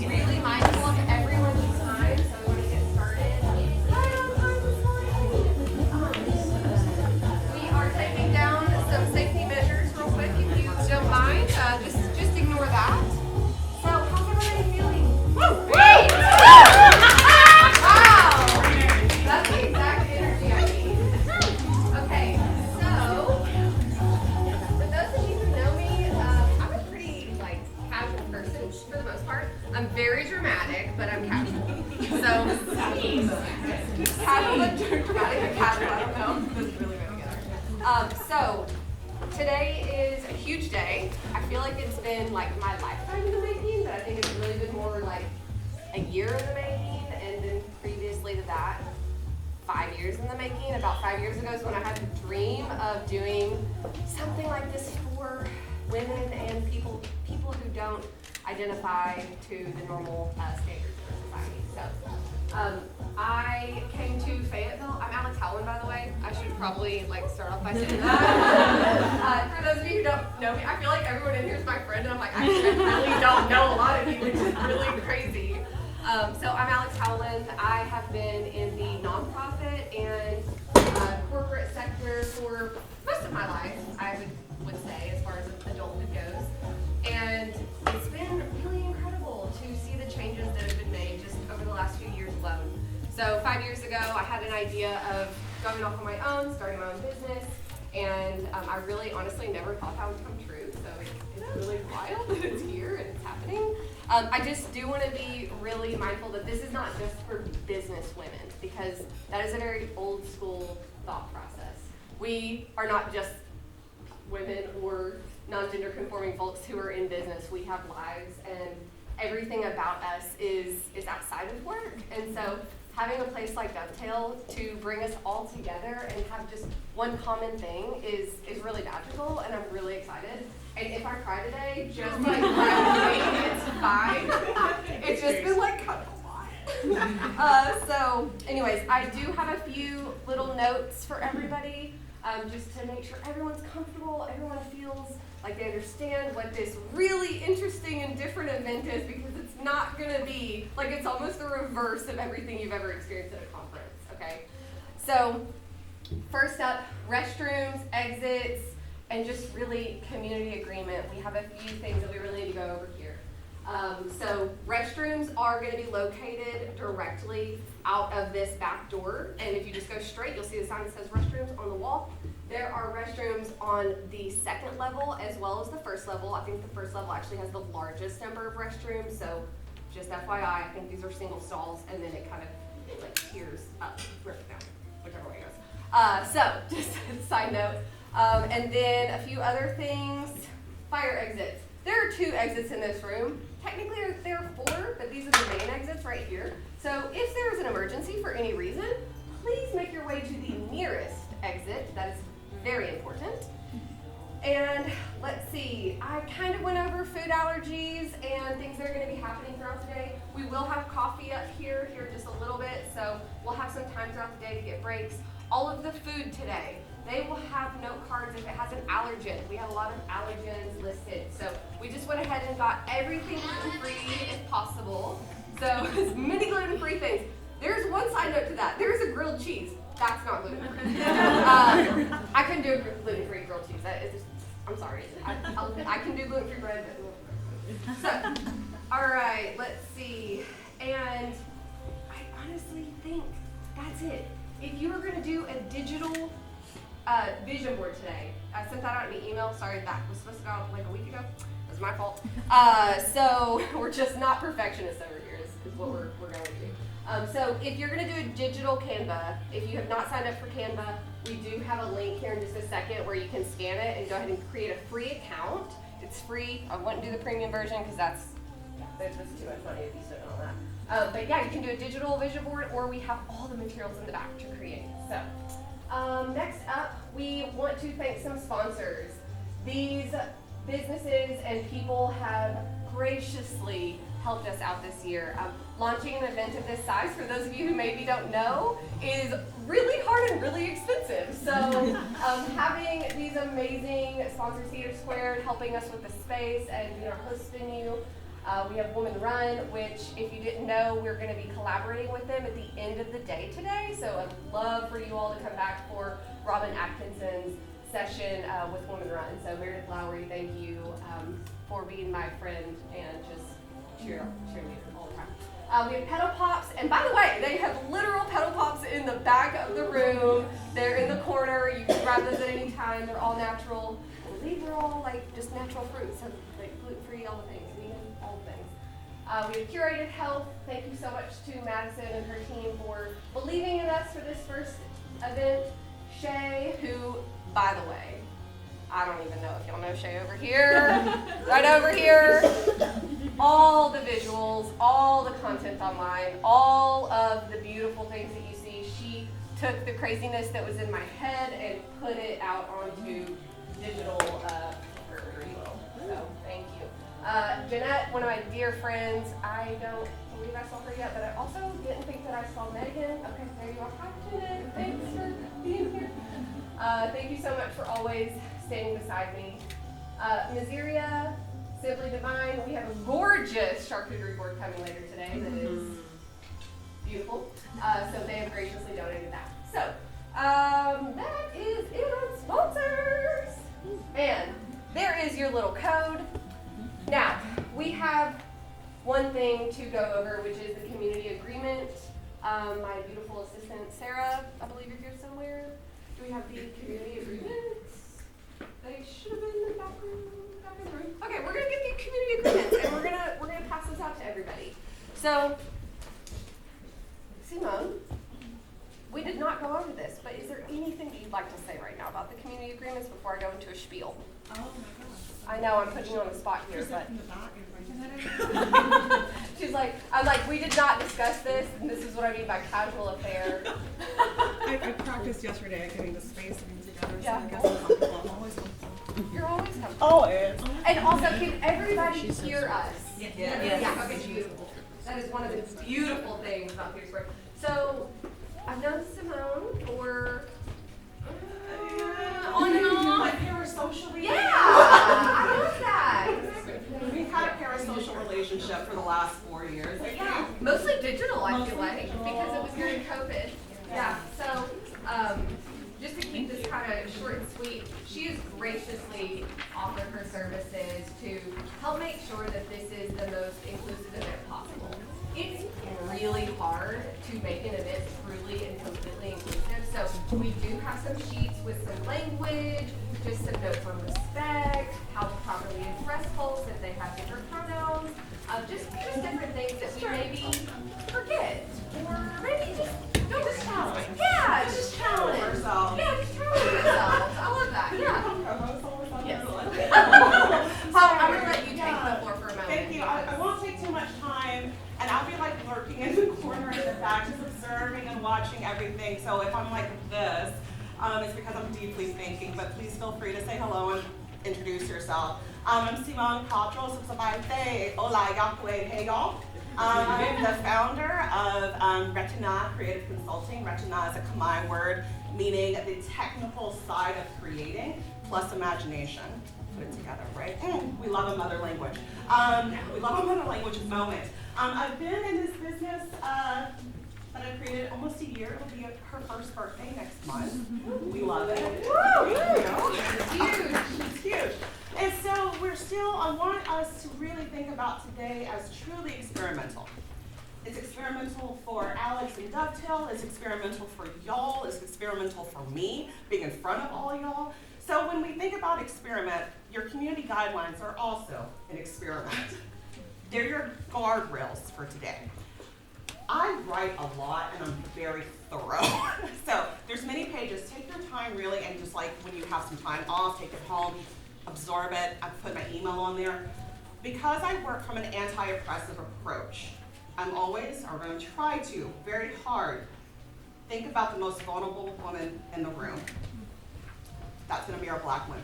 really mindful of everyone's time, so we want to get started right on time this morning. We are taking down some safety measures real quick, if you don't mind. Just ignore that. So, how's everybody feeling? Woo! Great! Wow! That's the exact energy I need. Okay, so for those of you who know me, I'm a pretty casual person for the most part. I'm very dramatic, but I'm casual. So casual and dramatic and casual, I don't know. Those really go together. So today is a huge day. I feel like it's been my lifetime in the making, but I think it's really been more like a year in the making, and then previously to that, 5 years in the making. About 5 years ago is when I had the dream of doing something like this for women and people who don't identify to the normal standards of our society. So I came to Fayetteville. I'm Alex Howland, by the way. I should probably start off by saying that. For those of you who don't know me, I feel like everyone in here is my friend, and I'm actually, I really don't know a lot of you, which is really crazy. So I'm Alex Howland. I have been in the nonprofit and corporate sector for most of my life, I would say, as far as adulthood goes. And it's been really incredible to see the changes that have been made just over the last few years alone. So 5 years ago, I had an idea of going off on my own, starting my own business, and I really honestly never thought that would come true. So it's really wild that it's here and it's happening. I just do want to be really mindful that this is not just for business women, because that is a very old school thought process. We are not just women or non-gender conforming folks who are in business. We have lives, and everything about us is outside of work. And so having a place like Dovetail to bring us all together and have just one common thing is really magical, and I'm really excited. And if I cry today, just cry with me, it's fine. It's just been kind of a lot. So anyways, I do have a few little notes for everybody, just to make sure everyone's comfortable, everyone feels like they understand what this really interesting and different event is, because it's not going to be, it's almost the reverse of everything you've ever experienced at a conference, okay? So, first up, restrooms, exits, and just really community agreement. We have a few things that we really need to go over here. So, restrooms are going to be located directly out of this back door, and if you just go straight, you'll see the sign that says restrooms on the wall. There are restrooms on the second level as well as the first level. I think the first level actually has the largest number of restrooms, so just FYI, I think these are single stalls, and then it kind of tiers up, or down, whichever way it goes. So, just a side note. And then a few other things. Fire exits. There are 2 exits in this room. Technically there are 4, but these are the main exits right here. So if there is an emergency for any reason, please make your way to the nearest exit. That is very important. And let's see, I kind of went over food allergies and things that are going to be happening throughout the day. We will have coffee up here in just a little bit, so we'll have some time throughout the day to get breaks. All of the food today, they will have note cards if it has an allergen. We have a lot of allergens listed. So we just went ahead and got everything gluten-free if possible. So as many gluten-free things. There's one side note to that. There's a grilled cheese. That's not gluten-free. I couldn't do a gluten-free grilled cheese. I'm sorry. I can do gluten-free bread. So, all right, let's see. And I honestly think that's it. If you were going to do a digital vision board today, I sent that out in an email. Sorry, that was supposed to go out a week ago. It was my fault. So we're just not perfectionists over here is what we're going to do. So if you're going to do a digital Canva, if you have not signed up for Canva, we do have a link here in just a second where you can scan it and go ahead and create a free account. It's free. I wouldn't do the premium version because that's too much money if you spend on that. But yeah, you can do a digital vision board, or we have all the materials in the back to create. So next up, we want to thank some sponsors. These businesses and people have graciously helped us out this year. Launching an event of this size, for those of you who maybe don't know, is really hard and really expensive. So having these amazing sponsors, Theater Squared, helping us with the space and being our host venue, We have Women Run, which, if you didn't know, we're going to be collaborating with them at the end of the day today. So I'd love for you all to come back for Robin Atkinson's session with Women Run. So Meredith Lowry, thank you for being my friend and just cheer me all the time. We have pedal pops, and by the way, they have literal pedal pops in the back of the room. They're in the corner. You can grab those at any time. They're all natural. I believe they're all like just natural fruits, so like gluten-free, all the things, vegan, all the things. We have Curated Health. Thank you so much to Madison and her team for believing in us for this first event. Shay, who, by the way, I don't even know if y'all know Shay over here, right over here. All the visuals, all the content online, all of the beautiful things that you see. She took the craziness that was in my head and put it out onto digital wherever you will. So thank you. Jeanette, one of my dear friends, I don't believe I saw her yet, but I also didn't think that I saw Megan. Okay, there you are. Hi, Jeanette. Thanks for being here. Thank you so much for always standing beside me. Miseria, Simply Divine, we have a gorgeous charcuterie board coming later today that is beautiful. So they have graciously donated that. So that is it on sponsors. And there is your little code. Now, we have one thing to go over, which is the community agreement. My beautiful assistant, Sarah, I believe you're here somewhere. Do we have the community agreements? They should have been in the back room. Okay, we're gonna get the community agreements, and we're gonna pass this out to everybody. So, Simone, we did not go over this, but is there anything that you'd like to say right now about the community agreements before I go into a spiel? Oh my gosh. I know I'm putting you on the spot here, but In the back, I'm like, we did not discuss this, and this is what I mean by casual affair. I practiced yesterday at getting the spacing together, so Yeah. I guess I'm comfortable. I'm always comfortable. You're always comfortable. Always. And also, can everybody hear us? Yes. Yeah, okay, beautiful. That is one of the beautiful things about Petersburg. So, I've known Simone for on and on. Like parasocially? Yeah, I love that. We've had a parasocial relationship for the last 4 years. Yeah, mostly digital, I feel like, because it was during COVID. Yeah, so just to keep this kind of short and sweet, she has graciously offered her services to help make sure that this is the most inclusive event possible. It's really hard to make an event truly and completely inclusive, so we do have some sheets with some language, just some notes on respect, how to properly address folks if they have different pronouns, just different things that we maybe forget, or maybe just challenge. Yeah, just challenge ourselves. Yeah, just challenge ourselves. I love that. Yeah. Yes. I'm gonna let you take the floor for a moment. Thank you. I won't take too much time, and I'll be like lurking in the corner in the back, just observing and watching everything. So if I'm like this, it's because I'm deeply thinking. But please feel free to say hello and introduce yourself. I'm Simone Cottrell, Subsabite, Hola, Yahweh, hey y'all. I'm the founder of Retina Creative Consulting. Retina is a Khmer word meaning the technical side of creating plus imagination. Put it together, right? We love a mother language. We love a mother language moment. I've been in this business that I created almost a year. It'll be her first birthday next month. We love it. It's huge. It's huge. And so I want us to really think about today as truly experimental. It's experimental for Alex and Dovetail. It's experimental for y'all. It's experimental for me, being in front of all y'all. So when we think about experiment, your community guidelines are also an experiment. They're your guardrails for today. I write a lot and I'm very thorough. So there's many pages. Take your time really, and just like when you have some time off, take it home, absorb it. I've put my email on there. Because I work from an anti-oppressive approach, I'm always, or going to try to, very hard, think about the most vulnerable woman in the room. That's going to be our Black women.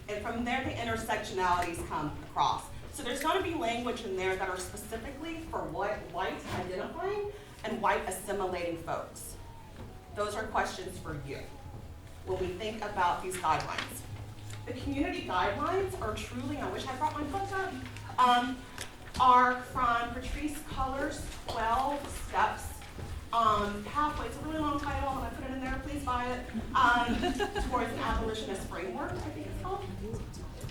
And from there, the intersectionalities come across. So there's going to be language in there that are specifically for white identifying and white assimilating folks. Those are questions for you when we think about these guidelines. The community guidelines are truly, I wish I brought my book up, are from Patrice Culler's 12 Steps Pathway. It's a really long title, and I put it in there, please buy it, towards an abolitionist framework, I think it's called.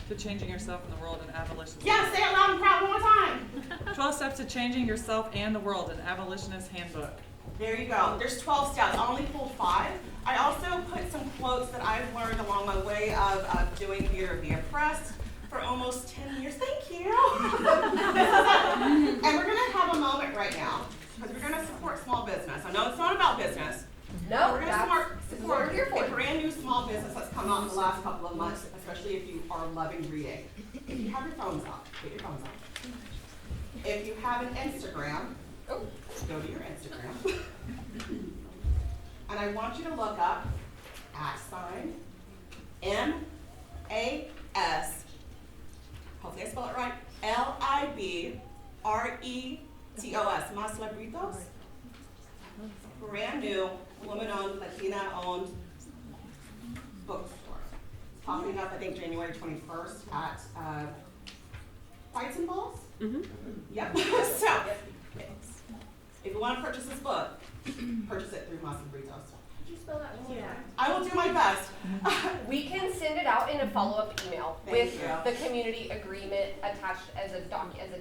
To changing yourself in the world and abolitionist. Yeah, say it loud and proud one more time. 12 steps to changing yourself and the world, an abolitionist handbook. There you go. There's 12 steps. I only pulled 5. I also put some quotes that I've learned along my way of doing theater of the oppressed for almost 10 years. Thank you. And we're going to have a moment right now because we're going to support small business. I know it's not about business. No, We're going to support here for. a brand new small business that's come out in the last couple of months, especially if you are loving reading. If you have your phones out, get your phones out. If you have an Instagram, go to your Instagram. And I want you to look up @MAS, hopefully I spell it right, LIBRETOS, Mas Libritos. Brand new, woman-owned, Latina-owned bookstore. It's popping up, I think, January 21st at Bites and Balls? Mm-hmm. Yep. So, if you want to purchase this book, purchase it through Mas Libritos. Could you spell that one more time? I will do my best. We can send it out in a follow-up email Thank with you. the community agreement attached as a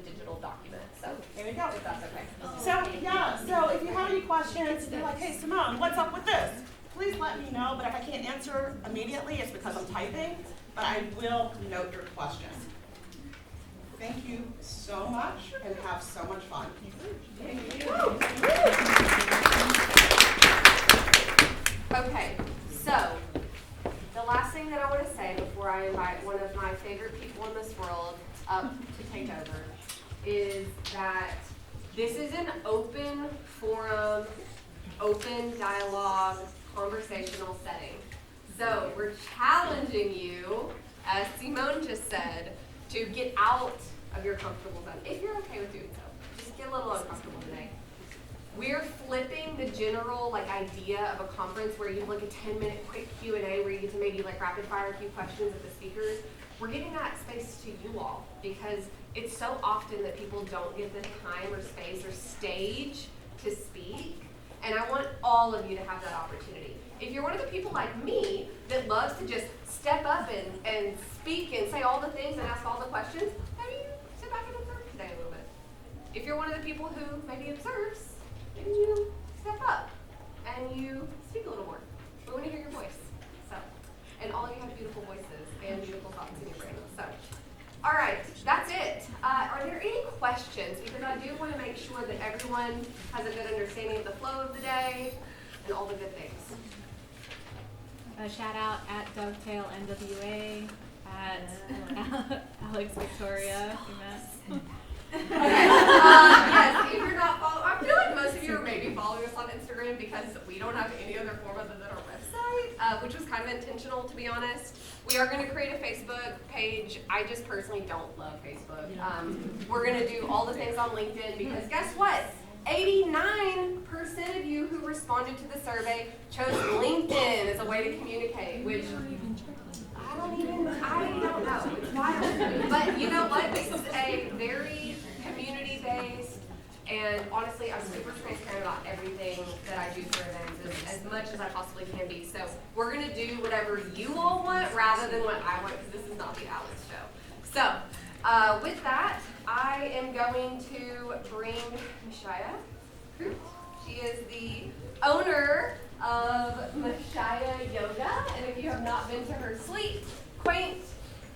digital document. So There we go. if that's okay. So, yeah, so if you have any questions, be like, hey, Simone, what's up with this? Please let me know, but if I can't answer immediately, it's because I'm typing, but I will note your questions. Thank you so much, and have so much fun. Thank you. Okay, so the last thing that I want to say before I invite one of my favorite people in this world up to take over is that this is an open forum, open dialogue, conversational setting. So we're challenging you, as Simone just said, to get out of your comfortable zone, if you're okay with doing so. Just get a little uncomfortable today. We're flipping the general idea of a conference where you have a 10-minute quick Q&A where you get to maybe rapid fire a few questions of the speakers. We're giving that space to you all because it's so often that people don't get the time or space or stage to speak, and I want all of you to have that opportunity. If you're one of the people like me that loves to just step up and speak and say all the things and ask all the questions, maybe you sit back and observe today a little bit. If you're one of the people who maybe observes, maybe you step up and you speak a little more. We want to hear your voice. So, and all of you have beautiful voices and beautiful thoughts in your brain. So, all right, that's it. Are there any questions? Because I do want to make sure that everyone has a good understanding of the flow of the day and all the good things. A shout out at Dovetail NWA, at Alex Victoria, you met. Okay. Yes, if you're not following, I feel like most of you are maybe following us on Instagram because we don't have any other form other than our website, which was kind of intentional, to be honest. We are going to create a Facebook page. I just personally don't love Facebook. We're going to do all the things on LinkedIn because guess what? 89% of you who responded to the survey chose LinkedIn as a way to communicate, which I don't know. It's wild. But you know what? This is a very community-based, and honestly, I'm super transparent about everything that I do for events as much as I possibly can be. So we're going to do whatever you all want rather than what I want, because this is not the Alex show. So with that, I am going to bring Mashaya. She is the owner of Mashaya Yoga, and if you have not been to her sweet, quaint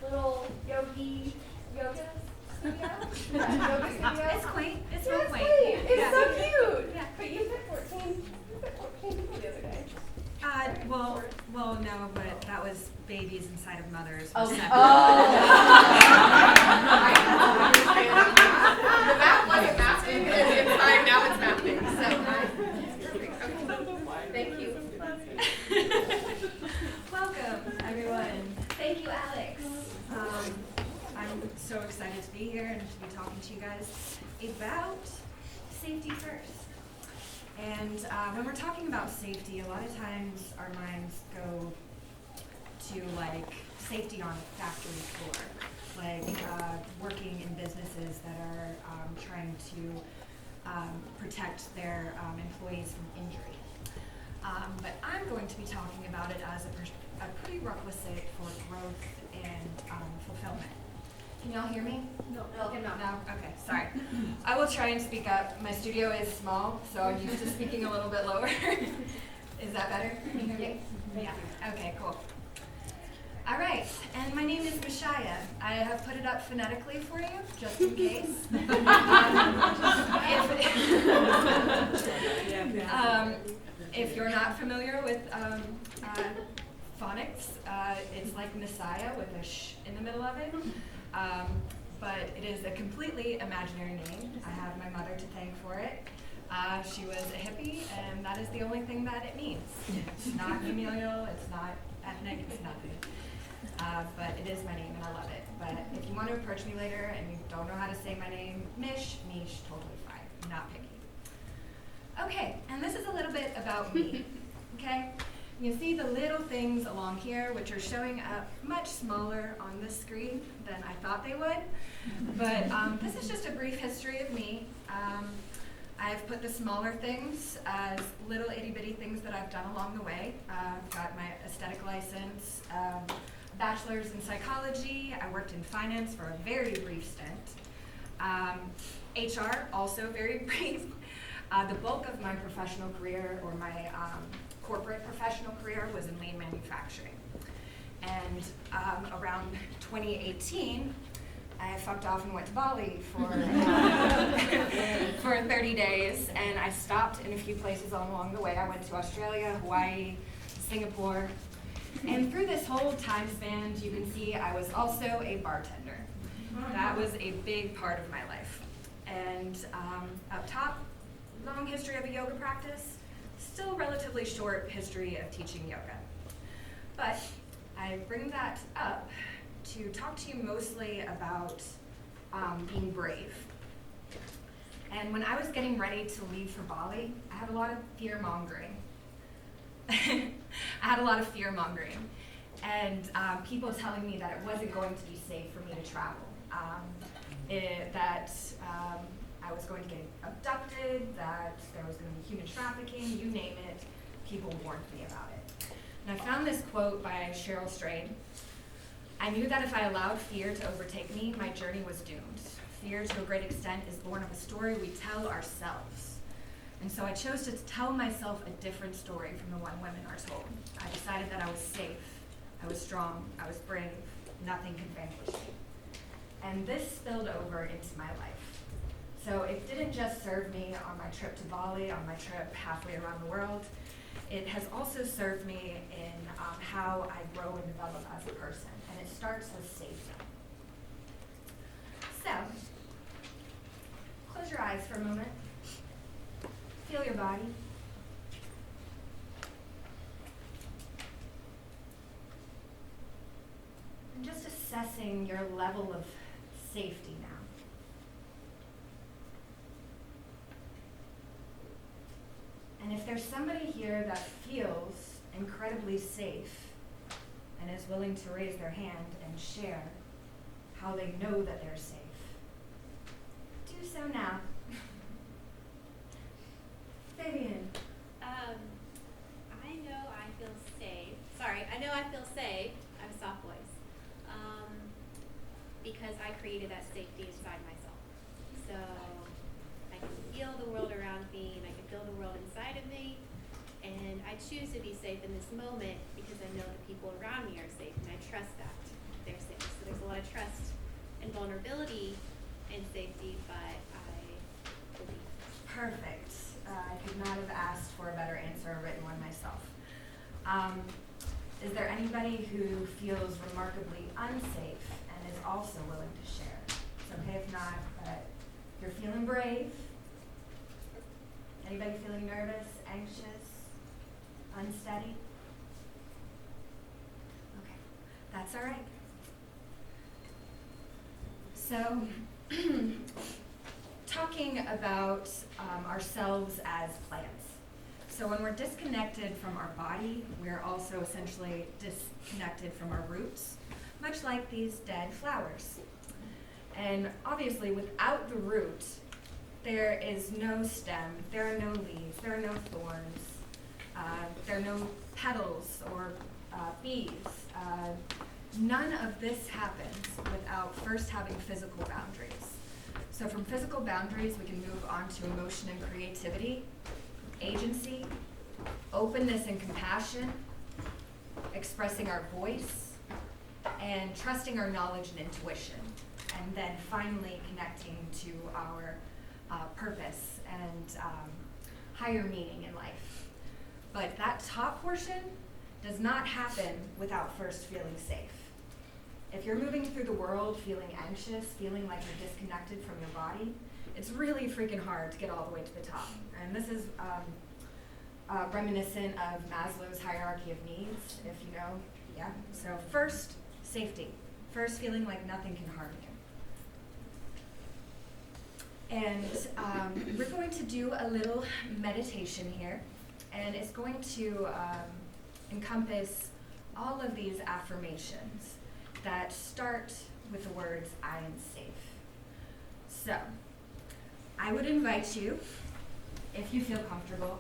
little yoga studio, yoga studio. It's quaint. It's Yeah, real it's quaint. quaint. It's Yeah. so cute. Yeah. But you said 14 people the other day. Well, no, but that was babies inside of mothers. Oh. separate. I understand. The math wasn't mathing, and inside now it's mathing. So, perfect. Okay. Thank you. Welcome, everyone. Thank you, Alex. I'm so excited to be here and to be talking to you guys about safety first. And when we're talking about safety, a lot of times our minds go to safety on the factory floor, like working in businesses that are trying to protect their employees from injury. But I'm going to be talking about it as a prerequisite for growth and fulfillment. Can y'all hear me? No. No? Okay, sorry. I will try and speak up. My studio is small, so I'm used to speaking a little bit lower. Is that better? Can you hear me? Yeah. Okay, cool. All right, and my name is Mishaya. I have put it up phonetically for you, just in case. If you're not familiar with phonics, it's like Messiah with a sh in the middle of it. But it is a completely imaginary name. I have my mother to thank for it. She was a hippie, and that is the only thing that it means. It's not familial, it's not ethnic, it's nothing. But it is my name, and I love it. But if you want to approach me later and you don't know how to say my name, Mish, totally fine. I'm not picky. Okay, and this is a little bit about me, okay? You can see the little things along here, which are showing up much smaller on this screen than I thought they would. But this is just a brief history of me. I've put the smaller things as little itty-bitty things that I've done along the way. I've got my aesthetic license, bachelor's in psychology. I worked in finance for a very brief stint. HR, also very brief. The bulk of my professional career, or my corporate professional career, was in lean manufacturing. And around 2018, I fucked off and went to Bali for 30 days, and I stopped in a few places along the way. I went to Australia, Hawaii, Singapore, and through this whole time span, you can see I was also a bartender. That was a big part of my life. And up top, long history of a yoga practice, still relatively short history of teaching yoga. But I bring that up to talk to you mostly about being brave. And when I was getting ready to leave for Bali, I had a lot of fear-mongering. And people telling me that it wasn't going to be safe for me to travel, that I was going to get abducted, that there was going to be human trafficking, you name it, people warned me about it. And I found this quote by Cheryl Strayed. I knew that if I allowed fear to overtake me, my journey was doomed. Fear, to a great extent, is born of a story we tell ourselves. And so I chose to tell myself a different story from the one women are told. I decided that I was safe, I was strong, I was brave, nothing could vanquish me. And this spilled over into my life. So it didn't just serve me on my trip to Bali, on my trip halfway around the world. It has also served me in how I grow and develop as a person. And it starts with safety. So, close your eyes for a moment. Feel your body. And just assessing your level of safety now. And if there's somebody here that feels incredibly safe and is willing to raise their hand and share how they know that they're safe, do so now. Fabian. I know I feel safe. I'm a soft voice. Because I created that safety inside myself. So I can feel the world around me, and I can feel the world inside of me. And I choose to be safe in this moment because I know the people around me are safe, and I trust that they're safe. So there's a lot of trust and vulnerability and safety, but I believe. Perfect. I could not have asked for a better answer or written one myself. Is there anybody who feels remarkably unsafe and is also willing to share? It's okay if not, but if you're feeling brave. Anybody feeling nervous, anxious, unsteady? Okay, that's all right. So, talking about ourselves as plants. So when we're disconnected from our body, we're also essentially disconnected from our roots. much like these dead flowers. And obviously, without the root, there is no stem, there are no leaves, there are no thorns, there are no petals or bees. None of this happens without first having physical boundaries. So from physical boundaries, we can move on to emotion and creativity, agency, openness and compassion, expressing our voice, and trusting our knowledge and intuition, and then finally connecting to our purpose and higher meaning in life. But that top portion does not happen without first feeling safe. If you're moving through the world feeling anxious, feeling like you're disconnected from your body, it's really freaking hard to get all the way to the top. And this is reminiscent of Maslow's hierarchy of needs, if you know. Yeah. So first, safety. First, feeling like nothing can harm you. And we're going to do a little meditation here, and it's going to encompass all of these affirmations that start with the words, I am safe. So, I would invite you, if you feel comfortable,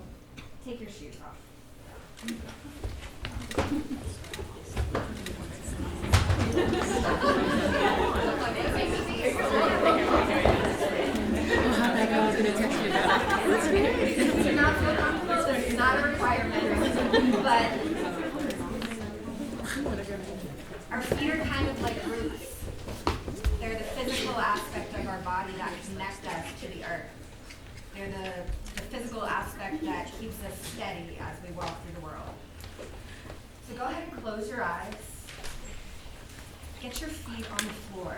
take your shoes off. If you do not feel comfortable, this is not a requirement, but our feet are kind of like roots. They're the physical aspect of our body that connect us to the earth. They're the physical aspect that keeps us steady as we walk through the world. So go ahead and close your eyes. Get your feet on the floor.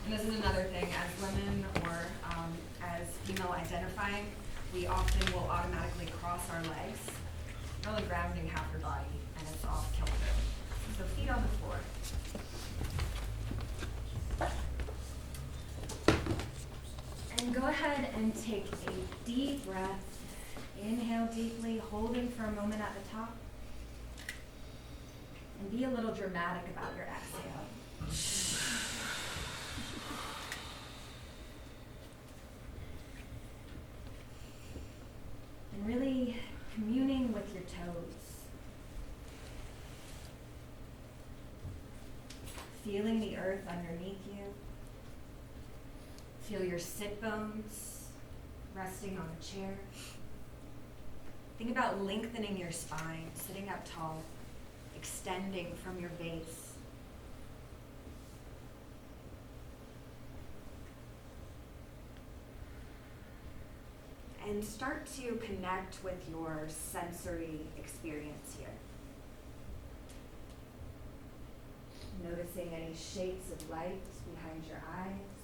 And this is another thing, as women or as female identifying, we often will automatically cross our legs, really grounding half your body, and it's off kilter. So feet on the floor. And go ahead and take a deep breath. Inhale deeply, holding for a moment at the top. And be a little dramatic about your exhale. And really communing with your toes. Feeling the earth underneath you. Feel your sit bones resting on the chair. Think about lengthening your spine, sitting up tall, extending from your base. And start to connect with your sensory experience here. Noticing any shapes of light behind your eyes.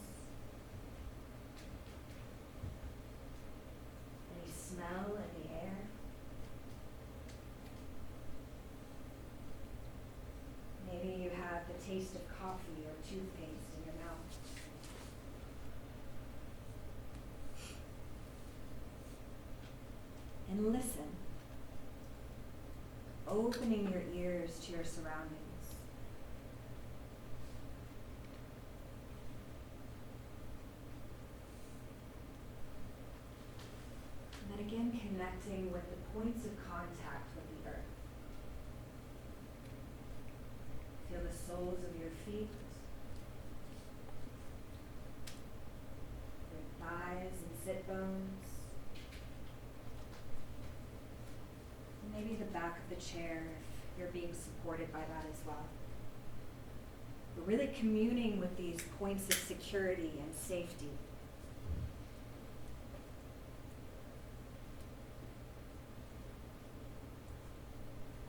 Any smell in the air. Maybe you have the taste of coffee or toothpaste in your mouth. And listen, opening your ears to your surroundings. And then again, connecting with the points of contact with the earth. Feel the soles of your feet, your thighs and sit bones. Maybe the back of the chair if you're being supported by that as well. But really communing with these points of security and safety.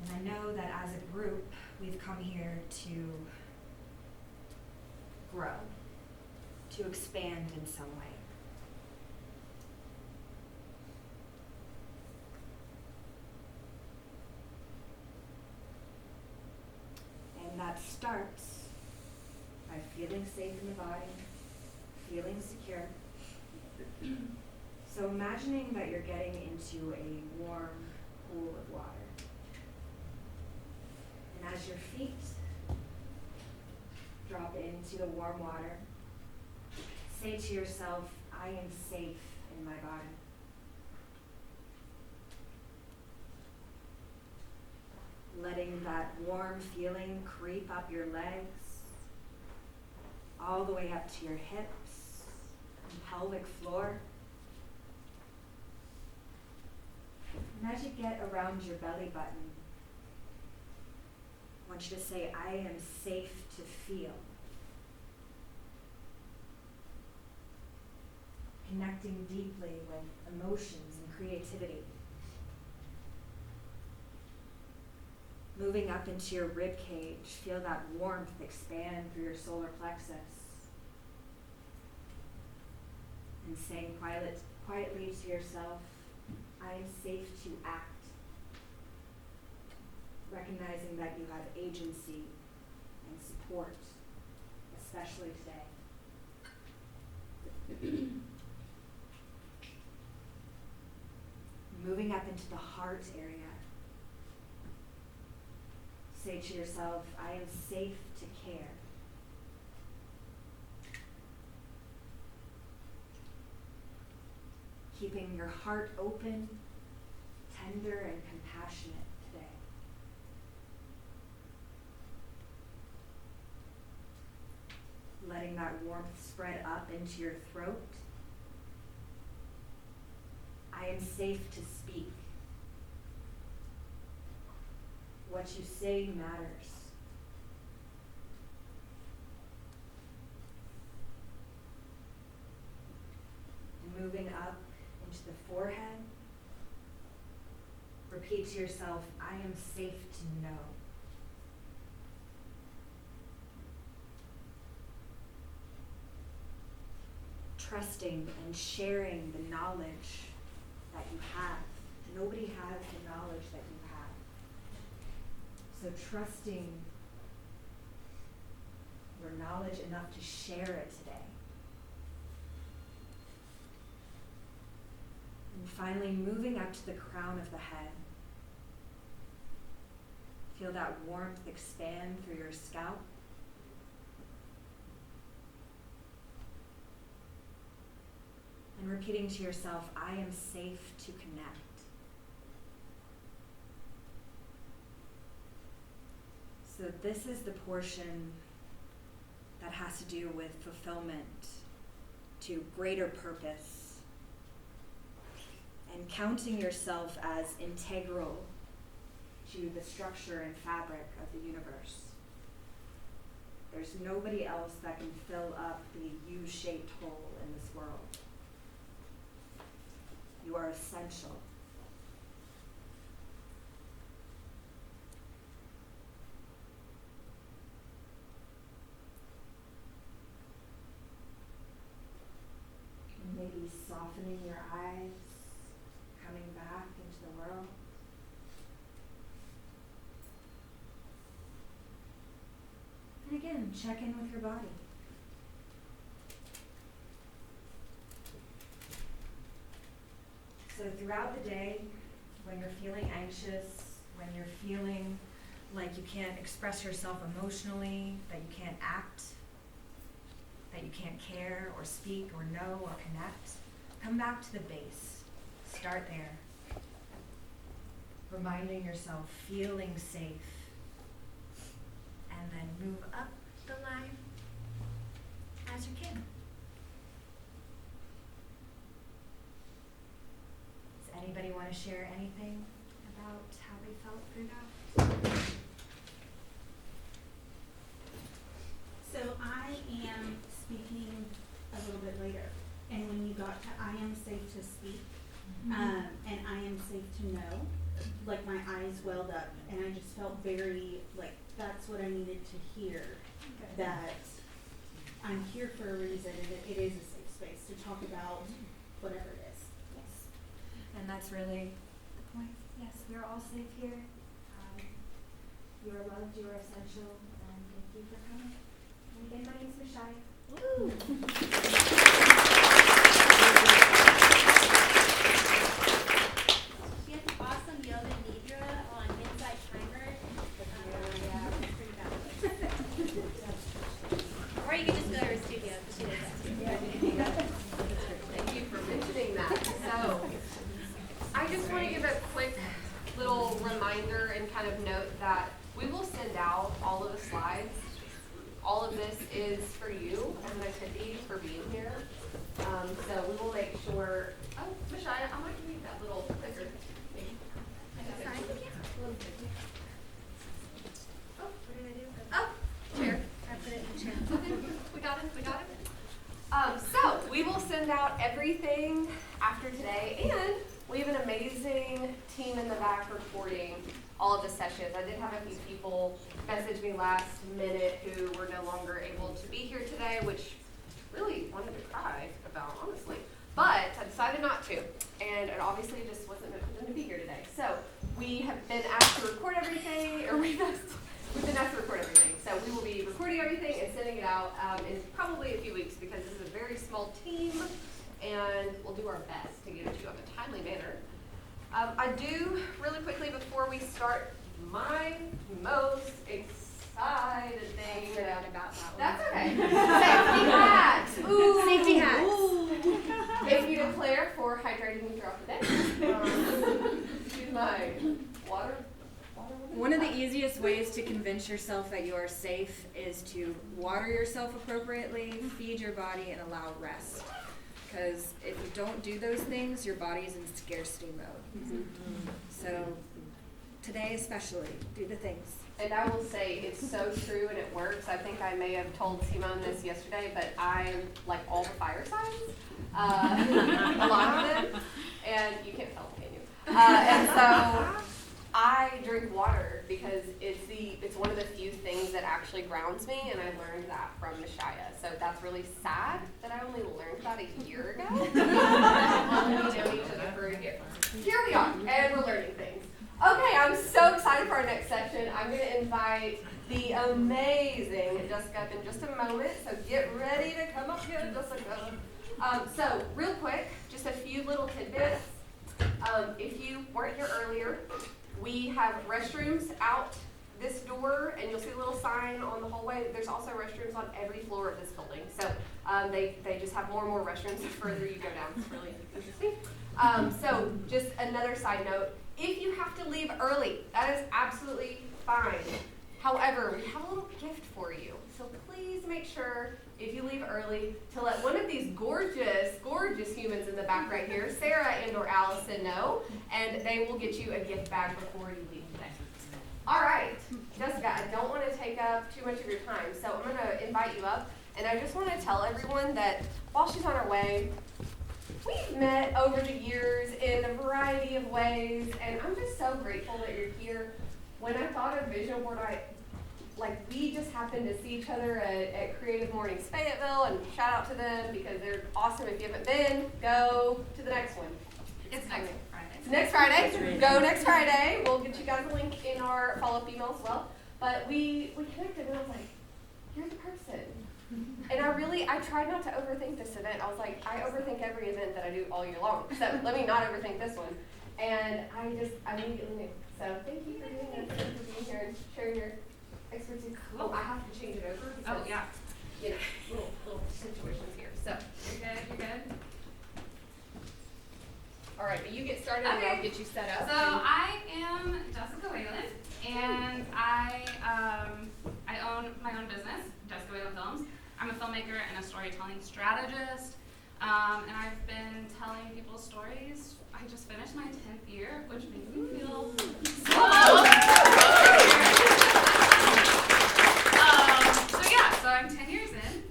And I know that as a group, we've come here to grow, to expand in some way. And that starts by feeling safe in the body, feeling secure. So imagining that you're getting into a warm pool of water. And as your feet drop into the warm water, say to yourself, I am safe in my body. Letting that warm feeling creep up your legs, all the way up to your hips and pelvic floor. And as you get around your belly button, I want you to say, I am safe to feel. Connecting deeply with emotions and creativity. Moving up into your rib cage, feel that warmth expand through your solar plexus. And saying quietly to yourself, I am safe to act. Recognizing that you have agency and support, especially today. Moving up into the heart area. Say to yourself, I am safe to care. Keeping your heart open, tender, and compassionate today. Letting that warmth spread up into your throat. I am safe to speak. What you say matters. And moving up into the forehead, repeat to yourself, I am safe to know. Trusting and sharing the knowledge that you have. Nobody has the knowledge that you have. So trusting your knowledge enough to share it today. And finally, moving up to the crown of the head. Feel that warmth expand through your scalp. And repeating to yourself, I am safe to connect. So this is the portion that has to do with fulfillment, to greater purpose, and counting yourself as integral to the structure and fabric of the universe. There's nobody else that can fill up the U-shaped hole in this world. You are essential. And maybe softening your eyes, coming back into the world. And again, check in with your body. So throughout the day, when you're feeling anxious, when you're feeling like you can't express yourself emotionally, that you can't act, that you can't care or speak or know or connect, come back to the base. Start there. Reminding yourself, feeling safe, and then move up the line as you can. Does anybody want to share anything about how they felt through that? So I am speaking a little bit later, and when you got to I am safe to speak, and I am safe to know, like my eyes welled up, and I just felt very, like, that's what I needed to hear, that I'm here for a reason, and it is a safe space to talk about whatever it is. Yes. And that's really the point. Yes, we are all safe here. You are loved, you are essential, and thank you for coming. And again, my name is Mishai. She has an awesome yoga nidra on Inside Timer. Or you can just go to her studio, because she does that too. Thank you for mentioning that. So, I just want to give a quick little reminder and kind of note that we will send out all of the slides. All of this is for you as an attendee for being here. So we will make sure. Oh, Mishaya, I might need that little clicker. Oh, what did I do? Oh, chair. I put it in the chair. Okay, we got it. So we will send out everything after today, and we have an amazing team in the back recording all of the sessions. I did have a few people message me last minute who were no longer able to be here today, which really wanted to cry about, honestly. But I decided not to, and it obviously just wasn't meant for them to be here today. So we have been asked to record everything, or we've been asked to record everything. So we will be recording everything and sending it out in probably a few weeks, because this is a very small team, and we'll do our best to get it to you in a timely manner. I do, really quickly before we start, my most excited thing. I forgot about that one. That's okay. Safety hats. Ooh. Safety hats. Ooh. If you declare for hydrating throughout the day, use my water. One of the easiest ways to convince yourself that you are safe is to water yourself appropriately, feed your body, and allow rest. Because if you don't do those things, your body is in scarcity mode. So today especially, do the things. And I will say it's so true and it works. I think I may have told Simone this yesterday, but I like all the fire signs, a lot of them, and you can't tell, can you? And so I drink water because it's one of the few things that actually grounds me, and I learned that from Mishaya. So that's really sad that I only learned that a year ago. We've known each other for a year. Here we are, and we're learning things. Okay, I'm so excited for our next section. I'm going to invite the amazing Jessica up in just a moment, so get ready to come up here, Jessica. So real quick, just a few little tidbits. If you weren't here earlier, we have restrooms out this door, and you'll see a little sign on the hallway. There's also restrooms on every floor of this building. So they just have more and more restrooms the further you go down. It's really interesting. So just another side note, if you have to leave early, that is absolutely fine. However, we have a little gift for you. So please make sure, if you leave early, to let one of these gorgeous, gorgeous humans in the back right here, Sarah and or Allison, know, and they will get you a gift bag before you leave today. All right, Jessica, I don't want to take up too much of your time, so I'm going to invite you up, and I just want to tell everyone that while she's on her way, we've met over the years in a variety of ways, and I'm just so grateful that you're here. When I thought of Vision Board, we just happened to see each other at Creative Mornings Fayetteville, and shout out to them because they're awesome. If you haven't been, go to the next one. It's next Friday. Next Friday. Go next Friday. We'll get you guys a link in our follow-up email as well. But we connected, and I was like, you're the person. And I tried not to overthink this event. I was like, I overthink every event that I do all year long. So let me not overthink this one. And I immediately knew. So thank you for doing this, and for being here and sharing your expertise. Cool. Oh, I have to change it over because, Oh, yeah. you know, little situations here. So You're good? all right, but you get started and I'll get you set up. So I am Jessica Whalen, and I own my own business, Jessica Whalen Films. I'm a filmmaker and a storytelling strategist, and I've been telling people stories. I just finished my 10th year, which makes me feel so old. So I'm 10 years in.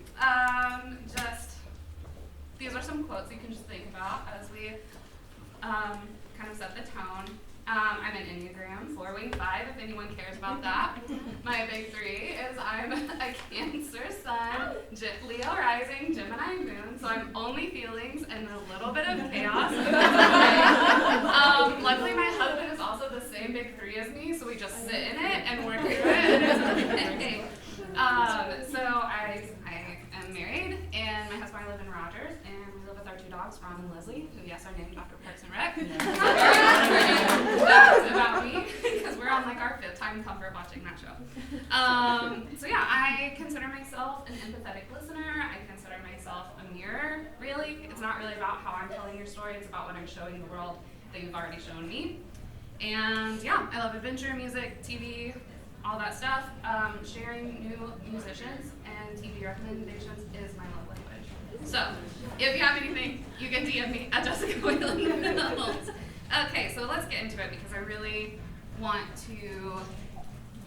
These are some quotes you can just think about as we kind of set the tone. I'm an Enneagram 4-wing 5, if anyone cares about that. My big 3 is I'm a Cancer Sun, Leo Rising, Gemini Moon, so I'm only feelings and a little bit of chaos. Luckily, my husband is also the same big 3 as me, so we just sit in it and work through it, and it's okay. So I am married, and my husband and I live in Rogers, and we live with our 2 dogs, Ron and Leslie, who, yes, are named after Parks and Rec. That's about me, because we're on like our 5th time comfort watching that show. So yeah, I consider myself an empathetic listener. I consider myself a mirror, really. It's not really about how I'm telling your story, it's about what I'm showing the world that you've already shown me. And yeah, I love adventure, music, TV, all that stuff. Sharing new musicians and TV recommendations is my love language. So, if you have anything, you can DM me at Jessica Whalen. Okay, so let's get into it because I really want to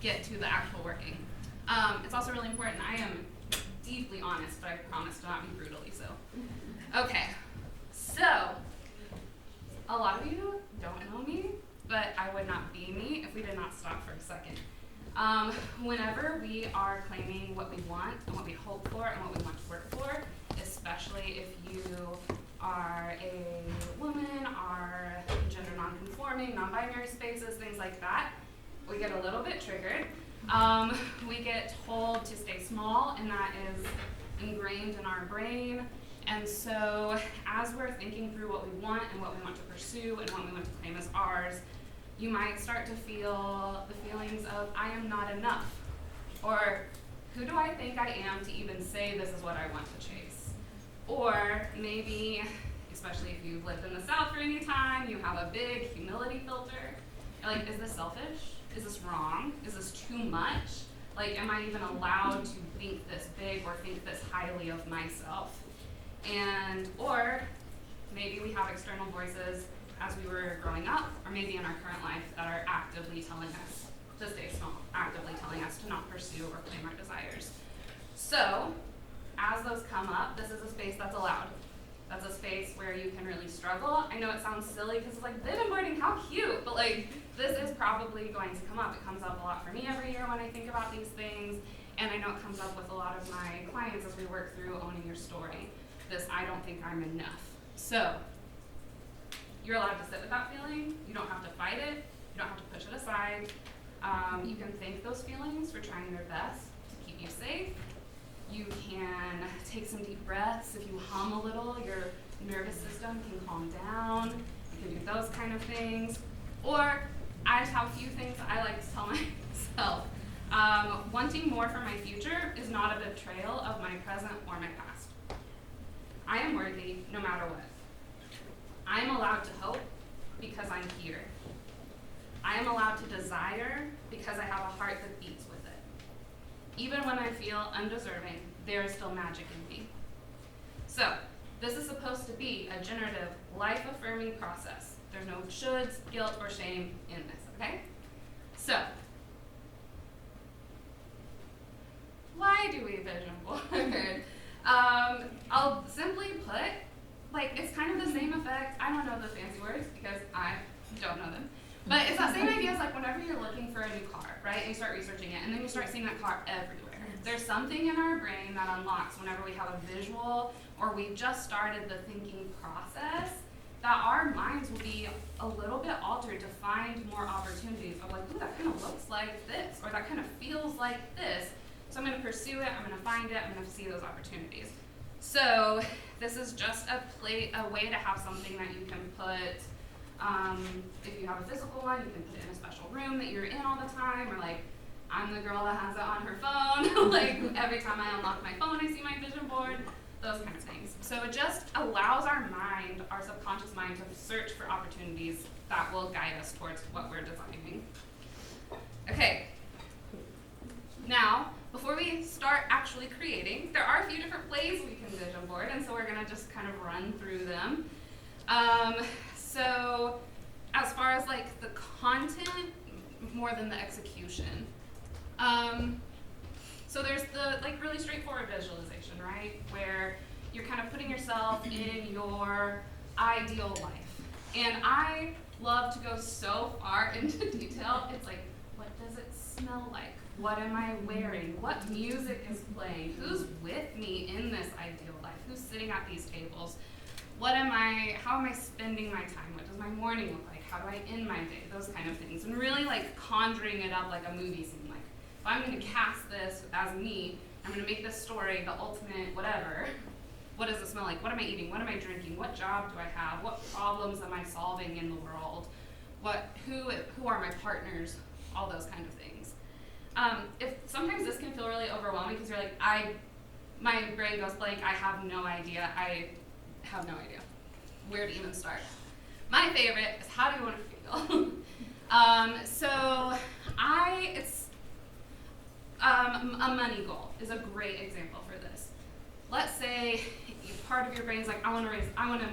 get to the actual working. It's also really important. I am deeply honest, but I promise to not be brutally so. Okay, so a lot of you don't know me, but I would not be me if we did not stop for a second. Whenever we are claiming what we want and what we hope for and what we want to work for, especially if you are a woman, are gender non-conforming, non-binary spaces, things like that, we get a little bit triggered. We get told to stay small, and that is ingrained in our brain. And so as we're thinking through what we want and what we want to pursue and what we want to claim as ours, you might start to feel the feelings of, I am not enough, or who do I think I am to even say this is what I want to chase? Or maybe, especially if you've lived in the South for any time, you have a big humility filter. You're like, is this selfish? Is this wrong? Is this too much? Like, am I even allowed to think this big or think this highly of myself? And, or maybe we have external voices as we were growing up, or maybe in our current life, that are actively telling us to stay small, actively telling us to not pursue or claim our desires. So, as those come up, this is a space that's allowed. That's a space where you can really struggle. I know it sounds silly because it's like, vision boarding, how cute, but like, this is probably going to come up. It comes up a lot for me every year when I think about these things, and I know it comes up with a lot of my clients as we work through owning your story. This, I don't think I'm enough. So, you're allowed to sit with that feeling. You don't have to fight it. You don't have to push it aside. You can thank those feelings for trying their best to keep you safe. You can take some deep breaths. If you hum a little, your nervous system can calm down. You can do those kind of things. Or I just have a few things I like to tell myself. Wanting more for my future is not a betrayal of my present or my past. I am worthy no matter what. I am allowed to hope because I'm here. I am allowed to desire because I have a heart that beats with it. Even when I feel undeserving, there is still magic in me. So, this is supposed to be a generative, life-affirming process. There's no shoulds, guilt, or shame in this, okay? So, why do we vision board? I'll simply put, like, it's kind of the same effect. I don't know the fancy words because I don't know them. But it's that same idea as like whenever you're looking for a new car, right? And you start researching it, and then you start seeing that car everywhere. There's something in our brain that unlocks whenever we have a visual or we've just started the thinking process, that our minds will be a little bit altered to find more opportunities of like, ooh, that kind of looks like this, or that kind of feels like this. So I'm going to pursue it, I'm going to find it, I'm going to see those opportunities. So this is just a way to have something that you can put, if you have a physical one, you can put it in a special room that you're in all the time, or like, I'm the girl that has it on her phone, like every time I unlock my phone I see my vision board, those kinds of things. So it just allows our mind, our subconscious mind, to search for opportunities that will guide us towards what we're designing. Okay, now, before we start actually creating, there are a few different ways we can vision board, and so we're gonna just kind of run through them. So as far as like the content, more than the execution. So there's the like really straightforward visualization, right? Where you're kind of putting yourself in your ideal life. And I love to go so far into detail. It's like, what does it smell like? What am I wearing? What music is playing? Who's with me in this ideal life? Who's sitting at these tables? How am I spending my time? What does my morning look like? How do I end my day? Those kind of things. And really like conjuring it up like a movie scene. Like, if I'm gonna cast this as me, I'm gonna make this story the ultimate whatever. What does it smell like? What am I eating? What am I drinking? What job do I have? What problems am I solving in the world? Who are my partners? All those kind of things. if sometimes this can feel really overwhelming because you're like, my brain goes blank, I have no idea where to even start. My favorite is how do you want to feel? A money goal is a great example for this. Let's say part of your brain's like, I want to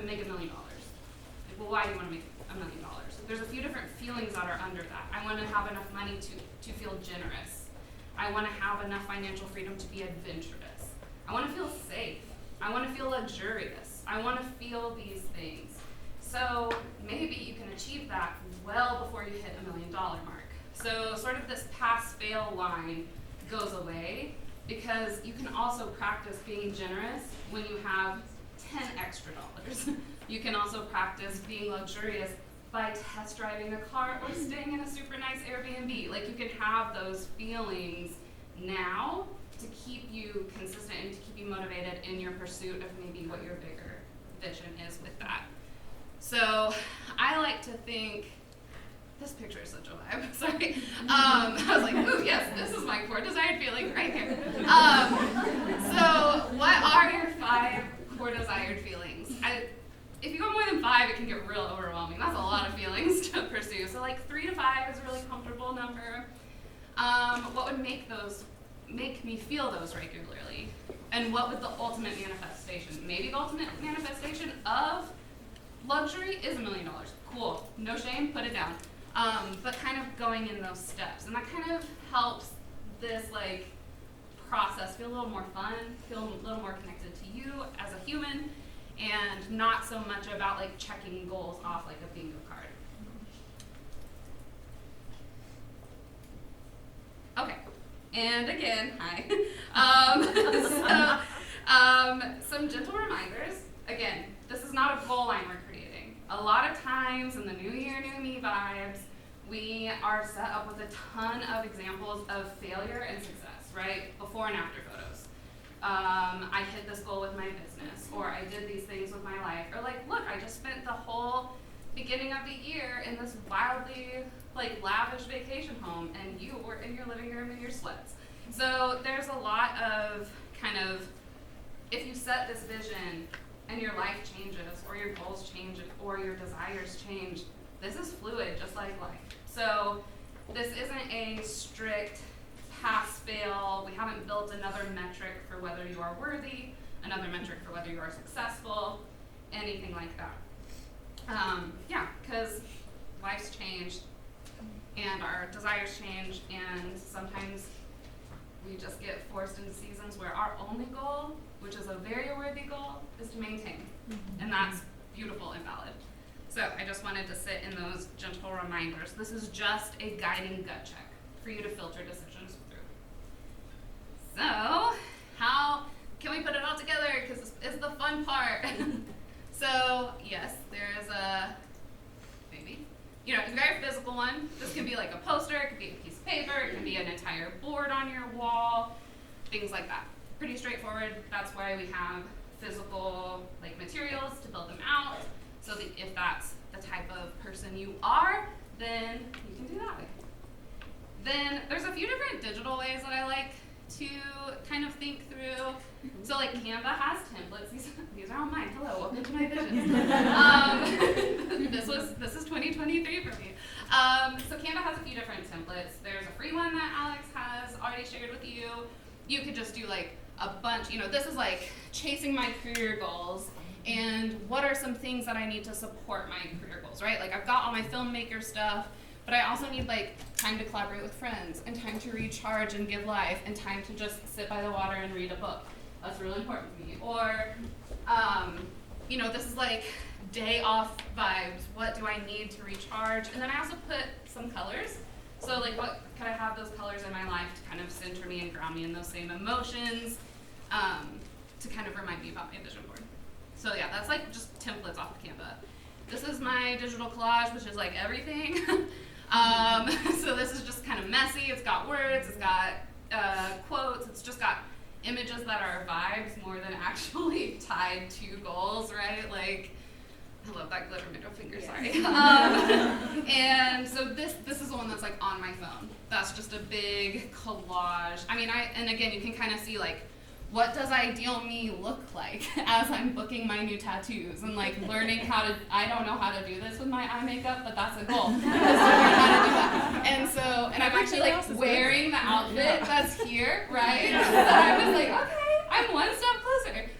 make $1 million. Like, well, why do you want to make $1 million? There's a few different feelings that are under that. I want to have enough money to feel generous. I want to have enough financial freedom to be adventurous. I want to feel safe. I want to feel luxurious. I want to feel these things. So maybe you can achieve that well before you hit $1 million mark. So sort of this pass-fail line goes away because you can also practice being generous when you have 10 extra dollars. You can also practice being luxurious by test driving a car or staying in a super nice Airbnb. Like, you can have those feelings now to keep you consistent and to keep you motivated in your pursuit of maybe what your bigger vision is with that. So I like to think, this picture is such a vibe, sorry. I was like, ooh, yes, this is my core desired feeling right here. So what are your 5 core desired feelings? If you go more than 5, it can get real overwhelming. That's a lot of feelings to pursue. So like 3 to 5 is a really comfortable number. What would make me feel those regularly? And what would the ultimate manifestation? Maybe the ultimate manifestation of luxury is $1 million. Cool, no shame, put it down. But kind of going in those steps. And that kind of helps this like process feel a little more fun, feel a little more connected to you as a human, and not so much about like checking goals off like a bingo card. Okay, and again, hi. Some gentle reminders. Again, this is not a goal line we're creating. A lot of times in the new year, new me vibes, we are set up with a ton of examples of failure and success, right? Before and after photos. I hit this goal with my business, or I did these things with my life, or like, look, I just spent the whole beginning of the year in this wildly like lavish vacation home, and you were in your living room in your sweats. So there's a lot of kind of, if you set this vision and your life changes, or your goals change, or your desires change, this is fluid, just like life. So this isn't a strict pass-fail. We haven't built another metric for whether you are worthy, another metric for whether you are successful, anything like that. Because life's changed, and our desires change, and sometimes we just get forced into seasons where our only goal, which is a very worthy goal, is to maintain. And that's beautiful and valid. So I just wanted to sit in those gentle reminders. This is just a guiding gut check for you to filter decisions through. So how can we put it all together? Because this is the fun part. So yes, there is a, maybe, a very physical one. This can be like a poster, it could be a piece of paper, it can be an entire board on your wall, things like that. Pretty straightforward. That's why we have physical materials to build them out, so that if that's the type of person you are, then you can do that way. Then there's a few different digital ways that I like to kind of think through. So like Canva has templates. These are all mine. Hello, welcome to my visions. This is 2023 for me. So Canva has a few different templates. There's a free one that Alex has already shared with you. You could just do like a bunch, this is like chasing my career goals, and what are some things that I need to support my career goals, right? Like I've got all my filmmaker stuff, but I also need like time to collaborate with friends, and time to recharge and give life, and time to just sit by the water and read a book. That's really important to me. Or, this is like day off vibes. What do I need to recharge? And then I also put some colors. So like what could I have those colors in my life to kind of center me and ground me in those same emotions, to kind of remind me about my vision board. So yeah, that's like just templates off of Canva. This is my digital collage, which is like everything. So this is just kind of messy. It's got words, it's got quotes, it's just got images that are vibes more than actually tied to goals, right? Like, I love that glitter middle finger, sorry. And so this is the one that's like on my phone. That's just a big collage. I mean, and again, you can kind of see like, what does ideal me look like as I'm booking my new tattoos and like learning I don't know how to do this with my eye makeup, but that's a goal. Is to learn how to do that. And I'm actually like wearing the outfit that's here, right? So I was like, okay, I'm one step closer.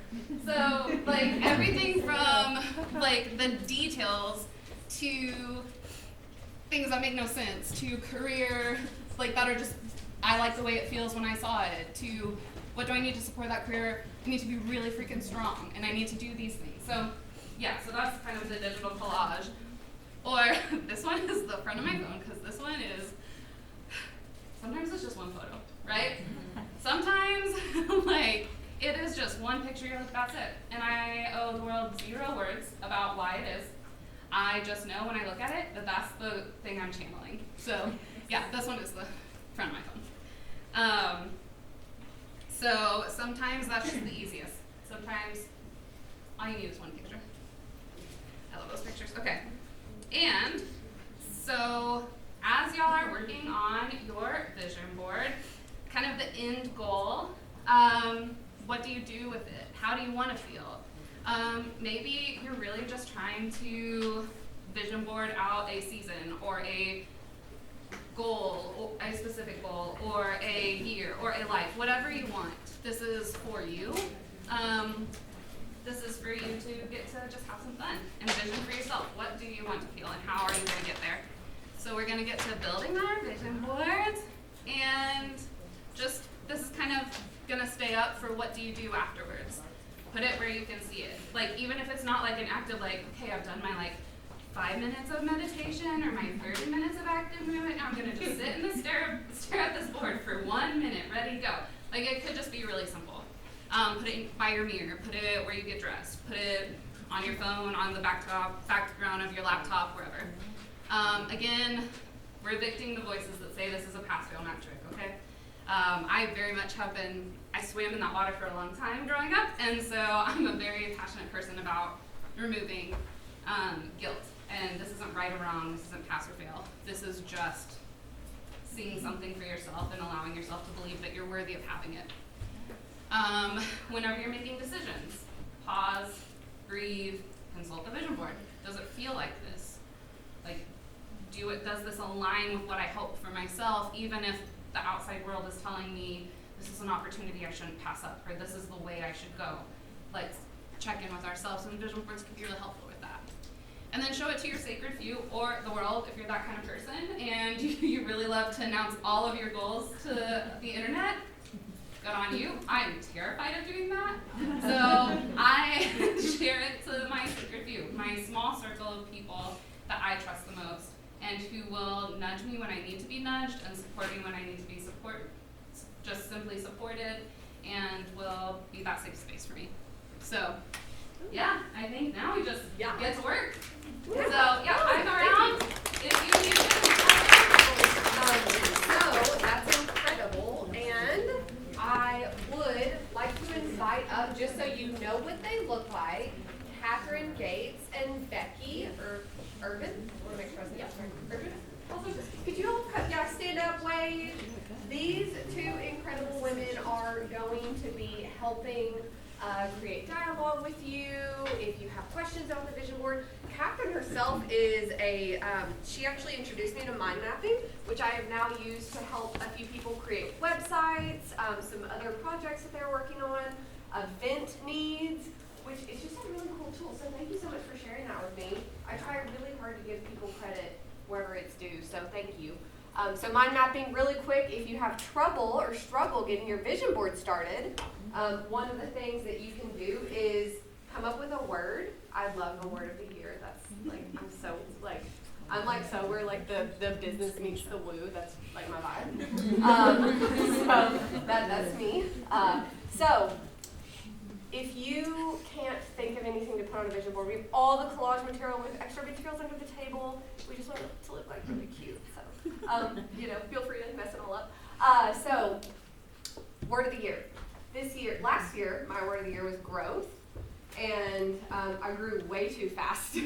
So like everything from like the details to things that make no sense to career like that are just, I like the way it feels when I saw it, to what do I need to support that career? I need to be really freaking strong, and I need to do these things. So, yeah, so that's kind of the digital collage. Or this one is the front of my phone, because this one is, sometimes it's just one photo, right? Sometimes, like, it is just one picture, you're like, that's it. And I owe the world 0 words about why it is. I just know when I look at it that that's the thing I'm channeling. So, yeah, this one is the front of my phone. So sometimes that's just the easiest. Sometimes all you need is one picture. I love those pictures. Okay. And so as y'all are working on your vision board, kind of the end goal, what do you do with it? How do you want to feel? Maybe you're really just trying to vision board out a season or a goal, a specific goal, or a year, or a life, whatever you want. This is for you. This is for you to get to just have some fun and vision for yourself. What do you want to feel and how are you going to get there? So we're going to get to building our vision board, and just, this is kind of going to stay up for what do you do afterwards. Put it where you can see it. Like, even if it's not like an active, like, okay, I've done my, like, 5 minutes of meditation or my 30 minutes of active movement. I'm going to just sit in the stare at this board for 1 minute, ready to go. Like, it could just be really simple. Put it by your mirror, put it where you get dressed, put it on your phone, on the background of your laptop, wherever. Again, we're evicting the voices that say this is a pass-fail metric, okay? I very much have been, I swam in that water for a long time growing up, and so I'm a very passionate person about removing guilt. And this isn't right or wrong, this isn't pass or fail. This is just seeing something for yourself and allowing yourself to believe that you're worthy of having it. Whenever you're making decisions, pause, breathe, consult the vision board. Does it feel like this? Like, does this align with what I hope for myself, even if the outside world is telling me this is an opportunity I shouldn't pass up, or this is the way I should go? Let's check in with ourselves, and vision boards can be really helpful with that. And then show it to your sacred few or the world if you're that kind of person and you really love to announce all of your goals to the internet. Good on you. I'm terrified of doing that. So I share it to my sacred few, my small circle of people that I trust the most and who will nudge me when I need to be nudged and support me when I need to be just simply supported, and will be that safe space for me. So yeah, I think now we just get to work. So yeah, I'm around if you need So that's incredible, and I would like to invite up, just so you know what they look like, Catherine Gates and Becky Urban. I want to make sure I say Urban. Also, could you all stand up, wave? These two incredible women are going to be helping create dialogue with you. If you have questions on the vision board, Catherine herself is she actually introduced me to mind mapping, which I have now used to help a few people create websites, some other projects that they're working on, event needs, which is just a really cool tool. So thank you so much for sharing that with me. I try really hard to give people credit wherever it's due, so thank you. So mind mapping, really quick, if you have trouble or struggle getting your vision board started, one of the things that you can do is come up with a word. I love the word of the year. That's like, we're like the business meets the woo. That's like my vibe. So that's me. So if you can't think of anything to put on a vision board, we have all the collage material with extra materials under the table. We just want it to look like really cute. So, feel free to mess it all up. So, word of the year. Last year, my word of the year was growth. and I grew way too fast. So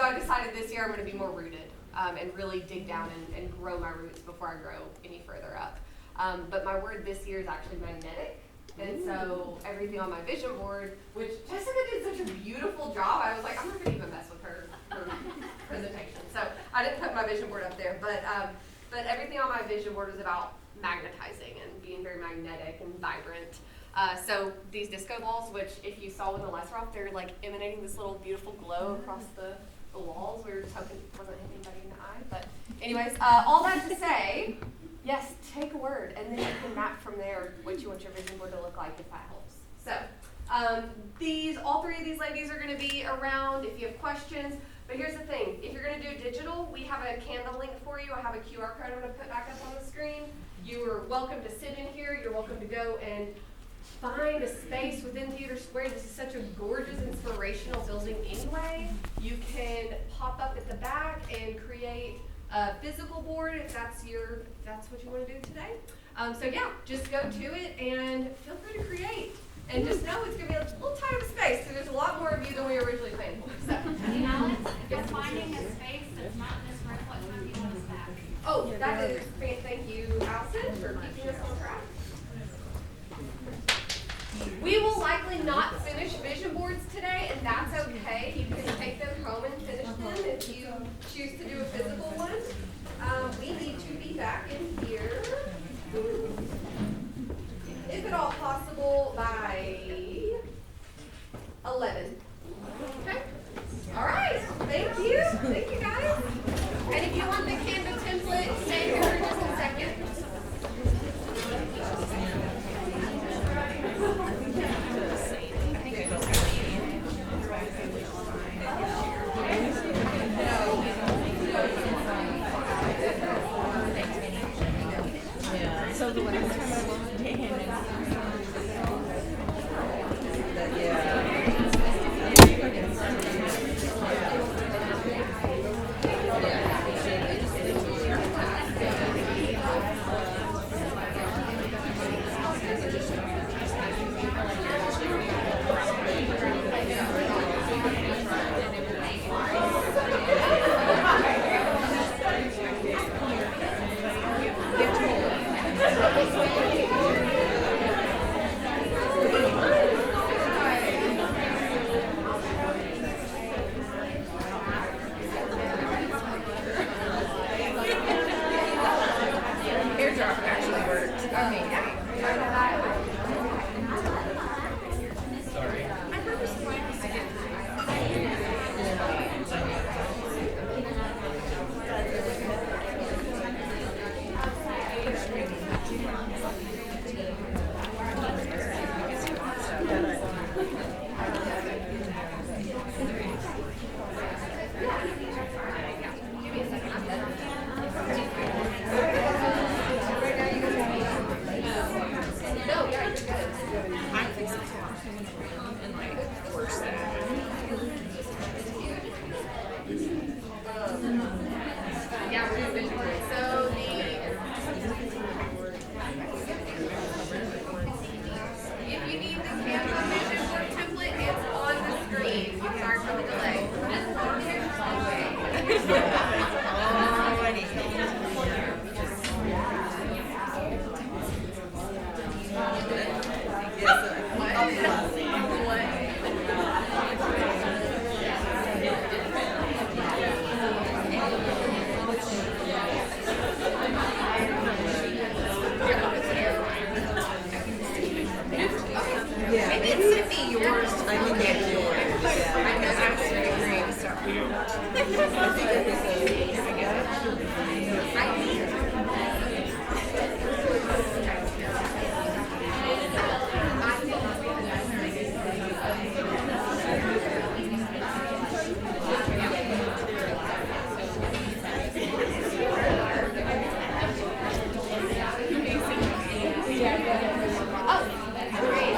I decided this year I'm going to be more rooted and really dig down and grow my roots before I grow any further up. But my word this year is actually magnetic. And so everything on my vision board, which Jessica did such a beautiful job, I was like, I'm not going to even mess with her presentation. So I didn't put my vision board up there, but everything on my vision board is about magnetizing and being very magnetic and vibrant. So these disco balls, which if you saw when the lights were off, they're like emanating this little beautiful glow across the walls. We were just hoping it wasn't hitting anybody in the eye. But anyways, all that to say, yes, take a word, and then you can map from there what you want your vision board to look like, if that helps. So all three of these ladies are going to be around if you have questions. But here's the thing. If you're going to do digital, we have a Canva link for you. I have a QR code I'm going to put back up on the screen. You are welcome to sit in here. You're welcome to go and find a space within Theater Square. This is such a gorgeous, inspirational building anyway. You can pop up at the back and create a physical board if that's what you want to do today. So yeah, just go to it and feel free to create. And just know it's going to be a little tight of space because there's a lot more of you than we originally planned for. So. Alex, if you're finding a space that's not in this room, what time do you want us back? Oh, that is great. Thank you, Allison, for keeping us on track. We will likely not finish vision boards today, and that's okay. You can take them home and finish them if you choose to do a physical one. We need to be back in here, if at all possible, by 11. Okay? All right. Thank you. Thank you, guys. And if you want the Canva template, stay here for just a second. So the last time I walked in, Yeah, we're doing vision board. So if you need the Canva vision board template, it's on the screen. Sorry for the delay. Maybe it's sent me yours. I can get yours. I know I'm going to agree. So. Oh, great.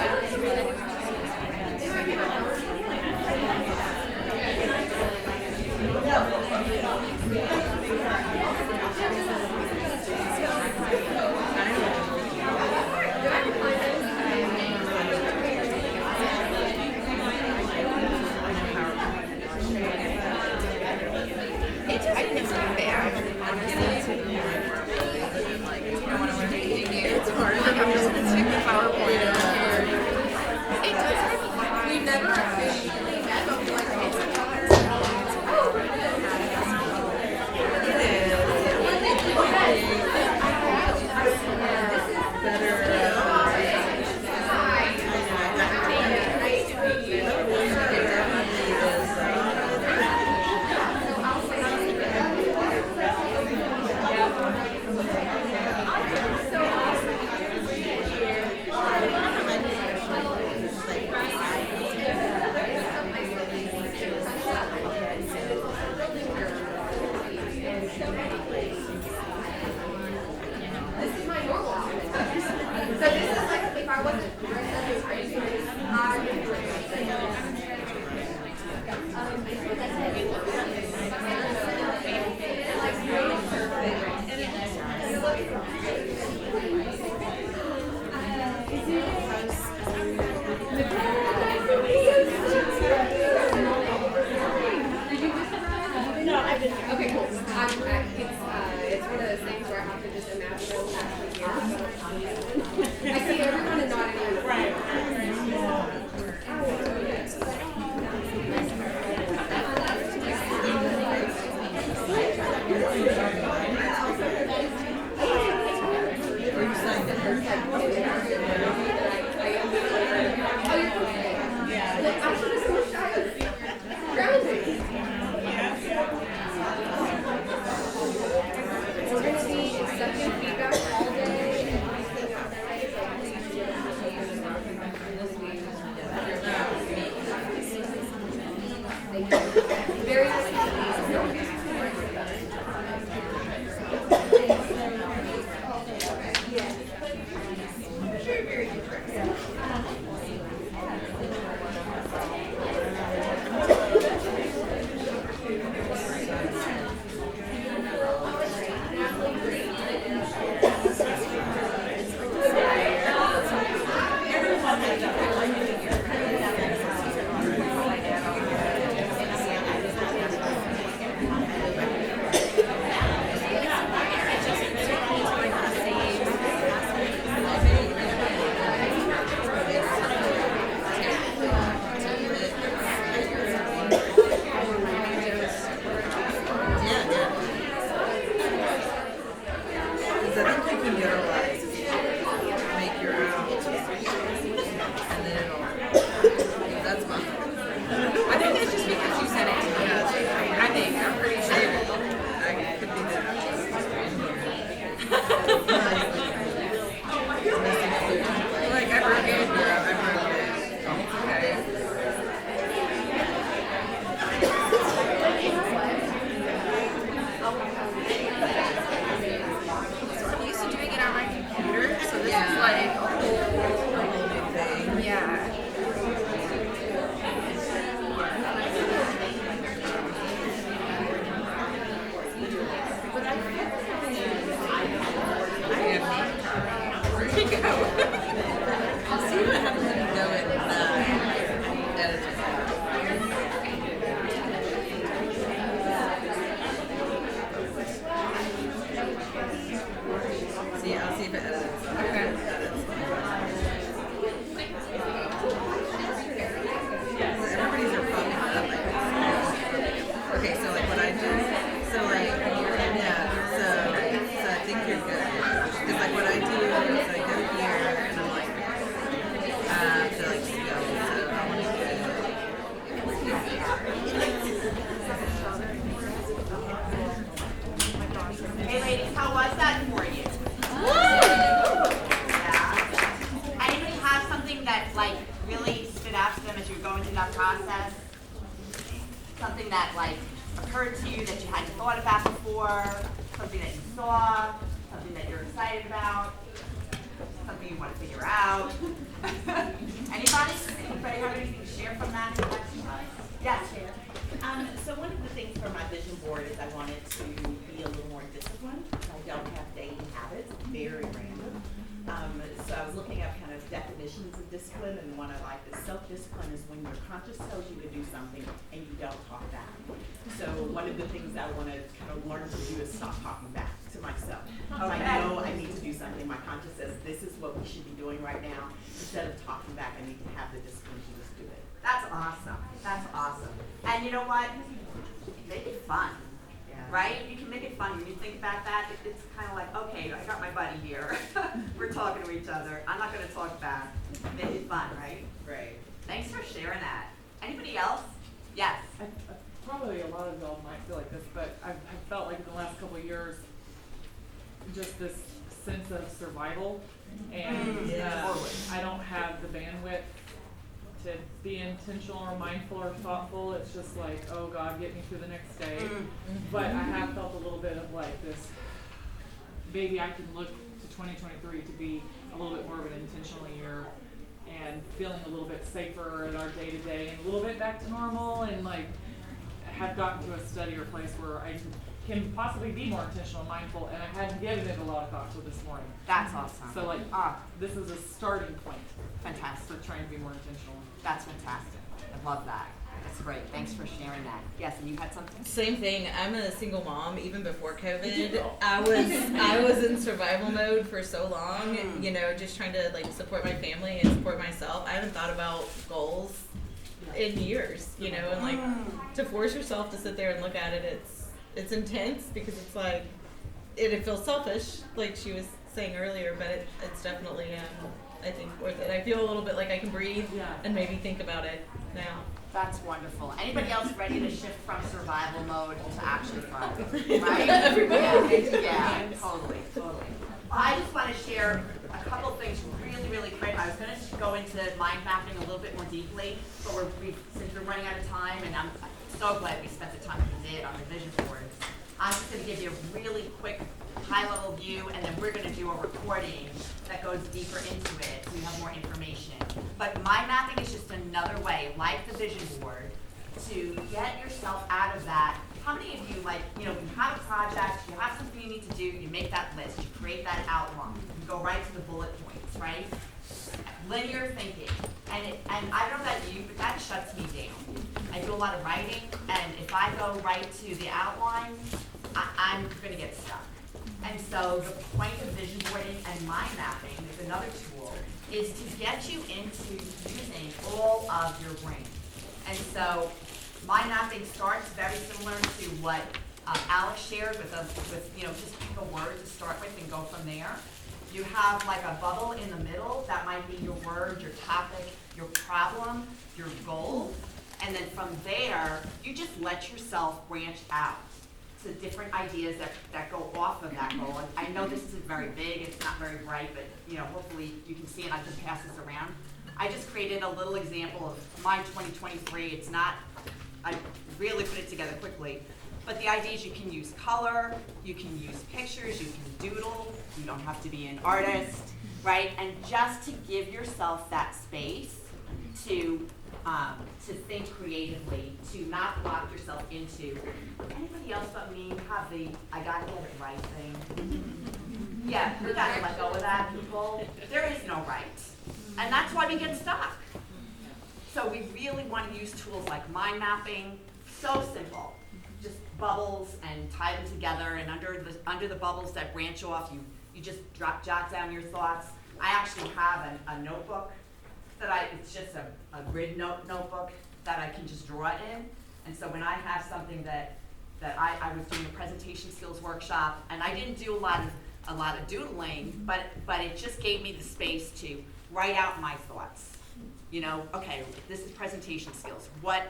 something that like really stood out to them as you were going through that process? Something that like occurred to you that you hadn't thought about before? Something that you saw? Something that you're excited about? Something you want to figure out? Anybody? Anybody have anything to share from that exercise? Yes. So one of the things for my vision board is I wanted to be a little more disciplined. I don't have daily habits, very random. So I was looking up kind of definitions of discipline, and the one I like is self-discipline is when your conscious tells you to do something and you don't talk back. So one of the things I want to kind of learn to do is stop talking back to myself. I know I need to do something. My conscious says this is what we should be doing right now. Instead of talking back, I need to have the discipline to just do it. That's awesome. That's awesome. And you know what? Make it fun. Right? You can make it fun. When you think about that, it's kind of like, okay, I got my buddy here. We're talking to each other. I'm not going to talk back. Make it fun, right? Great. Thanks for sharing that. Anybody else? Yes. Probably a lot of y'all might feel like this, but I've felt like in the last couple of years, just this sense of survival, and I don't have the bandwidth to be intentional or mindful or thoughtful. It's just like, oh God, get me through the next day. But I have felt a little bit of like this, maybe I can look to 2023 to be a little bit more of an intentional year and feeling a little bit safer in our day to day and a little bit back to normal, and like have gotten to a steadier place where I can possibly be more intentional and mindful, and I hadn't given it a lot of thought till this morning. That's awesome. So like, this is a starting point. Fantastic. For trying to be more intentional. That's fantastic. I love that. That's great. Thanks for sharing that. Yes, and you had something? Same thing. I'm a single mom. Even before COVID, I was in survival mode for so long. You know, just trying to like support my family and support myself. I haven't thought about goals in years. You know, and like to force yourself to sit there and look at it, it's intense because it's like it feels selfish, like she was saying earlier, but it's definitely I think worth it. I feel a little bit like I can breathe and maybe think about it now. That's wonderful. Anybody else ready to shift from survival mode to action mode? Right? Yeah, totally. I just want to share a couple things really quick. I was going to go into mind mapping a little bit more deeply, but since we're running out of time, and I'm so glad we spent the time we did on the vision boards. I'm just going to give you a really quick high-level view, and then we're going to do a recording that goes deeper into it so you have more information. But mind mapping is just another way, like the vision board, to get yourself out of that. How many of you, like, you know, you have a project, you have something you need to do, you make that list, you create that outline, you go right to the bullet points, right? Linear thinking. And I don't know about you, but that shuts me down. I do a lot of writing, and if I go right to the outline, I'm going to get stuck. And so the point of vision boarding and mind mapping is another tool, is to get you into using all of your brain. And so mind mapping starts very similar to what Alex shared with you know, just pick a word to start with and go from there. You have like a bubble in the middle, that might be your word, your topic, your problem, your goal. And then from there, you just let yourself branch out to different ideas that go off of that goal. And I know this isn't very big, it's not very bright, but you know, hopefully you can see it. I can pass this around. I just created a little example of my 2023. It's not, I really put it together quickly, but the idea is you can use color, you can use pictures, you can doodle, you don't have to be an artist, right? And just to give yourself that space to think creatively, to not lock yourself into anybody else but me have the I gotta get it right thing. Yeah, we gotta let go of that, people. There is no right. And that's why we get stuck. So we really want to use tools like mind mapping, so simple. Just bubbles and tie them together, and under the bubbles that branch off, you just jot down your thoughts. I actually have a notebook it's just a grid notebook that I can just draw it in. And so when I have something that I was doing a presentation skills workshop, and I didn't do a lot of doodling, but it just gave me the space to write out my thoughts. You know, okay, this is presentation skills. What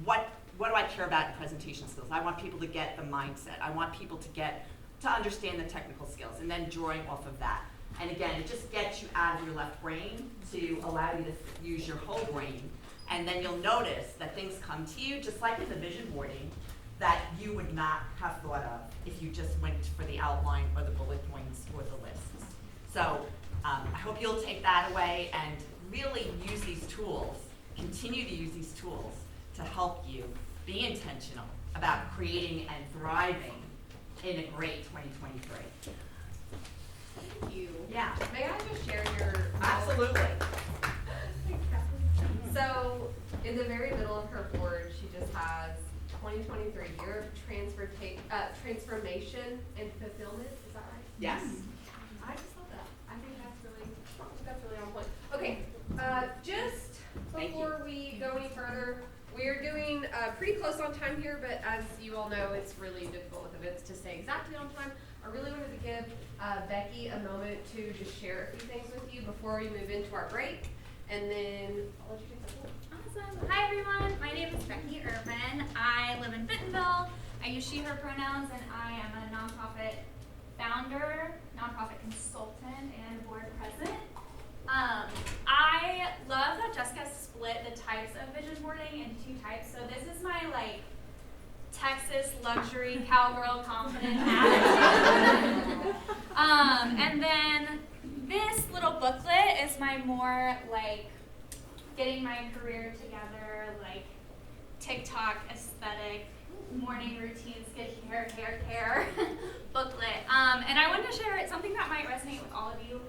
do I care about in presentation skills? I want people to get the mindset. I want people to understand the technical skills, and then drawing off of that. And again, it just gets you out of your left brain to allow you to use your whole brain. And then you'll notice that things come to you, just like in the vision boarding, that you would not have thought of if you just went for the outline or the bullet points or the lists. So I hope you'll take that away and really use these tools, continue to use these tools to help you be intentional about creating and thriving in a great 2023. Thank you. Yeah. May I just share your Absolutely. So in the very middle of her board, she just has 2023 Year of Transformation and Fulfillment. Is that right? Yes. I just love that. I think that's really on point. Okay, just before we go any further, we're doing pretty close on time here, but as you all know, it's really difficult with events to stay exactly on time. I really wanted to give Becky a moment to just share a few things with you before we move into our break, and then I'll let you take the floor. Awesome. Hi everyone, my name is Becky Urban. I live in Bentonville. I use she, her pronouns, and I am a nonprofit founder, nonprofit consultant, and board president. I love that Jessica split the types of vision boarding into two types. So this is my Texas luxury cowgirl confident attitude. And then this little booklet is my more getting my career together, TikTok aesthetic, morning routine, skincare, hair care booklet. And I wanted to share something that might resonate with all of you.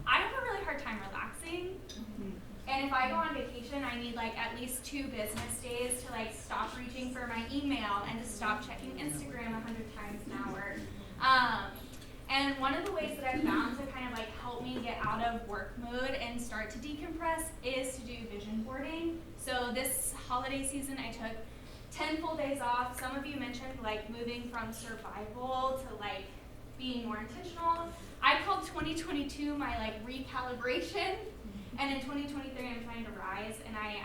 I have a really hard time relaxing. And if I go on vacation, I need at least 2 business days to stop reaching for my email and to stop checking Instagram 100 times an hour. And one of the ways that I've found to kind of help me get out of work mood and start to decompress is to do vision boarding. So this holiday season, I took 10 full days off. Some of you mentioned moving from survival to being more intentional. I called 2022 my recalibration, and in 2023 I'm trying to rise, and I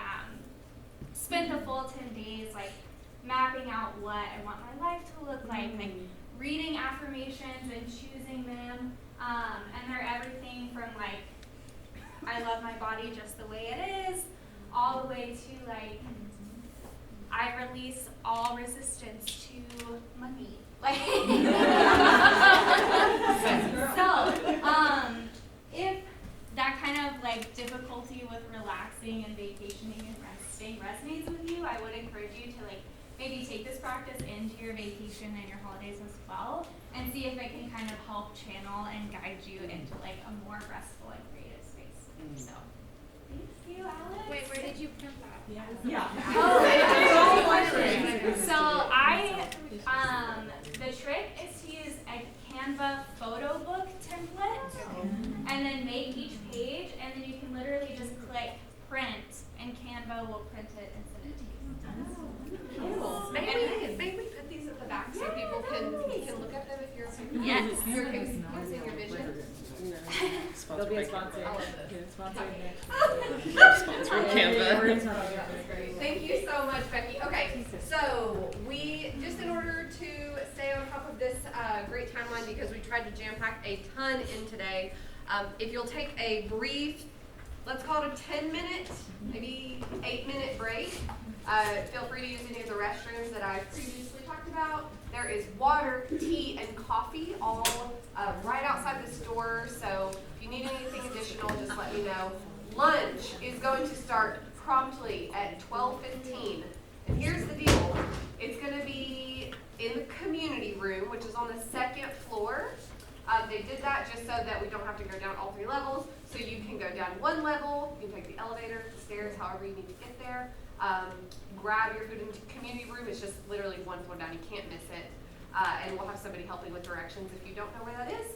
spent the full 10 days mapping out what I want my life to look like, reading affirmations and choosing them, and they're everything from I love my body just the way it is, all the way to I release all resistance to money. So, if that kind of difficulty with relaxing and vacationing and resting resonates with you, I would encourage you to maybe take this practice into your vacation and your holidays as well, and see if it can kind of help channel and guide you into a more restful and creative space. So, thank you, Alex. Wait, where did you print that? Yeah. So the trick is to use a Canva photo book template, and then make each page, and then you can literally just click print, and Canva will print it and send it to you. Maybe we put these at the back so people can look at them if you're Yes. you're using your vision. They'll be a sponsor. I love this. Sponsored next. Sponsored Canva. Thank you so much, Becky. Okay, so we, just in order to stay on top of this great timeline, because we tried to jam pack a ton in today, if you'll take a brief, let's call it a 10-minute, maybe 8-minute break. Feel free to use any of the restrooms that I previously talked about. There is water, tea, and coffee all right outside the store, so if you need anything additional, just let me know. Lunch is going to start promptly at 12:15, and here's the deal. It's going to be in the community room, which is on the 2nd floor. They did that just so that we don't have to go down all 3 levels, so you can go down 1 level, you can take the elevator, the stairs, however you need to get there. Grab your food in the community room. It's just literally 1 floor down. You can't miss it. And we'll have somebody helping with directions if you don't know where that is.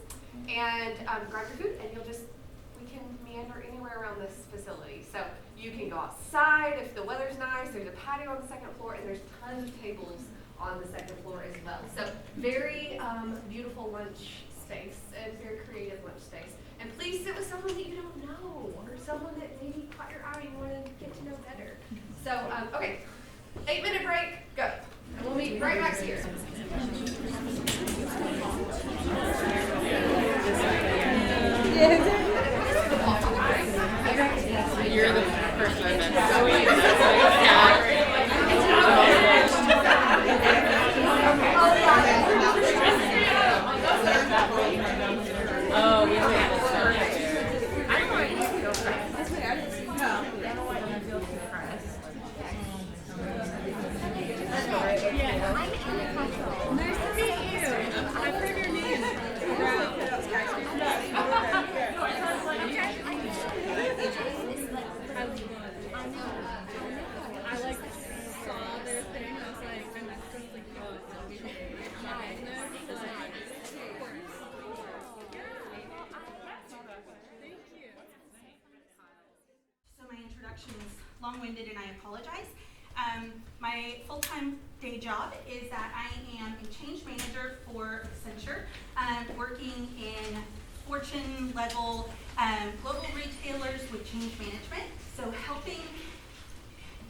And grab your food, and we can meander anywhere around this facility. So you can go outside if the weather's nice. There's a patio on the 2nd floor, and there's tons of tables on the 2nd floor as well. So very beautiful lunch space and very creative lunch space. And please sit with someone that you don't know, or someone that maybe caught your eye and you want to get to know better. So, okay, 8-minute break, go. And we'll meet right back here. You're the first one that's Oh, we have to start there. I don't know why you feel pressed. That's why I didn't see. No. I don't want you to feel too pressed. Nice to meet you. I've heard your name. I like saw their thing. I was like, I'm just like, oh, it'll be So my introduction is long-winded and I apologize. My full-time day job is that I am a change manager for Accenture, working in Fortune level global retailers with change management. So helping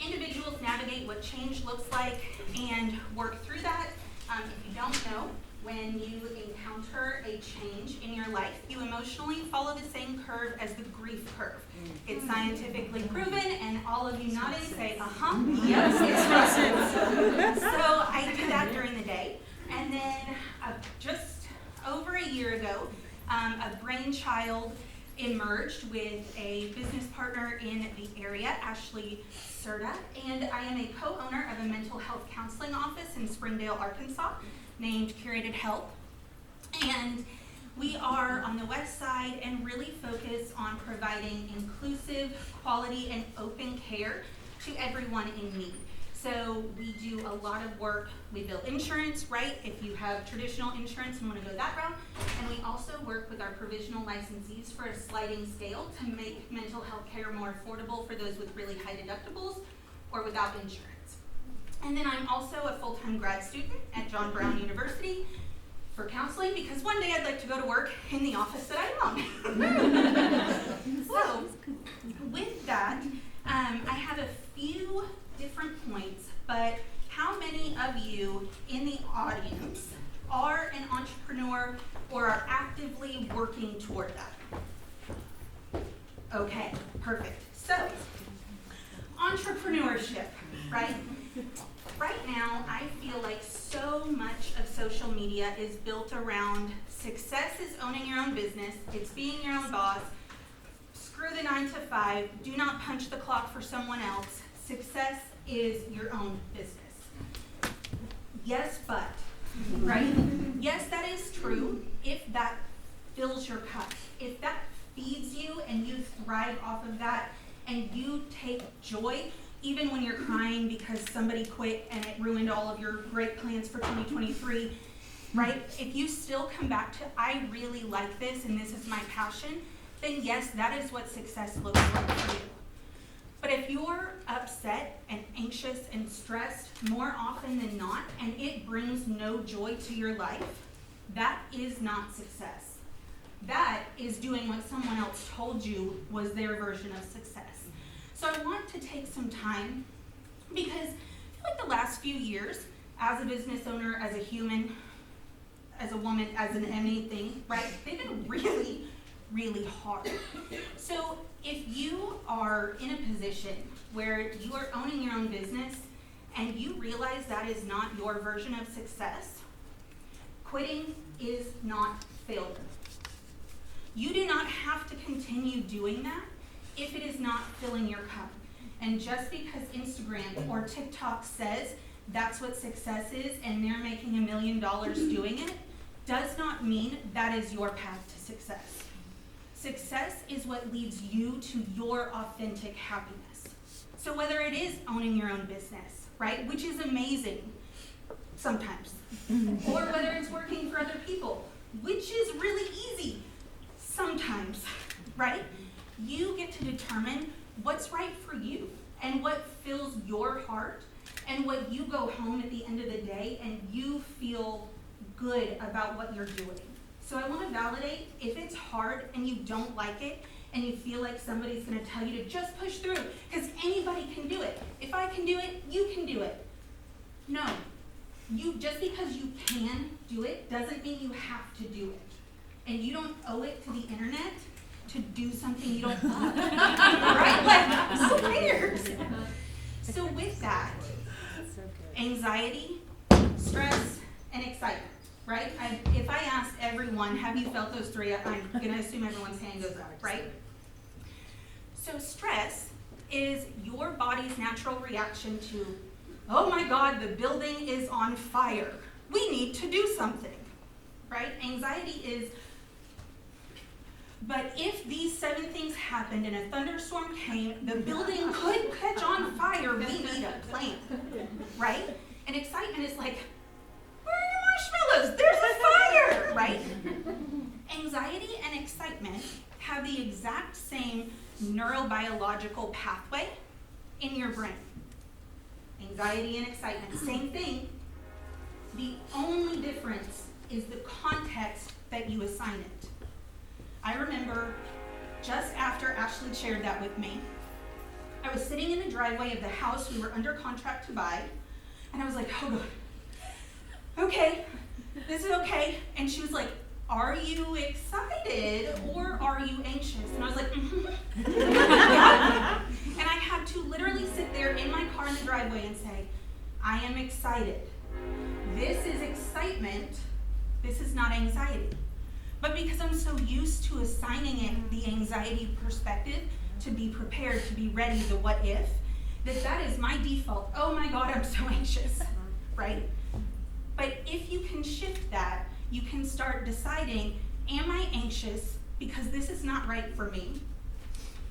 individuals navigate what change looks like and work through that. If you don't know, when you encounter a change in your life, you emotionally follow the same curve as the grief curve. It's scientifically proven, and all of you nodding say, yes, it makes sense. So I did that during the day, and then just over a year ago, a brainchild emerged with a business partner in the area, Ashley Serta, and I am a co-owner of a mental health counseling office in Springdale, Arkansas, named Curated Help. And we are on the west side and really focus on providing inclusive, quality, and open care to everyone in need. So we do a lot of work. We bill insurance, right? If you have traditional insurance and want to go that route. And we also work with our provisional licensees for a sliding scale to make mental health care more affordable for those with really high deductibles or without insurance. And then I'm also a full-time grad student at John Brown University for counseling because one day I'd like to go to work in the office that I own. So with that, I have a few different points, but how many of you in the audience are an entrepreneur or are actively working toward that? Okay, perfect. So, entrepreneurship, right? Right now, I feel like so much of social media is built around success is owning your own business, it's being your own boss, screw the 9 to 5, do not punch the clock for someone else, success is your own business. Yes, but, right? Yes, that is true if that fills your cup, if that feeds you and you thrive off of that and you take joy even when you're crying because somebody quit and it ruined all of your great plans for 2023, right? If you still come back to, I really like this and this is my passion, then yes, that is what success looks like for you. But if you're upset and anxious and stressed more often than not, and it brings no joy to your life, that is not success. That is doing what someone else told you was their version of success. So I want to take some time because I feel like the last few years, as a business owner, as a human, as a woman, as an anything, right? They've been really, really hard. So if you are in a position where you are owning your own business and you realize that is not your version of success, quitting is not failure. You do not have to continue doing that if it is not filling your cup. And just because Instagram or TikTok says that's what success is and they're making $1 million doing it, does not mean that is your path to success. Success is what leads you to your authentic happiness. So whether it is owning your own business, right, which is amazing sometimes, or whether it's working for other people, which is really easy sometimes, right? You get to determine what's right for you and what fills your heart and what you go home at the end of the day and you feel good about what you're doing. So I want to validate if it's hard and you don't like it and you feel like somebody's going to tell you to just push through because anybody can do it. If I can do it, you can do it. No. Just because you can do it doesn't mean you have to do it. And you don't owe it to the internet to do something you don't love, right? Like, who cares? So with that, anxiety, stress, and excitement, right? If I asked everyone, have you felt those three, I'm gonna assume everyone's hand goes up, right? So stress is your body's natural reaction to, oh my God, the building is on fire. We need to do something, right? Anxiety is, but if these 7 things happened and a thunderstorm came, the building could catch on fire, we need a plan, right? And excitement is like, where are your marshmallows? There's a fire, right? Anxiety and excitement have the exact same neurobiological pathway in your brain. Anxiety and excitement, same thing. The only difference is the context that you assign it. I remember just after Ashley shared that with me, I was sitting in the driveway of the house we were under contract to buy, and I was like, oh God, okay, this is okay. And she was like, are you excited or are you anxious? And I was like, yeah. And I had to literally sit there in my car in the driveway and say, I am excited. This is excitement. This is not anxiety. But because I'm so used to assigning it the anxiety perspective, to be prepared, to be ready, the what if, that is my default. Oh my God, I'm so anxious, right? But if you can shift that, you can start deciding, am I anxious because this is not right for me?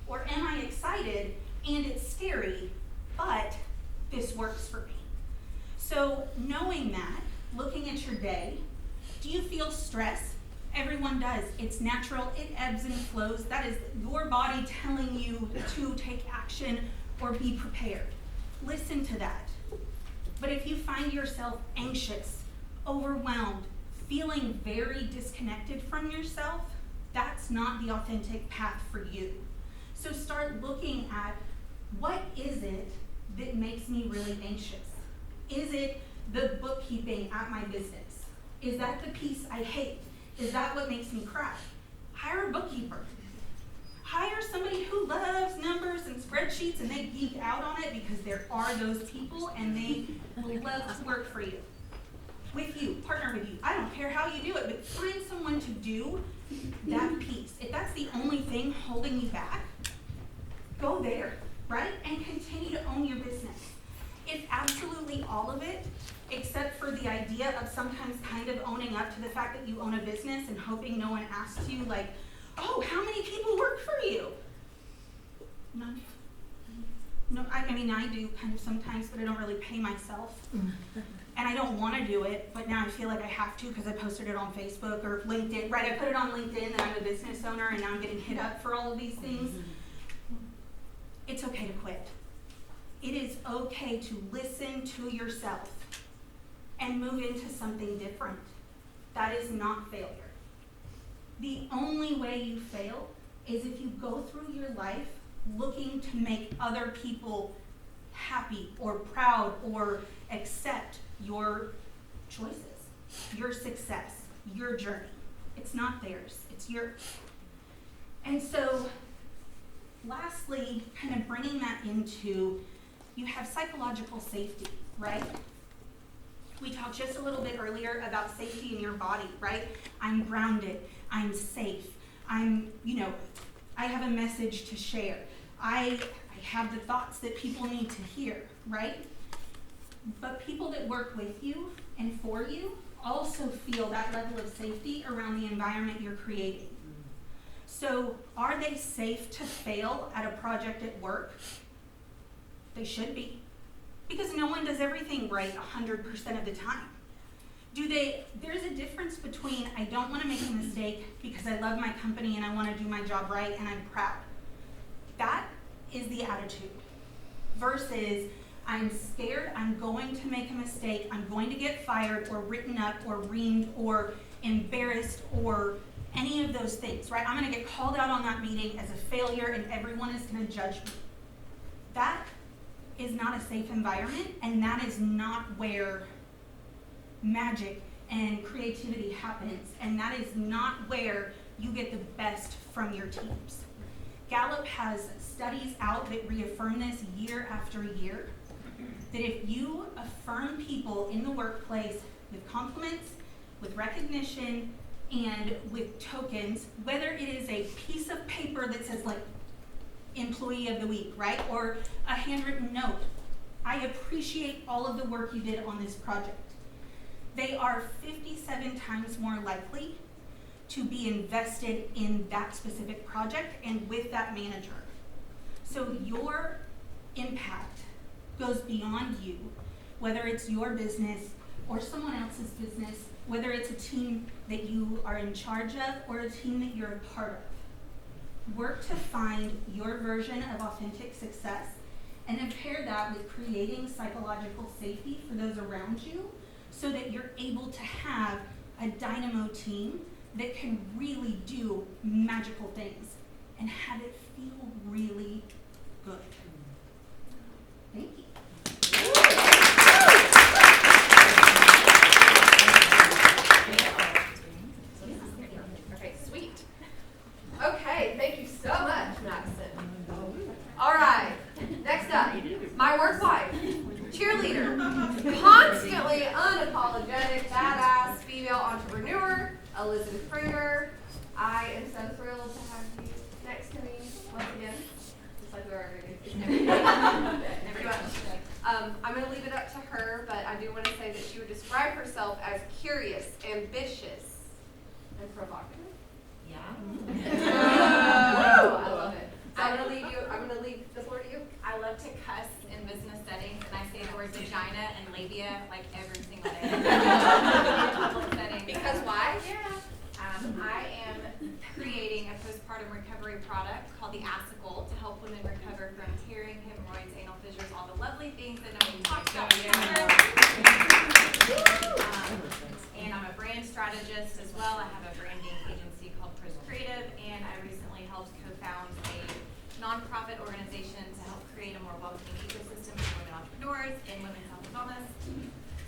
Or am I excited and it's scary, but this works for me? So knowing that, looking at your day, do you feel stress? Everyone does. It's natural. It ebbs and flows. That is your body telling you to take action or be prepared. Listen to that. But if you find yourself anxious, overwhelmed, feeling very disconnected from yourself, that's not the authentic path for you. So start looking at, what is it that makes me really anxious? Is it the bookkeeping at my business? Is that the piece I hate? Is that what makes me cry? Hire a bookkeeper. Hire somebody who loves numbers and spreadsheets and they geek out on it, because there are those people and they will love to work for you. With you, partner with you. I don't care how you do it, but find someone to do that piece. If that's the only thing holding you back, go there, right? And continue to own your business. If absolutely all of it, except for the idea of sometimes kind of owning up to the fact that you own a business and hoping no one asks you, like, oh, how many people work for you? None. No, I mean, I do kind of sometimes, but I don't really pay myself. And I don't want to do it, but now I feel like I have to because I posted it on Facebook or LinkedIn. Right, I put it on LinkedIn that I'm a business owner and now I'm getting hit up for all of these things. It's okay to quit. It is okay to listen to yourself and move into something different. That is not failure. The only way you fail is if you go through your life looking to make other people happy or proud or accept your choices, your success, your journey. It's not theirs, it's yours. And so, lastly, kind of bringing that into, you have psychological safety, right? We talked just a little bit earlier about safety in your body, right? I'm grounded, I'm safe, I have a message to share. I have the thoughts that people need to hear, right? But people that work with you and for you also feel that level of safety around the environment you're creating. So are they safe to fail at a project at work? They should be. Because no one does everything right 100% of the time. There's a difference between, I don't want to make a mistake because I love my company and I want to do my job right and I'm proud. That is the attitude. Versus, I'm scared, I'm going to make a mistake, I'm going to get fired or written up or reamed or embarrassed or any of those things, right? I'm going to get called out on that meeting as a failure and everyone is going to judge me. That is not a safe environment, and that is not where magic and creativity happens, and that is not where you get the best from your teams. Gallup has studies out that reaffirm this year after year, that if you affirm people in the workplace with compliments, with recognition, and with tokens, whether it is a piece of paper that says like employee of the week, right? Or a handwritten note. I appreciate all of the work you did on this project. They are 57 times more likely to be invested in that specific project and with that manager. So your impact goes beyond you, whether it's your business or someone else's business, whether it's a team that you are in charge of or a team that you're a part of. Work to find your version of authentic success and then pair that with creating psychological safety for those around you so that you're able to have a dynamo team that can really do magical things and have it feel really good. Thank you. Okay, sweet. Okay, thank you so much, Madison. All right, next up, my work wife, cheerleader, constantly unapologetic, badass female entrepreneur, Elizabeth Prager. I am so thrilled to have you next to me once again. Just like we are every day. I'm going to leave it up to her, but I do want to say that she would describe herself as curious, ambitious, and provocative. Yeah. Woo! I love it. So I'm going to leave the floor to you. I love to cuss in business settings, and I say the words vagina and labia like every single day. In public settings. Because why? Yeah. I am creating a postpartum recovery product called the Assicle to help women recover from tearing, hemorrhoids, anal fissures, all the lovely things that nobody talks about. And I'm a brand strategist as well. I have a branding agency called Pros Creative, and I recently helped co-found a nonprofit organization to help create a more welcoming ecosystem for women entrepreneurs in women's health and wellness.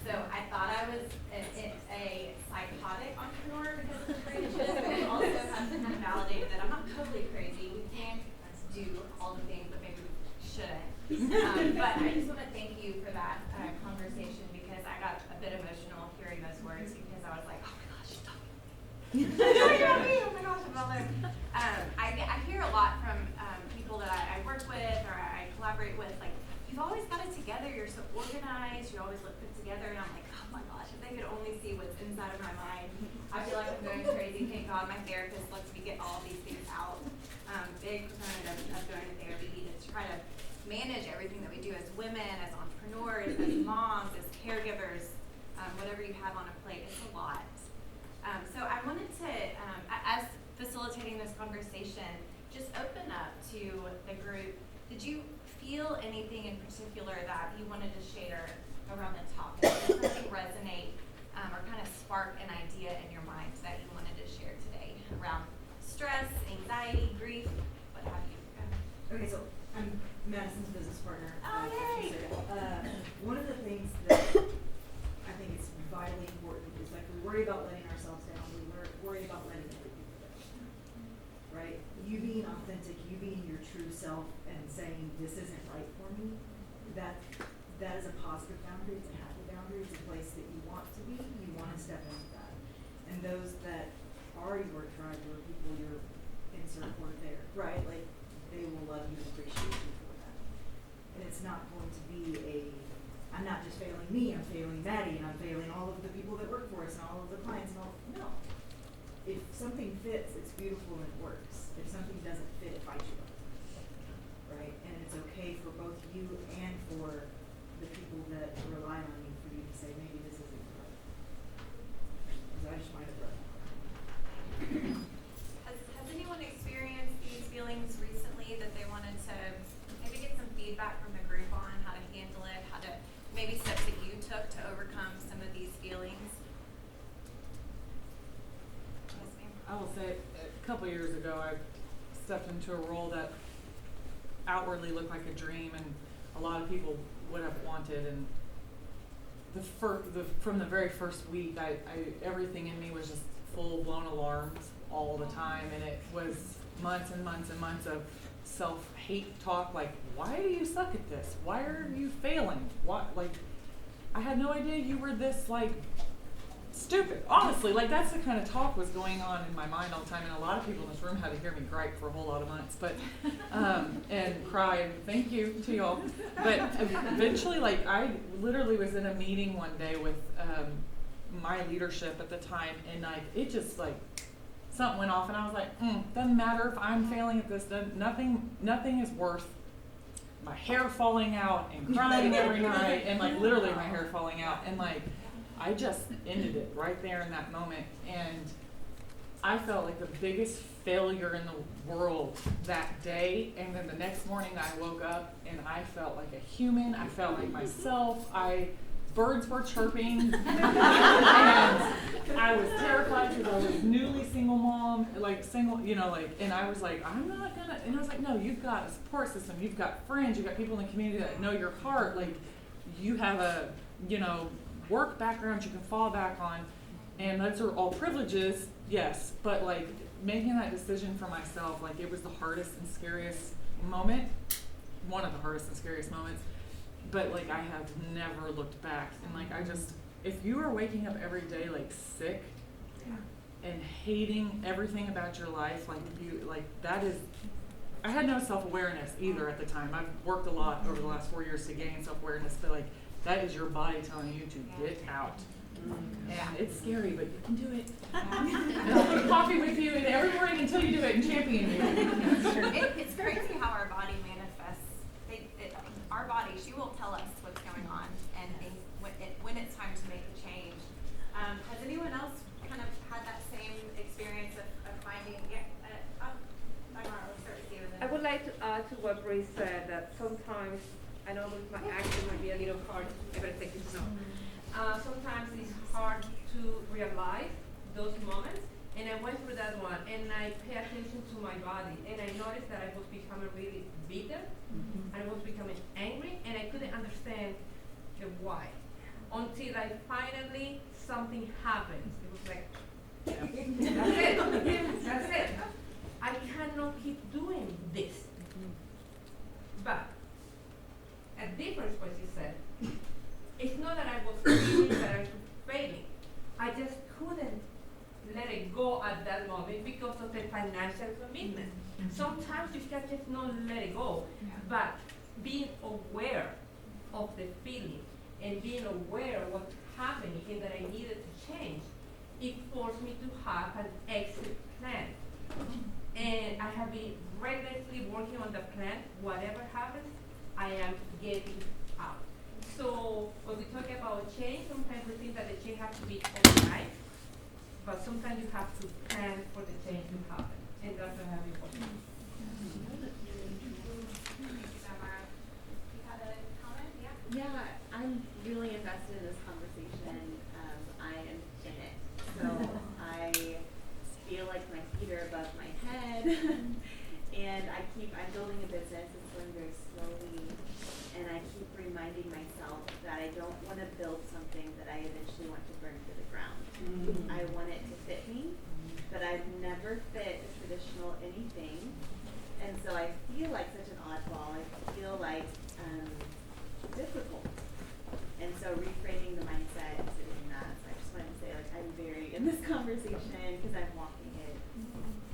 So I thought I was a psychotic entrepreneur because of the creative, but I also have kind of validated that I'm not totally crazy. We can't do all the things that maybe we shouldn't. But I just want to thank you for that conversation because I got a bit emotional hearing those words because I was like, oh my gosh, she's talking about me. Oh my gosh, I'm all there. I hear a lot from people that I work with or I collaborate with, like, you've always got it together, you're so organized, you always look put together, and I'm like, oh my gosh, if they could only see what's inside of my mind, I feel like I'm going crazy. Thank God my therapist lets me get all these things out. Big component of going to therapy is to try to manage everything that we do as women, as entrepreneurs, as moms, as caregivers, whatever you have on a plate, it's a lot. So I wanted to, as facilitating this conversation, just open up to the group. Did you feel anything in particular that you wanted to share around the topic that really resonate or kind of spark an idea in your mind that you wanted to share today around stress, anxiety, grief, what have you? Okay, so I'm Madison's business partner. Oh, yay! One of the things that I think is vitally important is like we worry about letting ourselves down, we worry about letting other people down. Right? You being authentic, you being your true self and saying this isn't right for me, that is a positive boundary, it's a happy boundary, it's a place that you want to be, you want to step into that. And those that are your tribe, your people, your insert word there, right? Like they will love you and appreciate you for that. And it's not going to be I'm not just failing me, I'm failing Maddie, and I'm failing all of the people that work for us and all of the clients and all. No. If something fits, it's beautiful and it works. If something doesn't fit, it fights you up. Right? And it's okay for both you and for the people that rely on you for you to say, maybe this isn't right. Because I just might have run. Has anyone experienced these feelings recently that they wanted to maybe get some feedback from the group on how to handle it, how to maybe steps that you took to overcome some of these feelings? Yes, ma'am. I will say, a couple years ago, I stepped into a role that outwardly looked like a dream, and a lot of people would have wanted. And from the very first week, everything in me was just full blown alarms. all the time, and it was months and months and months of self-hate talk, like, why do you suck at this? Why are you failing? What, like, I had no idea you were this, like, stupid. Honestly, like, that's the kind of talk was going on in my mind all the time, and a lot of people in this room had to hear me gripe for a whole lot of months, but, and cry, and thank you to y'all. But eventually, like, I literally was in a meeting one day with my leadership at the time, and, like, it just, like, something went off, and I was like, doesn't matter if I'm failing at this, nothing is worth my hair falling out and crying every night, and, like, literally my hair falling out, and, like, I just ended it right there in that moment, and I felt like the biggest failure in the world that day, and then the next morning I woke up and I felt like a human, I felt like myself, birds were chirping, and I was terrified because I was newly single mom, like single, you know, like, and I was like, I'm not gonna, and I was like, no, you've got a support system, you've got friends, you've got people in the community that know your heart, like, you have a, you know, work background you can fall back on, and those are all privileges, yes, but like making that decision for myself, like it was the hardest and scariest moment, one of the hardest and scariest moments, but like I have never looked back, and like I just, if you are waking up every day like sick and hating everything about your life, like you, like that is, I had no self-awareness either at the time. I've worked a lot over the last 4 years to gain self-awareness, but like that is your body telling you to get out. And it's scary, but you can do it. And I'll drink coffee with you every morning until you do it and champion you. It's crazy how our body manifests. Our body, she will tell us what's going on and things when it's time to make a change. Has anyone else kind of had that same experience of finding? Let's start with you. I would like to add to what Bree said, that sometimes, I know with my accent might be a little hard, I'm going to take this note. Sometimes it's hard to realize those moments, and I went through that one, and I pay attention to my body, and I noticed that I was becoming really bitter, and I was becoming angry, and I couldn't understand the why. Until I finally, something happened. It was like, that's it. I cannot keep doing this. But a difference, what you said, it's not that I was feeling that I was failing. I just couldn't let it go at that moment because of the financial commitment. Sometimes you can just not let it go, but being aware of the feeling and being aware of what's happening and that I needed to change, it forced me to have an exit plan. And I have been relentlessly working on the plan. Whatever happens, I am getting out. So when we talk about change, sometimes we think that the change has to be overnight, but sometimes you have to plan for the change to happen, and that's what I'm important. Yeah, I'm really invested in this conversation. I am in it. So I feel like my feet are above my head. And I'm building a business. It's going very slowly. And I keep reminding myself that I don't want to build something that I eventually want to burn to the ground. I want it to fit me, but I've never fit a traditional anything. And so I feel like such an oddball. I feel like difficult. And so reframing the mindset and sitting in that. So I just wanted to say, like, I'm very in this conversation because I'm walking it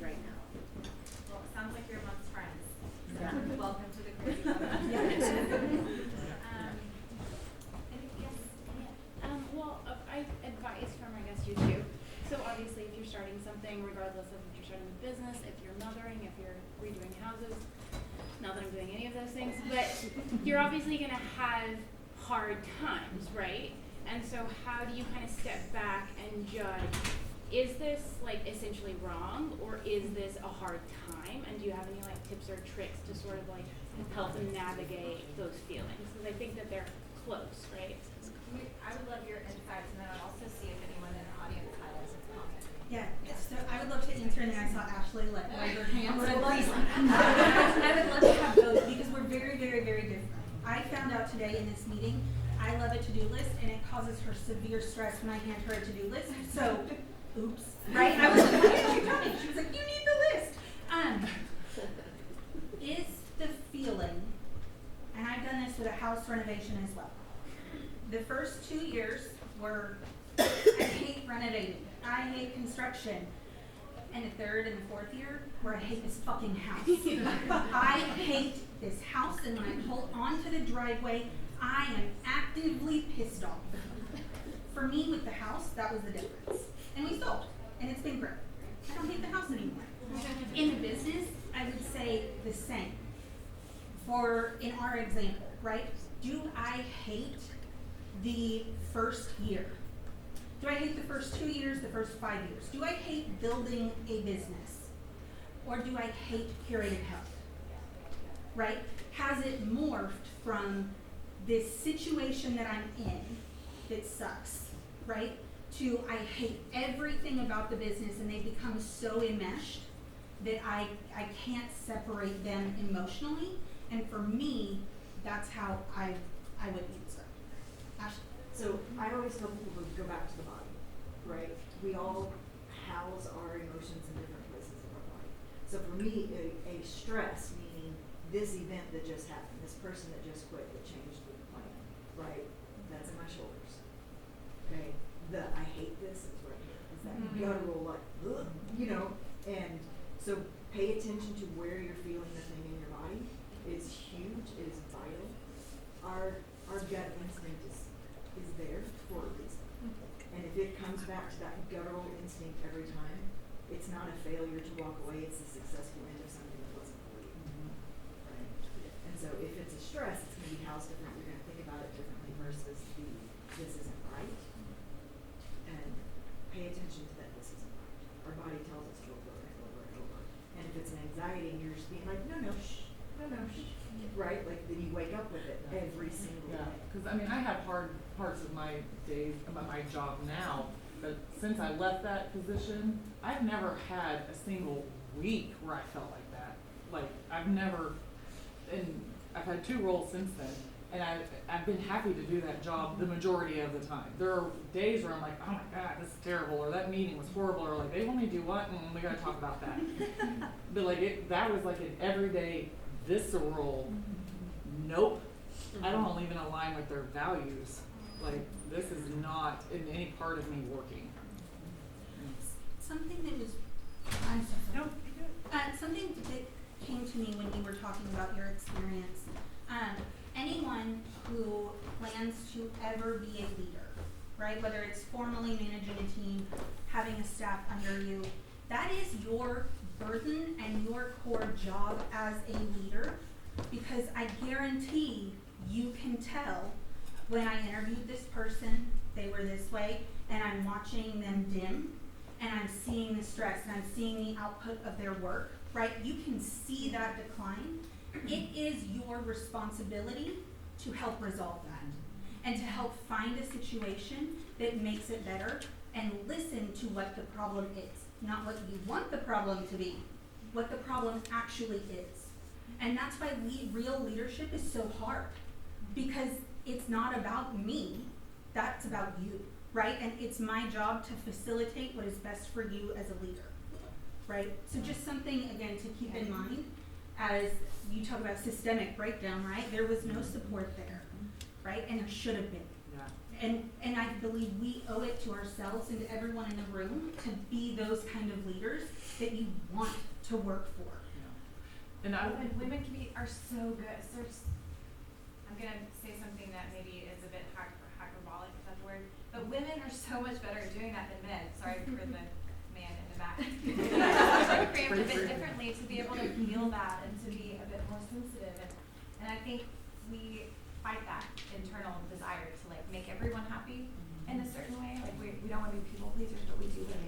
right now. Well, it sounds like you're amongst friends. Yeah. Welcome to the crazy club. Well, I advise from, I guess, you too. So obviously, if you're starting something, regardless of if you're starting a business, if you're mothering, if you're redoing houses, not that I'm doing any of those things, but you're obviously going to have hard times, right? And so how do you kind of step back and judge, is this like essentially wrong, or is this a hard time? And do you have any like tips or tricks to sort of like help them navigate those feelings? Because I think that they're close, right? I would love your insights, and then I'll also see if anyone in the audience has a comment. Yeah, so I would love to answer, and then I saw Ashley like raise her hand. I So would love please, that. I would love to have both because we're very, very, very different. I found out today in this meeting, I love a to-do list, and it causes her severe stress when I hand her a to-do list. So oops, right? I was like, why didn't you tell me? She was like, you need the list. Is the feeling, and I've done this with a house renovation as well. The first 2 years were, I hate renovating, I hate construction. And the third and the fourth year, where I hate this fucking house. I hate this house, and when I pull onto the driveway, I am actively pissed off. For me, with the house, that was the difference. And we sold, and it's been great. I don't hate the house anymore. In the business, I would say the same. In our example, right? Do I hate the first year? Do I hate the first 2 years, the first 5 years? Do I hate building a business? Or do I hate curated health? Right? Has it morphed from this situation that I'm in that sucks, right? To I hate everything about the business, and they become so enmeshed that I can't separate them emotionally. And for me, that's how I would answer. Ashley? So I always tell people to go back to the body, right? We all house our emotions in different places of our body. So for me, a stress, meaning this event that just happened, this person that just quit, that changed the plan, right? That's in my shoulders. Okay? The I hate this is right here. It's that guttural, like, ugh, you know? And so pay attention to where you're feeling the thing in your body. It's huge. It is vital. Our gut instinct is there for a reason. And if it comes back to that guttural instinct every time, it's not a failure to walk away, it's a successful end of something that wasn't for you. Right? And so if it's a stress, it's going to be housed different. You're going to think about it differently versus this isn't right. And pay attention to that this isn't right. Our body tells us over and over and over. And if it's an anxiety and you're just being like, no, shh, right? Like then you wake up with it every single day. Because I mean, I have hard parts of my days about my job now, but since I left that position, I've never had a single week where I felt like that. Like I've never, and I've had 2 roles since then, and I've been happy to do that job the majority of the time. There are days where I'm like, oh my God, this is terrible, or that meeting was horrible, or like they want me to do what, and we gotta talk about that. But like that was like an everyday visceral, nope, I don't even align with their values. Like this is not in any part of me working. Something that was, I'm so sorry. No, something that came to me when you were talking about your experience. Anyone who plans to ever be a leader, right? Whether it's formally managing a team, having a staff under you, that is your burden and your core job as a leader, because I guarantee you can tell when I interviewed this person, they were this way, and I'm watching them dim, and I'm seeing the stress, and I'm seeing the output of their work, right? You can see that decline. It is your responsibility to help resolve that and to help find a situation that makes it better and listen to what the problem is, not what you want the problem to be, what the problem actually is. And that's why real leadership is so hard, because it's not about me, that's about you, right? And it's my job to facilitate what is best for you as a leader, right? So just something, again, to keep in mind as you talk about systemic breakdown, right? There was no support there, right? And there should have been. Yeah. And I believe we owe it to ourselves and to everyone in the room to be those kind of leaders that you want to work for. And women are so good. I'm gonna say something that maybe is a bit hyperbolic, if that's a word, but women are so much better at doing that than men. Sorry for the man in the back. We're framed a bit differently to be able to feel that and to be a bit more sensitive, and I think we fight that internal desire to like make everyone happy in a certain way. Like we don't want to be people pleasers, but we do want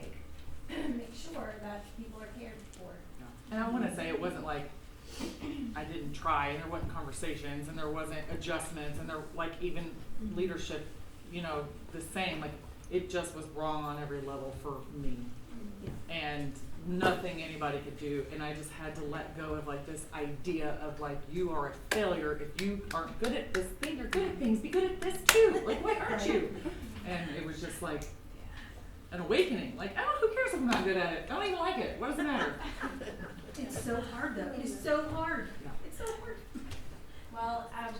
to make sure that people are cared for. And I want to say it wasn't like I didn't try, and there wasn't conversations, and there wasn't adjustments, and there like even leadership, you know, the same. Like it just was wrong on every level for me, and nothing anybody could do. And I just had to let go of like this idea of like you are a failure if you aren't good at this thing. You're good at things. Be good at this too. Like why aren't you? And it was just like an awakening. Like, oh, who cares if I'm not good at it? I don't even like it. What does it matter? It's so hard though. It is so hard. It's so hard. Well, I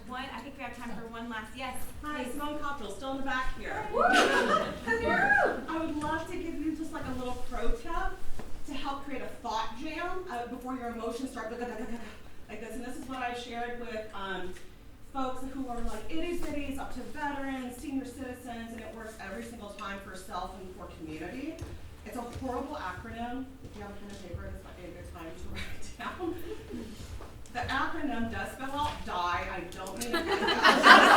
think we have time for one last, yes. Hi, Simone Cottrell, still in the back here. I would love to give you just like a little pro tip to help create a thought jam before your emotions start like this. And this is what I shared with folks who are like itty bitties up to veterans, senior citizens, and it works every single time for self and for community. It's a horrible acronym. If you have a pen and paper, this might be a good time to write it down. The acronym does spell out die. I don't mean it like that.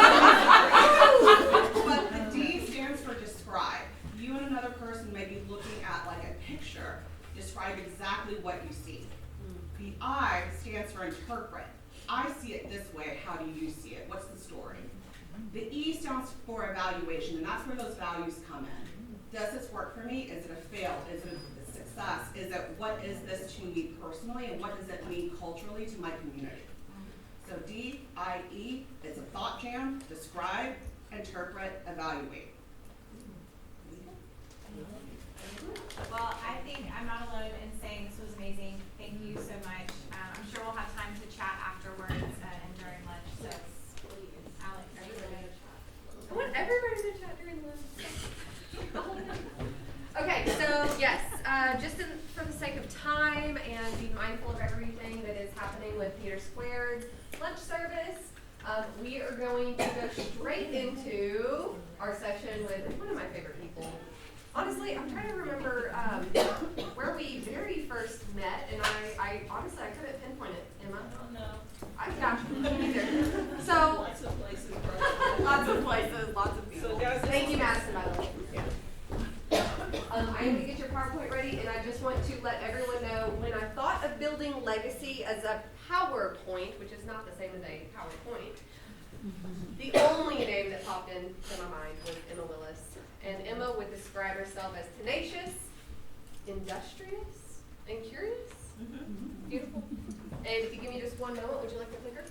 But the D stands for describe. You and another person may be looking at like a picture. Describe exactly what you see. The I stands for interpret. I see it this way. How do you see it? What's the story? The E stands for evaluation, and that's where those values come in. Does this work for me? Is it a fail? Is it a success? Is it what is this to me personally, and what does it mean culturally to my community? So D-I-E, it's a thought jam, describe, interpret, evaluate. Well, I think I'm not alone in saying this was amazing. Thank you so much. I'm sure we'll have time to chat afterwards and during lunch. So, Alex, everybody. I want everybody to chat during lunch. Okay, so yes, for the sake of time and be mindful of everything that is happening with Peter Squared's lunch service, we are going to go straight into our session with one of my favorite people. Honestly, I'm trying to remember where we very first met, and I honestly I couldn't pinpoint it. Emma? Oh no. I got you either. So lots of places, lots of people. So thank you, Madison, by the way. Yeah. I am going to get your PowerPoint ready, and I just want to let everyone know when I thought of building legacy as a PowerPoint, which is not the same as a PowerPoint, the only name that popped into my mind was Emma Willis. And Emma would describe herself as tenacious, industrious, and curious. Beautiful. And if you give me just one moment, would you like the clicker?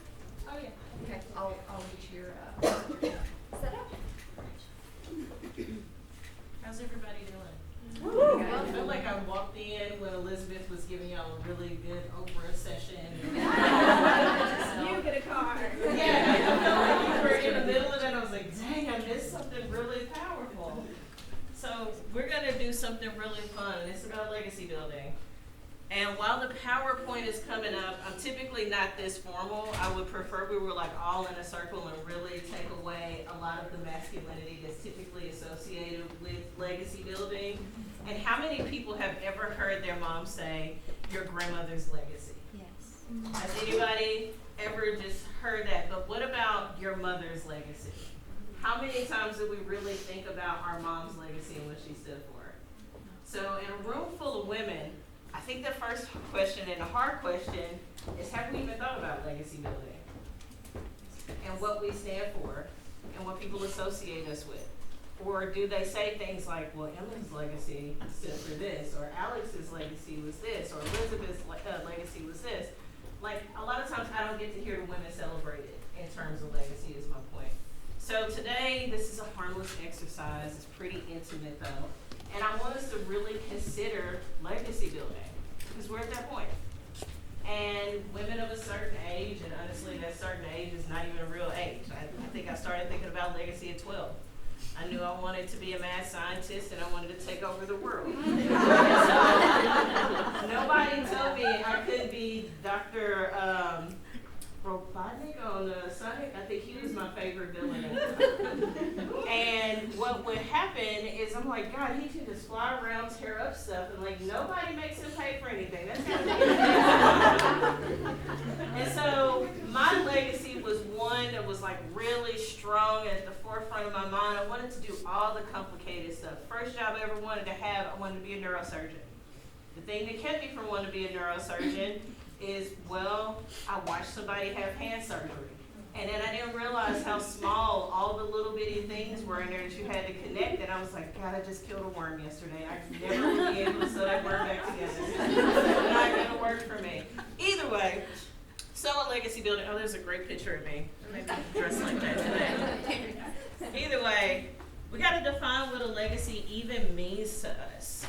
Oh yeah. Okay, I'll get your set up. How's everybody doing? Woo! I feel like I walked in when Elizabeth was giving y'all a really good Oprah session. You get a car. Yeah, I felt like you were in the middle of that. I was like, dang, I missed something really powerful. So we're going to do something really fun. It's about legacy building. And while the PowerPoint is coming up, I'm typically not this formal. I would prefer we were like all in a circle and really take away a lot of the masculinity that's typically associated with legacy building. And how many people have ever heard their mom say, your grandmother's legacy? Yes. Has anybody ever just heard that? But what about your mother's legacy? How many times do we really think about our mom's legacy and what she stood for? So in a room full of women, I think the first question and the hard question is, have we even thought about legacy building? And what we stand for and what people associate us with? Or do they say things like, well, Emma's legacy stood for this, or Alex's legacy was this, or Elizabeth's legacy was this? Like, a lot of times I don't get to hear the women celebrate it in terms of legacy is my point. So today, this is a harmless exercise. It's pretty intimate though. And I want us to really consider legacy building, because we're at that point. And women of a certain age, and honestly that certain age is not even a real age. I think I started thinking about legacy at 12. I knew I wanted to be a mad scientist and I wanted to take over the world. So, nobody told me I could be Dr. Robotnik on Sonic. I think he was my favorite villain. And what would happen is I'm like, God, he can just fly around, tear up stuff, and like nobody makes him pay for anything. That's gotta be And so my legacy was one that was like really strong at the forefront of my mind. I wanted to do all the complicated stuff. First job I ever wanted to have, I wanted to be a neurosurgeon. The thing that kept me from wanting to be a neurosurgeon is, well, I watched somebody have hand surgery. And then I didn't realize how small all the little bitty things were in there that you had to connect. And I was like, God, I just killed a worm yesterday. I never will be able to sew that worm back together. It's not going to work for me. Either way, so a legacy building. Oh, there's a great picture of me. I may be dressed like that today. Either way, we got to define what a legacy even means to us.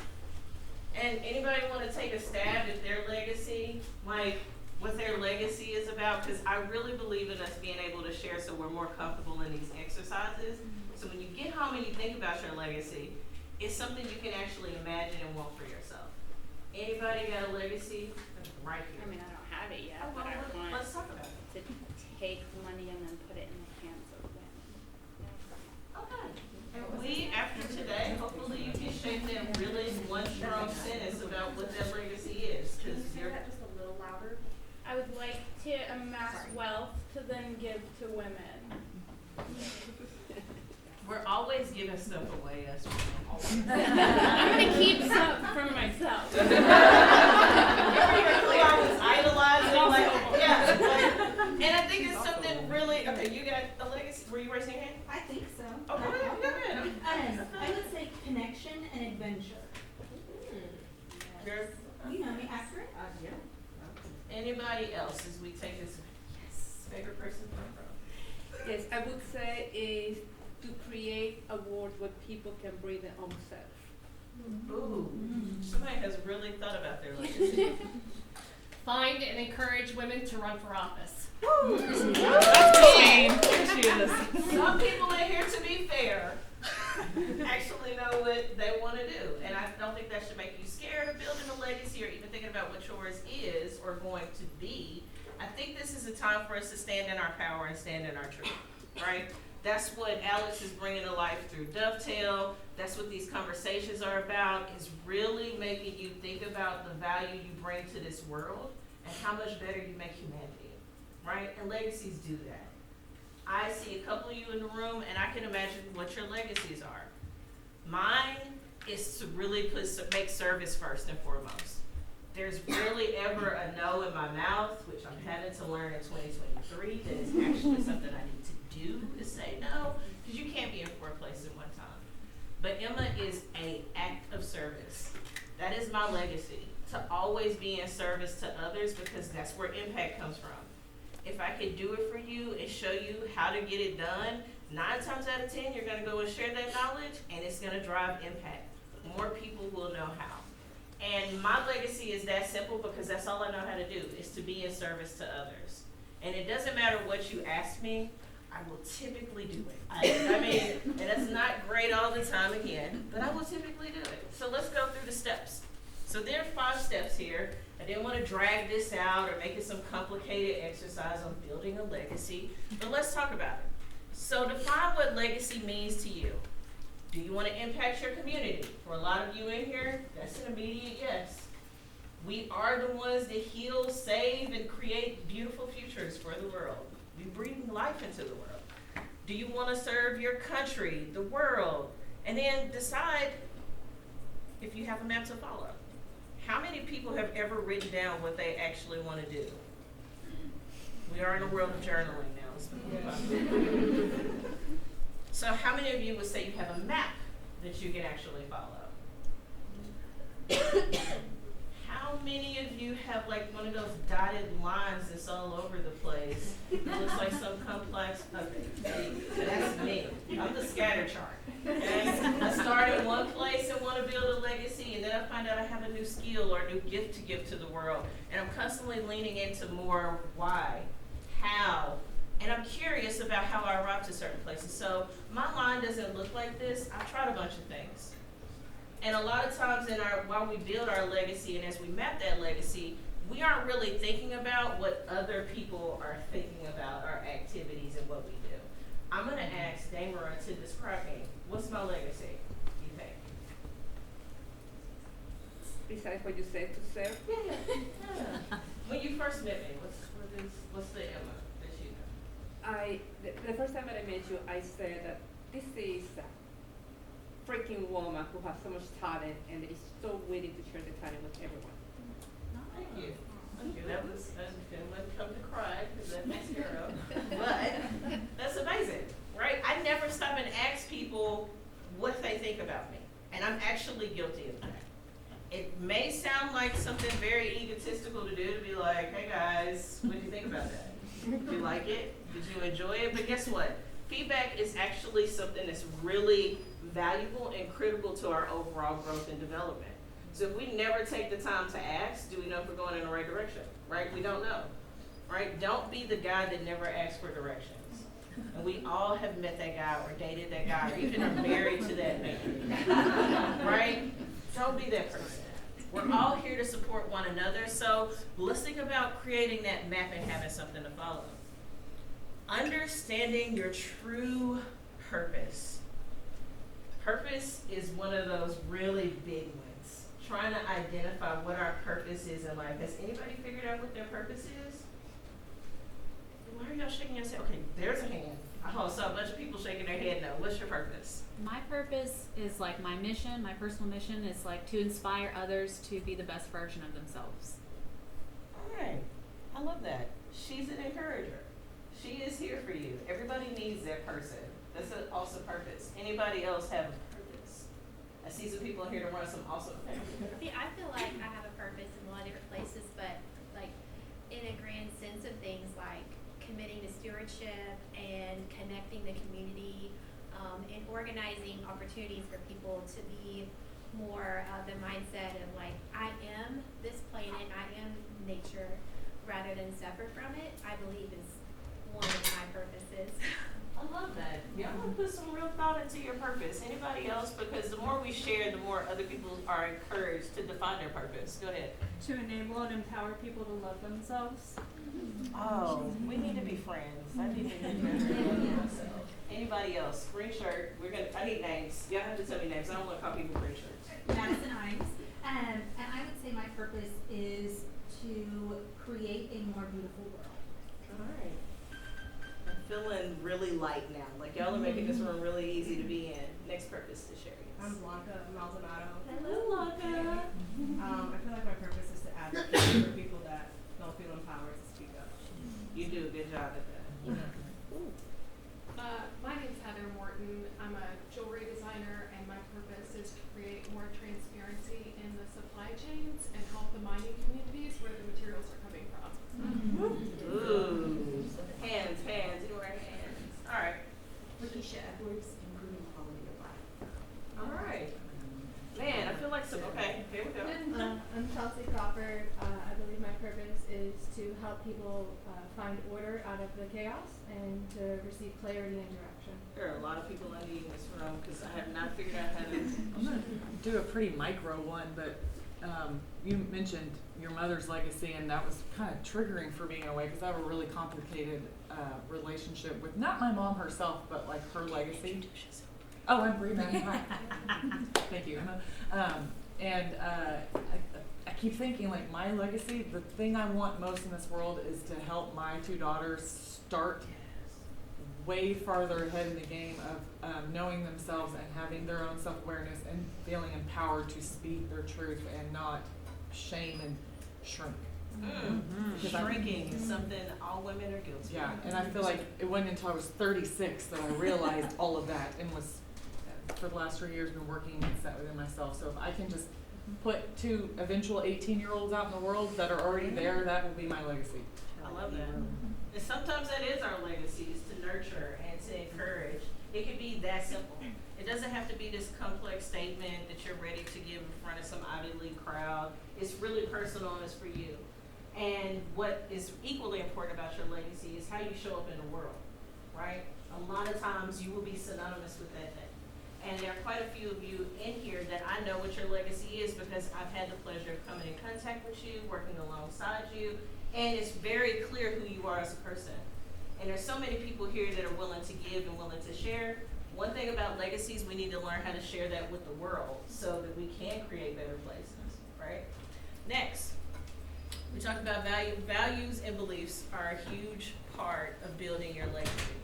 And anybody want to take a stab at their legacy? Like, what their legacy is about? Because I really believe in us being able to share so we're more comfortable in these exercises. So when you get home and you think about your legacy, it's something you can actually imagine and want for yourself. Anybody got a legacy? Right here. I mean, I don't have it yet, Oh, but well, I want let's talk about it. to take money and then put it in the hands of women. Okay. And we, after today, hopefully you can shape that really one strong sentence about what that legacy is. Can you Because say you're, that just a little louder? I would like to amass wealth to then give to women. we're always giving stuff away, us women. I'm gonna keep some for myself. I was idolizing, like, yeah. Like, and I think it's something really, okay, you got a legacy, were you raising your hand? I think so. Oh, go ahead. I would say connection and adventure. Girl, You know me, accurate? Yeah. anybody else as we take this, yes, favorite person from? Yes, I would say is to create a world where people can breathe their own self. Ooh, somebody has really thought about their legacy. Find and encourage women to run for office. Some people in here, to be fair, actually know what they want to do. And I don't think that should make you scared of building a legacy or even thinking about what yours is or going to be. I think this is a time for us to stand in our power and stand in our truth, right? That's what Alex is bringing to life through Dovetail. That's what these conversations are about, is really making you think about the value you bring to this world and how much better you make humanity, right? And legacies do that. I see a couple of you in the room, and I can imagine what your legacies are. Mine is to really make service first and foremost. There's rarely ever a no in my mouth, which I'm having to learn in 2023, that is actually something I need to do, is say no, because you can't be in 4 places at one time. But Emma is an act of service. That is my legacy, to always be in service to others, because that's where impact comes from. If I could do it for you and show you how to get it done, 9 times out of 10, you're gonna go and share that knowledge, and it's gonna drive impact. More people will know how. And my legacy is that simple, because that's all I know how to do, is to be in service to others. And it doesn't matter what you ask me, I will typically do it. I mean, and it's not great all the time again, but I will typically do it. So let's go through the steps. So there are 5 steps here. I didn't want to drag this out or make it some complicated exercise on building a legacy, but let's talk about it. So define what legacy means to you. Do you want to impact your community? For a lot of you in here, that's an immediate yes. We are the ones that heal, save, and create beautiful futures for the world. We breathe life into the world. Do you want to serve your country, the world? And then decide if you have a map to follow. How many people have ever written down what they actually want to do? We are in a world of journaling now. Let's move on. So how many of you would say you have a map that you can actually follow? How many of you have like one of those dotted lines that's all over the place? It looks like some complex, okay, that's me. I'm the scatter chart. Okay? I start in one place and want to build a legacy, and then I find out I have a new skill or a new gift to give to the world. And I'm constantly leaning into more why, how, and I'm curious about how I arrive to certain places. So my line doesn't look like this. I've tried a bunch of things. And a lot of times while we build our legacy and as we map that legacy, we aren't really thinking about what other people are thinking about our activities and what we do. I'm going to ask Damara to describe me. What's my legacy, you think? Besides what you said to serve? Yeah. When you first met me, what's the Emma that you know? The first time that I met you, I said that this is a freaking woman who has so much talent and is so willing to share the talent with everyone. Thank you. Thank you. That was come to cry because that makes me girl. But that's amazing, right? I never stop and ask people what they think about me. And I'm actually guilty of that. It may sound like something very egotistical to do, to be like, hey guys, what do you think about that? Did you like it? Did you enjoy it? But guess what? Feedback is actually something that's really valuable and critical to our overall growth and development. So if we never take the time to ask, do we know if we're going in the right direction, right? We don't know, right? Don't be the guy that never asks for directions. And we all have met that guy or dated that guy or even are married to that man, right? Don't be that person. We're all here to support one another, so let's think about creating that map and having something to follow. Understanding your true purpose. Purpose is one of those really big ones. Trying to identify what our purpose is in life. Has anybody figured out what their purpose is? Why are y'all shaking your head? Okay, there's a hand. Oh, so a bunch of people shaking their head no. What's your purpose? My purpose is like my mission, my personal mission is like to inspire others to be the best version of themselves. All right. I love that. She's an encourager. She is here for you. Everybody needs that person. That's an awesome purpose. Anybody else have a purpose? I see some people here to run some awesome things. See, I feel like I have a purpose in a lot of different places, but like in a grand sense of things like committing to stewardship and connecting the community and organizing opportunities for people to be more the mindset of like, I am this planet, I am nature, rather than separate from it, I believe is one of my purposes. I love that. Y'all put some real thought into your purpose. Anybody else? Because the more we share, the more other people are encouraged to define their purpose. Go ahead. To enable and empower people to love themselves. Oh, we need to be friends. I need to be friends. Anybody else? Green shirt. I need names. Y'all have to tell me names. I don't want to call people green shirts. Madison Imes. And I would say my purpose is to create a more beautiful world. All right. I'm feeling really light now. Like y'all are making this room really easy to be in. Next purpose to share. I'm Blanca Maldonado. Hello, Blanca. I feel like my purpose is to advocate for people that don't feel empowered to speak up. You do a good job at that. My name's Heather Morton. I'm a jewelry designer, and my purpose is to create more transparency in the supply chains and help the mining communities where the materials are coming from. Ooh. Hands. Anywhere hands. All right. Lakeisha Edwards, improving quality of life. All right. Man, I feel like some. Okay, here we go. I'm Chelsea Crawford. I believe my purpose is to help people find order out of the chaos and to receive clarity and direction. There are a lot of people I need in this room because I have not figured out how to. I'm going to do a pretty micro one, but you mentioned your mother's legacy, and that was kind of triggering for me in a way because I have a really complicated relationship with not my mom herself, but like her legacy. Oh, I'm Bree Mann. Hi. Thank you, Emma. I keep thinking, like, my legacy, the thing I want most in this world is to help my two daughters start way farther ahead in the game of knowing themselves and having their own self-awareness and feeling empowered to speak their truth and not shame and shrink. Shrinking is something all women are guilty of. Yeah, and I feel like it wasn't until I was 36 that I realized all of that and was, for the last 3 years, been working and set within myself. So if I can just put two eventual 18-year-olds out in the world that are already there, that will be my legacy. I love that. And sometimes that is our legacy, is to nurture and to encourage. It can be that simple. It doesn't have to be this complex statement that you're ready to give in front of some Ivy League crowd. It's really personal and it's for you. And what is equally important about your legacy is how you show up in the world, right? A lot of times you will be synonymous with that thing. And there are quite a few of you in here that I know what your legacy is because I've had the pleasure of coming in contact with you, working alongside you, and it's very clear who you are as a person. And there's so many people here that are willing to give and willing to share. One thing about legacies, we need to learn how to share that with the world so that we can create better places, right? Next, we talked about values and beliefs are a huge part of building your legacy.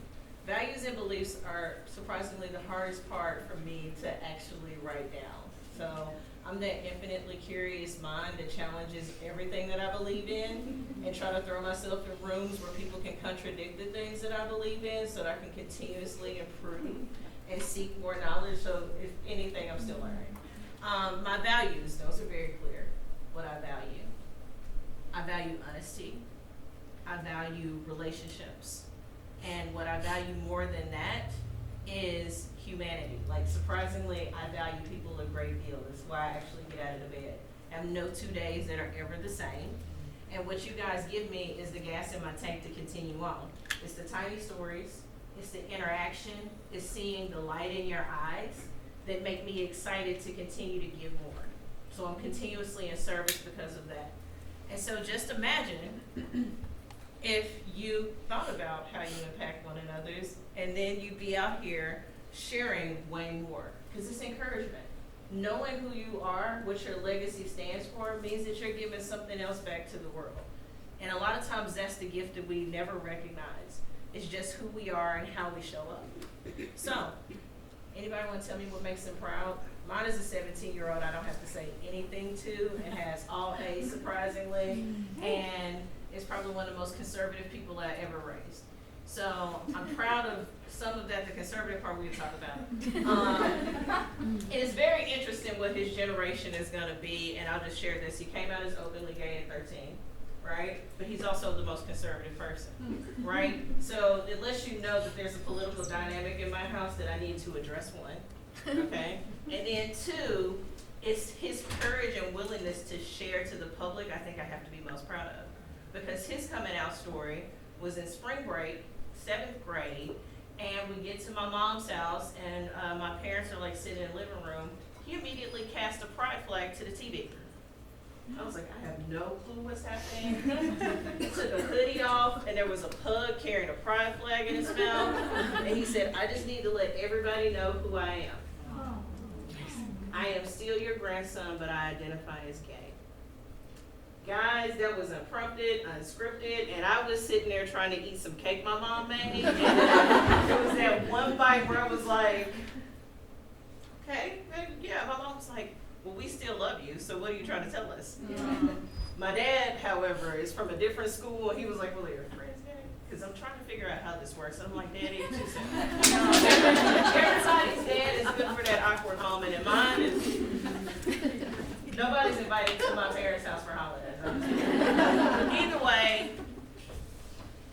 Values and beliefs are surprisingly the hardest part for me to actually write down. So I'm that infinitely curious mind that challenges everything that I believe in and try to throw myself in rooms where people can contradict the things that I believe in so that I can continuously improve and seek more knowledge. So if anything, I'm still learning. My values, those are very clear, what I value. I value honesty. I value relationships. And what I value more than that is humanity. Like, surprisingly, I value people a great deal. That's why I actually get out of the bed. I have no 2 days that are ever the same. And what you guys give me is the gas in my tank to continue on. It's the tiny stories, it's the interaction, it's seeing the light in your eyes that make me excited to continue to give more. So I'm continuously in service because of that. And so just imagine if you thought about how you impact one another's, and then you'd be out here sharing way more, because it's encouragement. Knowing who you are, what your legacy stands for, means that you're giving something else back to the world. And a lot of times that's the gift that we never recognize. It's just who we are and how we show up. So, anybody want to tell me what makes them proud? Mine is a 17-year-old I don't have to say anything to, and has all A's surprisingly, and is probably one of the most conservative people I ever raised. So I'm proud of some of that, the conservative part we can talk about. It is very interesting what his generation is going to be, and I'll just share this. He came out as openly gay at 13, right? But he's also the most conservative person, right? So it lets you know that there's a political dynamic in my house that I need to address, one, okay? And then two, it's his courage and willingness to share to the public I think I have to be most proud of. Because his coming out story was in spring break, 7th grade, and we get to my mom's house, and my parents are like sitting in the living room. He immediately cast a pride flag to the TV. I was like, I have no clue what's happening. He took a hoodie off, and there was a pug carrying a pride flag in his mouth. And he said, I just need to let everybody know who I am. I am still your grandson, but I identify as gay. Guys, that was unprompted, unscripted, and I was sitting there trying to eat some cake my mom made. And there was that one bite where I was like, okay, yeah. My mom was like, well, we still love you, so what are you trying to tell us? Yeah. My dad, however, is from a different school, and he was like, well, are your friends gay? Because I'm trying to figure out how this works. And I'm like, Daddy, it's just everybody's dad is good for that awkward moment, and mine is nobody's invited to my parents' house for holidays. Either way,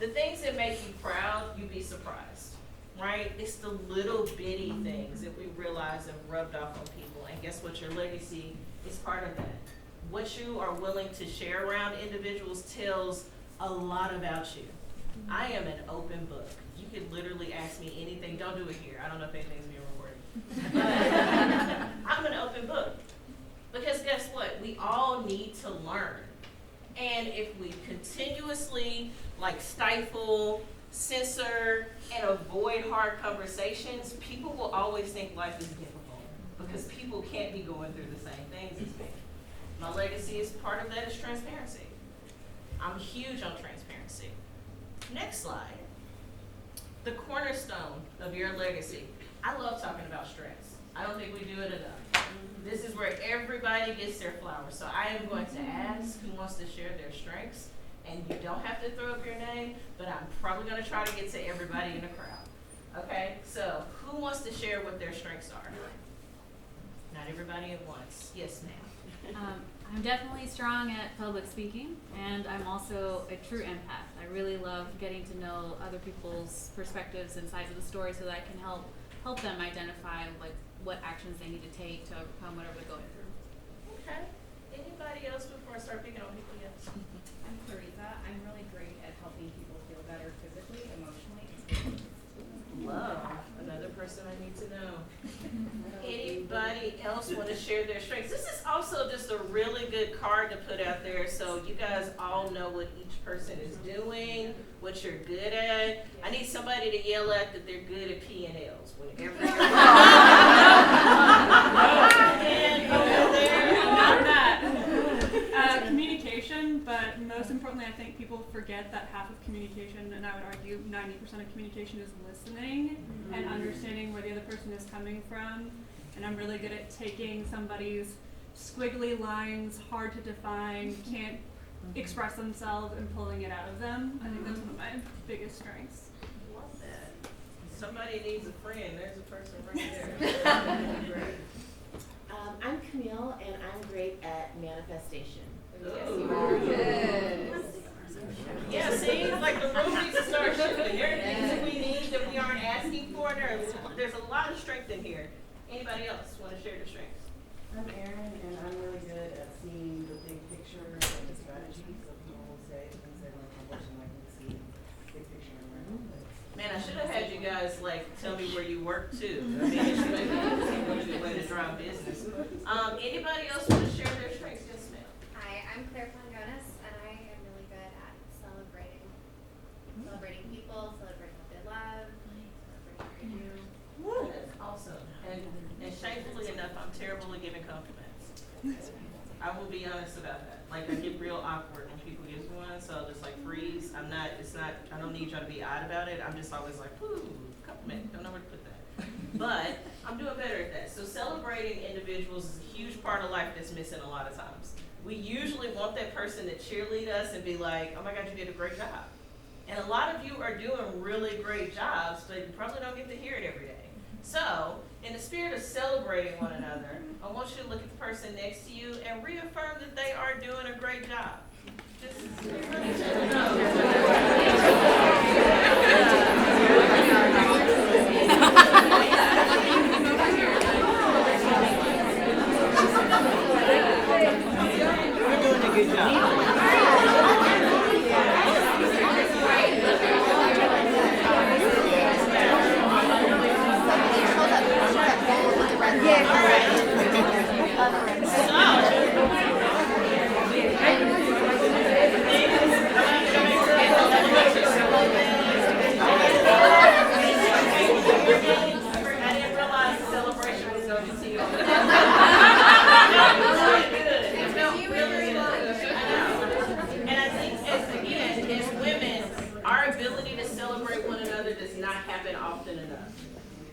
the things that make you proud, you'd be surprised, right? It's the little bitty things that we realize have rubbed off on people. And guess what? Your legacy is part of that. What you are willing to share around individuals tells a lot about you. I am an open book. You could literally ask me anything. Don't do it here. I don't know if anything's being recorded. But I'm an open book. Because guess what? We all need to learn. And if we continuously stifle, censor, and avoid hard conversations, people will always think life is difficult because people can't be going through the same things as me. My legacy is part of that is transparency. I'm huge on transparency. Next slide. The cornerstone of your legacy. I love talking about strengths. I don't think we do it enough. This is where everybody gets their flowers. So I am going to ask who wants to share their strengths. And you don't have to throw up your name, but I'm probably going to try to get to everybody in the crowd. Okay? So who wants to share what their strengths are? Not everybody at once. Yes, ma'am. I'm definitely strong at public speaking, and I'm also a true empath. I really love getting to know other people's perspectives and sides of the story so that I can help them identify what actions they need to take to overcome whatever they're going through. Okay. Anybody else before I start picking on people else? I'm Clarissa. I'm really great at helping people feel better physically, emotionally, and spiritually. Love. Another person I need to know. Anybody else want to share their strengths? This is also just a really good card to put out there so you guys all know what each person is doing, what you're good at. I need somebody to yell at that they're good at P&Ls whenever you're communication, but most importantly, I think people forget that half of communication, and I would argue 90% of communication, is listening and understanding where the other person is coming from. And I'm really good at taking somebody's squiggly lines, hard to define, can't express themselves, and pulling it out of them. I think that's one of my biggest strengths. Love that. Somebody needs a friend. There's a person right there. I'm Camille, and I'm great at manifestation. Ooh. Yes. Yeah, see, the room needs to start shifting. There are things that we corner. There's a lot of strength in here. Anybody else want to share their strengths? I'm Erin, and I'm really good at seeing the big picture and the strategy. So people will say things they don't accomplish, and I can see the big picture around it. Man, I should have had you guys like tell me where you work too. I mean, it should make a good way to drive business. Anybody else want to share their strengths? Yes, ma'am. Hi, I'm Claire Pongonis, and I am really good at celebrating people, celebrating what they love, celebrating what they do. Woo, that's awesome. And shamefully enough, I'm terrible at giving compliments. I will be honest about that. Like, I get real awkward when people give me one, so I'll just like freeze. I don't need y'all to be odd about it. I'm just always like, whoo, compliment. Don't know where to put that. But I'm doing better at that. So celebrating individuals is a huge part of life that's missing a lot of times. We usually want that person to cheerlead us and be like, oh my God, you did a great job. And a lot of you are doing really great jobs, but you probably don't get to hear it every day. So, in the spirit of celebrating one another, I want you to look at the person next to you and reaffirm that they are doing a great job. You're doing a good job.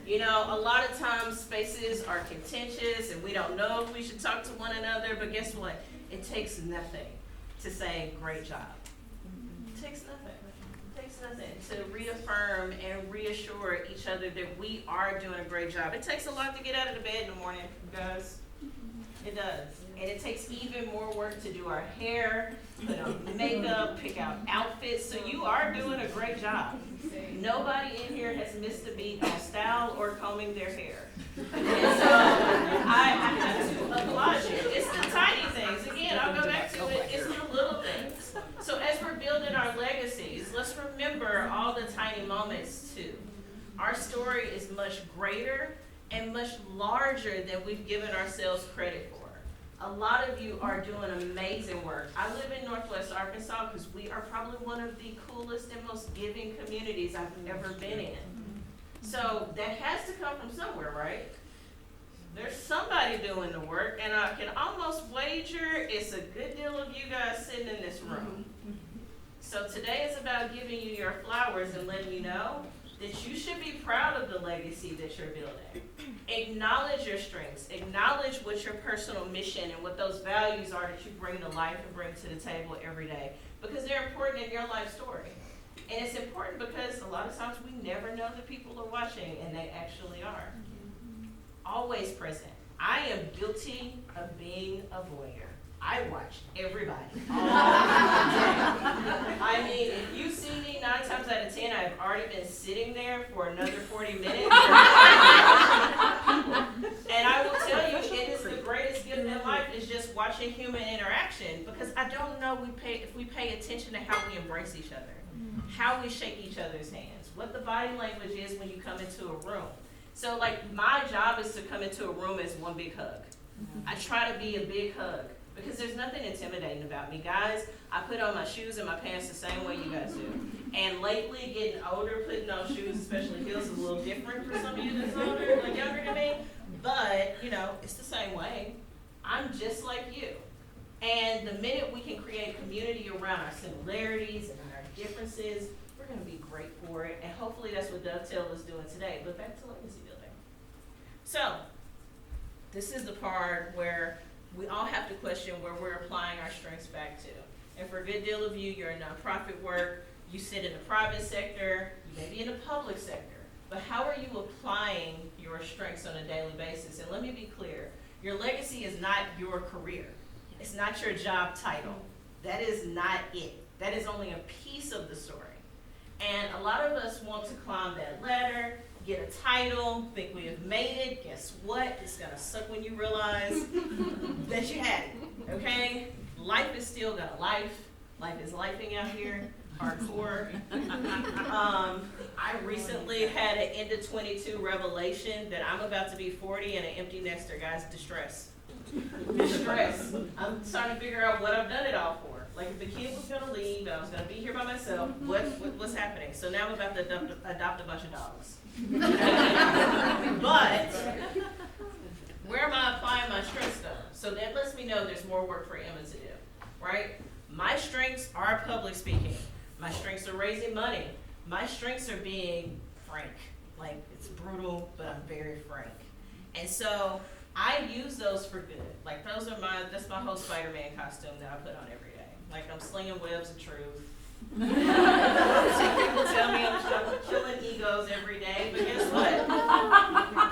You know, a lot of times spaces are contentious and we don't know if we should talk to one another, but guess what? It takes nothing to say great job. It takes nothing. It takes nothing to reaffirm and reassure each other that we are doing a great job. It takes a lot to get out of the bed in the morning, guys. It does. And it takes even more work to do our hair, put on makeup, pick out outfits. So you are doing a great job. Nobody in here has missed a beat on style or combing their hair. And so I have to applaud you. It's the tiny things. Again, I'll go back to it. It's the little things. So as we're building our legacies, let's remember all the tiny moments too. Our story is much greater and much larger than we've given ourselves credit for. A lot of you are doing amazing work. I live in Northwest Arkansas because we are probably one of the coolest and most giving communities I've ever been in. So that has to come from somewhere, right? There's somebody doing the work, and I can almost wager it's a good deal of you guys sitting in this room. So today is about giving you your flowers and letting you know that you should be proud of the legacy that you're building. Acknowledge your strengths. Acknowledge what your personal mission and what those values are that you bring to life and bring to the table every day, because they're important in your life story. And it's important because a lot of times we never know that people are watching, and they actually are. Always present. I am guilty of being a voyeur. I watch everybody all day. I mean, if you see me 9 times out of 10, I've already been sitting there for another 40 minutes. And I will tell you, it is the greatest gift in life is just watching human interaction, because I don't know if we pay attention to how we embrace each other, how we shake each other's hands, what the body language is when you come into a room. So like my job is to come into a room as one big hug. I try to be a big hug. Because there's nothing intimidating about me, guys. I put on my shoes and my pants the same way you guys do. And lately, getting older, putting on shoes, especially heels, is a little different for some of you that's older, like younger than me. But, you know, it's the same way. I'm just like you. And the minute we can create community around our similarities and our differences, we're going to be great for it. And hopefully that's what Dovetail is doing today. But back to legacy building. So, this is the part where we all have to question where we're applying our strengths back to. And for a good deal of you, you're in nonprofit work, you sit in the private sector, you may be in the public sector. But how are you applying your strengths on a daily basis? And let me be clear, your legacy is not your career. It's not your job title. That is not it. That is only a piece of the story. And a lot of us want to climb that ladder, get a title, think we have made it. Guess what? It's gonna suck when you realize that you had it, okay? Life is still gonna life. Life is lifing out here, hardcore. I recently had an end of 22 revelation that I'm about to be 40 and an empty nester, guys. Distress. I'm trying to figure out what I've done it all for. Like if the kid was gonna leave and I was gonna be here by myself, what's happening? So now I'm about to adopt a bunch of dogs. But where am I applying my strengths though? So that lets me know there's more work for Emma to do, right? My strengths are public speaking. My strengths are raising money. My strengths are being frank. Like it's brutal, but I'm very frank. And so I use those for good. Like that's my whole Spider-Man costume that I put on every day. Like I'm slinging webs of truth. People tell me I'm killing egos every day, but guess what?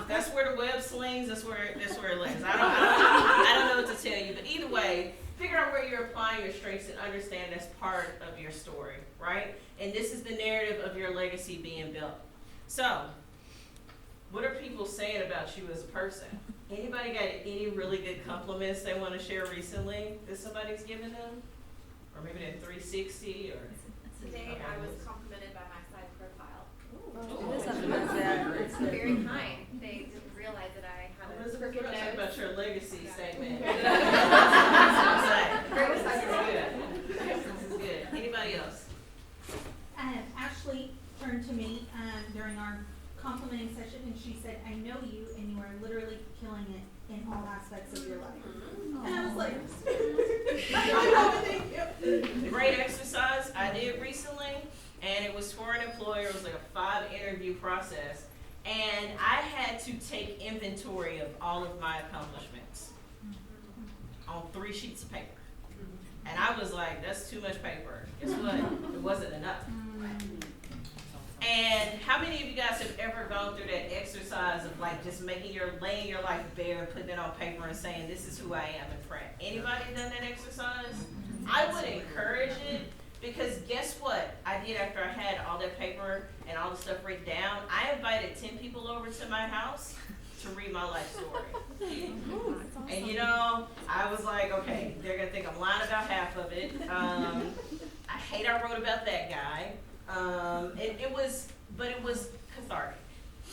That's where the web slings. That's where it lands. I don't know what to tell you, but either way, figure out where you're applying your strengths and understand that's part of your story, right? And this is the narrative of your legacy being built. So, what are people saying about you as a person? Anybody got any really good compliments they want to share recently that somebody's given them? Or maybe they're 360 or... Today I was complimented by my side profile. Ooh. It's very kind. They didn't realize that I had a crooked nose. Talk about your legacy statement. This is good. Anybody else? Ashley turned to me during our complimenting session and she said, I know you and you are literally killing it in all aspects of your life. And I was like, thank you. Great exercise I did recently, and it was for an employer. It was like a 5-interview process, and I had to take inventory of all of my accomplishments on 3 sheets of paper. And I was like, that's too much paper. Guess what? It wasn't enough. And how many of you guys have ever gone through that exercise of like just laying your life bare, putting it on paper and saying, this is who I am in print? Anybody done that exercise? I would encourage it because guess what I did after I had all that paper and all the stuff written down? I invited 10 people over to my house to read my life story. And you know, I was like, okay, they're gonna think I'm lying about half of it. I hate I wrote about that guy. It was cathartic.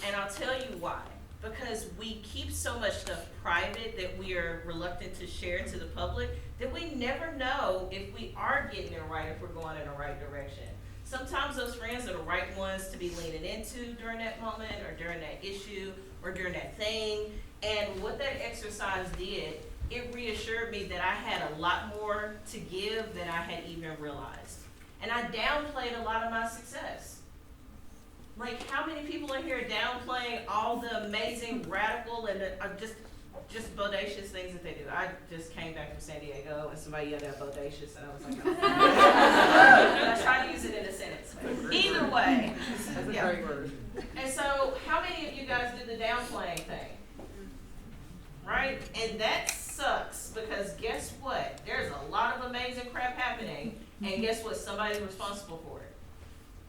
And I'll tell you why. Because we keep so much stuff private that we are reluctant to share to the public that we never know if we are getting it right, if we're going in the right direction. Sometimes those friends are the right ones to be leaning into during that moment or during that issue or during that thing. And what that exercise did, it reassured me that I had a lot more to give than I had even realized. And I downplayed a lot of my success. Like, how many people in here are downplaying all the amazing, radical, and just bodacious things that they do? I just came back from San Diego, and somebody yelled out bodacious, and I was like, oh. I try to use it in a sentence. Either way. That's a great word. And so, how many of you guys do the downplaying thing? Right? And that sucks, because guess what? There's a lot of amazing crap happening, and guess what? Somebody's responsible for it.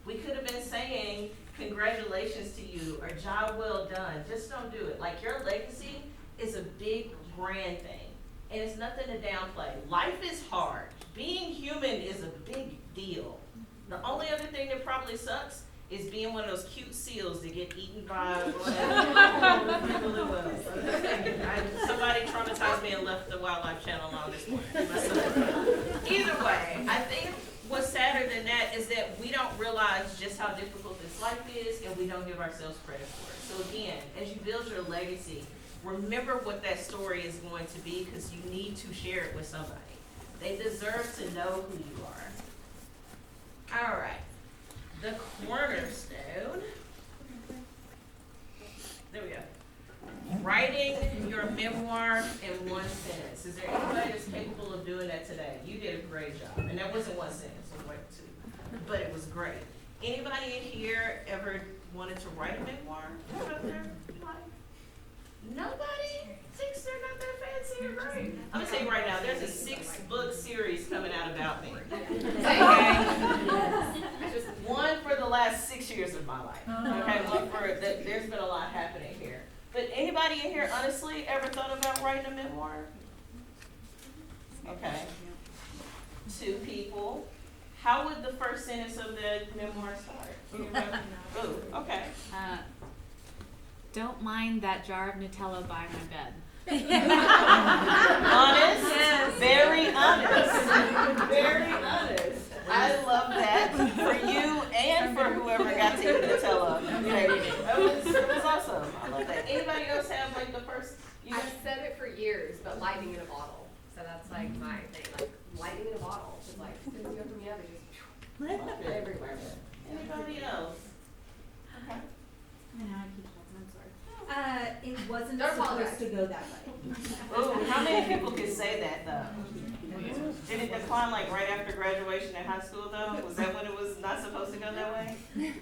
We could have been saying, congratulations to you, or job well done. Just don't do it. Like, your legacy is a big, grand thing, and it's nothing to downplay. Life is hard. Being human is a big deal. The only other thing that probably sucks is being one of those cute seals that get eaten by somebody traumatized me and left the Wildlife Channel on this morning. Either way, I think what's sadder than that is that we don't realize just how difficult this life is, and we don't give ourselves credit for it. So again, as you build your legacy, remember what that story is going to be, because you need to share it with somebody. They deserve to know who you are. All right. The cornerstone. There we go. Writing your memoir in 1 sentence. Is there anybody that's capable of doing that today? You did a great job. And that wasn't 1 sentence, it was like 2. But it was great. Anybody in here ever wanted to write a memoir? Nobody thinks they're not that fancy or great. I'm gonna tell you right now, there's a 6-book series coming out about me. Okay? Just one for the last 6 years. years of my life. Okay, look for it. There's been a lot happening here. But anybody in here honestly ever thought about writing a memoir? Okay. 2 people. How would the first sentence of the memoir start? Ooh, okay. Don't mind that jar of Nutella by my bed. Honest, Yes. very honest, very honest. I love that for you and for whoever got to eat Nutella. It was awesome. I love that. Anybody else have like the first? I've said it for years, but lightning in a bottle. So that's like my thing. Like lightning in a bottle. Just like as soon as you open the oven, just everywhere. Anybody else? Okay. I know I keep talking, I'm sorry. It wasn't Don't supposed apologize. to go that way. Ooh, how many people can say that though? Did it decline like right after graduation in high school though? Was that when it was not supposed to go that way? Yeah.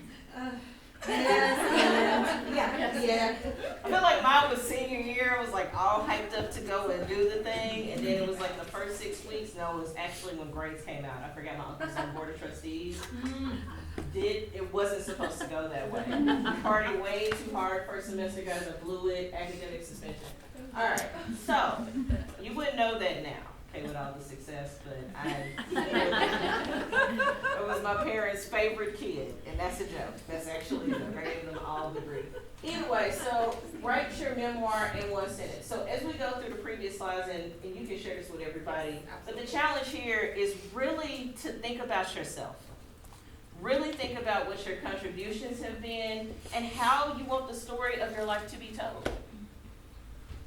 I feel like mine was senior year. I was like all hyped up to go and do the thing, and then it was like the first 6 weeks. No, it was actually when grades came out. I forgot my uncle's on board of trustees. It wasn't supposed to go that way. Party way too hard. First semester, guys, I blew it. Academic suspension. All right, so you wouldn't know that now. Okay, with all the success, but I was my parents' favorite kid, and that's a joke. That's actually a joke. I gave them all the grief. Either way, so write your memoir in 1 sentence. So as we go through the previous slides, and you can share this with everybody, but the challenge here is really to think about yourself. Really think about what your contributions have been and how you want the story of your life to be told.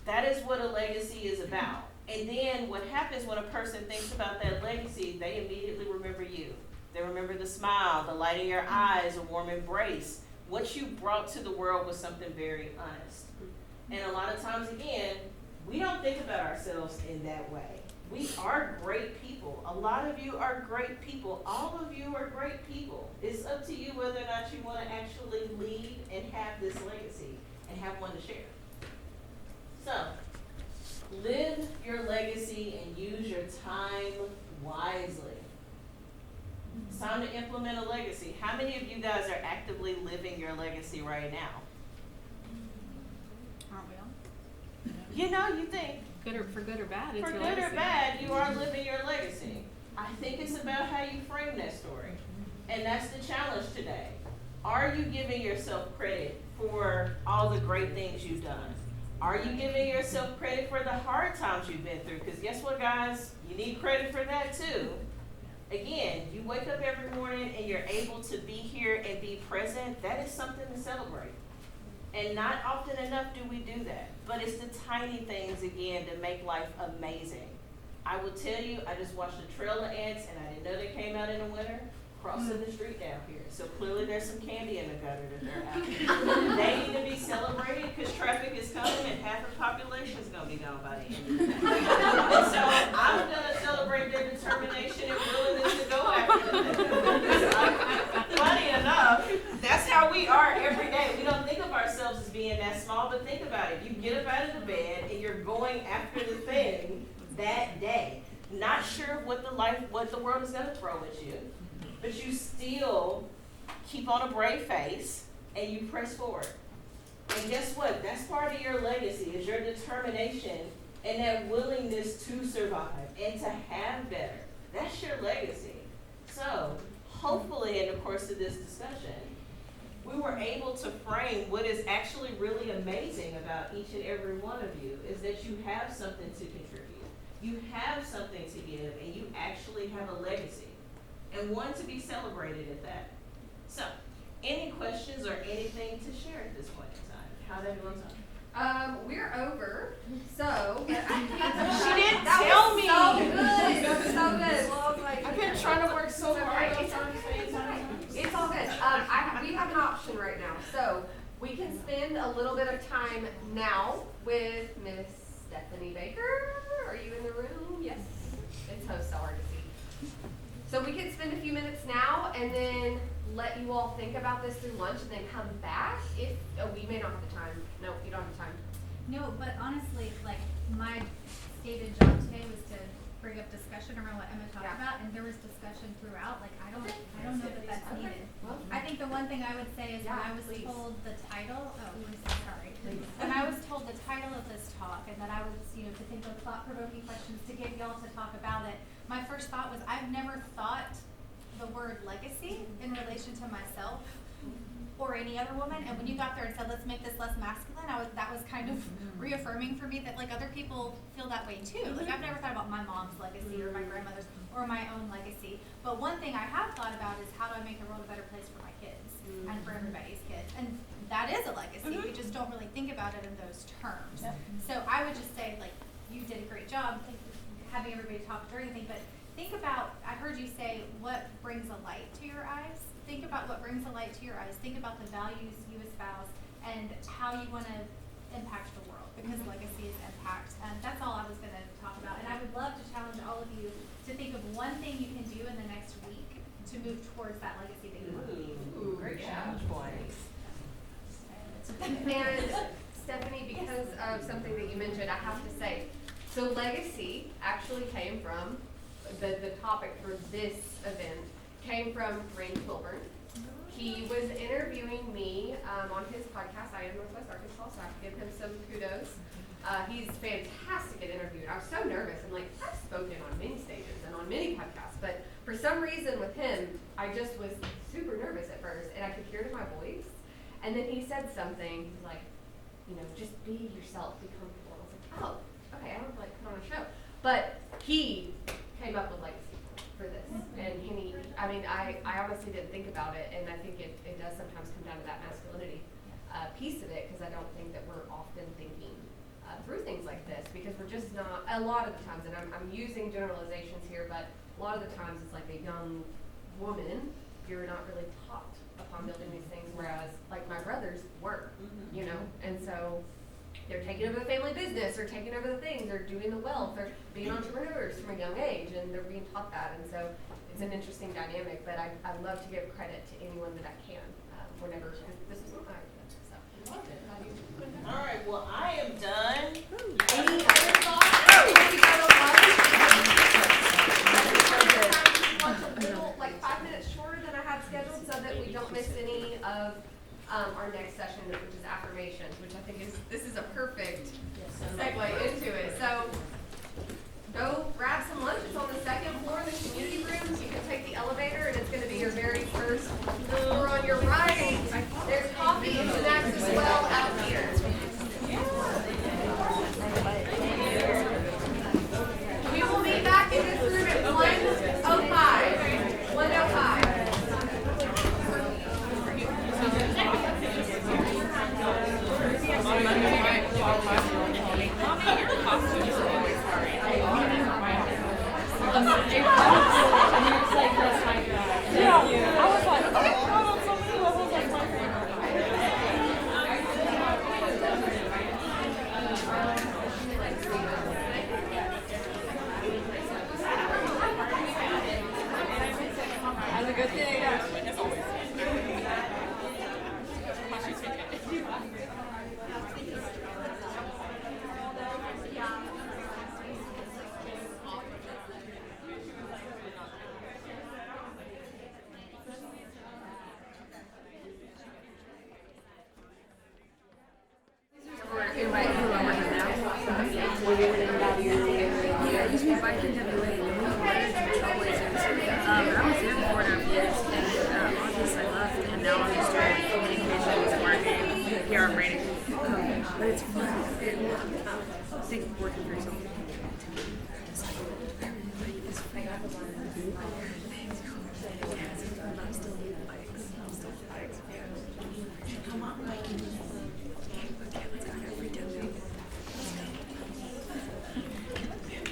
That is what a legacy is about. And then what happens when a person thinks about that legacy, they immediately remember you. They remember the smile, the light in your eyes, a warm embrace. What you brought to the world was something very honest. And a lot of times, again, we don't think about ourselves in that way. We are great people. A lot of you are great people. All of you are great people. It's up to you whether or not you want to actually lead and have this legacy and have one to share. So, live your legacy and use your time wisely. It's time to implement a legacy. How many of you guys are actively living your legacy right now? Aren't we all? You know, you think. For good or bad, it's For your good legacy. or bad, you are living your legacy. I think it's about how you frame that story. And that's the challenge today. Are you giving yourself credit for all the great things you've done? Are you giving yourself credit for the hard times you've been through? Because guess what, guys? You need credit for that too. Again, you wake up every morning and you're able to be here and be present. That is something to celebrate. And not often enough do we do that. But it's the tiny things, again, that make life amazing. I will tell you, I just watched a trail of ants, and I didn't know they came out in the winter, crossing the street down here. So clearly there's some candy in the gutter that they're out. They need to be celebrated because traffic is coming and half the population is going to be gone by the end of the year. And so I'm going to celebrate their determination and willingness to go after them. Funny enough, that's how we are every day. We don't think of ourselves as being that small, but think about it. You get up out of the bed and you're going after the thing that day. Not sure what the world is going to throw at you, but you still keep on a brave face and you press forward. And guess what? That's part of your legacy, is your determination and that willingness to survive and to have better. That's your legacy. So hopefully in the course of this discussion, we were able to frame what is actually really amazing about each and every one of you is that you have something to contribute. You have something to give, and you actually have a legacy, and one to be celebrated at that. So, any questions or anything to share at this point in time? How did everyone talk? We're over. So, but I She didn't that tell was me. So good. That was so good. Well, I was like, I've been trying to work so it's hard. okay. It's all good. We have an option right now. So we can spend a little bit of time now with Miss Stephanie Baker. Are you in the room? Yes. It's so hard to see. So we can spend a few minutes now and then let you all think about this through lunch and then come back if we may not have the time. No, you don't have time. No, but honestly, like my stated job today was to bring up discussion around what Emma talked Yeah. about, and there was discussion throughout. Like I don't know that that's needed. I think the one thing I would say is when I was told the title. Oh, sorry. When I was told the title of this talk, and that I was, to think of thought-provoking questions to give y'all to talk about it. My first thought was I've never thought the word legacy in relation to myself or any other woman. And when you got there and said, let's make this less masculine, that was kind of reaffirming for me that like other people feel that way too. Like I've never thought about my mom's legacy or my grandmother's or my own legacy. But one thing I have thought about is how do I make the world a better place for my kids and for everybody's kids. And that is a legacy. We just don't really think about it in those terms. So I would just say like you did a great job having everybody talk through anything, but think about, I heard you say, what brings a light to your eyes? Think about what brings a light to your eyes. Think about the values you espouse and how you want to impact the world, because legacy is impact. And that's all I was going to talk about. And I would love to challenge all of you to think of one thing you can do in the next week to move towards that legacy that you want to be. Great challenge points. And Stephanie, because of something that you mentioned, I have to say, so legacy actually came from, the topic for this event came from Rain Kilburn. He was interviewing me on his podcast, I Am Northwest Arkansas, so I have to give him some kudos. He's fantastic at interviewing. I was so nervous. I'm like, I've spoken on many stages and on many podcasts, but for some reason with him, I just was super nervous at first, and I could hear it in my voice. And then he said something like, just be yourself, be comfortable. I was like, oh, okay, I don't like put on a show. But he came up with legacy for this. And I honestly didn't think about it, and I think it does sometimes come down to that masculinity piece of it, because I don't think that we're often thinking through things like this, because we're just not, a lot of the times, and I'm using generalizations here, but a lot of the times it's like a young woman, you're not really taught upon building these things, whereas like my brothers were, and so they're taking over the family business, or taking over the things, or doing the wealth, or being entrepreneurs from a young age, and they're being taught that. And so it's an interesting dynamic, but I love to give credit to anyone that I can whenever this is what I did. So love it. How do you? All right, well, I am done. Any other thoughts? A little, like 5 minutes shorter than I had scheduled, so that we don't miss any of our next session, which is affirmations, which I think this is a perfect segue into it. So go grab some lunch. It's on the second floor in the community rooms. You can take the elevator, and it's going to be your very first floor on your right. There's coffee and snacks as well out here. We will be back in this room at 1:05. 1:05.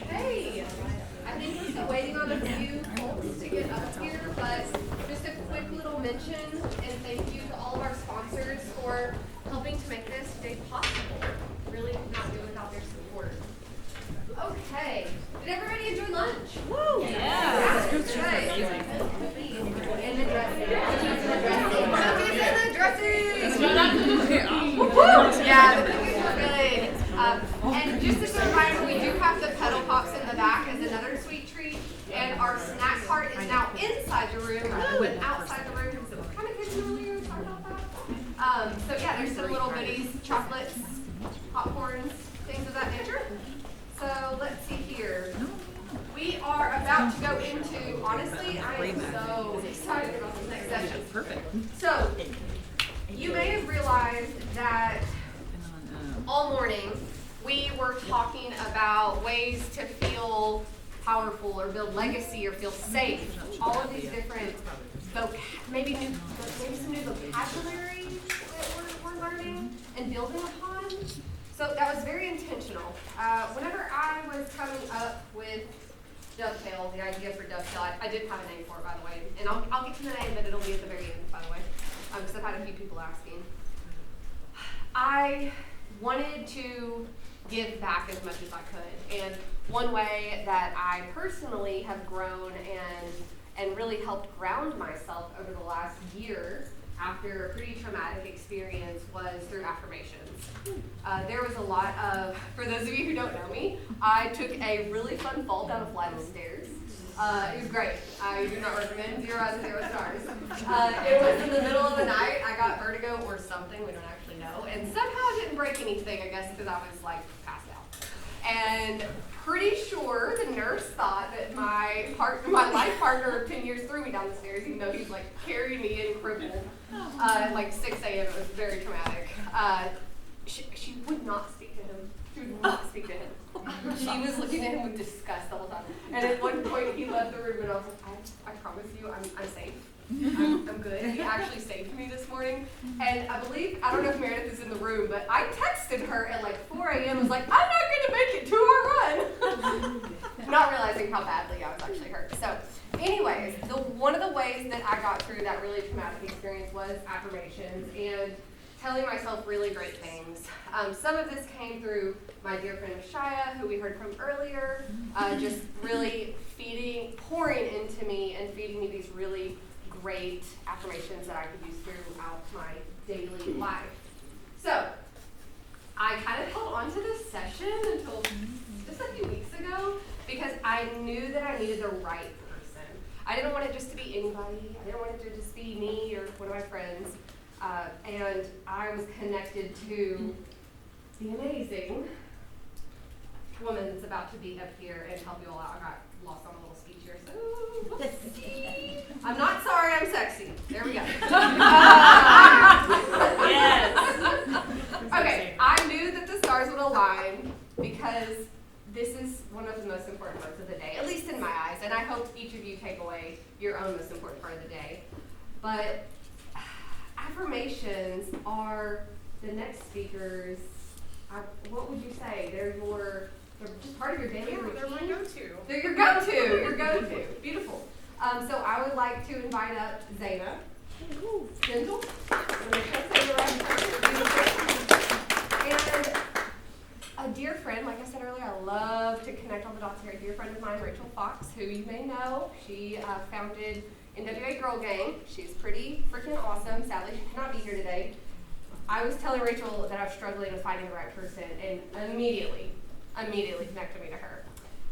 Hey, I think we're still waiting on a few folks to get up here, but just a quick little mention and thank you to all of our sponsors for helping to make this day possible. Really could not do it without their support. Okay, did everybody enjoy lunch? Woo! Yeah. Good. And the dressing. Yeah, the cookies were good. And just as a reminder, we do have the pedal pops in the back as another sweet inside the room rather than outside the room because it was kind of hidden earlier. Sorry about that. So yeah, there's some little bitties, chocolates, popcorns, things of that nature. So let's see here. We are about to go into, honestly, I am so excited about this next session. Perfect. So, you may have realized that all morning we were talking about ways to feel powerful or build legacy or feel safe. All of these different, maybe some new vocabulary that we're learning and building upon. So that was very intentional. Whenever I was coming up with Dovetail, the idea for Dovetail, I did have a name for it, by the way. And I'll get to the name, but it'll be at the very end, by the way. Because I've had a few people asking. I wanted to give back as much as I could. And one way that I personally have grown and really helped ground myself over the last year after a pretty traumatic experience was through affirmations. There was a lot of, for those of you who don't know me, I took a really fun fall down a flight of stairs. It was great. I do not recommend 0 out of 0 stars. It was in the middle of the night. I got vertigo or something. We don't actually know. And somehow I didn't break anything, I guess, because I was like passed out. And pretty sure the nurse thought that my life partner of 10 years threw me down the stairs, even though he's like carrying me in crippled at like 6 a.m. It was very traumatic. She would not speak to him. She would not speak to him. She was looking at him with disgust the whole time. And at one point he left the room and I was like, I promise you, I'm safe. I'm good. He actually saved me this morning. And I don't know if Meredith is in the room, but I texted her at like 4 a.m. was like, I'm not going to make it to our run. Not realizing how badly I was actually hurt. So anyways, one of the ways that I got through that really traumatic experience was affirmations and telling myself really great things. Some of this came through my dear friend Shia, who we heard from earlier, just really pouring into me and feeding me these really great affirmations that I could use throughout my daily life. So, I kind of held on to this session until just a few weeks ago because I knew that I needed the right person. I didn't want it just to be anybody. I didn't want it to just be me or one of my friends. And I was connected to the amazing woman that's about to be up here and help you all out. I got lost on a little speech here, so I'm not sorry, I'm sexy. There we go. Yes. Okay, I knew that the stars would align because this is one of the most important parts of the day, at least in my eyes, and I hope each of you take away your own most important part of the day. But affirmations are the next speakers. What would you say? They're just part of your daily routine. They're my go-to. They're your go-to. Your go-to. Beautiful. So I would like to invite up Zayna. Gentle. And a dear friend, like I said earlier, I love to connect all the dots here. A dear friend of mine, Rachel Fox, who you may know. She founded NWA Girl Gang. She's pretty freaking awesome. Sadly, she cannot be here today. I was telling Rachel that I was struggling with finding the right person, and immediately connected me to her.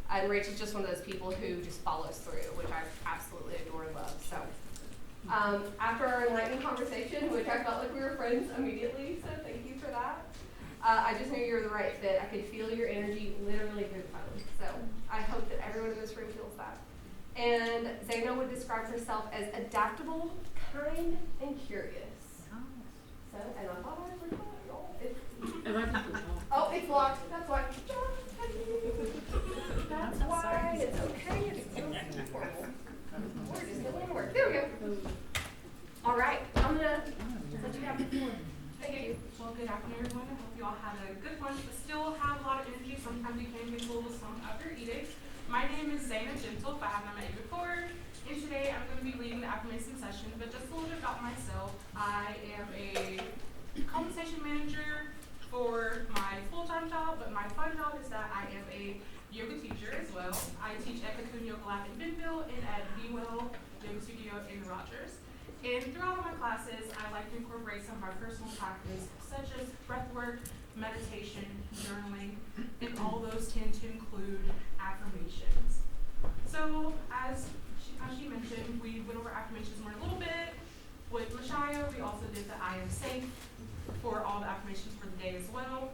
And Rachel's just one of those people who just follows through, which I absolutely adore and love. So, after our enlightening conversation, which I felt like we were friends immediately, so thank you for that. I just knew you were the right fit. I could feel your energy literally through the phone. So I hope that everyone in this room feels that. And Zayna would describe herself as adaptable, kind, and curious. So, and I thought I was it's locked. That's why. That's why. It's okay. It's horrible. We're just going to work. There we go. All right. I'm gonna let you have the floor. Thank you. Well, good afternoon, everyone. I hope you all had a good lunch, but still have a lot of energy. Sometimes you can get a little some after eating. My name is Zayna Gentle, if I have not met you before. And today I'm going to be leading the affirmation session, but just a little bit about myself. I am a compensation manager for my full-time job, but my fun job is that I am a yoga teacher as well. I teach at Cocoon Yoga Lab in Bentonville and at Be Well Yoga Studio in Rogers. And throughout all my classes, I like to incorporate some of my personal practice, such as breathwork, meditation, journaling, and all those tend to include affirmations. So as she mentioned, we went over affirmations more a little bit. With Mashaya, we also did the I am safe for all the affirmations for the day as well.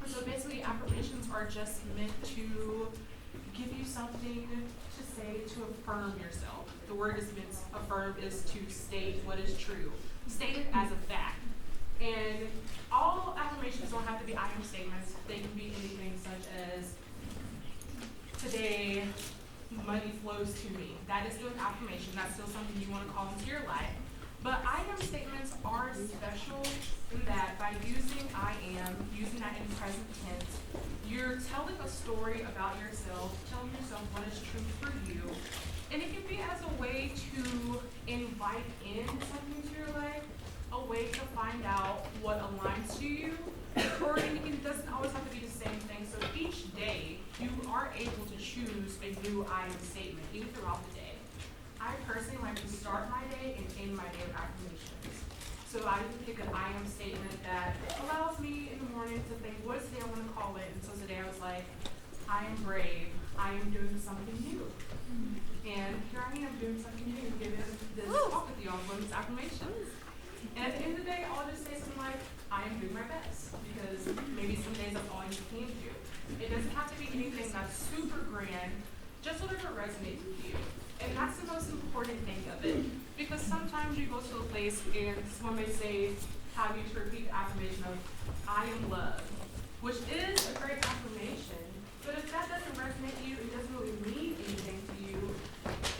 So basically affirmations are just meant to give you something to say to affirm yourself. The word is meant, affirm is to state what is true. State it as a fact. And all affirmations don't have to be I am statements. They can be anything such as, today money flows to me. That is still an affirmation. That's still something you want to call into your life. But I am statements are special in that by using I am, using that in present tense, you're telling a story about yourself, telling yourself what is true for you. And it can be as a way to invite in something to your life, a way to find out what aligns to you, or it doesn't always have to be the same thing. So each day, you are able to choose a new I am statement, even throughout the day. I personally like to start my day and end my day with affirmations. So I can pick an I am statement that allows me in the morning to think, what is today I want to call it? And so today I was like, I am brave. I am doing something new. And here I am doing something new, given this talk with you on women's affirmations. And at the end of the day, I'll just say something like, I am doing my best. Because maybe some days that's all you can do. It doesn't have to be anything that's super grand, just whatever resonates with you. And that's the most important thing of it. Because sometimes you go to a place and someone may say, have you to repeat the affirmation of, I am loved, which is a great affirmation. But if that doesn't resonate with you, it doesn't really mean anything to you,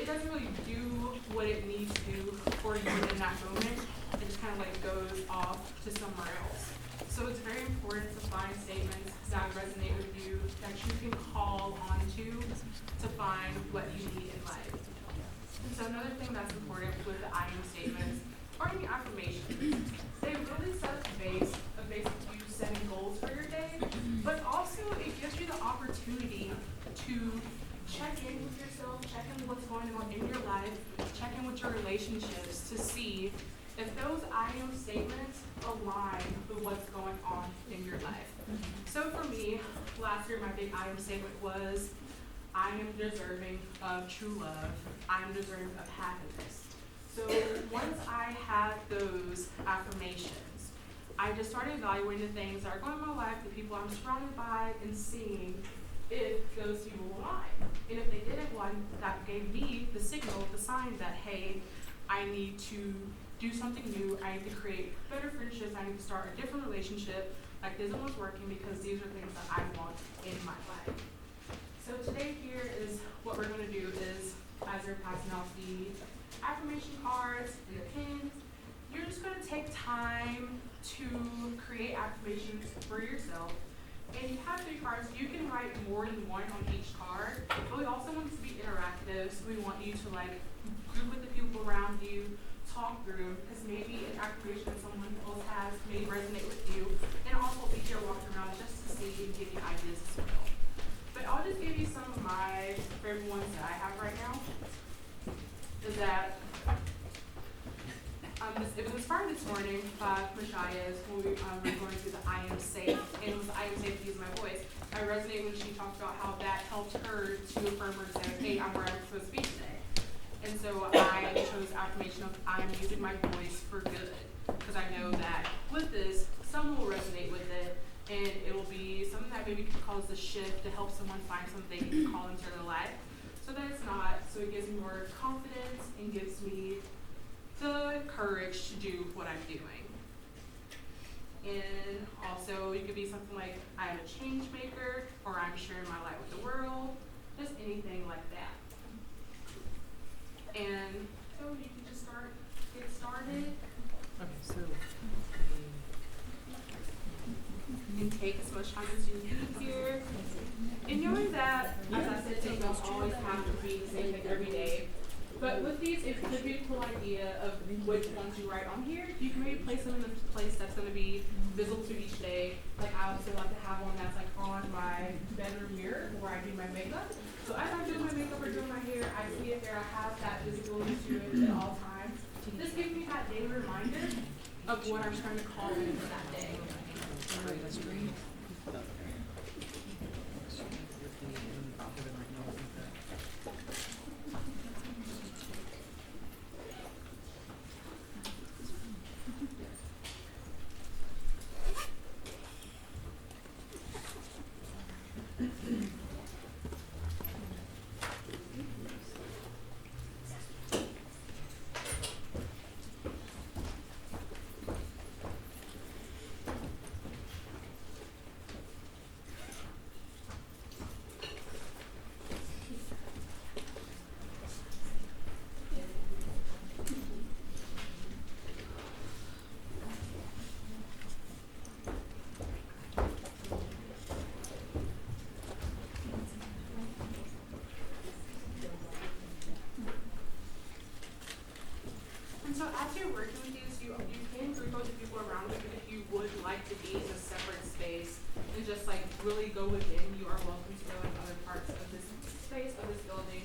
it doesn't really do what it needs to for you in that moment. It just kind of like goes off to somewhere else. So it's very important to find statements that resonate with you, that you can call onto to find what you need in life. And so another thing that's important with the I am statements or any affirmations, they really set a base of you setting goals for your day, but also it gives you the opportunity to check in with yourself, check in with what's going on in your life, check in with your relationships to see if those I am statements align with what's going on in your life. So for me, last year my big I am statement was, I am deserving of true love. I am deserving of happiness. So once I had those affirmations, I just started evaluating the things that are going on in my life, the people I'm surrounded by, and seeing if those people align. And if they didn't, well, that gave me the signal, the sign that, hey, I need to do something new. I need to create better friendships. I need to start a different relationship. Like this one's working because these are things that I want in my life. So today here is what we're going to do is, as you're passing out the affirmation cards and the pins, you're just going to take time to create affirmations for yourself. And you have 3 cards. You can write more than one on each card, but we also want it to be interactive. So we want you to like group with the people around you, talk through, because maybe an affirmation that someone else has may resonate with you, and also be here walking around just to see and give you ideas as well. But I'll just give you some of my favorite ones that I have right now. Is that it was inspired this morning by Mashaya's when we were going through the I am safe, and it was I am safe to use my voice. I resonate when she talked about how that helped her to affirm her and say, hey, I'm where I'm supposed to be today. And so I chose the affirmation of I am using my voice for good, because I know that with this, someone will resonate with it, and it will be something that maybe can cause a shift to help someone find something to call into their life. So that it's not, so it gives me more confidence and gives me the courage to do what I'm doing. And also it could be something like I'm a change maker, or I'm sharing my light with the world, just anything like that. And so you can just get started. Okay, so and take as much time as you need here. And knowing that, as I said, things don't always have to be the same thing every day. But with these, it could be a cool idea of which ones you write on here. You can maybe place them in a place that's going to be visible to each day. Like I also like to have one that's like on my bedroom mirror where I do my makeup. So as I'm doing my makeup or doing my hair, I see it there. I have that visibility to it at all times. This gives me that daily reminder of what I'm trying to call in for that day. just like really go within, you are welcome to go in other parts of this space, of this building.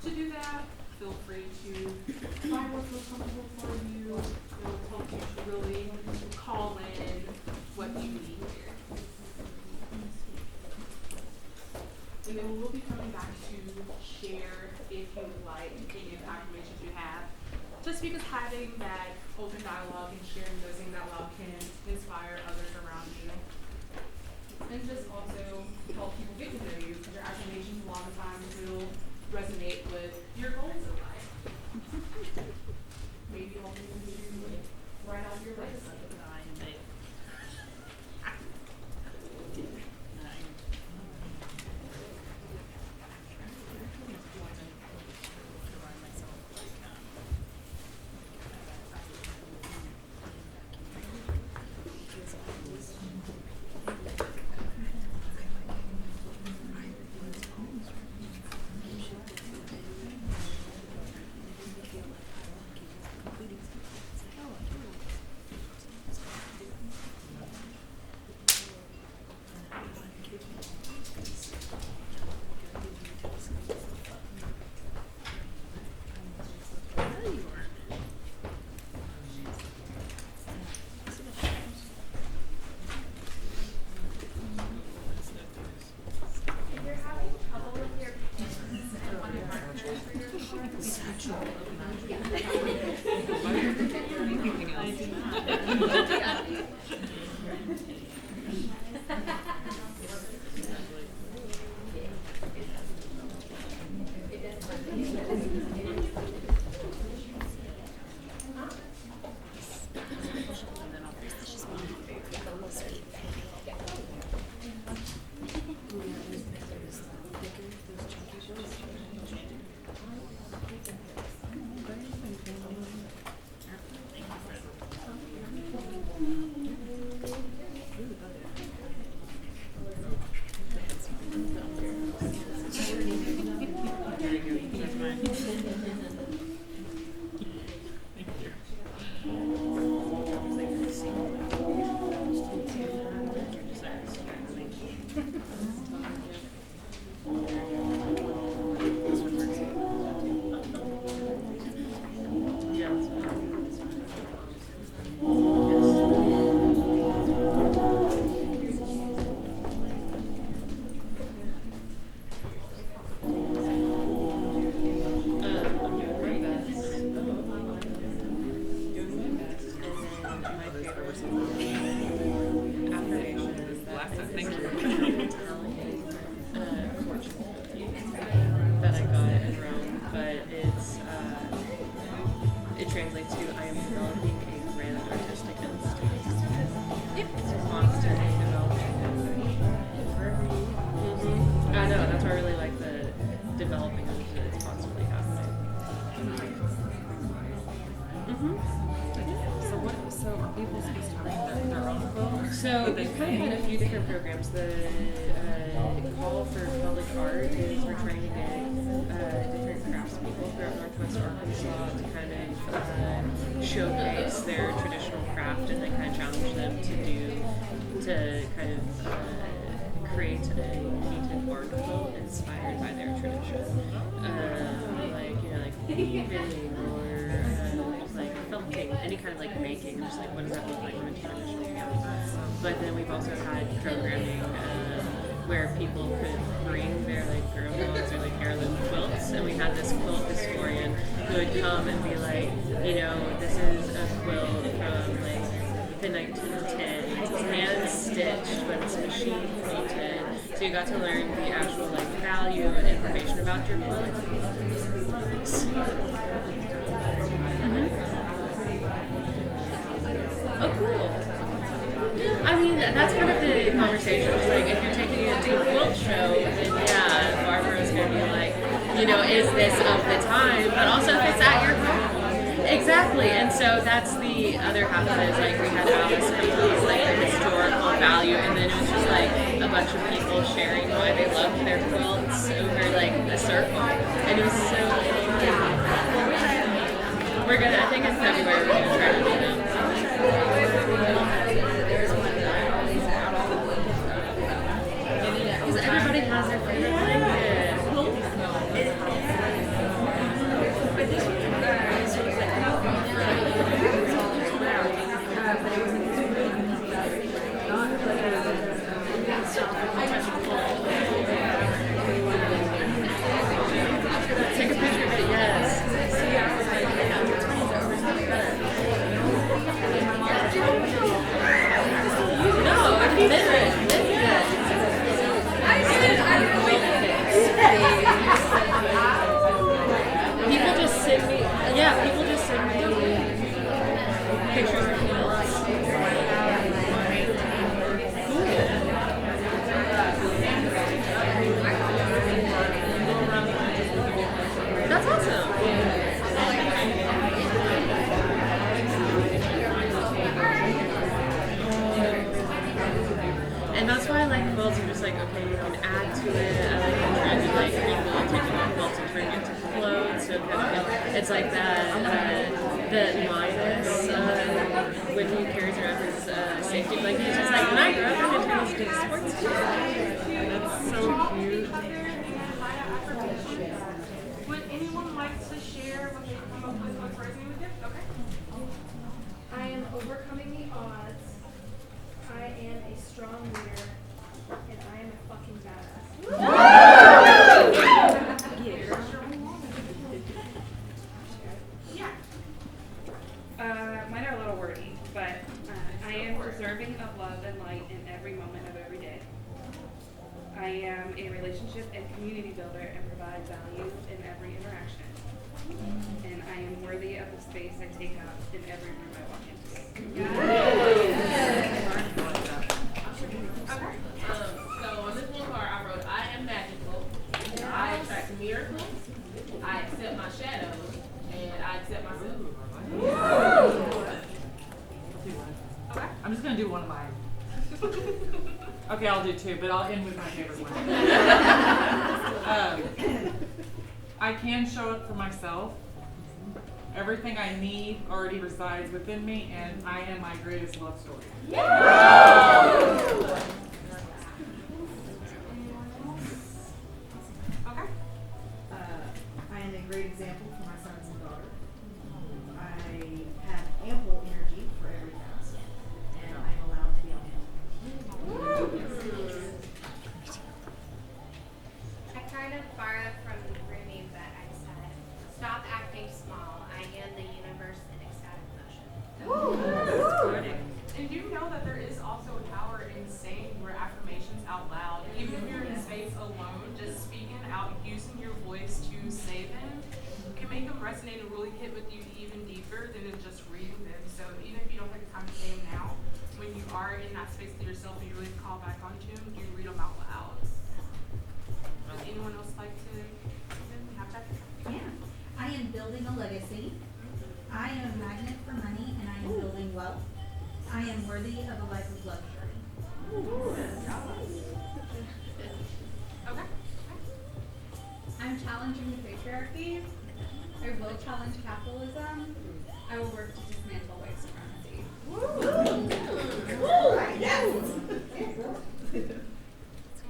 To do that, feel free to find what feels comfortable for you. It will help you to really call in what you need here. And then we'll be coming back to share, if you would like, any of the affirmations you have. Just because having that open dialogue and sharing those things out loud can inspire others around you. And just also help people get to know you, because your affirmations a lot of times will resonate with your goals in life. Maybe helping you to write out your legacy. That I got in Rome, but it translates to I am developing a grand artistic instinct. It's constantly developing. I know, that's why I really like the developing of it. It's constantly happening. So are people supposed to bring their own quote? So we've kind of had a few different programs. The call for public art is we're trying to get different craftspeople throughout Northwest Arkansas to kind of showcase their traditional craft and then kind of challenge them to kind of create a painted bark quilt inspired by their tradition. Like weaving or like felting, any kind of like making, just like what does that look like when it's traditional. But then we've also had programming where people could bring their like grandmas or like heirloom quilts, and we had this quilt historian who would come and be like, this is a quilt from like the 1910s. It's hand stitched, but it's machine quilted. So you got to learn the actual like value and information about your quilt. Oh, cool. I mean, that's kind of the conversation. It's like, if you're taking it to a quilt show, then yeah, Barbara's going to be like, is this of the time? But also if it's at your home. Exactly. And so that's the other half of it. Is like, we had Alice come up with like the historical value, and then it was just like a bunch of people sharing why they loved their quilts over like a circle. And it was so fun. I think in February, we're going to try to do them. has their favorite blanket. But this one, so it was like, but it wasn't not like take a picture of it, yes. See, I was like, yeah, your 20s are over, it's not better. No, I meant it. People just send me, people just send me pictures of quilts. That's awesome. And that's why I like quilts. You're just like, okay, you can add to it. I like the trend of like people taking on quilts and turning it to clothes. So kind of, it's like that Linus when he carries around his safety blanket. He's just like, when I grow up, I'm gonna turn this into a sports team. That's so cute. Would anyone like to share what they come up with what's resonating with you? Okay. I am overcoming the odds. I am a strong leader. And I am a fucking badass. Yeah. Mine are a little wordy, but I am deserving of love and light in every moment of every day. I am a relationship and community builder and provide value in every interaction. And I am worthy of the space I take up in every room I walk into. So on this one card, I wrote, I am magical, I attract miracles, I accept my shadows, and I accept myself. Okay. I'm just gonna do one of mine. Okay, I'll do two, but I'll end with my favorite one. I can show up for myself. Everything I need already resides within me, and I am my greatest love story. I am a great example for my sons and daughter. I have ample energy for every task, and I am allowed to be on hand. I kind of borrowed from Rumi, but I said, stop acting small. I am the universe in ecstatic motion. And do you know that there is also a power in saying your affirmations out loud? Even if you're in a space alone, just speaking out, using your voice to say them can make them resonate and really hit with you even deeper than just reading them. So even if you don't take the time to say them now, when you are in that space with yourself and you really call back onto them, you read them out loud. Would anyone else like to have that? Yeah. I am building a legacy. I am a magnet for money, and I am building wealth. I am worthy of a life of luxury. Okay. I'm challenging the patriarchy. I will challenge capitalism. I will work to dismantle white supremacy. Yes.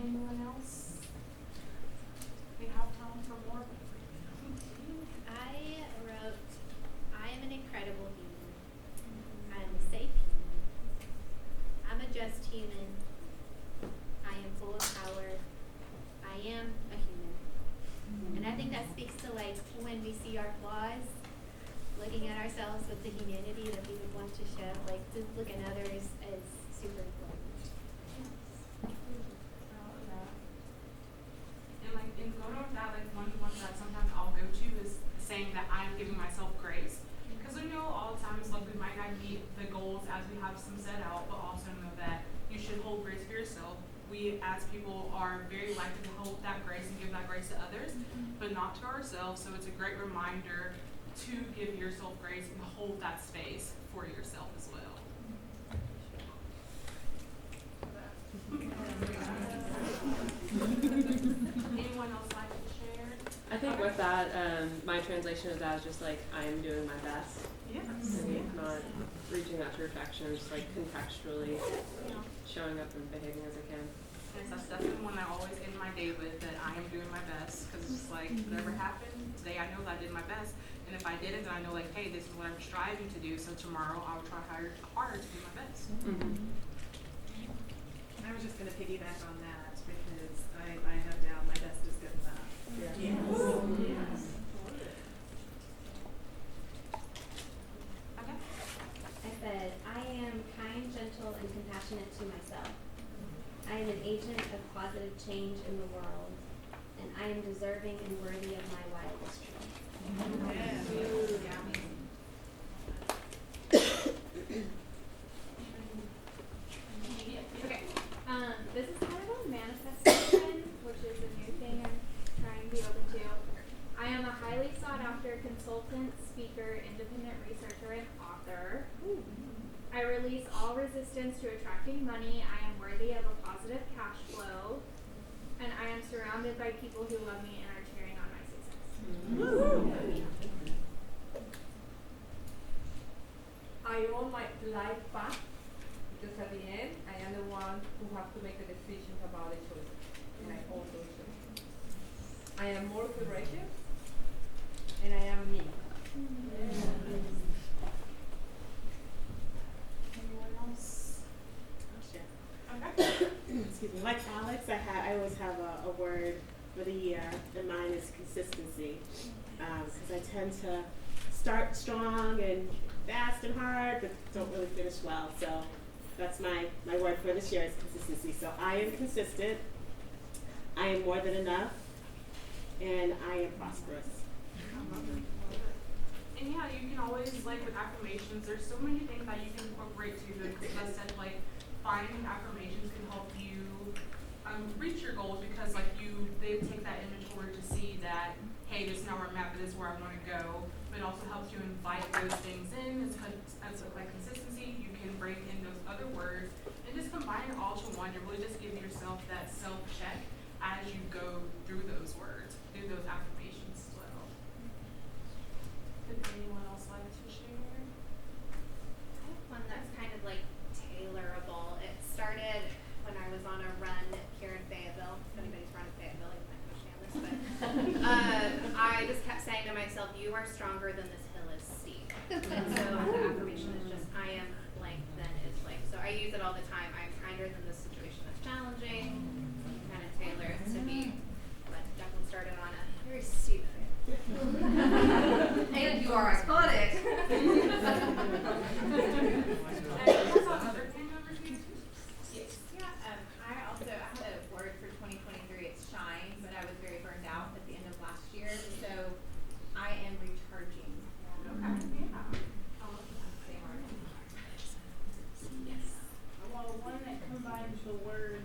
Anyone else? We have time for more. I wrote, I am an incredible human. I'm a safe human. I'm a just human. I am full of power. I am a human. And I think that speaks to like when we see our flaws, looking at ourselves with the humanity that we would want to show, like to look at others as super important. And like in going with that, like one that sometimes I'll go to is saying that I'm giving myself grace. Because we know all the times like we might not meet the goals as we have some set out, but also know that you should hold grace for yourself. We as people are very likely to hold that grace and give that grace to others, but not to ourselves. So it's a great reminder to give yourself grace and hold that space for yourself as well. Anyone else like to share? I think with that, my translation of that is just like, I am doing my best. Yes. And not reaching out to perfection, just like contextually showing up and behaving as I can. Yes, that's definitely one I always end my David that I am doing my best, because it's like whatever happened today, I know that I did my best, and if I did it, then I know like, hey, this is what I'm striving to do. So tomorrow I'll try harder to do my best. I was just gonna piggyback on that because I have down my best is good enough. Yes. Yes. Okay. I said, I am kind, gentle, and compassionate to myself. I am an agent of positive change in the world, and I am deserving and worthy of my wildest dreams. Okay. This is kind of a manifestation, which is a new thing I'm trying to be open to. I am a highly sought after consultant, speaker, independent researcher, and author. I release all resistance to attracting money. I am worthy of a positive cash flow. And I am surrounded by people who love me and are cheering on my success. I own my life path because at the end, I am the one who have to make the decisions about the choices, and I own those choices. I am more courageous, and I am me. Anyone else? Excuse me. Like Alex, I always have a word for the year, and mine is consistency. Because I tend to start strong and fast and hard, but don't really finish well. So that's my word for this year is consistency. So I am consistent. I am more than enough, and I am prosperous. And yeah, you can always, like with affirmations, there's so many things that you can incorporate to it. Because like I said, like finding affirmations can help you reach your goals, because like they take that inventory to see that, hey, this is not where I'm at, but this is where I want to go. But it also helps you invite those things in. As like consistency, you can break in those other words and just combine it all to one to really just give yourself that self-check as you go through those words, through those affirmations as well. Would anyone else like to share? I have one that's kind of like tailorable. It started when I was on a run here in Fayetteville. If anybody's run in Fayetteville, you might understand this, but I just kept saying to myself, you are stronger than this hill is steep. And so the affirmation is just, I am blank, then is blank. So I use it all the time. I am kinder than this situation is challenging. Kind of tailor it to me. But definitely started on a very steep And you are iconic. Yes. Yeah, I have a word for 2023. It's shine, but I was very burned out at the end of last year, so I am recharging. Okay, yeah. Same word. Yes. Well, one that combines the word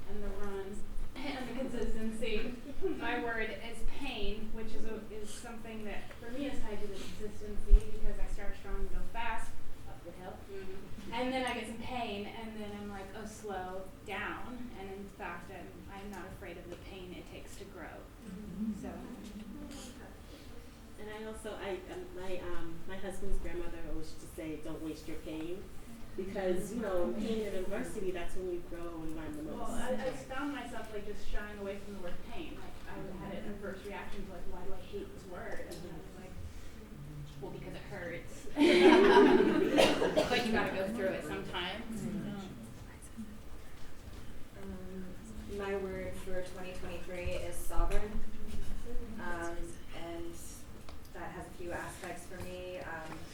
and the run and the consistency. My word is pain, which is something that for me is tied to the consistency because I start strong and go fast up the hill. And then I get some pain, and then I'm like, oh, slow down. And in fact, I'm not afraid of the pain it takes to grow. So. And I also, my husband's grandmother always used to say, don't waste your pain. Because, pain and adversity, that's when you grow and learn the most. Well, I found myself like just shying away from the word pain. Like I had an adverse reaction to like, why do I hate this word? And then I was like, well, because it hurts. But you gotta go through it sometimes. My word for 2023 is sovereign. And that has a few aspects for me,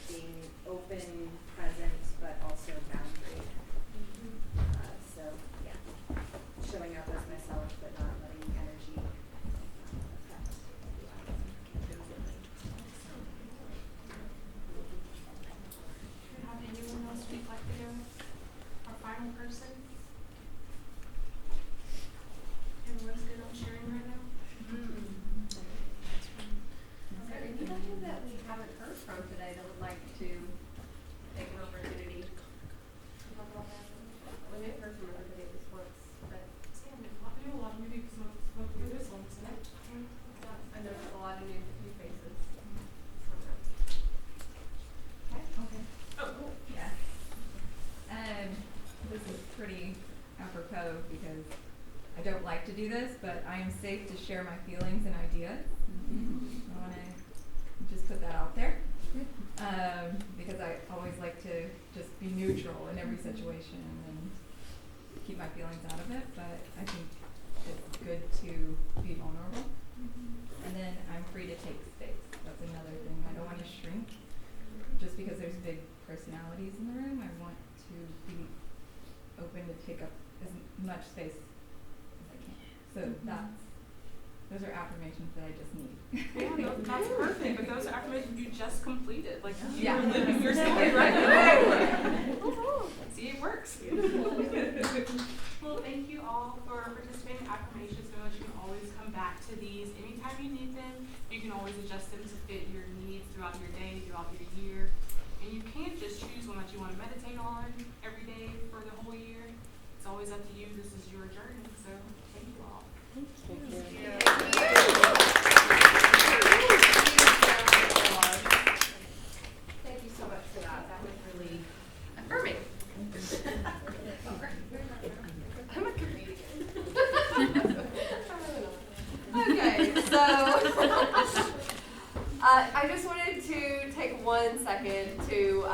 being open, present, but also boundary. So yeah, showing up as myself, but not letting energy affect who I am. Do you have anyone else we'd like to go? Our final person? Everyone's good on sharing right now? Is there anybody that we haven't heard from today that would like to take an opportunity to talk about that? We may have heard from everybody at least once, but I don't like to do this, but I am safe to share my feelings and ideas. I want to just put that out there because I always like to just be neutral in every situation and keep my feelings out of it, but I think it's good to be vulnerable. And then I'm free to take space. That's another thing. I don't want to shrink just because there's big personalities in the room. I want to be open to take up as much space as I can. So those are affirmations that I just need. Yeah, no, that's perfect. But those are affirmations you just completed. Like you Yeah. were living your story right now. See, it works. Well, thank you all for participating in affirmations. Know that you can always come back to these anytime you need them. You can always adjust them to fit your needs throughout your day, throughout your year. And you can't just choose one that you want to meditate on every day for the whole year. It's always up to you. This is your journey. So thank you all. Thank you. Thank you so much for that. That was really affirming. I'm a comedian. Okay, so I just wanted to take 1 second to,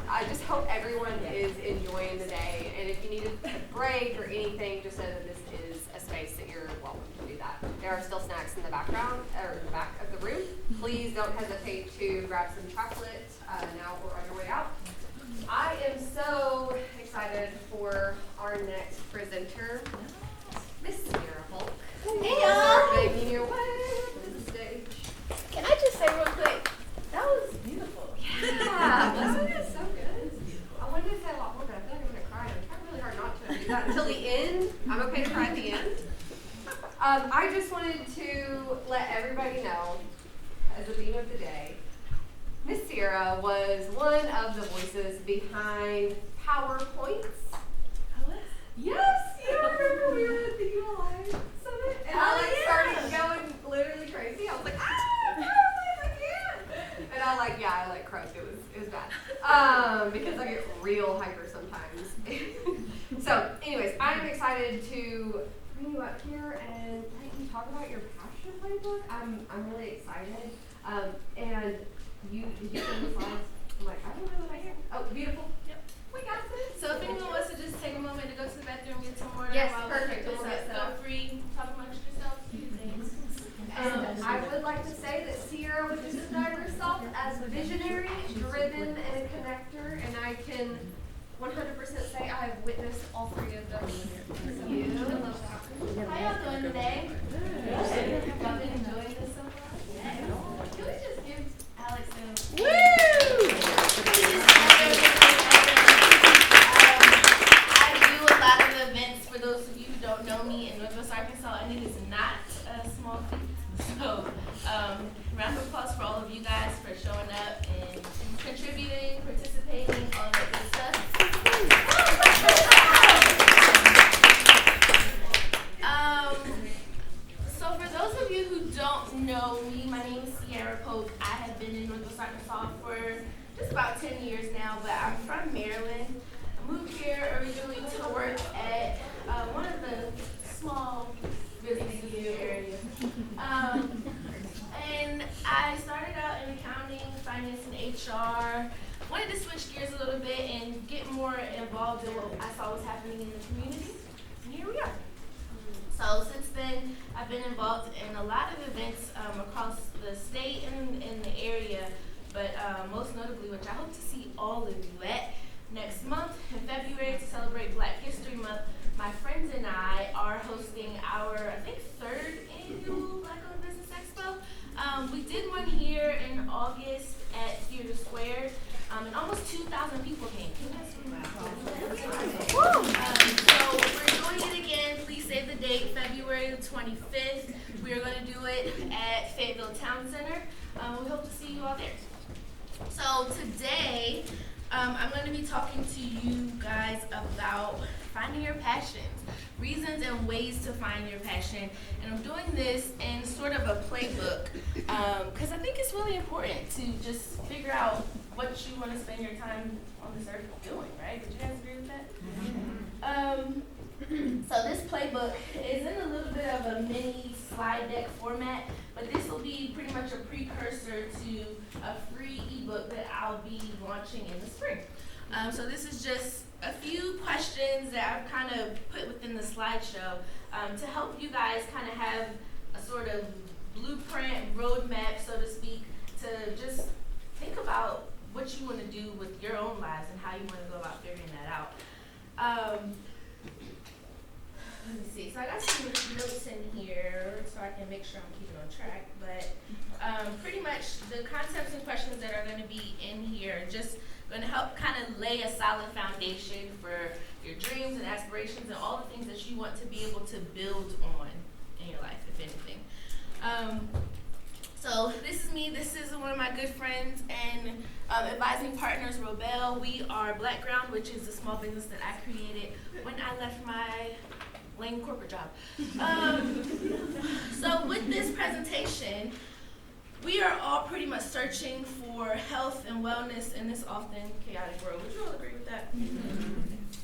I just hope everyone is enjoying the day. And if you need a break or anything, just know that this is a space that you're welcome to do that. There are still snacks in the background, or in the back of the room. Please don't hesitate to grab some chocolate now or on your way out. I am so excited for our next presenter, Miss Sierra Hulk. Hey, y'all. Making your way to the stage. Can I just say real quick, that was beautiful. Yeah, wasn't it so good? I wanted to say a lot more, but I feel like I'm going to cry. I'm trying really hard not to do that until the end. I'm okay to cry at the end. I just wanted to let everybody know, as the theme of the day, Miss Sierra was one of the voices behind PowerPoints. Yes, you remember we were at the UI Summit? And I started going literally crazy. I was like, PowerPoints, I can't. And I croaked. It was bad. Because I get real hyper sometimes. So, anyways, I'm excited to bring you up here and let you talk about your passion playbook. I'm really excited. And did you see the slides? I'm like, I don't know what I hear. Oh, beautiful. Yep. We got this. So if anyone wants to just take a moment to go to the bathroom, get some water, Yes, while perfect. we We'll feel get set up. free, talk amongst yourselves. And I would like to say that Sierra would describe herself as visionary, driven, and a connector, and I can 100% say I have witnessed all three of those. You. How y'all doing today? Have y'all been enjoying this so far? Yes. Can we just give Alex a I do a lot of events. For those of you who don't know me, in Northwest Arkansas, and it is not a small feat. So, round of applause for all of you guys for showing up and contributing, participating, all that good stuff. So for those of you who don't know me, my name is Sierra Pope. I have been in Northwest Arkansas for just about 10 years now, but I'm from Maryland. I moved here originally to work at one of the small businesses in the area. And I started out in accounting, finance, and HR. Wanted to switch gears a little bit and get more involved in what I saw was happening in the community. And here we are. So since then, I've been involved in a lot of events across the state and in the area, but most notably, which I hope to see all of you at next month in February to celebrate Black History Month. My friends and I are hosting our, I think, 3rd annual Black-owned Business Expo. We did one here in August at Theater Square, and almost 2,000 people came. Can you guys so we're doing it again. Please save the date, February the 25th. We are going to do it at Fayetteville Town Center. We hope to see you all there. So today, I'm going to be talking to you guys about finding your passions, reasons and ways to find your passion. And I'm doing this in sort of a playbook because I think it's really important to just figure out what you want to spend your time on this earth doing, right? Would you guys agree with that? So this playbook is in a little bit of a mini slide deck format, but this will be pretty much a precursor to a free ebook that I'll be launching in the spring. So this is just a few questions that I've kind of put within the slideshow to help you guys kind of have a sort of blueprint, roadmap, so to speak, to just think about what you want to do with your own lives and how you want to go about figuring that out. Let me see. So I got some notes in here so I can make sure I'm keeping on track. But pretty much the concepts and questions that are going to be in here are just going to help kind of lay a solid foundation for your dreams and aspirations and all the things that you want to be able to build on in your life, if anything. So this is me. This is one of my good friends and advising partners, Robel. We are Blackground, which is a small business that I created when I left my lame corporate job. So with this presentation, we are all pretty much searching for health and wellness in this often chaotic world. Would you all agree with that?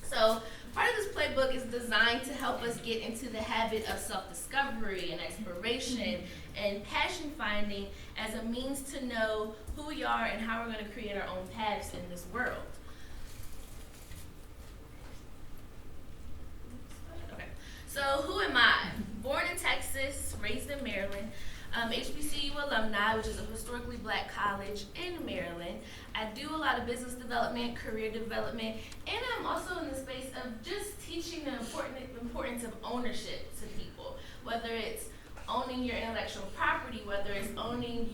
So part of this playbook is designed to help us get into the habit of self-discovery and exploration and passion finding as a means to know who we are and how we're going to create our own paths in this world. Okay, so who am I? Born in Texas, raised in Maryland. HBCU alumni, which is a historically black college in Maryland. I do a lot of business development, career development, and I'm also in the space of just teaching the importance of ownership to people, whether it's owning your intellectual property, whether it's owning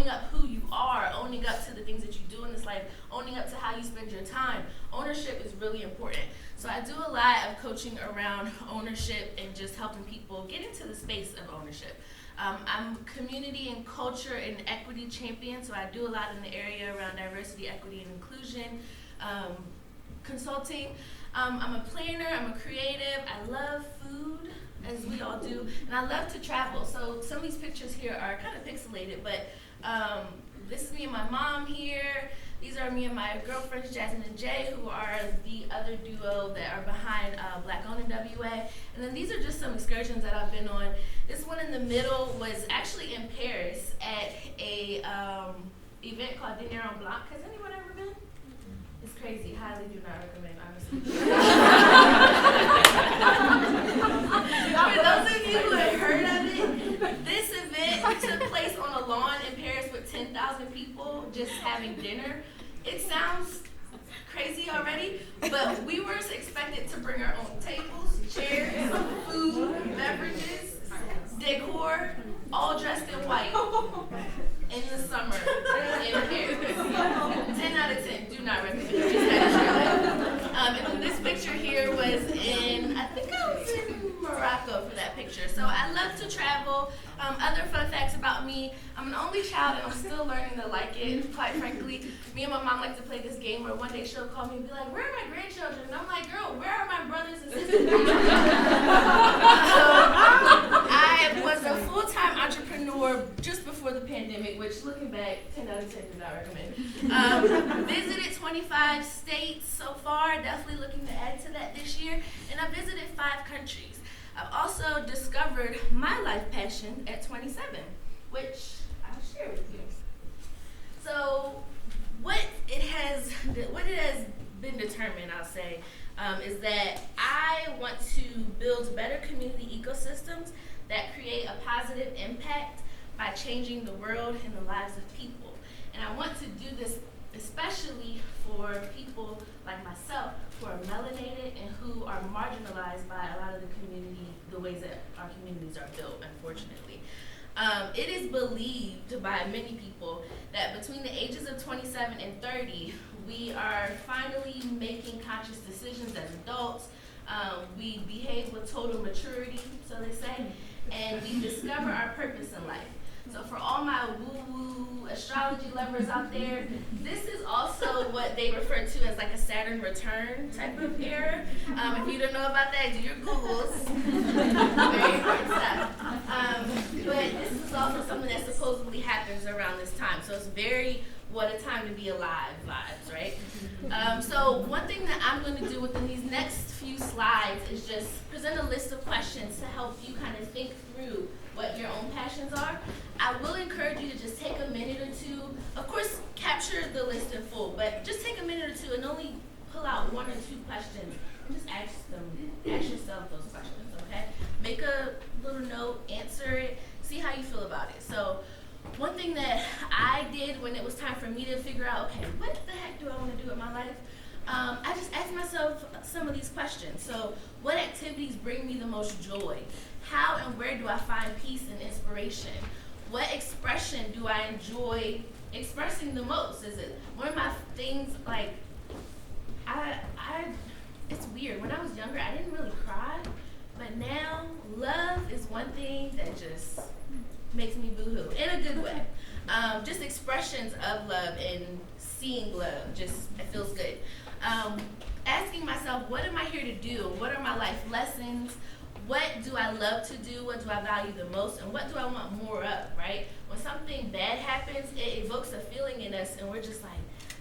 up who you are, owning up to the things that you do in this life, owning up to how you spend your time. Ownership is really important. So I do a lot of coaching around ownership and just helping people get into the space of ownership. I'm community and culture and equity champion, so I do a lot in the area around diversity, equity, and inclusion, consulting. I'm a planner, I'm a creative, I love food, as we all do, and I love to travel. So some of these pictures here are kind of pixelated, but this is me and my mom here. These are me and my girlfriends, Jasmine and Jay, who are the other duo that are behind Black Owned in WA. And then these are just some excursions that I've been on. This one in the middle was actually in Paris at a event called Dîner en Blanc. Has anyone ever been? It's crazy. Highly do not recommend, honestly. For those of you who have heard of it, this event took place on a lawn in Paris with 10,000 people just having dinner. It sounds crazy already, but we were expected to bring our own tables, chairs, food, beverages, decor, all dressed in white in the summer in Paris. 10 out of 10, do not recommend it. Just had to share that. And then this picture here was in, I think I was in Morocco for that picture. So I love to travel. Other fun facts about me, I'm an only child and I'm still learning to like it, quite frankly. Me and my mom like to play this game where one day she'll call me and be like, where are my grandchildren? And I'm like, girl, where are my brothers and sisters? I was a full-time entrepreneur just before the pandemic, which looking back, 10 out of 10 do not recommend. Visited 25 states so far, definitely looking to add to that this year. And I visited 5 countries. I've also discovered my life passion at 27, which I'll share with you. So what it has been determined, I'll say, is that I want to build better community ecosystems that create a positive impact by changing the world and the lives of people. And I want to do this especially for people like myself who are melanated and who are marginalized by a lot of the ways that our communities are built, unfortunately. It is believed by many people that between the ages of 27 and 30, we are finally making conscious decisions as adults. We behave with total maturity, so they say, and we discover our purpose in life. So for all my woo-woo astrology lovers out there, this is also what they refer to as like a Saturn return type of era. If you don't know about that, do your Googles. Very important stuff. But this is also something that supposedly happens around this time. So it's very what a time to be alive vibes, right? So one thing that I'm going to do within these next few slides is just present a list of questions to help you kind of think through what your own passions are. I will encourage you to just take a minute or two. Of course, capture the list in full, but just take a minute or two and only pull out 1 or 2 questions and just ask yourself those questions, okay? Make a little note, answer it, see how you feel about it. So one thing that I did when it was time for me to figure out, okay, what the heck do I want to do with my life? I just asked myself some of these questions. So what activities bring me the most joy? How and where do I find peace and inspiration? What expression do I enjoy expressing the most? Is it one of my things, like, it's weird. When I was younger, I didn't really cry, but now love is one thing that just makes me boo-hoo in a good way. Just expressions of love and seeing love, just, it feels good. Asking myself, what am I here to do? What are my life lessons? What do I love to do? What do I value the most? And what do I want more of, right? When something bad happens, it evokes a feeling in us, and we're just like,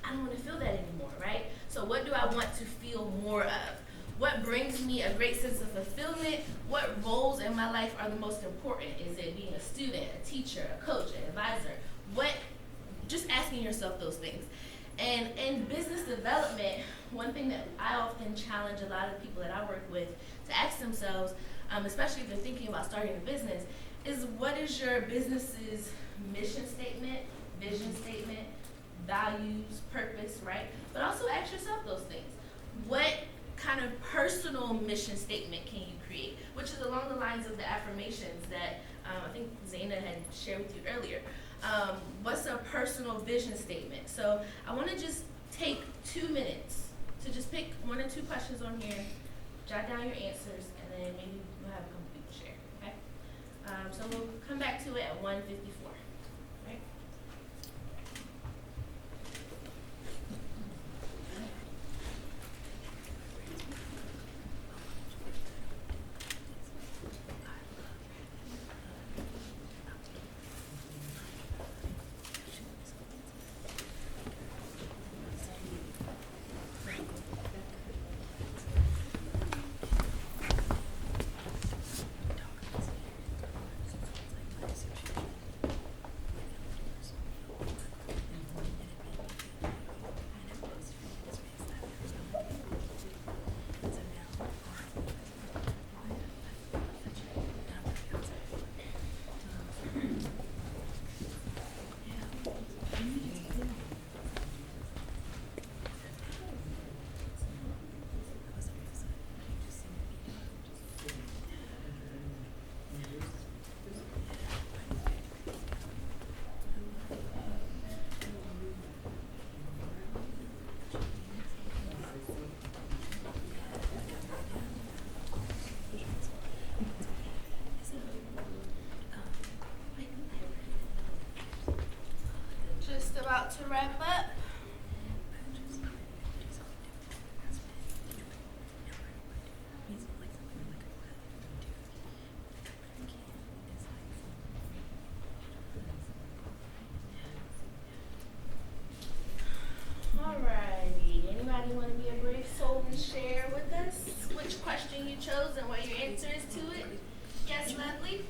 I don't want to feel that anymore, right? So what do I want to feel more of? What brings me a great sense of fulfillment? What roles in my life are the most important? Is it being a student, a teacher, a coach, an advisor? Just asking yourself those things. And in business development, one thing that I often challenge a lot of people that I work with to ask themselves, especially if they're thinking about starting a business, is what is your business's mission statement, vision statement, values, purpose, right? But also ask yourself those things. What kind of personal mission statement can you create? Which is along the lines of the affirmations that I think Zaina had shared with you earlier. What's a personal vision statement? So I want to just take 2 minutes to just pick 1 or 2 questions on here, jot down your answers, and then maybe we'll have a complete share, okay? So we'll come back to it at 1:54, right? Just about to wrap up. Alrighty, anybody want to be a brave soul and share with us which question you chose and what your answer is to it? Yes, Lovely?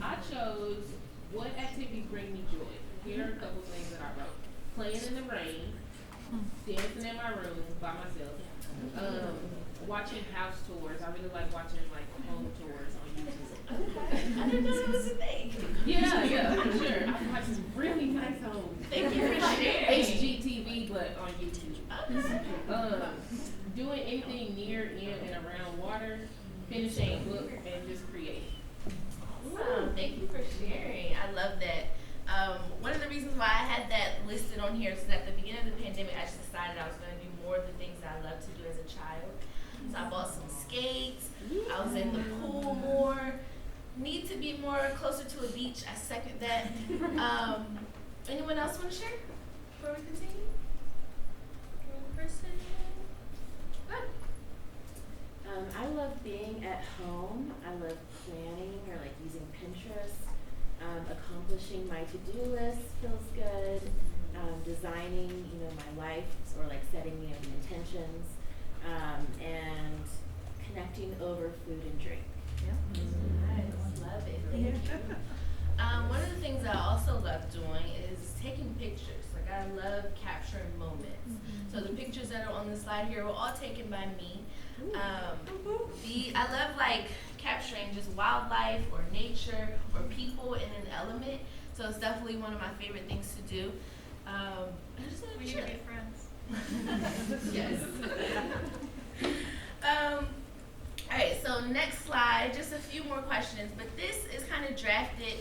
I chose what activities bring me joy. Here are a couple things that I wrote. Playing in the rain, dancing in my room by myself, watching house tours. I really like watching like home tours on YouTube. I didn't know that was a thing. Yeah, for sure. I watch some really nice homes. Thank you for sharing. HGTV, but on YouTube. Doing anything near, in, and around water, finishing a book, and just creating. Awesome. Thank you for sharing. I love that. One of the reasons why I had that listed on here is that at the beginning of the pandemic, I just decided I was going to do more of the things that I loved to do as a child. So I bought some skates. I was in the pool more. Need to be more closer to a beach. I second that. Anyone else want to share before we continue? One person? Good. I love being at home. I love planning or like using Pinterest. Accomplishing my to-do list feels good. Designing, my life or like setting intentions. And connecting over food and drink. Nice, love it. Thank you. One of the things I also love doing is taking pictures. Like I love capturing moments. So the pictures that are on the slide here were all taken by me. I love like capturing just wildlife or nature or people in an element. So it's definitely one of my favorite things to do. I just want to We need to be friends. Yes. All right, so next slide, just a few more questions, but this is kind of drafted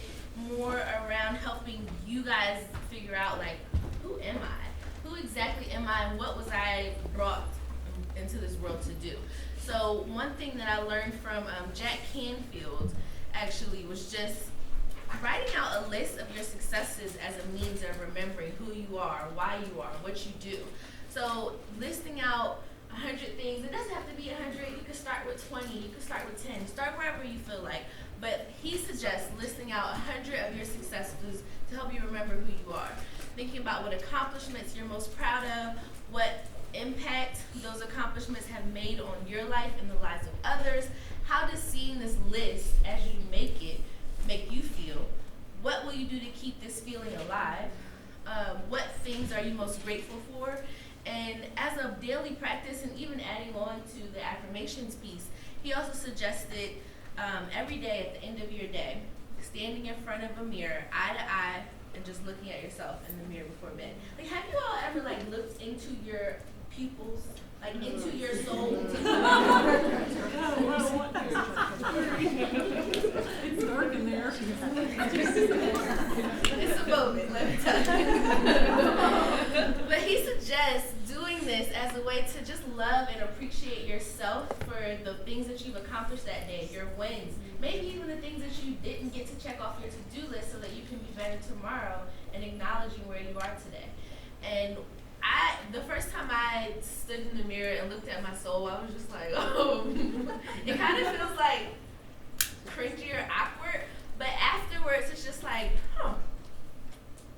more around helping you guys figure out, like, who am I? Who exactly am I, and what was I brought into this world to do? So one thing that I learned from Jack Canfield, actually, was just writing out a list of your successes as a means of remembering who you are, why you are, what you do. So listing out 100 things, it doesn't have to be 100, you could start with 20, you could start with 10, start wherever you feel like. But he suggests listing out 100 of your successes to help you remember who you are. Thinking about what accomplishments you're most proud of, what impact those accomplishments have made on your life and the lives of others. How does seeing this list as you make it make you feel? What will you do to keep this feeling alive? What things are you most grateful for? And as a daily practice, and even adding on to the affirmations piece, he also suggested every day at the end of your day, standing in front of a mirror, eye to eye, and just looking at yourself in the mirror before bed. Like, have you all ever like looked into your pupils, like into your soul? It's dark in there. It's a moment, let me tell you. But he suggests doing this as a way to just love and appreciate yourself for the things that you've accomplished that day, your wins, maybe even the things that you didn't get to check off your to-do list so that you can be better tomorrow, and acknowledging where you are today. And the first time I stood in the mirror and looked at my soul, I was just like, oh, it kind of feels like cringy or awkward, but afterwards it's just like, huh,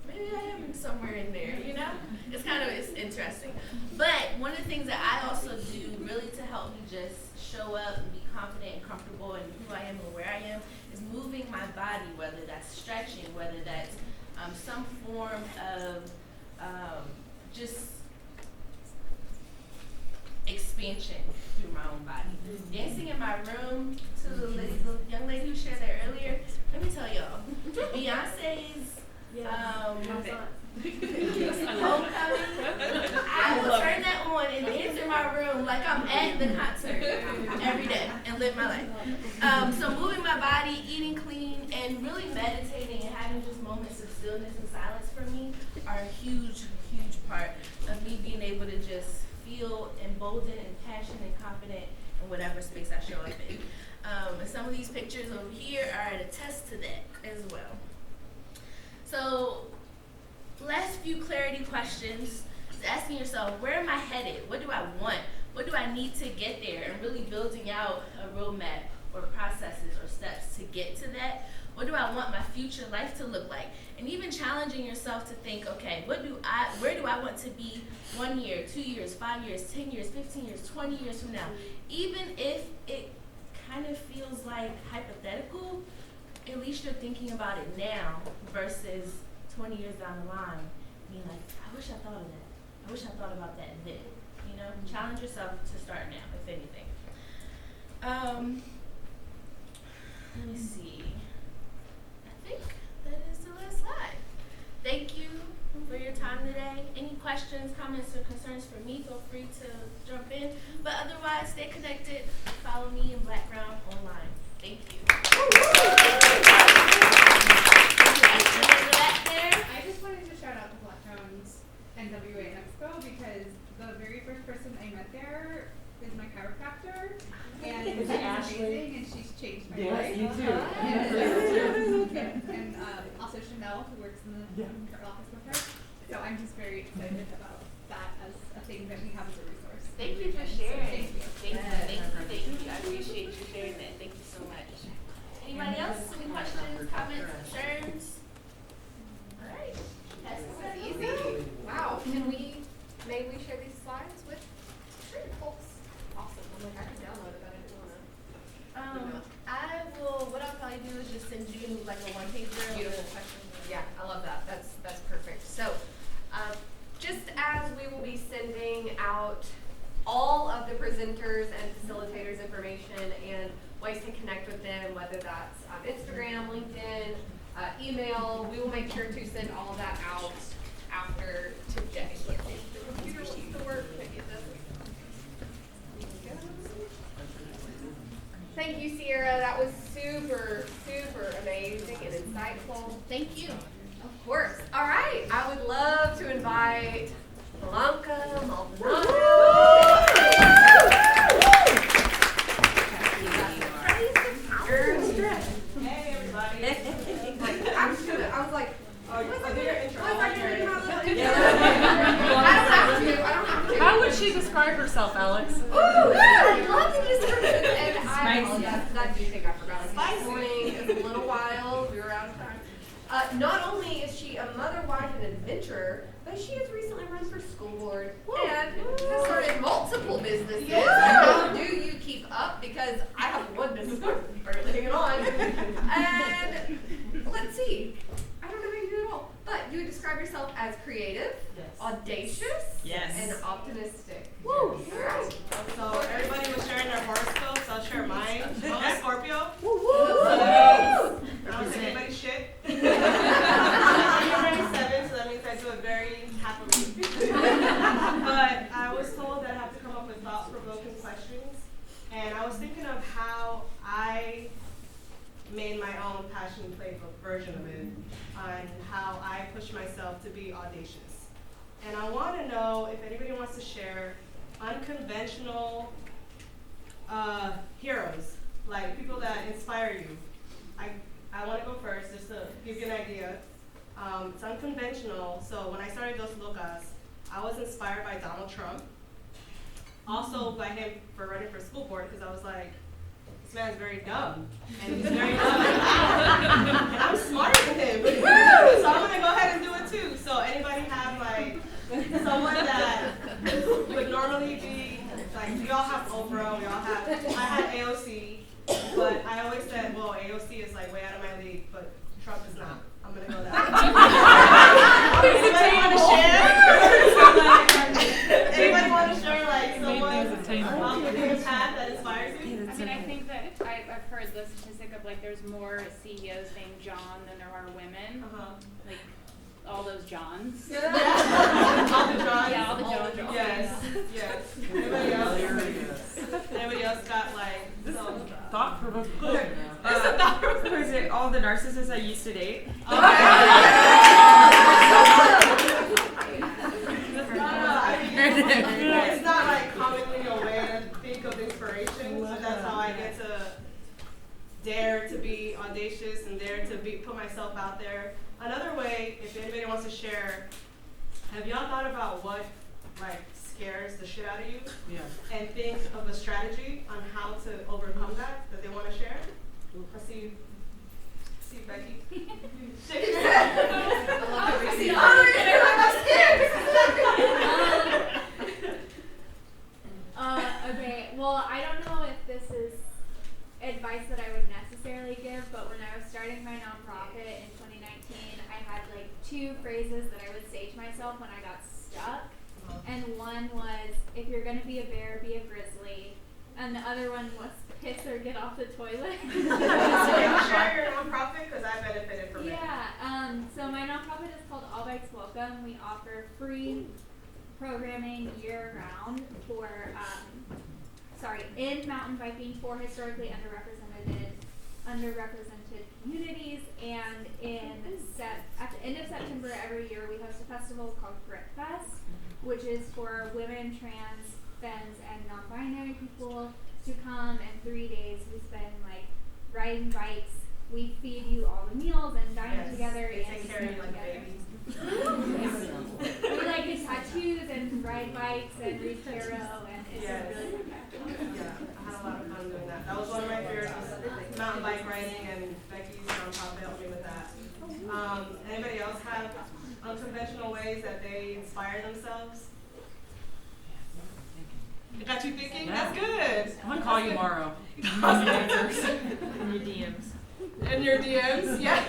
maybe I am somewhere in there, you know? It's interesting. But one of the things that I also do really to help me just show up and be confident and comfortable in who I am and where I am is moving my body, whether that's stretching, whether that's some form of just expansion through my own body. Dancing in my room, to the young lady who shared that earlier, let me tell y'all, Beyonce's Homecoming, I will turn that on and dance in my room like I'm at the concert every day and live my life. So moving my body, eating clean, and really meditating and having just moments of stillness and silence for me are a huge, huge part of me being able to just feel emboldened and passionate and confident in whatever space I show up in. And some of these pictures over here are to attest to that as well. So, last few clarity questions is asking yourself, where am I headed? What do I want? What do I need to get there? And really building out a roadmap or processes or steps to get to that. What do I want my future life to look like? And even challenging yourself to think, okay, where do I want to be 1 year, 2 years, 5 years, 10 years, 15 years, 20 years from now? Even if it kind of feels like hypothetical, at least you're thinking about it now versus 20 years down the line, being like, I wish I thought of that. I wish I thought about that then. You know, challenge yourself to start now, if anything. Let me see. I think that is the last slide. Thank you for your time today. Any questions, comments, or concerns for me, feel free to jump in. But otherwise, stay connected. Follow me in Blackground online. Thank you. I just wanted to shout out to Blackground's NWA Expo because the very first person I met there is my chiropractor, and she's amazing, and she's changed my life. Yes, you too. And also Chanel, who works in the office with her. So I'm just very excited about that as a thing that we have as a resource. Thank you for sharing. So Thank you. I appreciate you sharing that. Thank you so much. Anybody else? Any questions, comments, concerns? All right. That's easy. Wow. May we share these slides with folks? Awesome. I'm like, I can download it, but I didn't I do is just send you like a one pager. Beautiful question. Yeah, I love that. That's perfect. So, just as we will be sending out all of the presenters and facilitators information and ways to connect with them, whether that's Instagram, LinkedIn, email, we will make sure to send all of that out after today. Let's see if the computer wants to work. Maybe it doesn't. Thank you, Sierra. That was super, super amazing and insightful. Thank you. Of course. All right. I would love to invite Blanca Maldonado. Hey, everybody. I was like, I'll do your intro. I don't have to. How would she describe herself, Alex? Ooh, I love the description. And I apologize. That do think I forgot. This morning is a little wild. We were out of time. Not only is she a mother, wife, and adventurer, but she has recently run for school board and has started multiple businesses. How do you keep up? Because I have one business barely hanging on. And let's see. I don't know how you do it all. But you would describe yourself as creative, audacious, and optimistic. Woo! All right. So everybody was sharing their horoscopes. I'll share mine. I'm a Scorpio. Woo! So that means I don't take anybody's shit. I'm 27, so that means I do it very happily. But I was told that I have to come up with thought-provoking questions, and I was thinking of how I made my own passion play version of it, and how I push myself to be audacious. And I want to know if anybody wants to share unconventional heroes, like people that inspire you. I want to go first just to give you an idea. It's unconventional, so when I started Dos Locas, I was inspired by Donald Trump. Also by him for running for school board, because I was like, this man's very dumb, and he's very dumb, and I'm smarter than him, so I'm gonna go ahead and do it too. So anybody have like someone that would normally be like, we all have Oprah, we all have, I had AOC, but I always said, well, AOC is like way out of my league, but Trump is not. I'm gonna go that way. Anybody want to share? Anybody want to share like someone walking the path that inspires you? I mean, I think that I've heard the statistic of like there's more CEOs named John than there are women. Like all those Johns. Yeah. All the Johns. Yeah, all the Johns. Yes. Yes. Anybody else? Anybody else got like some Thought-provoking. Is it all the narcissists I used to date? It's not like commonly a way to think of inspiration, but that's how I get to dare to be audacious and dare to put myself out there. Another way, if anybody wants to share, have y'all thought about what like scares the shit out of you? Yeah. And think of a strategy on how to overcome that they want to share? I see Becky. Shake your head. I see Okay, well, I don't know if this is advice that I would necessarily give, but when I was starting my nonprofit in 2019, I had like 2 phrases that I would say to myself when I got stuck. And one was, if you're going to be a bear, be a grizzly. And the other one was, piss or get off the toilet. Can you share your nonprofit? Because I benefited from it. Yeah, so my nonprofit is called All Bikes Welcome. We offer free programming year-round for, in mountain biking for historically underrepresented communities. And at the end of September every year, we host a festival called Grit Fest, which is for women, trans, femmes, and non-binary people to come. And 3 days we spend like riding bikes. We feed you all the meals and dine together. They take care of you like a baby. We like get tattoos and ride bikes and read tarot, and it's just really fun. Yeah, I had a lot of fun doing that. That was one of my fears, was mountain bike riding, and Becky's nonprofit helped me with that. Anybody else have unconventional ways that they inspire themselves? It got you thinking? Yeah. That's good. I'm gonna call you tomorrow. In your DMs. in your DMs. Yeah.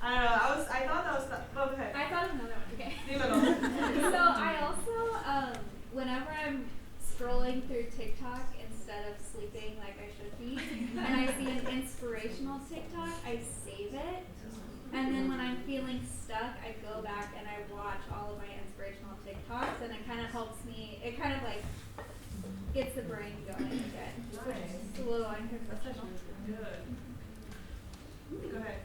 I don't know. I thought that was. Okay. I thought of another one. Okay. Dímelo. So I also, whenever I'm scrolling through TikTok instead of sleeping like I should be, and I see an inspirational TikTok, I save it. And then when I'm feeling stuck, I go back and I watch all of my inspirational TikToks, and it kind of helps me. It kind of like gets the brain going again. Nice. It's a little unconventional. Good. Go ahead.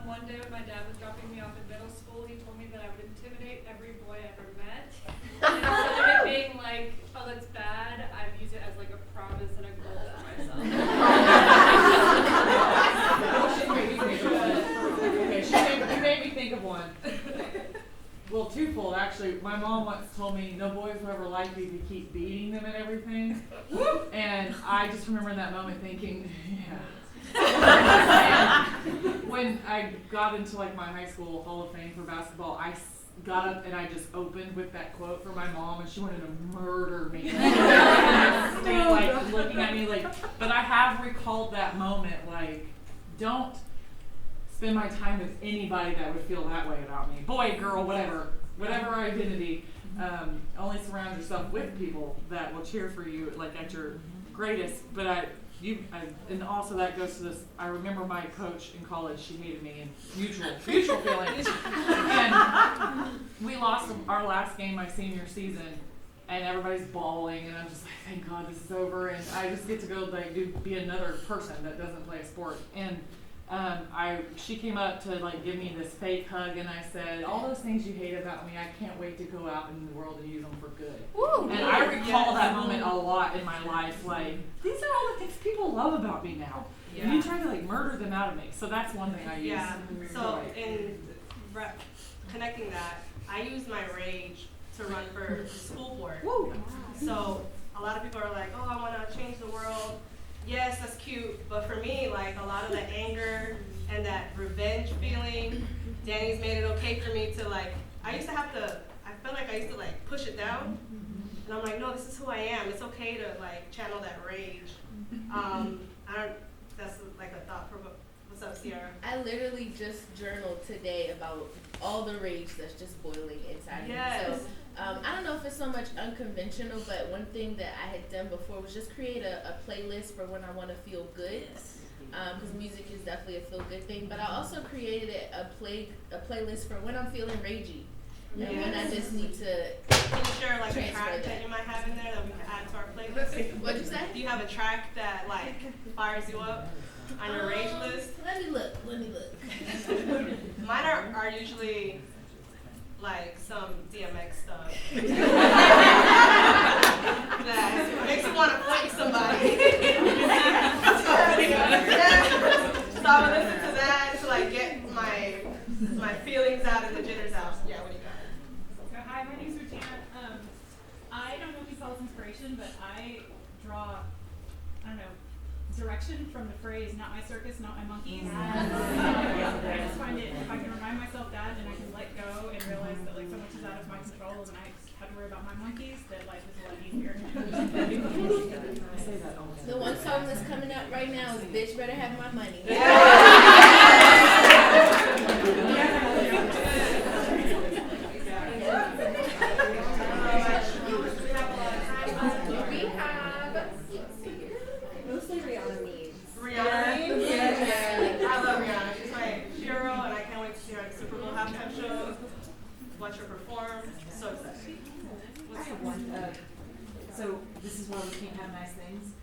One day when my dad was dropping me off in middle school, he told me that I would intimidate every boy I ever met. And instead of it being like, oh, that's bad, I've used it as like a promise and a goal to myself. Okay, you made me think of one. Well, twofold actually. My mom once told me no boys will ever like you if you keep beating them at everything. And I just remember in that moment thinking, yeah. When I got into like my high school Hall of Fame for basketball, I got up and I just opened with that quote from my mom, and she wanted to murder me. Like looking at me like, but I have recalled that moment. Like, don't spend my time with anybody that would feel that way about me. Boy, girl, whatever our identity. Only surround yourself with people that will cheer for you, like at your greatest. But and also that goes to this. I remember my coach in college. She hated me, and mutual feelings. And we lost our last game my senior season, and everybody's bawling, and I'm just like, thank God this is over, and I just get to go like be another person that doesn't play a sport. And she came up to like give me this fake hug, and I said, all those things you hate about me, I can't wait to go out in the world and use them for good. Woo. And I recall that moment a lot in my life. Like, these are all the things people love about me now. Yeah. And you try to like murder them out of me. So that's one thing I use. Yeah. So in connecting that, I use my rage to run for school board. Woo. So a lot of people are like, oh, I want to change the world. Yes, that's cute, but for me, like a lot of the anger and that revenge feeling, Danny's made it okay for me to like, I felt like I used to like push it down, and I'm like, no, this is who I am. It's okay to like channel that rage. That's like a thought provoke. What's up, Sierra? I literally just journaled today about all the rage that's just boiling inside of me. So I don't know if it's so much unconventional, but one thing that I had done before was just create a playlist for when I want to feel good. Because music is definitely a feel-good thing. But I also created a playlist for when I'm feeling ragey. And when I just need to Can you share like a track that you might have in there that we can add to our playlist? What'd you say? Do you have a track that like fires you up on your rage list? Let me look. Mine are usually like some DMX stuff that makes you want to fight somebody. So I would listen to that to like get my feelings out and the jitters out. Yeah, what do you got? So, hi, my name's Rutina. I don't know if you saw this inspiration, but I draw, I don't know, direction from the phrase, not my circus, not my monkeys. I just find it, if I can remind myself that and I can let go and realize that like so much is out of my control and I just have to worry about my monkeys, that life is a lot easier. The one song that's coming up right now is Bitch Better Have My Money. Mostly Rihanna memes. Rihanna memes? Yeah. I love Rihanna. She's my hero, and I can't wait to see her at the Super Bowl halftime show. Watch her perform. So excited. I have one. So this is why we can't have nice things.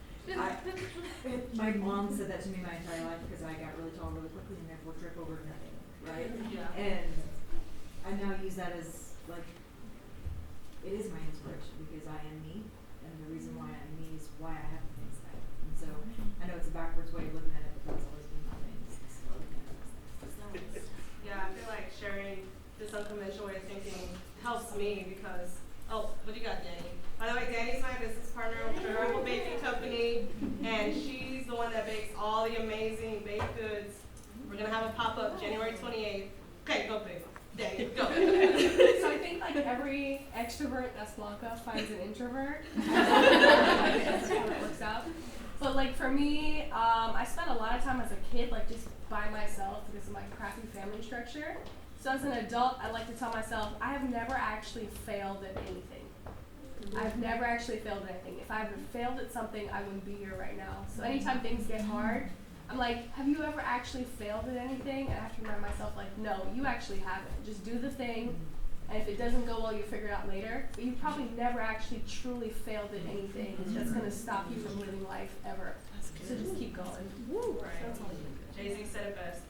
My mom said that to me my entire life because I got really tall really quickly and therefore trip over nothing, right? Yeah. And I now use that as like, it is my inspiration because I am me, and the reason why I'm me is why I have the things that I have. And so I know it's a backwards way of looking at it, but that's always been my thing. Yeah, I feel like sharing this unconventional way of thinking helps me because, what do you got, Danny? By the way, Danny's my business partner with her Herbal Baking Company, and she's the one that bakes all the amazing baked goods. We're gonna have a pop-up January 28th. Okay, go big. Danny, go. So I think like every extrovert that's Blanca finds an introvert. That's how it works out. But like for me, I spent a lot of time as a kid like just by myself because of my crappy family structure. So as an adult, I like to tell myself I have never actually failed at anything. I've never actually failed at anything. If I had failed at something, I wouldn't be here right now. So anytime things get hard, I'm like, have you ever actually failed at anything? And I have to remind myself, like, no, you actually haven't. Just do the thing, and if it doesn't go well, you figure it out later. But you probably never actually truly failed at anything that's going to stop you from living life ever. So just keep going. Woo. Right. Jay-Z said it best.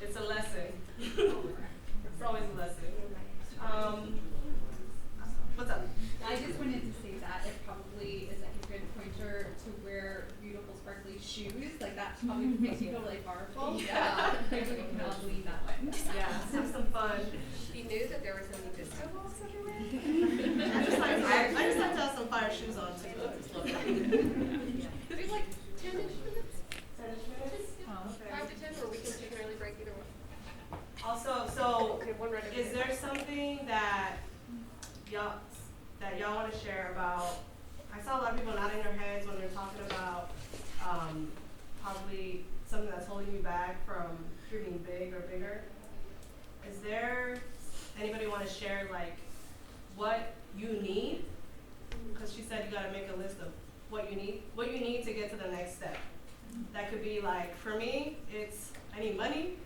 It's a lesson. It's always a lesson. What's up? I just wanted to say that it probably is like a good pointer to wear beautiful sparkly shoes. Like that probably makes you feel really powerful. Yeah. Maybe we can all believe that one. Yeah, let's have some fun. He knew that there were so many disco balls everywhere. I just like to have some fire shoes on too. Do like 10-ish minutes? 10-ish minutes? Oh, okay. 5 to 10, or we can take an early break either one. Also, so is there something that y'all want to share about? I saw a lot of people nodding their heads when they're talking about probably something that's holding you back from dreaming big or bigger. Is there anybody want to share like what you need? Because she said you got to make a list of what you need to get to the next step. That could be like, for me, it's I need money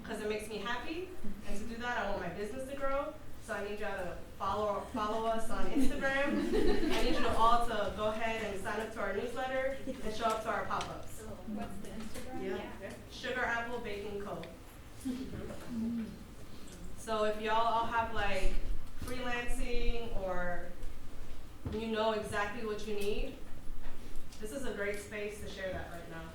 because it makes me happy, and to do that, I want my business to grow. So I need y'all to follow us on Instagram. I need you to all to go ahead and sign up to our newsletter and show up to our pop-ups. What's the Instagram? Yeah. Sugar Apple Baking Co. So if y'all all have like freelancing or you know exactly what you need, this is a great space to share that right now.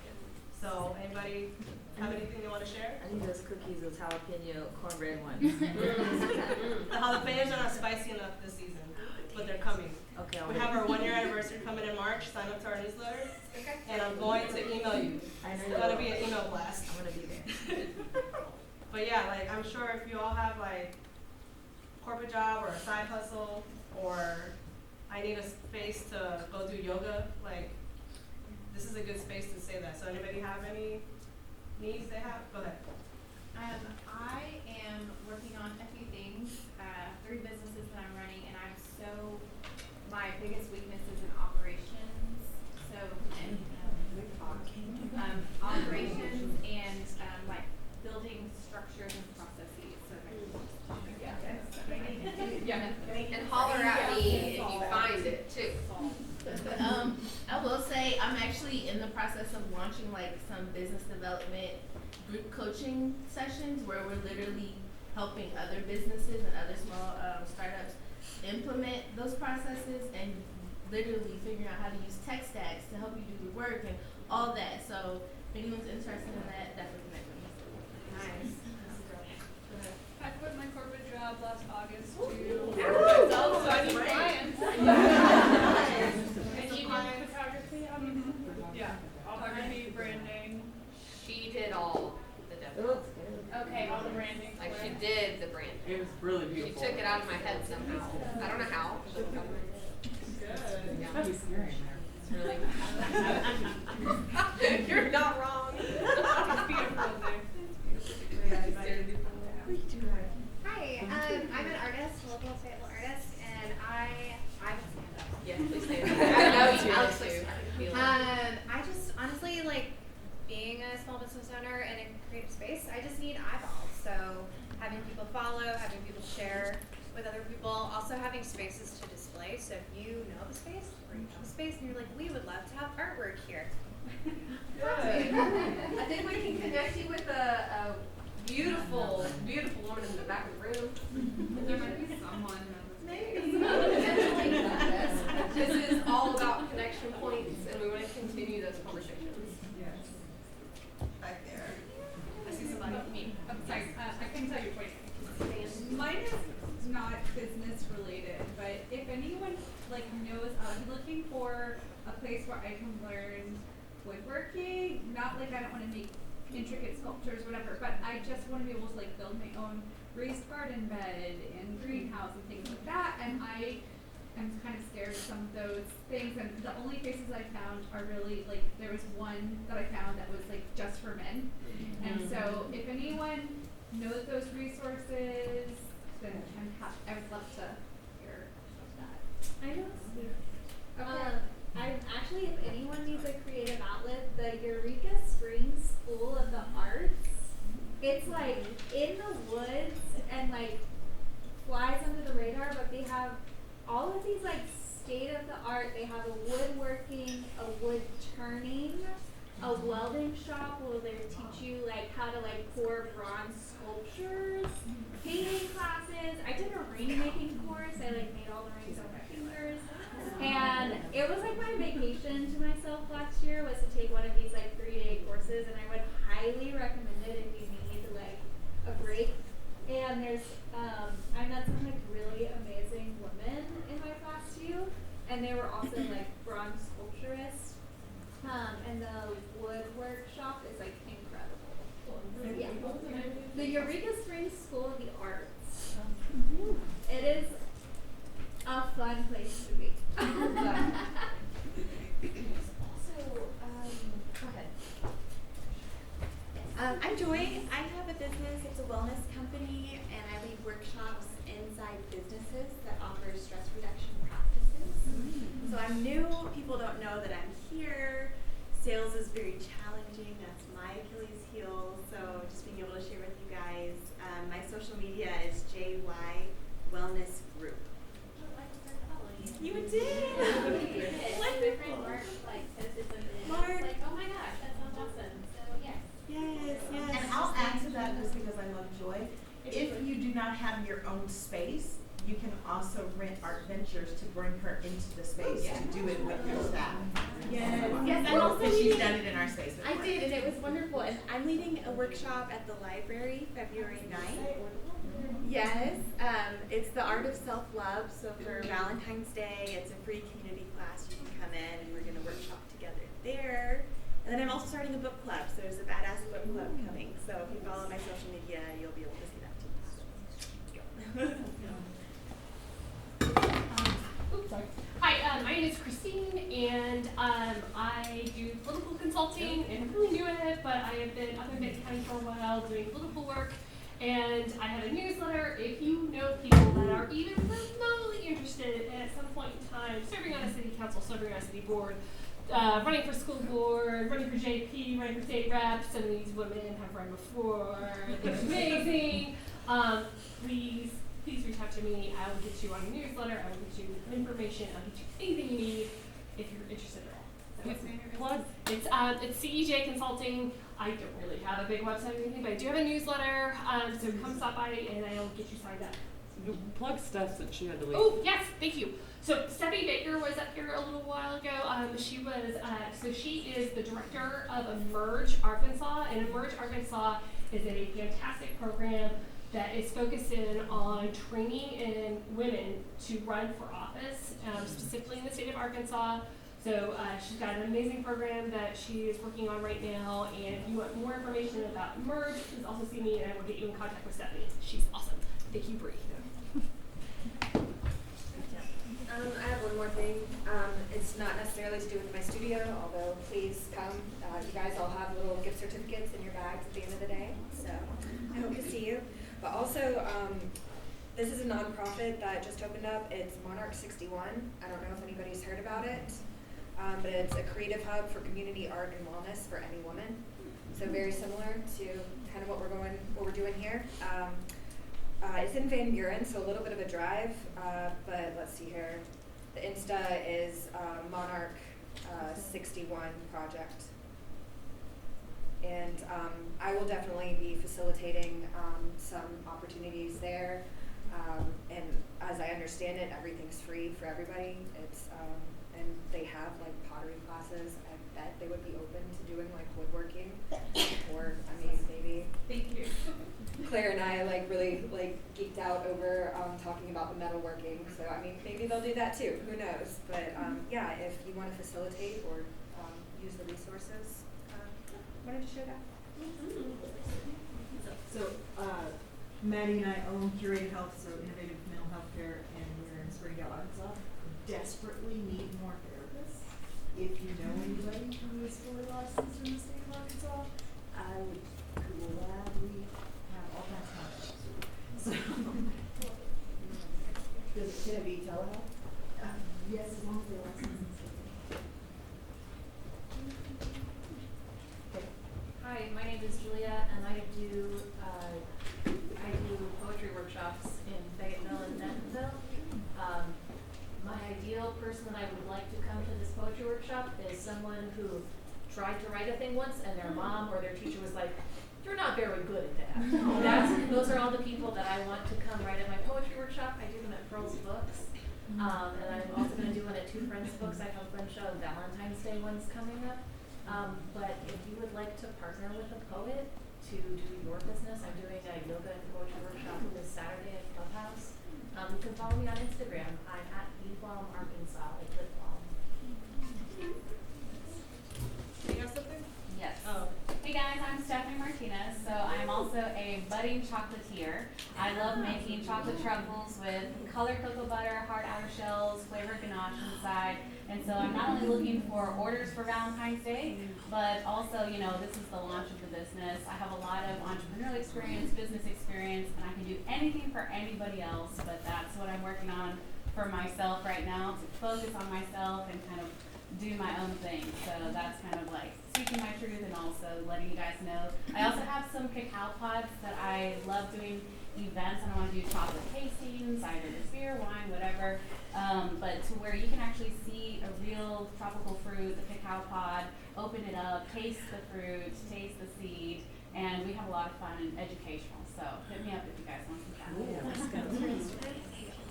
So anybody have anything they want to share? I need those cookies, those jalapeno cornbread ones. The jalapenos are not spicy enough this season, but they're coming. Okay. We have our 1-year anniversary coming in March. Sign up to our newsletter. Okay. And I'm going to email you. It's going to be an email blast. I'm going to be there. But yeah, like I'm sure if you all have like corporate job or a side hustle, or I need a space to go do yoga, like this is a good space to say that. So anybody have any needs they have? Go ahead. I am working on a few things, 3 businesses that I'm running, and my biggest weakness is in operations. So, operations and like building structures and processes. So, And holler at me if you find it too. I will say I'm actually in the process of launching like some business development group coaching sessions where we're literally helping other businesses and other small startups implement those processes and literally figuring out how to use tech stacks to help you do the work and all that. So if anyone's interested in that, definitely connect with me. Nice. I quit my corporate job last August to so I need clients. And you did photography? Yeah, photography, branding. She did all the demo. Okay, all the branding. Like she did the branding. It was really beautiful. She took it out of my head somehow. I don't know how. Good. Yeah. It's pretty scary in there. It's really. You're not wrong. It's beautiful in there. Hi, I'm an artist, a local stable artist, and I'm a stand-up. Yeah, please stand up. I know you Alex too. I just honestly like being a small business owner in a creative space. I just need eyeballs. So having people follow, having people share with other people, also having spaces to display. So if you know the space or you know the space and you're like, we would love to have artwork here. Good. I think we can connect you with a beautiful, beautiful woman in the back of the room. There might be someone. Maybe. This is all about connection points, and we want to continue those conversations. Yes. Back there. I see somebody. Me. I'm sorry. I can tell you point. Mine is not business related, but if anyone like knows, I'm looking for a place where I can learn woodworking. Not like I don't want to make intricate sculptures, whatever, but I just want to be able to like build my own raised garden bed and greenhouse and things like that. And I I'm kind of scared of some of those things, and the only faces I found are really like, there was one that I found that was like just for men. And so if anyone knows those resources, then I would love to hear of that. I know. Actually, if anyone needs a creative outlet, the Eureka Springs School of the Arts, it's like in the woods and like flies under the radar, but they have all of these like state of the art. They have a woodworking, a wood turning, a welding shop where they teach you like how to like pour bronze sculptures, painting classes. I did a ring making course. I like made all the rings on my fingers. And it was like my vacation to myself last year was to take one of these like 3-day courses, and I would highly recommend it if you need like a break. And there's I met some like really amazing women in my class too, and they were also like bronze sculpturists. And the woodwork shop is like incredible. Yeah. The Eureka Springs School of the Arts. It is a fun place to be. Also, go ahead. I'm Joy. I have a business. It's a wellness company, and I lead workshops inside businesses that offer stress reduction practices. So I'm new. People don't know that I'm here. Sales is very challenging. That's my Achilles heel. So just being able to share with you guys. My social media is JY Wellness Group. You did. My friend Mark like posted something. Mark. Like, oh my gosh, that sounds awesome. So yes. Yes, yes. And I'll add to that just because I love Joy. If you do not have your own space, you can also rent Art Ventures to bring her into the space to do it with your staff. Yes, yes, I'm also Because she's leading. done it in our space before. I did, and it was wonderful. And I'm leading a workshop at the library February 9th. Yes, it's the art of self-love. So for Valentine's Day, it's a free community class. You can come in, and we're going to workshop together there. And then I'm also starting a book club. So there's a badass book club coming. So if you follow my social media, you'll be able to see that too. Oops, sorry. Hi, my name is Christine, and I do political consulting, and I'm really new at it, but I have been up in Benton County for a while doing political work, and I have a newsletter. If you know people that are even remotely interested at some point in time serving on a city council, serving on a city board, running for school board, running for JP, running for state reps, some of these women have run before, they're amazing. Please reach out to me. I will get you on a newsletter. I will get you information. I'll get you anything you need if you're interested at all. So plug. It's CEJ Consulting. I don't really have a big website or anything, but I do have a newsletter. So come stop by and I'll get you signed up. Plug Steph since she had to leave. Oh yes, thank you. So Steffi Baker was up here a little while ago. She was she is the director of Emerge Arkansas, and Emerge Arkansas is a fantastic program that is focusing on training in women to run for office, specifically in the state of Arkansas. So she's got an amazing program that she is working on right now. And if you want more information about Emerge, please also see me, and I will get you in contact with Stephanie. She's awesome. Thank you, Bree. I have one more thing. It's not necessarily to do with my studio, although please come. You guys all have little gift certificates in your bags at the end of the day, so I hope to see you. But also, this is a nonprofit that just opened up. It's Monarch 61. I don't know if anybody's heard about it, but it's a creative hub for community art and wellness for any woman. So very similar to kind of what we're doing here. It's in Van Buren, so a little bit of a drive, but let's see here. The Insta is Monarch 61 Project. And I will definitely be facilitating some opportunities there. And as I understand it, everything's free for everybody. It's and they have like pottery classes. I bet they would be open to doing like woodworking, or I mean maybe. Thank you. Claire and I like really like geeked out over talking about the metalworking. So I mean maybe they'll do that too. Who knows? But yeah, if you want to facilitate or use the resources, wanted to share that. So Maddie and I own Curated Health, so innovative mental health care, and we're in Springdale, Arkansas. desperately need more therapists. If you know anybody who is fully licensed in the state of Arkansas, I would gladly have all kinds of contacts. So, can it be telehealth? Yes, as long as they're licensed in the state. Hi, my name is Julia, and I do poetry workshops in Fayetteville and Bentonville. My ideal person that I would like to come to this poetry workshop is someone who tried to write a thing once, and their mom or their teacher was like, "You're not very good at that." Those are all the people that I want to come write at my poetry workshop. I do them at Pearl's Books. And I'm also going to do one at Two Friends Books. I have a bunch of Valentine's Day ones coming up. But if you would like to partner with a poet to do your business, I'm doing a yoga and poetry workshop this Saturday at Clubhouse. You can follow me on Instagram. I'm at Beefbalm, Arkansas, like lip balm. Do you have something? Yes. Oh. Hey guys, I'm Stephanie Martinez. So I'm also a budding chocolatier. I love making chocolate truffles with colored cocoa butter, hard outer shells, flavored ganache inside. And so I'm not only looking for orders for Valentine's Day, but also, you know, this is the launch of the business. I have a lot of entrepreneurial experience, business experience, and I can do anything for anybody else, but that's what I'm working on for myself right now, to focus on myself and kind of do my own thing. So that's kind of like speaking my truth and also letting you guys know. I also have some cacao pods that I love doing events, and I want to do chocolate tastings, either it's beer, wine, whatever, but to where you can actually see a real tropical fruit, the cacao pod, open it up, taste the fruit, taste the seed, and we have a lot of fun and educational. So hit me up if you guys want some chat.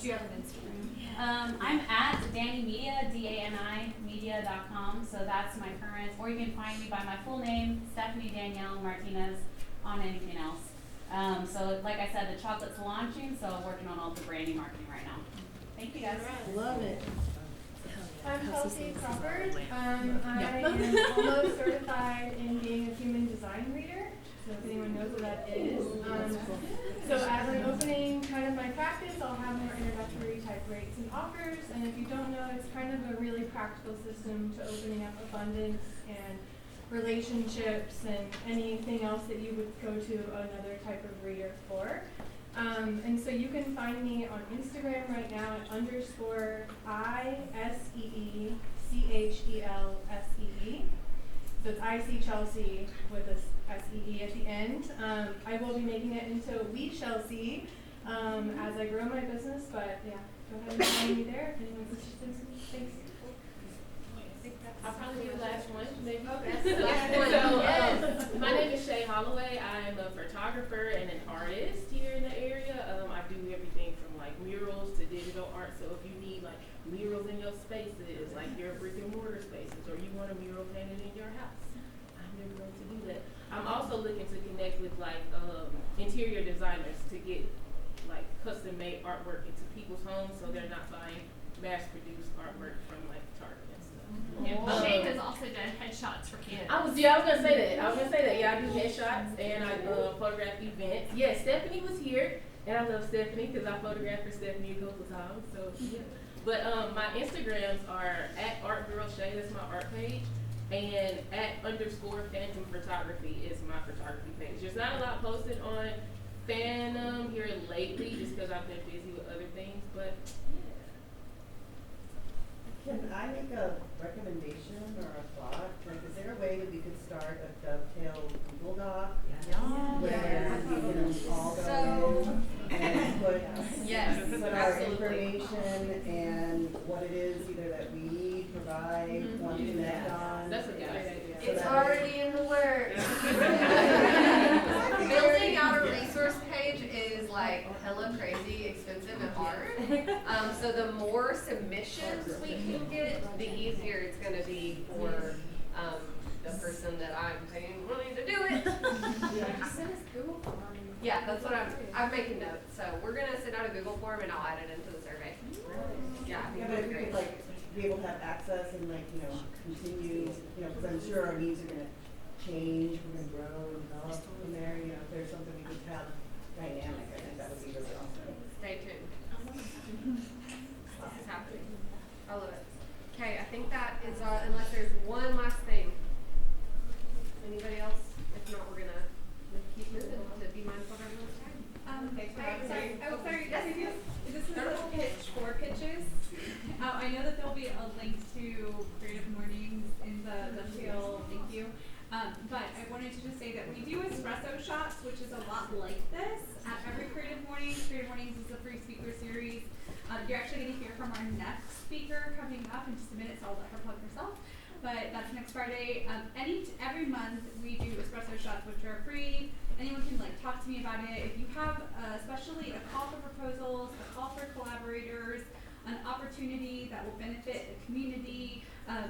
Do you have an Instagram? I'm at Dani Media, DANI media.com. So that's my current, or you can find me by my full name, Stephanie Danielle Martinez, on anything else. So like I said, the chocolate's launching, so I'm working on all the branding marketing right now. Thank you guys. Love it. I'm Chelsea Crawford. I am almost certified in being a human design reader, so if anyone knows what that is. So as I'm opening kind of my practice, I'll have more introductory type rates and offers, and if you don't know, it's kind of a really practical system to opening up abundance and relationships and anything else that you would go to another type of reader for. And so you can find me on Instagram right now at _ISEECHELSEE. So it's IC Chelsea with a SEE at the end. I will be making it into We Shall See as I grow my business, but yeah, go ahead and find me there if anyone's interested in some things. I'll probably be the last one, maybe. Okay. The last one. Yes. My name is Shay Holloway. I'm a photographer and an artist here in the area. I do everything from like murals to digital art. So if you need like murals in your spaces, like your brick and mortar spaces, or you want a mural painted in your house, I'm your girl to do that. I'm also looking to connect with like interior designers to get like custom made artwork into people's homes, so they're not buying mass produced artwork from like Target and stuff. Shane has also done headshots for kids. I was gonna say that. Yeah, I do headshots and I photograph events. Yeah, Stephanie was here, and I love Stephanie because I photographed for Stephanie a couple times. So yeah. But my Instagrams are at @ArtGirlShay, that's my art page, and @_Phantom Photography is my photography page. There's not a lot posted on Phantom here lately, just because I've been busy with other things. But Can I make a recommendation or a thought? Like, is there a way that we could start a Dovetail Google Doc? Where we can all go in and put our information and what it is either that we provide, want to connect on. That's a good idea. It's already in the works. Building out a resource page is like hella crazy, expensive, and hard. So the more submissions we can get, the easier it's going to be for the person that I'm paying money to do it. Yeah, that's what I'm making notes. So we're going to send out a Google form and I'll add it into the survey. Yeah, Yeah, but if we could like be able to have access and like, continue, because I'm sure our needs are gonna change, we're gonna grow and develop from there, if there's something we could have dynamic, I think that would be really awesome. Stay tuned. This is happening. should just say that we do espresso shots, which is a lot like this at every Creative Mornings. Creative Mornings is a free speaker series. You're actually going to hear from our next speaker coming up in just a minute, so I'll let her plug herself. But that's next Friday. Every month we do espresso shots, which are free. Anyone can like talk to me about it. If you have especially a call for proposals, a call for collaborators, an opportunity that will benefit the community, a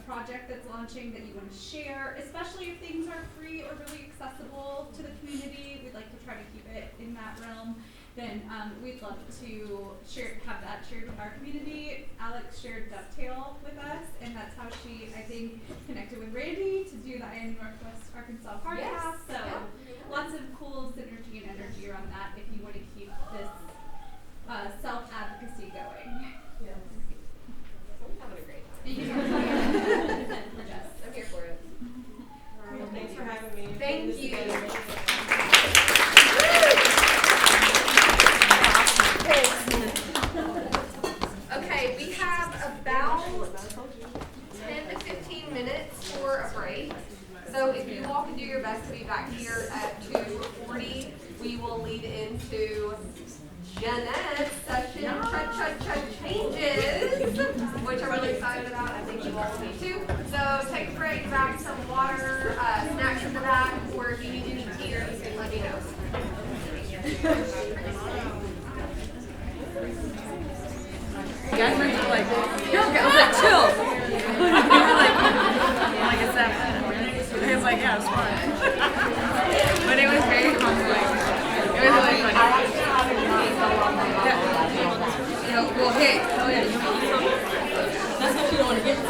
project that's launching that you want to share, especially if things are free or really accessible to the community, we'd like to try to keep it in that realm. Then we'd love to have that shared with our community. Alex shared Dovetail with us, and that's how she, I think, connected with Randy to do the IM Northwest Arkansas podcast. So lots of cool synergy and energy around that if you want to keep this self-advocacy going. Yeah. I'm having a great You time. Yes. I'm here for it. Well, thanks for having me. Thank you. Okay, we have about 10 to 15 minutes for a break. So if you all can do your best to be back here at 2:40, we will lead into Jeanette's session, changes, which I'm really excited about. I think you all will be too. So take a break, grab some water, snacks in the back, or if you need any tea, you can let me know. You guys were like, you're okay. I was like, chill. You were like it's that bad. It was like, yeah, it's fine. But it was very humbling. It was really funny. Yeah. Well, hey, oh yeah, that's what you don't want to get to.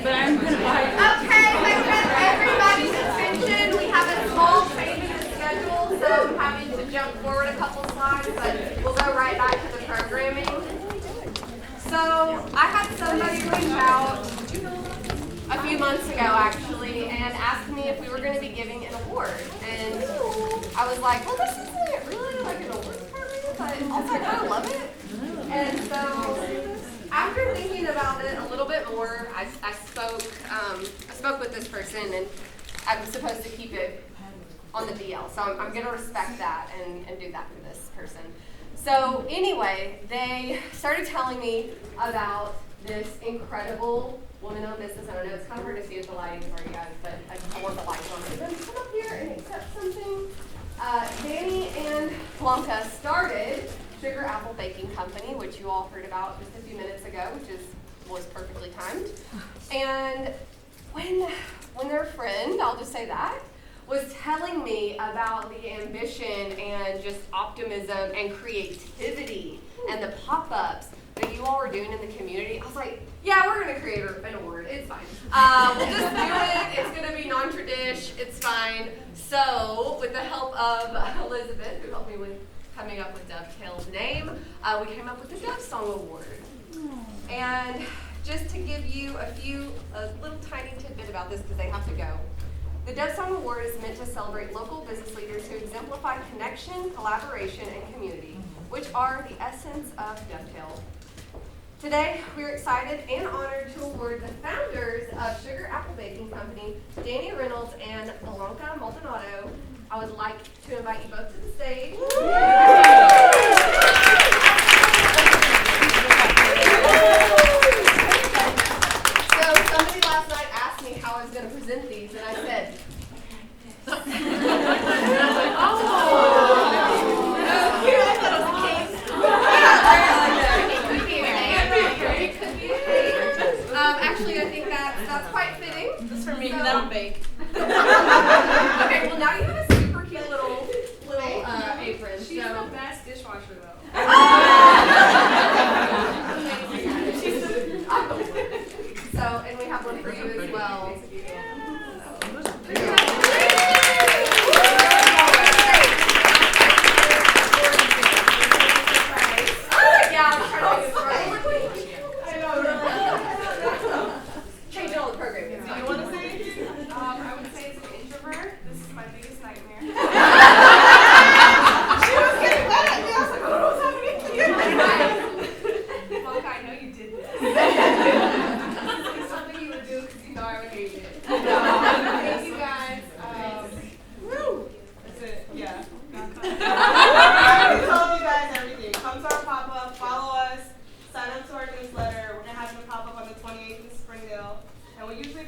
But I'm going to buy it. Okay, let's get everybody's attention. We have a small change in the schedule, so I'm having to jump forward a couple slides, but we'll go right back to the programming. So I had somebody reach out a few months ago, actually, and asked me if we were going to be giving an award. And I was like, well, this isn't really like an awards program, but also I kind of love it. And so after thinking about it a little bit more, I spoke with this person, and I'm supposed to keep it on the DL. So I'm going to respect that and do that for this person. So anyway, they started telling me about this incredible woman-owned business. And I know it's kind of hard to see with the lighting for you guys, but I want the lights on. So then come up here and accept something. Danny and Blanca started Sugar Apple Baking Company, which you all heard about just a few minutes ago, which was perfectly timed. And when their friend, I'll just say that, was telling me about the ambition and just optimism and creativity and the pop-ups that you all were doing in the community, I was like, yeah, we're going to create an award. It's fine. We'll just do it. It's going to be non-tradish. It's fine. So with the help of Elizabeth, who helped me with coming up with Dovetail's name, we came up with the Dove Song Award. And just to give you a little tiny tidbit about this, because they have to go. The Dove Song Award is meant to celebrate local business leaders who exemplify connection, collaboration, and community, which are the essence of Dovetail. Today, we're excited and honored to award the founders of Sugar Apple Baking Company, Danny Reynolds and Blanca Maldonado. I would like to invite you both to the stage. So somebody last night asked me how I was going to present these, and I said, and I was like, oh, no, cute. I thought it was a cake. Actually, I think that's quite fitting. That's for me, because I don't bake. Okay, well now you have a super cute little apron. She's the best dishwasher, though. So, and we have one for you as well. Change all the programming. Do you want to say anything? I would say it's an intro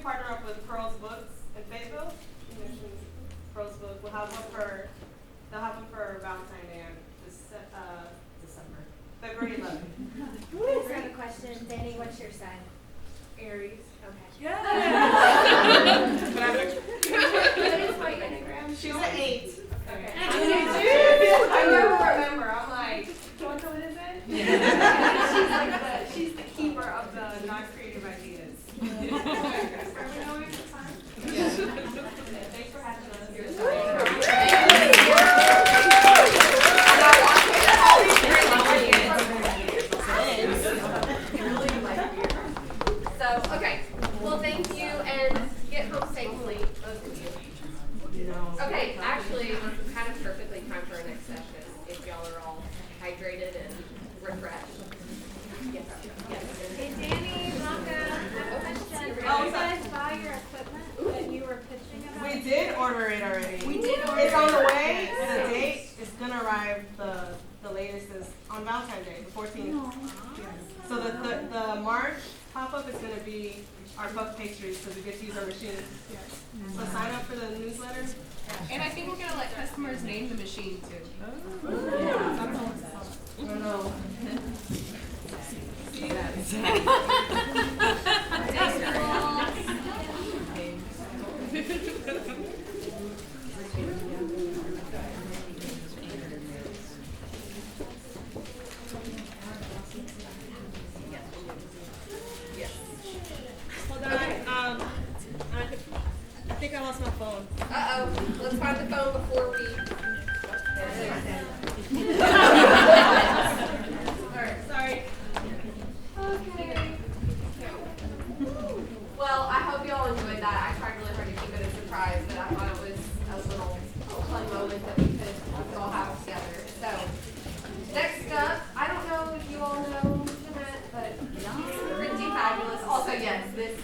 partner up with Pearl's Books in Fayetteville. You mentioned Pearl's Book. They'll have one for Valentine's Day in December. February 11th. I just have a question. Danny, what's your sign? Aries. Okay. Yeah. What is my Enneagram? She's an 8. Okay. I never remember. I'm like, what is it? She's the keeper of the non-creative ideas. Are we going for time? Yeah. Thanks for having us. So, okay. Well, thank you, and get home safely, both of you. Okay, actually, it's kind of perfectly timed for our next session, if y'all are all hydrated and refreshed. Yes. Hey, Danny, welcome. I have a question. Did you guys buy your equipment that you were pitching about? We did order it already. We did order It's on the it. way. The date is gonna arrive. The latest is on Valentine's Day, the 14th. So the March pop-up is gonna be our puff pastries because we get to use our machine. So sign up for the newsletter. And I think we're gonna let customers name the machine too. I don't know. Hold on. I think I lost my phone. Uh-oh. Let's find the phone before we... Alright, sorry. Okay. Well, I hope y'all enjoyed that. I tried really hard to keep it a surprise, but I thought it was a little fun moment that we could all have together. So, next up, I don't know if you all know Jeanette, but pretty fabulous. Also, yes, this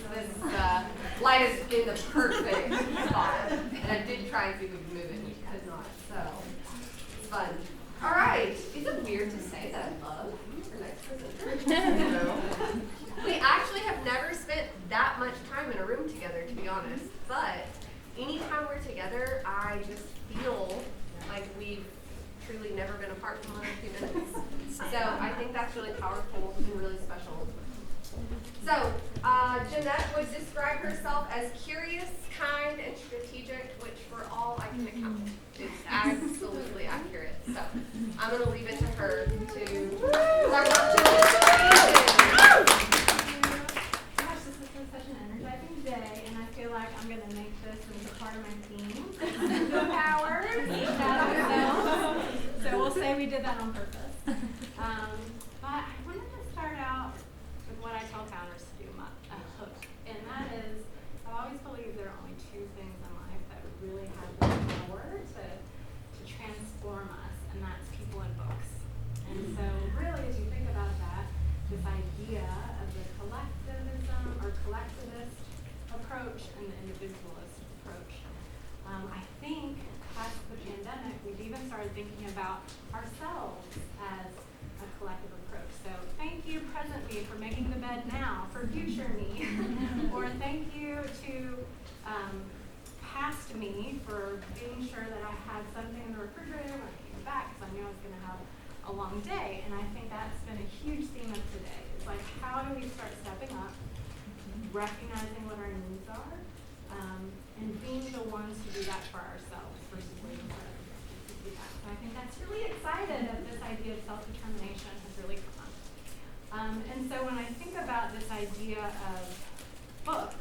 light is in the perfect spot. And I did try and see if we could move it, and we could not. So, it's fun. All right. Is it weird to say that I love our next presenter? No. We actually have never spent that much time in a room together, to be honest. But anytime we're together, I just feel like we've truly never been apart for more than a few minutes. So I think that's really powerful and really special. So Jeanette would describe herself as curious, kind, and strategic, which for all I can account is absolutely accurate. So I'm going to leave it to her to talk about Gosh, this has been such an energizing day, and I feel like I'm going to make this into part of my team. Superpowers. So we'll say we did that on purpose. But I wanted to start out with what I tell founders to do, a hook. And that is, I've always believed there are only two things in life that really have the power to transform us, and that's people and books. And so really, as you think about that, this idea of the collectivism or collectivist approach and the individualist approach, I think past the pandemic, we've even started thinking about ourselves as a collective approach. So thank you, present me, for making the bed now for future me. Or thank you to past me for being sure that I had something in the refrigerator when I came back because I knew I was going to have a long day. And I think that's been a huge theme of today. It's like, how do we start stepping up, recognizing what our needs are, and being the ones to do that for ourselves versus waiting for other people to do that. So I think that's really excited that this idea of self-determination has really come up. And so when I think about this idea of books,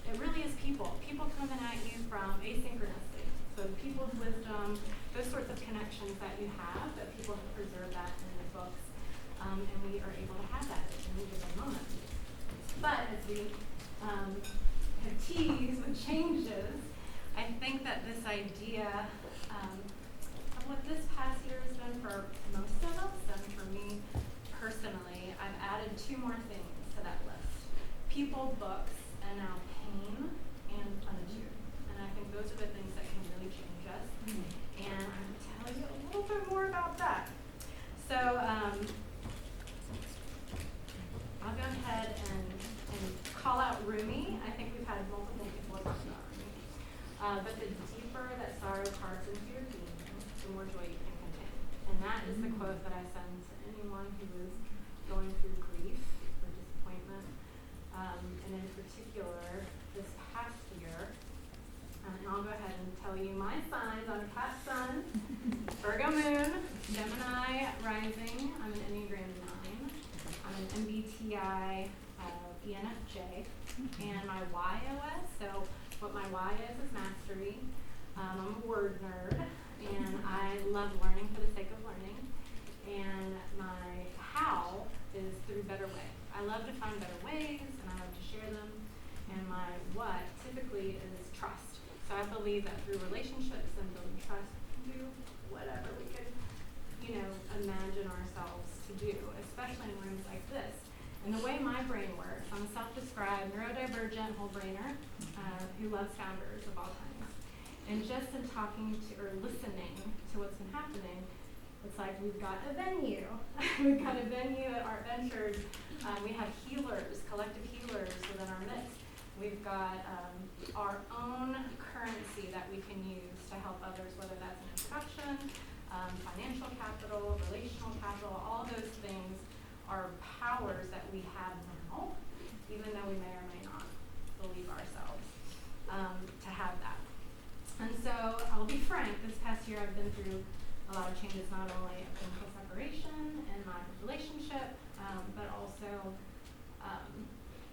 it really is people. People coming at you from asynchronously. So people's wisdom, those sorts of connections that you have, that people have preserved that in their books, and we are able to have that at any given moment. But as we have teased with changes, I think that this idea of what this past year has been for most of us, and for me personally, I've added two more things to that list. People, books, and now pain and solitude. And I think those are the things that can really change us. And I'm going to tell you a little bit more about that. So I'll go ahead and call out Rumi. I think we've had is the quote that I send to anyone who is going through grief or disappointment. And in particular, this past year, and I'll go ahead and tell you my signs. I'm a Cat Sun, Virgo Moon, Gemini Rising. I'm an Enneagram 9. I'm an MBTI ENFJ, and my YOS. So what my Y is mastery. I'm a word nerd, and I love learning for the sake of learning. And my how is through better way. I love to find better ways, and I love to share them. And my what typically is trust. So I believe that through relationships and building trust, we can do whatever we could, imagine ourselves to do, especially in rooms like this. And the way my brain works, I'm a self-described neurodivergent whole brainer who loves founders of all kinds. And just in talking to or listening to what's been happening, it's like we've got a venue. We've got a venue at Art Ventures. We have healers, collective healers within our midst. We've got our own currency that we can use to help others, whether that's an introduction, financial capital, relational capital, all those things are powers that we have now, even though we may or may not believe ourselves to have that. And so I'll be frank, this past year I've been through a lot of changes, not only a painful separation in my relationship, but also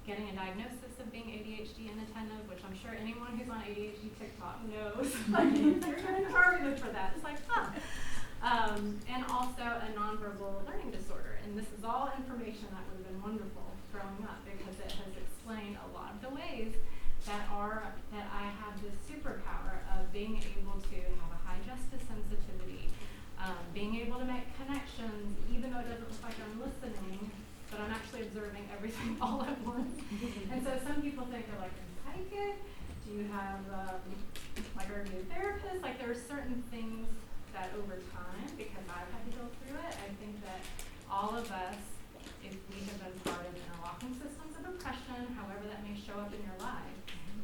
getting a diagnosis of being ADHD inattentive, which I'm sure anyone who's on ADHD TikTok knows. Like, you're getting targeted for that. It's like, huh. And also a nonverbal learning disorder. And this is all information that would have been wonderful growing up because it has explained a lot of the ways that I have this superpower of being able to have a high justice sensitivity, being able to make connections, even though it doesn't look like I'm listening, but I'm actually observing everything all at once. And so some people think they're like, are you psychic? Do you have, are you a therapist? Like, there are certain things that over time, because I've had to go through it, I think that all of us, if we have been part of interlocking systems of oppression, however that may show up in your life,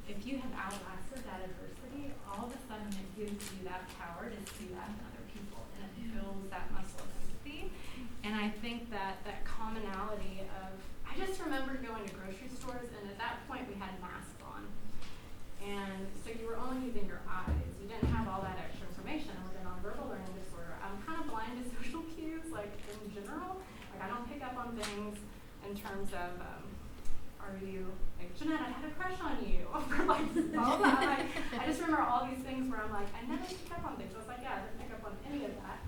if you have outlasted that adversity, all of a sudden it gives you that power to see that in other people, and it builds that muscle of empathy. And I think that that commonality of, I just remember going to grocery stores, and at that point we had masks on. And so you were only using your eyes. You didn't have all that extra information. And with a nonverbal learning disorder, I'm kind of blind to social cues, like in general. Like, I don't pick up on things in terms of, are you, like, Jeanette, I had a crush on you. Or like, blah, blah. I just remember all these things where I'm like, I never picked up on things. I was like, yeah, I didn't pick up on any of that.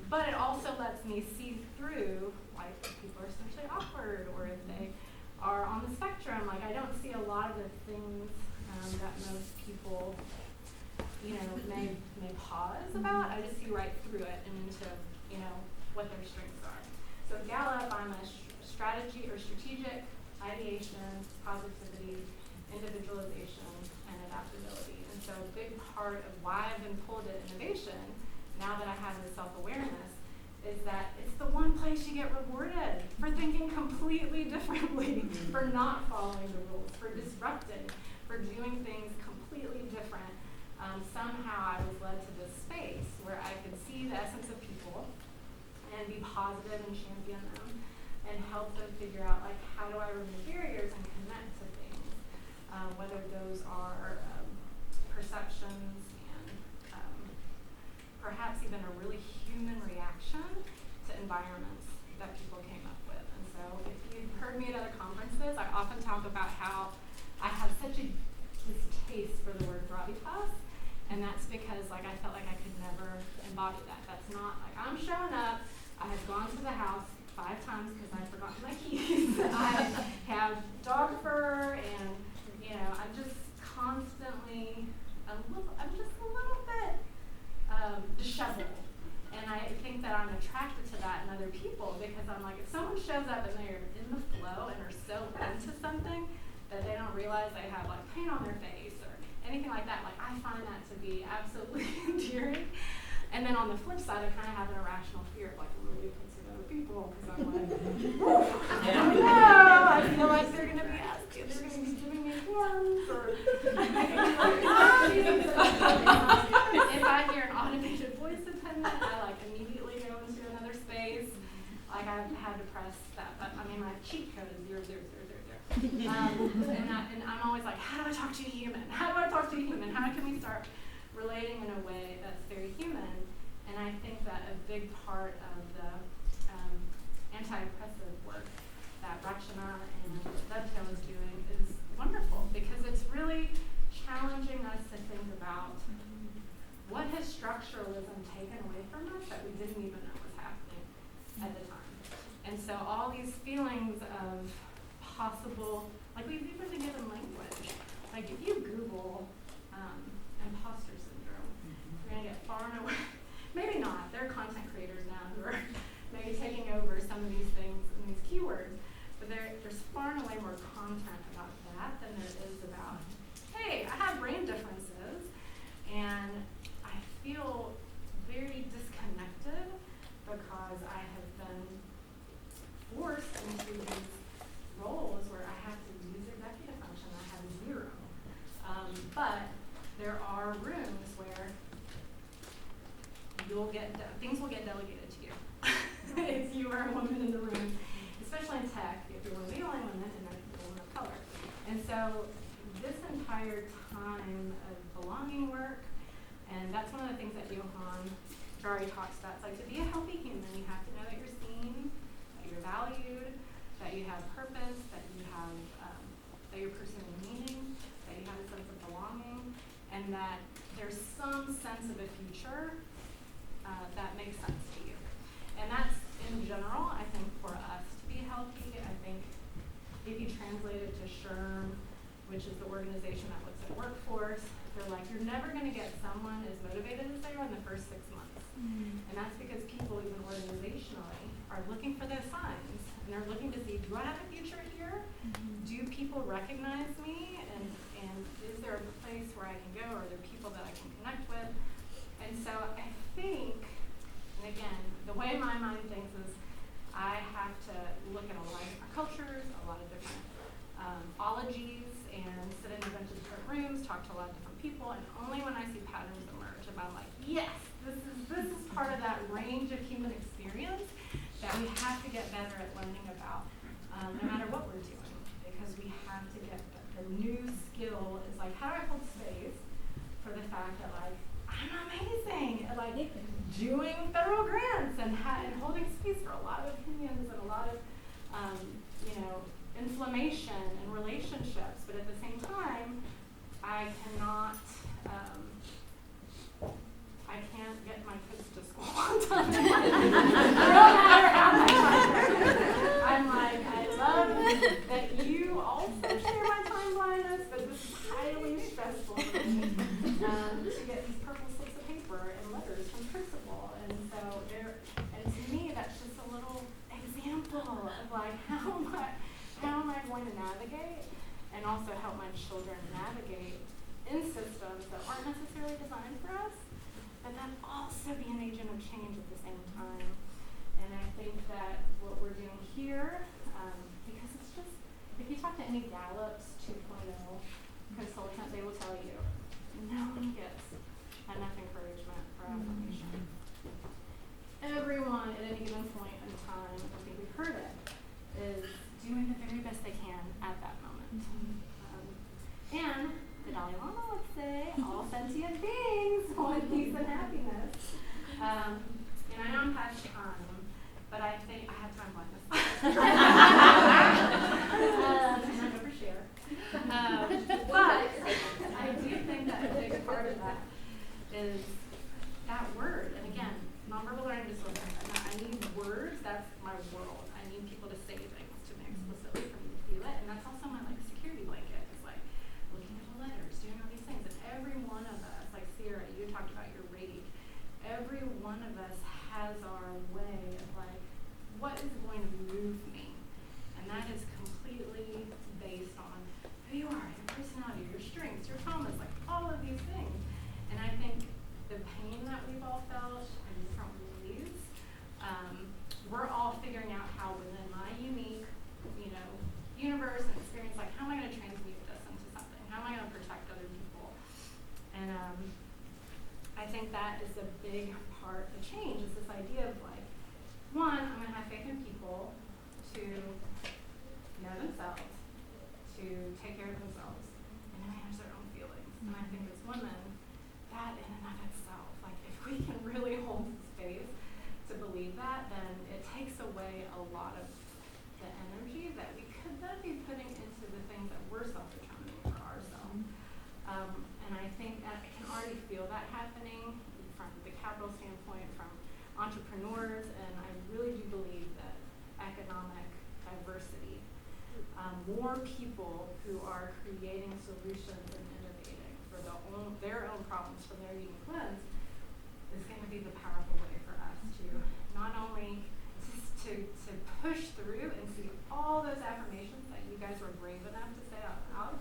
But it also lets me see through, like, if people are socially awkward or if they are on the spectrum. Like, I don't see a lot of the things that most people, may pause about. I just see right through it and into, what their strengths are. So at Gallup, I'm a strategic, ideation, positivity, individualization, and adaptability. And so a big part of why I've been pulled to innovation, now that I have this self-awareness, is that it's the one place you get rewarded for thinking completely differently, for not following the rules, for disrupting, for doing things completely different. Somehow I was led to this space where I could see the essence of people and be positive and champion them and help them figure out, like, how do I remove barriers and connect to things, whether those are perceptions and perhaps even a really human reaction to environments that people came up with. And so if you've heard me at other conferences, I often talk about how I have such a distaste for the word gravitas. And that's because, like, I felt like I could never embody that. That's not, like, I'm showing up. I have gone to the house 5 times because I've forgotten my keys. I have dog fur, and, I'm just constantly I'm just a little bit disheveled. And I think that I'm attracted to that in other people because I'm like, if someone shows up and they're in the flow and are so into something that they don't realize they have, like, paint on their face or anything like that, like, I find that to be absolutely endearing. And then on the flip side, I kind of have an irrational fear of, like, really consider other people because I'm like, I don't know, I feel like they're going to be asking, they're going to be giving me forms or if I hear an automated voice attendant, I, like, immediately go into press that button. I mean, my cheat code is 00000. And I'm always like, how do I talk to a human? How do I talk to a human? How can we start relating in a way that's very human? And I think that a big part of the anti-oppressive work that Rakshana and Dovetail is doing is wonderful, because it's really challenging us to think about what has structuralism taken away from us that we didn't even know was happening at the time. And so all these feelings of possible, like we've even been given language. Like if you Google imposter syndrome, you're gonna get far and away. Maybe not, there are content creators now who are maybe taking over some of these things and these keywords, but there's far and away more content about that than there is about, hey, I have brain differences and I feel very disconnected because I have been forced into these roles where I have to use executive function. I have zero. But there are rooms where things will get delegated to you if you are a woman in the room, especially in tech, if you're one of the only women and then a woman of color. And so this entire time of belonging work, and that's one of the things that Johan Gari talks about. It's like, to be a healthy human, you have to know that you're seen, that you're valued, that you have purpose, that you have that you're pursuing meaning, that you have a sense of belonging, and that there's some sense of a future that makes sense to you. And that's, in general, I think, for us to be healthy. I think if you translate it to SHRM, which is the organization that looks at workforce, they're like, you're never going to get someone as motivated as they are in the first 6 months. And that's because people, even organizationally, are looking for those signs. And they're looking to see, do I have a future here? Do people recognize me? And is there a place where I can go? Are there people that I can connect with? And so I think, and again, the way my mind thinks is I have to look at a lot of different cultures, a lot of different ologies, and sit in a bunch of different rooms, talk to a lot of different people, and only when I see patterns emerge, if I'm like, yes, this is part of that range of human experience that we have to get better at learning about, no matter what we're doing, because we have to get the new skill is like, how do I hold space for the fact that, like, I'm amazing at, like, doing federal grants and holding space for a lot of opinions and a lot of, inflammation and relationships, but at the same time, I can't get my kids to school on time. No matter how much I'm like, I love that you also share my time blindness, but this is highly stressful for me to get these purple slips of paper and letters from principal. And so and to me, that's just a little example of like, how am I going to navigate and also help my children navigate in systems that aren't necessarily designed for us, but then also be an agent of change at the same time. And I think that what we're doing here, because it's just, if you talk to any Gallup's 2.0 consultant, they will tell you, no one gets enough encouragement or affirmation. Everyone at any given point in time, I think we've heard it, is doing the very best they can at that moment. And the Dalai Lama would say, all sentient beings want peace and happiness. And I know I'm past time, but I think I have time blindness. And I overshare. But I do think that a big part of that is that word. And again, nonverbal learning disorder. I need words. That's my world. I need people to say things to me explicitly for me to feel it. And that's also my security blanket. It's like looking at the letters, doing all these things. And every one of us, like Sierra, you talked about your rate. Every one of us has our way of like, what is going to move me? And that is completely based on who you are, your personality, your strengths, your traumas, like all of these things. And I think the pain that we've all felt in different ways, we're all figuring out how within my unique, universe and experience, like how am I going to transmute this into something? How am I going to protect other people? And I think that is a big part of change, is this idea of like, one, I'm going to have faith in people take care of themselves and to manage their own feelings. And I think as women, that in and of itself, like if we can really hold space to believe that, then it takes away a lot of the energy that we could then be putting into the things that we're self-determining for ourselves. And I think that I can already feel that happening from the capital standpoint, from entrepreneurs, and I really do believe that economic diversity, more people who are creating solutions and innovating for their own problems from their unique lens is going to be the powerful way for us to not only to push through and see all those affirmations that you guys were brave enough to say out loud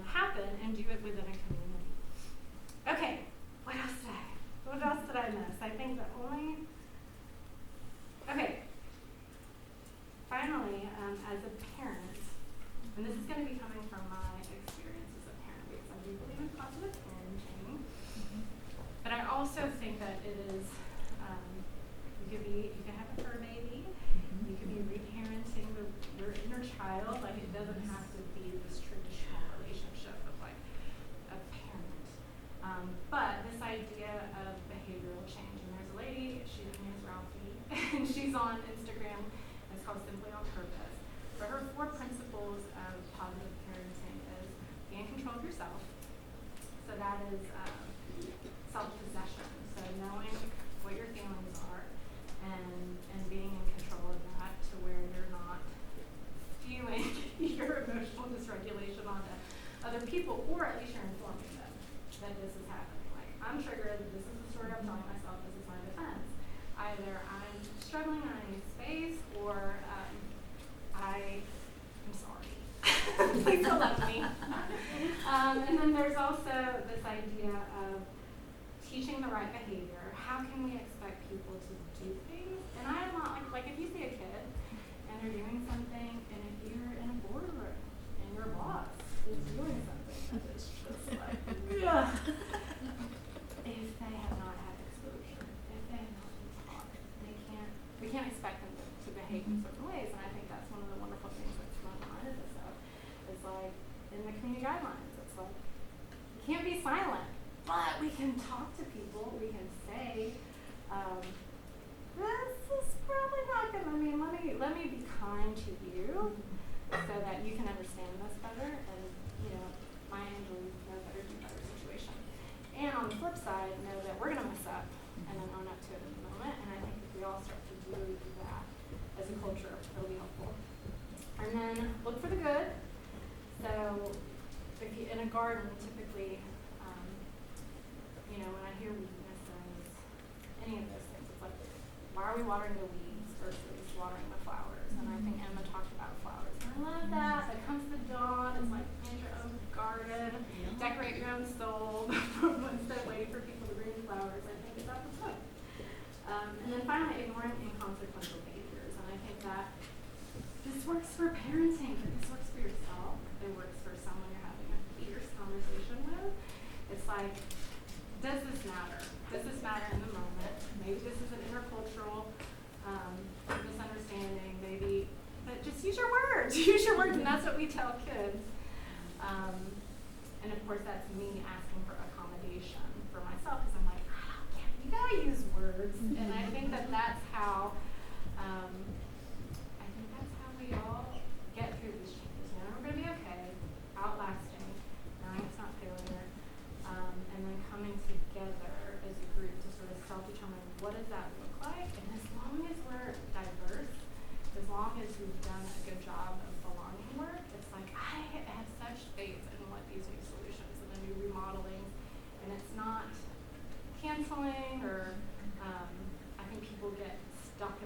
happen and do it within a community. Okay, what else did I miss? I think the only, okay, finally, as a parent, and this is going to be coming from my experience as a parent because I do believe in positive parenting, but I also think that it is, you can have a fur baby, you can be reparenting your inner child, like it doesn't have to be this traditional relationship of like a parent. But this idea of behavioral change, and there's a lady, her name is Ralphie, and she's on Instagram, it's called Simply on Purpose. But her 4 principles of positive parenting is be in control of yourself. So that is self-possession, so knowing what your feelings are and being in control of that to where you're not spewing your emotional dysregulation onto other people, or at least you're informing them that this is happening. Like, I'm triggered, this is the story I'm telling myself, this is my defense. Either I'm struggling and I need space, or I'm sorry. Please don't love me. And then there's also this idea of teaching the right behavior. How can we expect people to do things? And I am not like if you see a kid and they're doing something, and if you're in a boardroom and your boss is doing something that is just like, ugh. If they have not had exposure, if they have not been taught, we can't expect them to behave in certain ways. And I think that's one of the wonderful things that's reminded us of is like in the community guidelines, it's like we can't be silent, but we can talk to people. We can say, this is probably not gonna. I mean, let me be kind to you, so that you can understand this better. And Maya Angelou, know better, do better situation. And on the flip side, know that we're gonna mess up, and then own up to it in the moment. And I think if we all start to really do that as a culture, it'll be helpful. And then look for the good. So, if you in a garden, typically, when I hear weaknesses, any of those things, it's like, why are we watering the weeds versus watering the flowers? And I think Emma talked about flowers. And I love that. There comes the dawn. It's like plant your own garden, decorate your own soul instead of waiting for people to bring you flowers. I think that's the point. And then finally, ignoring inconsequential behaviors. And I think that this works for parenting, but this works for yourself. It works for someone you're having a fierce conversation with. It's like, does this matter? Does this matter in the moment? Maybe this is an intercultural misunderstanding, maybe, but just use your words. Use your words, and that's what we tell kids. And of course, that's me asking for accommodation for myself, because I'm like, I don't get it. You gotta use words. And I think that that's how, we all get through these changes. We're gonna be okay, outlasting, knowing it's not failure, and then coming together as a group to sort of self-determine what does that look like. And as long as we're diverse, as long as we've done a good job of belonging work, it's like I have such faith in what these new solutions and the new remodeling, and it's not canceling or I think people get stuck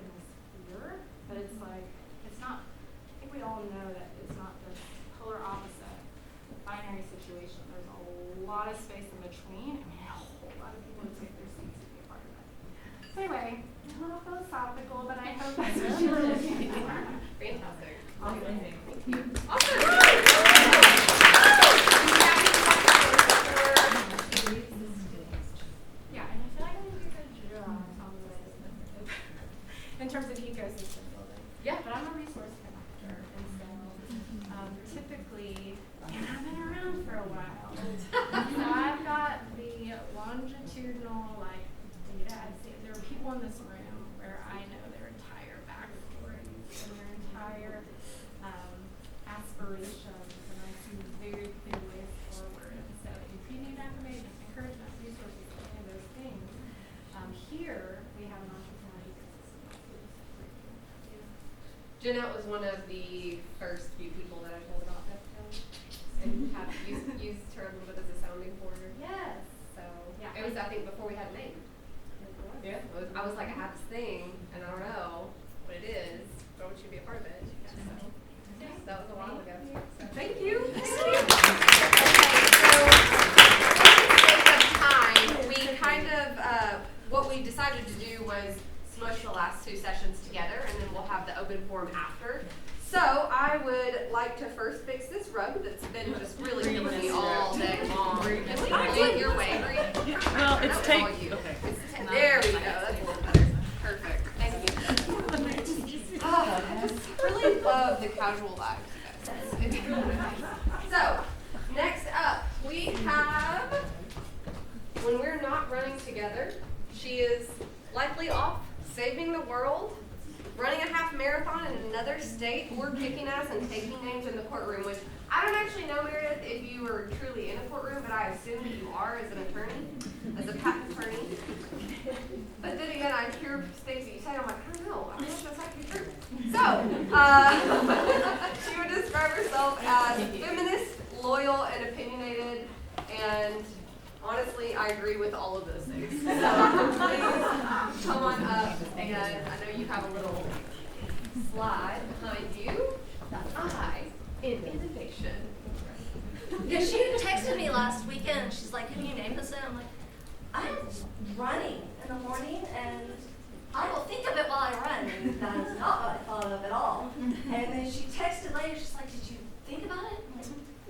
the first few people that I told about Dovetail, and have used her a little bit as a sounding board. Yes. So Yeah. it was, I think, before we had a name. Yeah. I was like, I have this thing, and I don't know what it is, but I want you to be a part of it. So that was a while ago. So thank you. Thank you. Okay, so for the sake of time, we kind of what we decided to do was smush the last two sessions together, and then we'll have the open forum after. So I would like to first fix this rug that's been just really killing me all day long. Can we do it your way, Bree? Well, it's That was take. all you. Okay. There we go. That's a little better. Perfect. Thank you. Oh, I just really love the casual vibes, you guys. So, next up, we have, when we're not running together, she is likely off saving the world, running a half marathon in another state, or kicking ass and taking names in the courtroom, which I don't actually know, Meredith, if you are truly in a courtroom, but I assume that you are as an attorney, as a patent attorney. But then again, I hear things that you say, and I'm like, I don't know if that's actually true. So, she would describe herself as feminist, loyal, and opinionated, and honestly, I agree with all of those things. So, please come on up, and I know you have a little slide behind you. I in innovation. Yeah, she texted me last weekend. She's like, "Can you name this?" And I'm like, "I'm running in the morning, and I will think of it while I run." And that is not what I thought of at all. And then she texted later. She's like, "Did you think about it?" I'm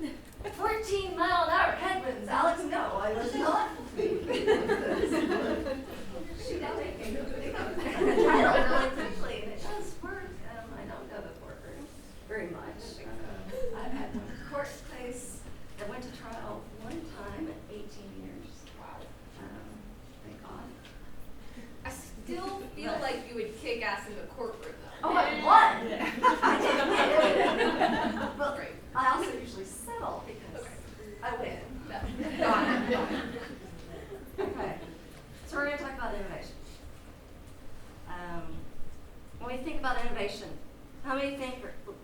like, 14-mile-an-hour headwinds, Alex. No, I was not. She did make me think of the title really quickly, and it does work. I don't go to courtroom very much. I've had one court case that went to trial one time in 18 years. Wow. Thank God. I still feel like you would kick ass in the courtroom, though. Oh, I won. I did. Well, I also usually settle because I win. Got it. Okay. So we're going to talk about innovation. When we think about innovation, how many think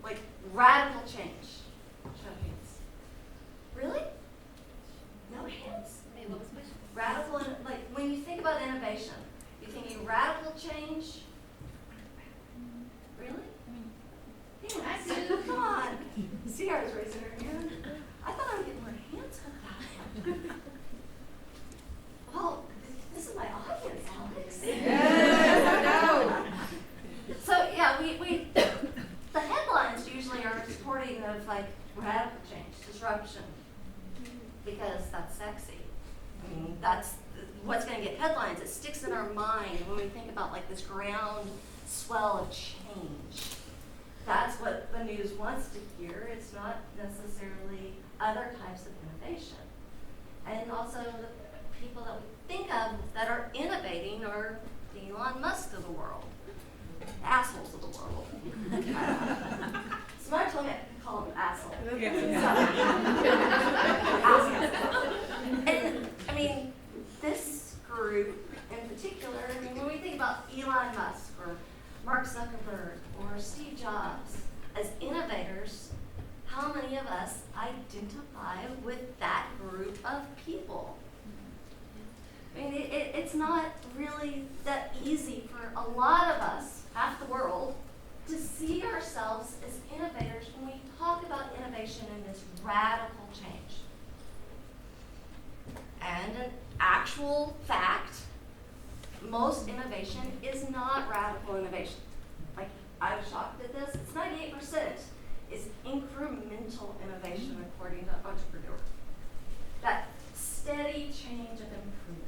like radical change? Show of hands. Really? No hands? Radical, like when you think about innovation, you thinking radical change? Really? Yes. Come on. Sierra's raising her hand. I thought I would get more hands with that. Well, this is my audience, Alex. Yes, I know. So yeah, we the headlines usually are supporting of like radical change, disruption, because that's sexy. I mean, that's what's going to get headlines. It sticks in our mind when we think about like this ground swell of change. That's what the news wants to hear. It's not necessarily other types of innovation. And also the people that we think of that are innovating are the Elon Musk of the world, the assholes of the world. Somebody told me I could call them assholes. And I mean, this group in particular, I mean, when we think about Elon Musk or Mark Zuckerberg or Steve Jobs as innovators, how many of us identify with that group of people? I mean, it's not really that easy for a lot of us, half the world, to see ourselves as innovators when we talk about innovation in this radical change. And an actual fact, most innovation is not radical innovation. Like, I was shocked at this. It's 98% is incremental innovation according to Entrepreneur. That steady change of improvement.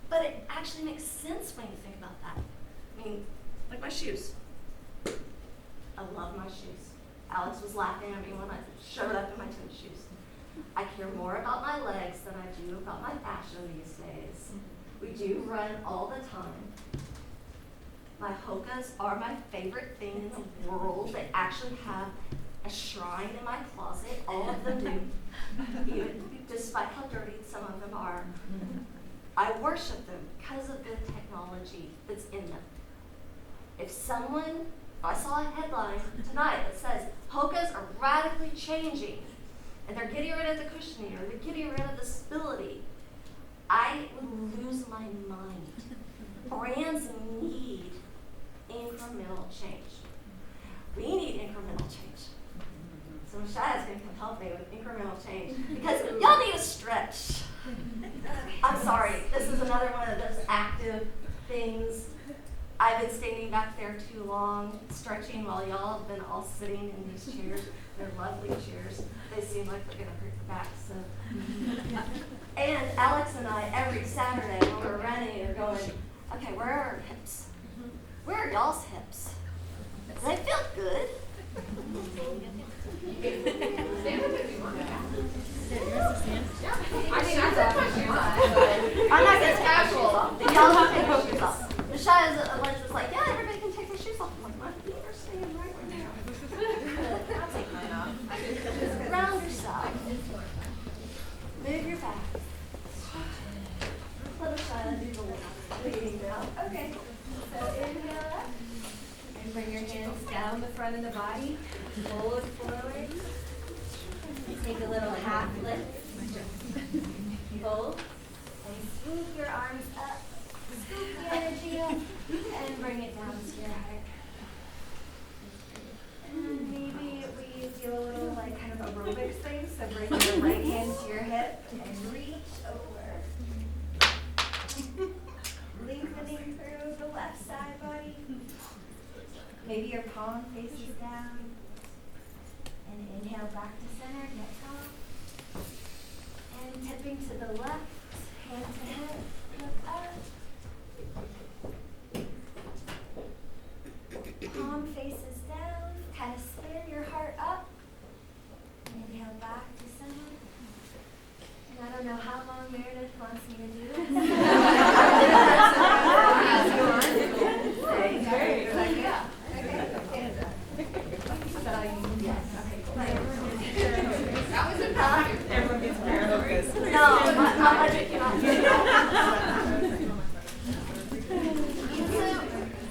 But it actually makes sense when you think about that. I mean, like my shoes. I love my shoes. Alex was laughing at me when I showed up in my tennis shoes. I care more about my legs than I do about my fashion these days. We do run all the time. My Hokas are my favorite thing in the world. They actually have a shrine in my closet. All of them do. Even despite how dirty some of them are. I worship them because of the technology that's in them. If someone I saw a headline tonight that says Hokas are radically changing and they're getting rid of the cushioning or they're getting rid of the stability, I would lose my mind. Brands need incremental change. We need incremental change. So Shaia's going to come help me with incremental change because y'all need a stretch. I'm sorry, this is another one of those active things. I've been standing back there too long, stretching while y'all have been all sitting in these chairs. They're lovely chairs. They seem like they're going to hurt the back. So, and Alex and I, every Saturday when we're running, are going, okay, where are our hips? Where are y'all's hips? Do they feel good? I'm not going to take my shoes off. Y'all have to take your shoes off. Shaia's lunch was like, yeah, everybody can take their shoes off. I'm like, my feet are staying right where they are. I'll take mine off. Round yourself. Move your back. Let Shaia do the leading now. Okay. So inhale up. And bring your hands down the front of the body. Fold forward. Take a little half lift. Fold. And swoop your arms up. Scoop the energy up. And bring it down to your heart. And maybe we do a little like kind of aerobics thing. So bring your right hand to your hip and reach over. Lengthening through the left side body. Maybe your palm faces down. And inhale back to center, get tall. And tipping to the left, hand to head, look up. Palm faces down, kind of spin your heart up. Inhale back to center. And I don't know how long Meredith wants me to do this. That was impressive. Everyone gets Meredith. No, my budget cannot do that. So,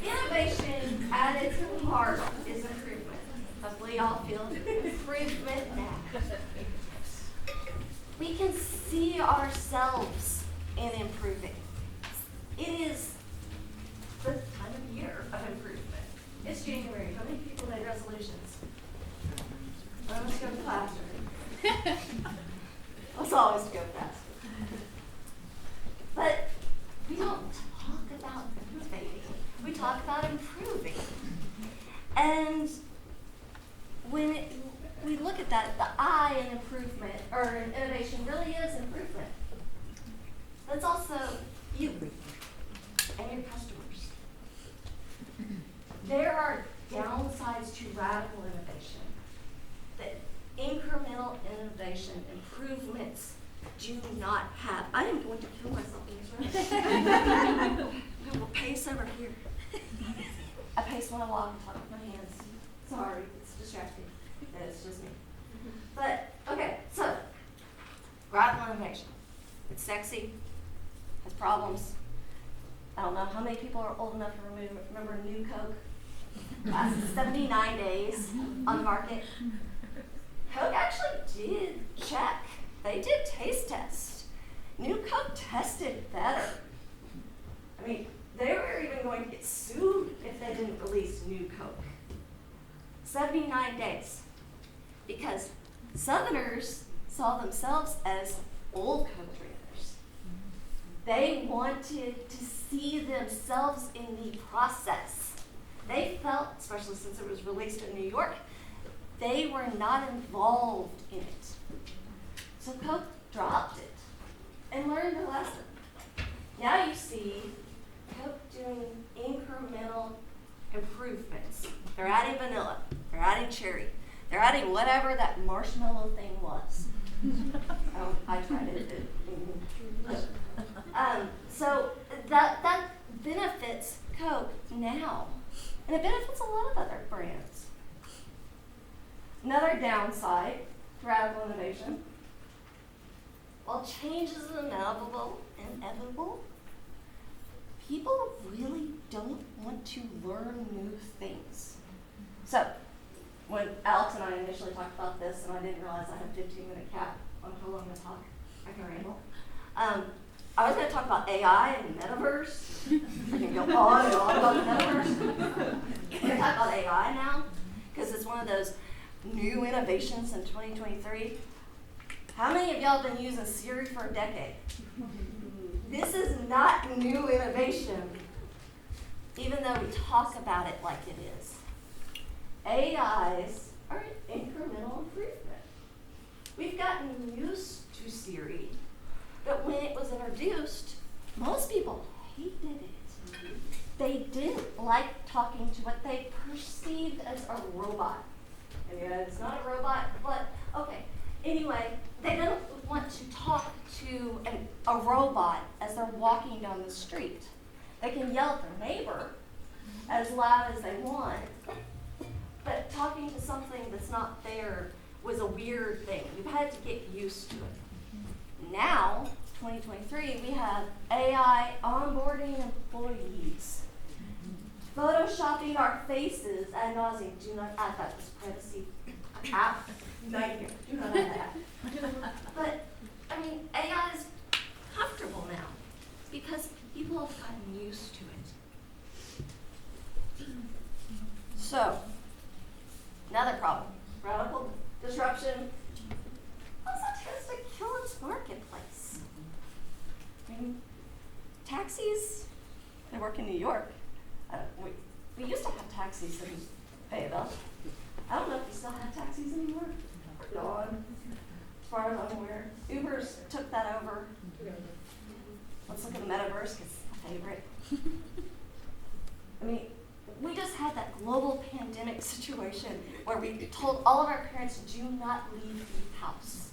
innovation at its heart is improvement. Hopefully y'all feel improvement now. We can see ourselves in improving. It is the time of year of improvement. It's January. How many people made resolutions? Let's go faster. Let's always go faster. But we don't talk about innovating. We talk about improving. And when we look at that, the I in improvement, or in innovation, really is improvement. That's also you and your customers. There are downsides to radical innovation. That incremental innovation, improvements do not have. I am going to kill myself in this room. I'm going to pace over here. I pace when I walk and talk with my hands. Sorry, it's distracting. It's just me. But, okay, so, radical innovation. It's sexy, has problems. I don't know how many people are old enough to remember New Coke. Lasted 79 days on the market. Coke actually did check. They did taste tests. New Coke tested better. I mean, they were even going to get sued if they didn't release New Coke. 79 days. Because Southerners saw themselves as old Coke drinkers. They wanted to see themselves in the process. They felt, especially since it was released in New York, they were not involved in it. So Coke dropped it and learned a lesson. Now you see Coke doing incremental improvements. They're adding vanilla, they're adding cherry, they're adding whatever that marshmallow thing was. I tried it. So that benefits Coke now. And it benefits a lot of other brands. Another downside to radical innovation, while change is inevitable, people really don't want to learn new things. So, when Alex and I initially talked about this, and I didn't realize I had a 15-minute cap on how long to talk, I can ramble. I was going to talk about AI and metaverse. I can go on and on about the metaverse. I'm going to talk about AI now, because it's one of those new innovations in 2023. How many of y'all have been using Siri for a decade? This is not new innovation, even though we talk about it like it is. AIs are an incremental improvement. We've gotten used to Siri, but when it was introduced, most people hated it. They didn't like talking to what they perceived as a robot. And yet it's not a robot, but okay. Anyway, they don't want to talk to a robot as they're walking down the street. They can yell at their neighbor as loud as they want, but talking to something that's not there was a weird thing. We've had to get used to it. Now, 2023, we have AI onboarding employees, photoshopping our faces ad nauseum. Do not add that as privacy. Nightmare. Do not add that. But, I mean, AI is comfortable now because people have gotten used to it. So, another problem, radical disruption also tends to kill its marketplace. I mean, taxis, I work in New York. We used to have taxis in Fayetteville. I don't know if we still have taxis anymore. They're gone, as far as I'm aware. Uber's took that over. Let's look at the metaverse, because it's my favorite. I mean, we just had that global pandemic situation where we told all of our parents, do not leave the house.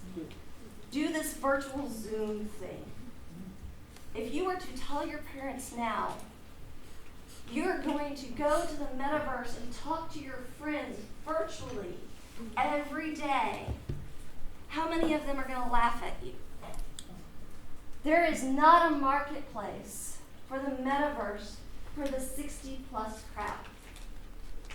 Do this virtual Zoom thing. If you were to tell your parents now, you're going to go to the metaverse and talk to your friends virtually every day, how many of them are going to laugh at you? There is not a marketplace for the metaverse for the 60-plus crowd.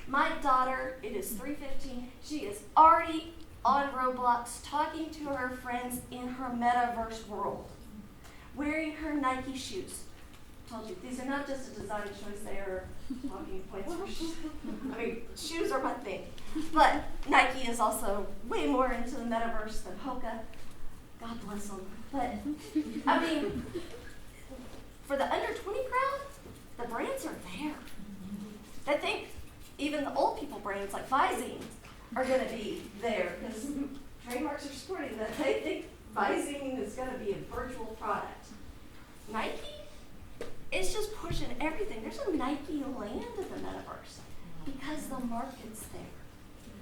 My daughter, it is 3:15, she is already on Roblox talking to her friends in her metaverse world, wearing her Nike shoes. I told you, these are not just a design choice, they are talking points for shoes. I mean, shoes are my thing. But Nike is also way more into the metaverse than Hoka. God bless them. But, I mean, for the under 20 crowd, the brands are there. I think even the old people brands like Visine are going to be there because trademarks are supporting that. They think Visine is going to be a virtual product. Nike is just pushing everything. There's a Nike land in the metaverse because the market's there.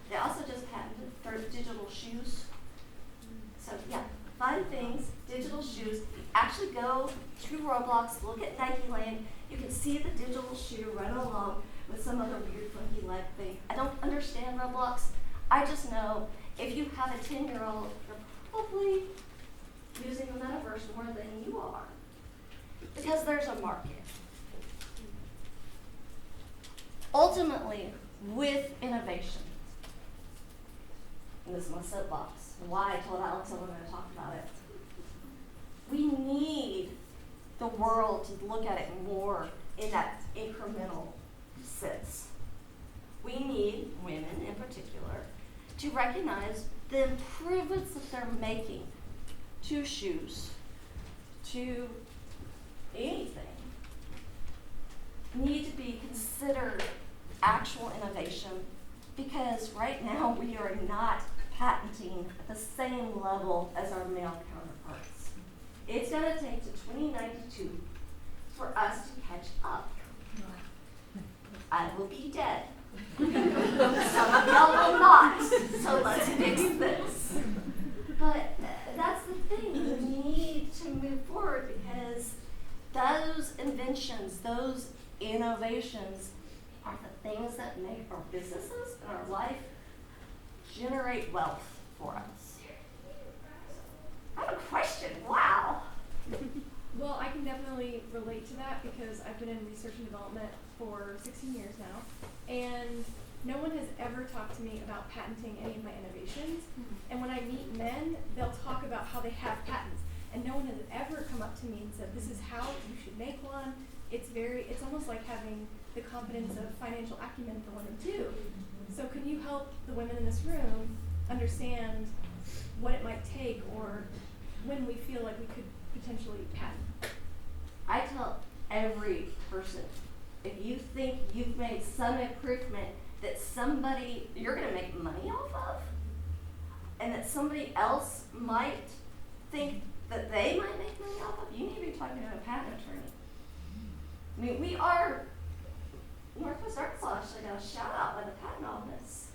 They also just patented for digital shoes. So yeah, fun things, digital shoes. Actually go to Roblox, look at Nike Land. You can see the digital shoe run along with some other weird funky leg thing. I don't understand Roblox. I just know if you have a 10-year-old, you're probably using the metaverse more than you are. Because there's a market. Ultimately, with innovation, and this is my soapbox, why I told Alex I wasn't going to talk about it. We need the world to look at it more in that incremental sense. We need women in particular to recognize the improvements that they're making to shoes, to anything, need to be considered actual innovation, because right now we are not patenting at the same level as our male counterparts. It's going to take to 2092 for us to catch up. I will be dead. Some of y'all will not, so let's fix this. But that's the thing, we need to move forward because those inventions, those innovations are the things that make our businesses and our life generate wealth for us. I have a question, wow. Well, I can definitely relate to that because I've been in research and development for 16 years now. And no one has ever talked to me about patenting any of my innovations. And when I meet men, they'll talk about how they have patents. And no one has ever come up to me and said, this is how you should make one. It's almost like having the confidence of financial acumen for women too. So can you help the women in this room understand what it might take, or when we feel like we could potentially patent? I tell every person, if you think you've made some improvement that somebody you're going to make money off of, and that somebody else might think that they might make money off of, you need to be talking to a patent attorney. I mean, we are, Northwest Arkansas actually got a shout out by the patent office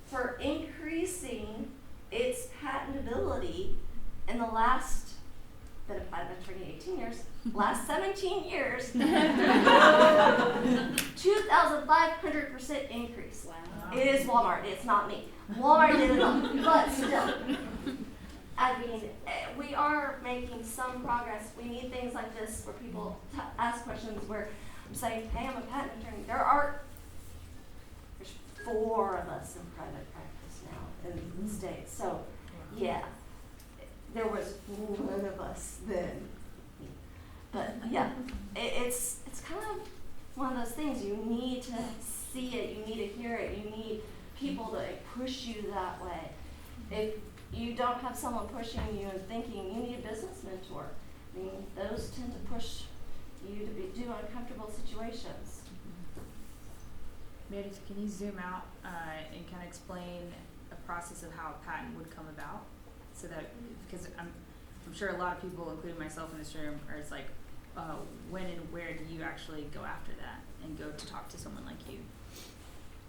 for increasing its patentability in the last, been a patent attorney 18 years, last 17 years, 2,500% increase. Wow. It is Walmart, it's not me. Walmart did it all, but still. I mean, we are making some progress. We need things like this where people ask questions where I'm saying, hey, I'm a patent attorney. There's 4 of us in private practice now in the state. So, yeah, there was 1 of us then. But yeah, it's kind of one of those things. You need to see it. You need to hear it. You need people to push you that way. If you don't have someone pushing you and thinking, you need a business mentor. I mean, those tend to push you to do uncomfortable situations. Meredith, can you zoom out and kind of explain a process of how a patent would come about? So that, because I'm sure a lot of people, including myself in this room, are it's like, when and where do you actually go after that and go to talk to someone like you?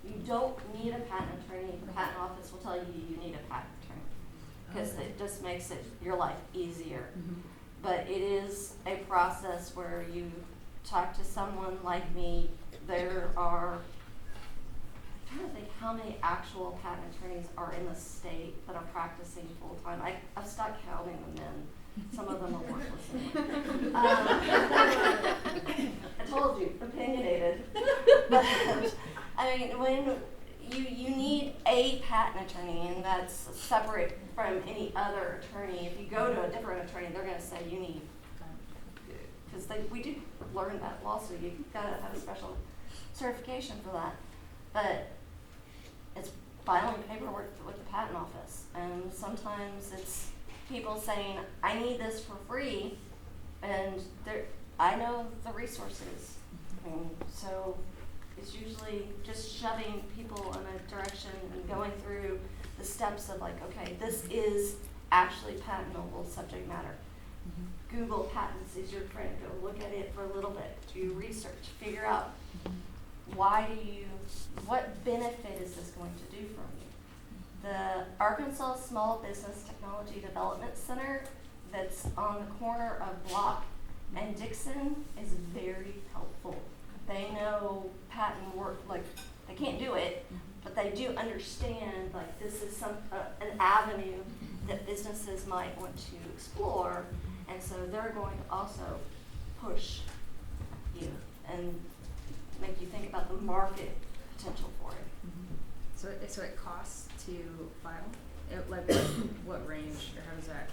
You don't need a patent attorney. The patent office will tell you you need a patent attorney because it just makes your life easier. But it is a process where you talk to someone like me. There are, I'm trying to think how many actual patent attorneys are in the state that are practicing full time. I've stopped counting them in. Some of them are worthless. I told you, opinionated. But I mean, when you need a patent attorney, and that's separate from any other attorney. If you go to a different attorney, they're going to say you need, because we do learn that law, so you've got to have a special certification for that. But it's filing paperwork with the patent office, and sometimes it's people saying, I need this for free, and I know the resources. So it's usually just shoving people in a direction and going through the steps of like, okay, this is actually patentable subject matter. Google patents is your friend. Go look at it for a little bit. Do research. Figure out what benefit is this going to do for you? The Arkansas Small Business Technology Development Center that's on the corner of Block and Dixon is very helpful. They know patent work, like they can't do it, but they do understand like this is an avenue that businesses might want to explore, and so they're going to also push you and make you think about the market potential for it. So it costs to file? What range, or how does that?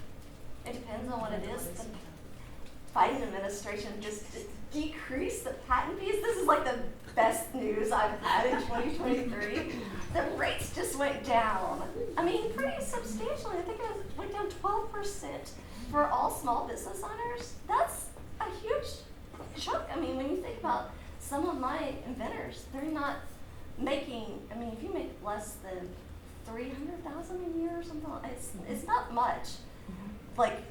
It depends on what it is. The Biden administration just decreased the patent fees. This is like the best news I've had in 2023. The rates just went down. I mean, pretty substantially. I think it went down 12% for all small business owners. That's a huge chunk. I mean, when you think about some of my inventors, they're not making, I mean, if you make less than $300,000 a year or something, it's not much. Like,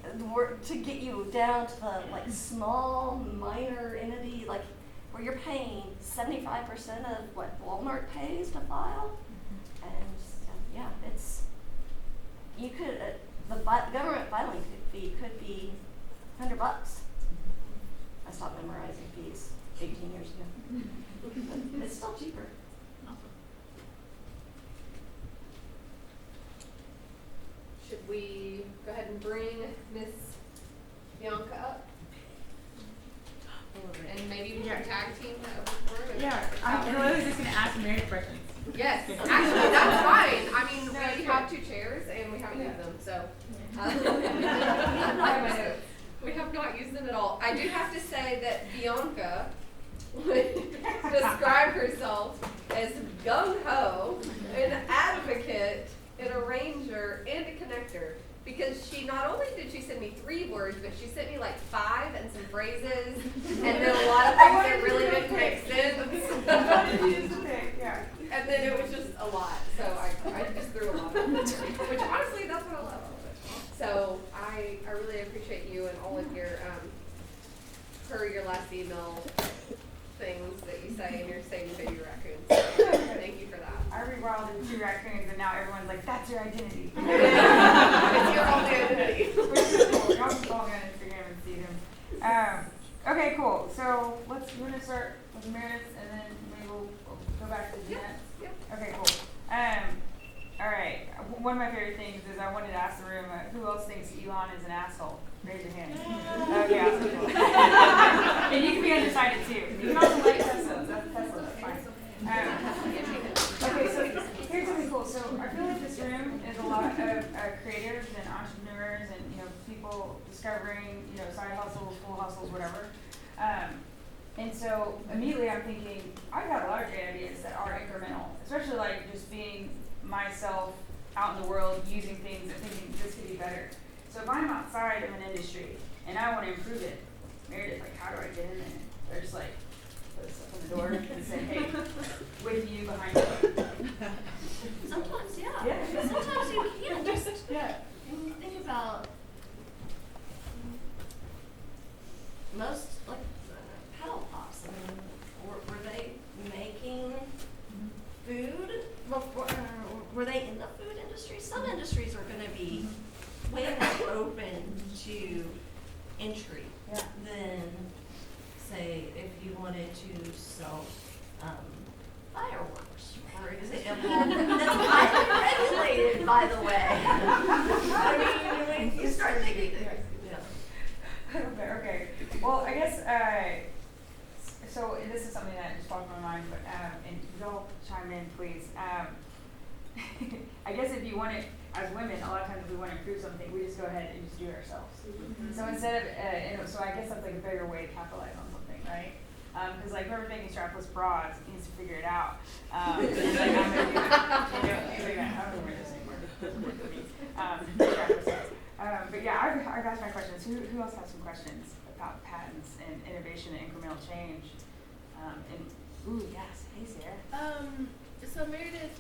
to get you down to the like small minor entity, like where you're paying 75% of what Walmart pays to file, and yeah, you could the government filing fee could be $100. I stopped memorizing fees 18 years ago, but it's still cheaper. Should we go ahead and bring Miss Bianca up? And maybe we can tag team over for it. Yeah, I was just going to ask Mary questions. Yes, actually, that's fine. I mean, we have 2 chairs and we haven't used them, so. We have not used them at all. I do have to say that Bianca would describe herself as gung-ho, an advocate, an arranger, and a connector. Because she not only did she send me 3 words, but she sent me like 5 and some phrases, and then a lot of things that really didn't make sense. And then it was just a lot, so I just threw a lot of it, which honestly, that's what I love. So I really appreciate you and all of your, per your last email things that you say, and you're saving baby raccoons. So thank you for that. I rewilded 2 raccoons, and now everyone's like, that's your identity. It's your only identity. Which is cool. Y'all can follow me on Instagram and see them. Okay, cool. So we're gonna start with Meredith, and then maybe we'll go back to Jeanette. Yep. Okay, cool. All right. One of my favorite things is I wanted to ask the room, who else thinks Elon is an asshole? Raise your hand. Okay, awesome. Cool. And you can be undecided too. You can also like Tesla. That's fine. Okay, so here's something cool. So I feel like this room is a lot of creatives and entrepreneurs and people discovering side hustles, full hustles, whatever. And so immediately I'm thinking I've got a lot of great ideas that are incremental, especially like just being myself out in the world using things and thinking this could be better. So if I'm outside of an industry and I want to improve it, Meredith, like how do I get in there? They're just like put stuff on the door and say, hey, with you behind you. Sometimes, yeah. Yeah. Sometimes you can just think about most like paddle pops. I mean, were they making food before? Were they in the food industry? Some industries are going to be way more open to entry than, say, if you wanted to sell fireworks, for example. That's highly regulated, by the way. I mean, when you start thinking, Okay. Well, I guess, so this is something that just popped in my mind, but, and y'all chime in, please. I guess if you want to, as women, a lot of times if we want to improve something, we just go ahead and just do it ourselves. Mm-hmm. So instead of, so I guess that's like a bigger way to capitalize on something, right? Because like whoever's making strapless bras needs to figure it out. And like I'm gonna do it. I don't know where this anymore. It doesn't work for me. But yeah, I've asked my questions. Who else has some questions about patents and innovation and incremental change? Yes. Hey, Sarah. So Meredith,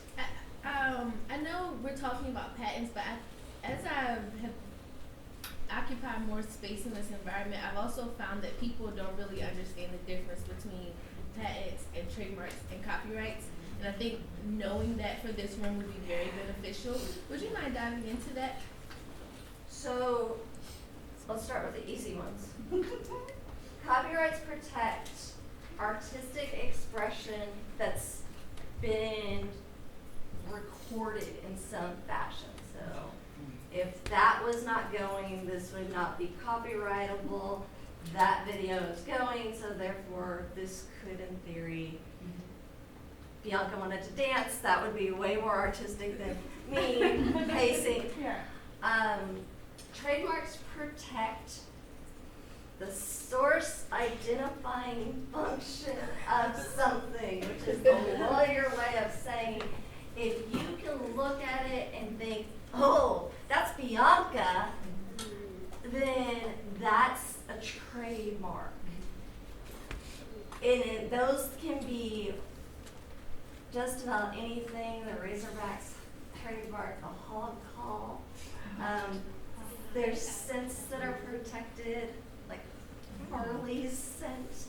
I know we're talking about patents, but as I have occupied more space in this environment, I've also found that people don't really understand the difference between patents and trademarks and copyrights. And I think knowing that for this room would be very beneficial. Would you mind diving into that? So let's start with the easy ones. Copyrights protect artistic expression that's been recorded in some fashion. So if that was not going, this would not be copyrightable. That video is going, so therefore this could, in theory, Bianca wanted to dance, that would be way more artistic than me pacing. Trademarks protect the source identifying function of something, which is the lawyer way of saying, if you can look at it and think, oh, that's Bianca, then that's a trademark. And those can be just about anything. The Razorbacks trademark, the hog call. There's scents that are protected, like Harley's scent.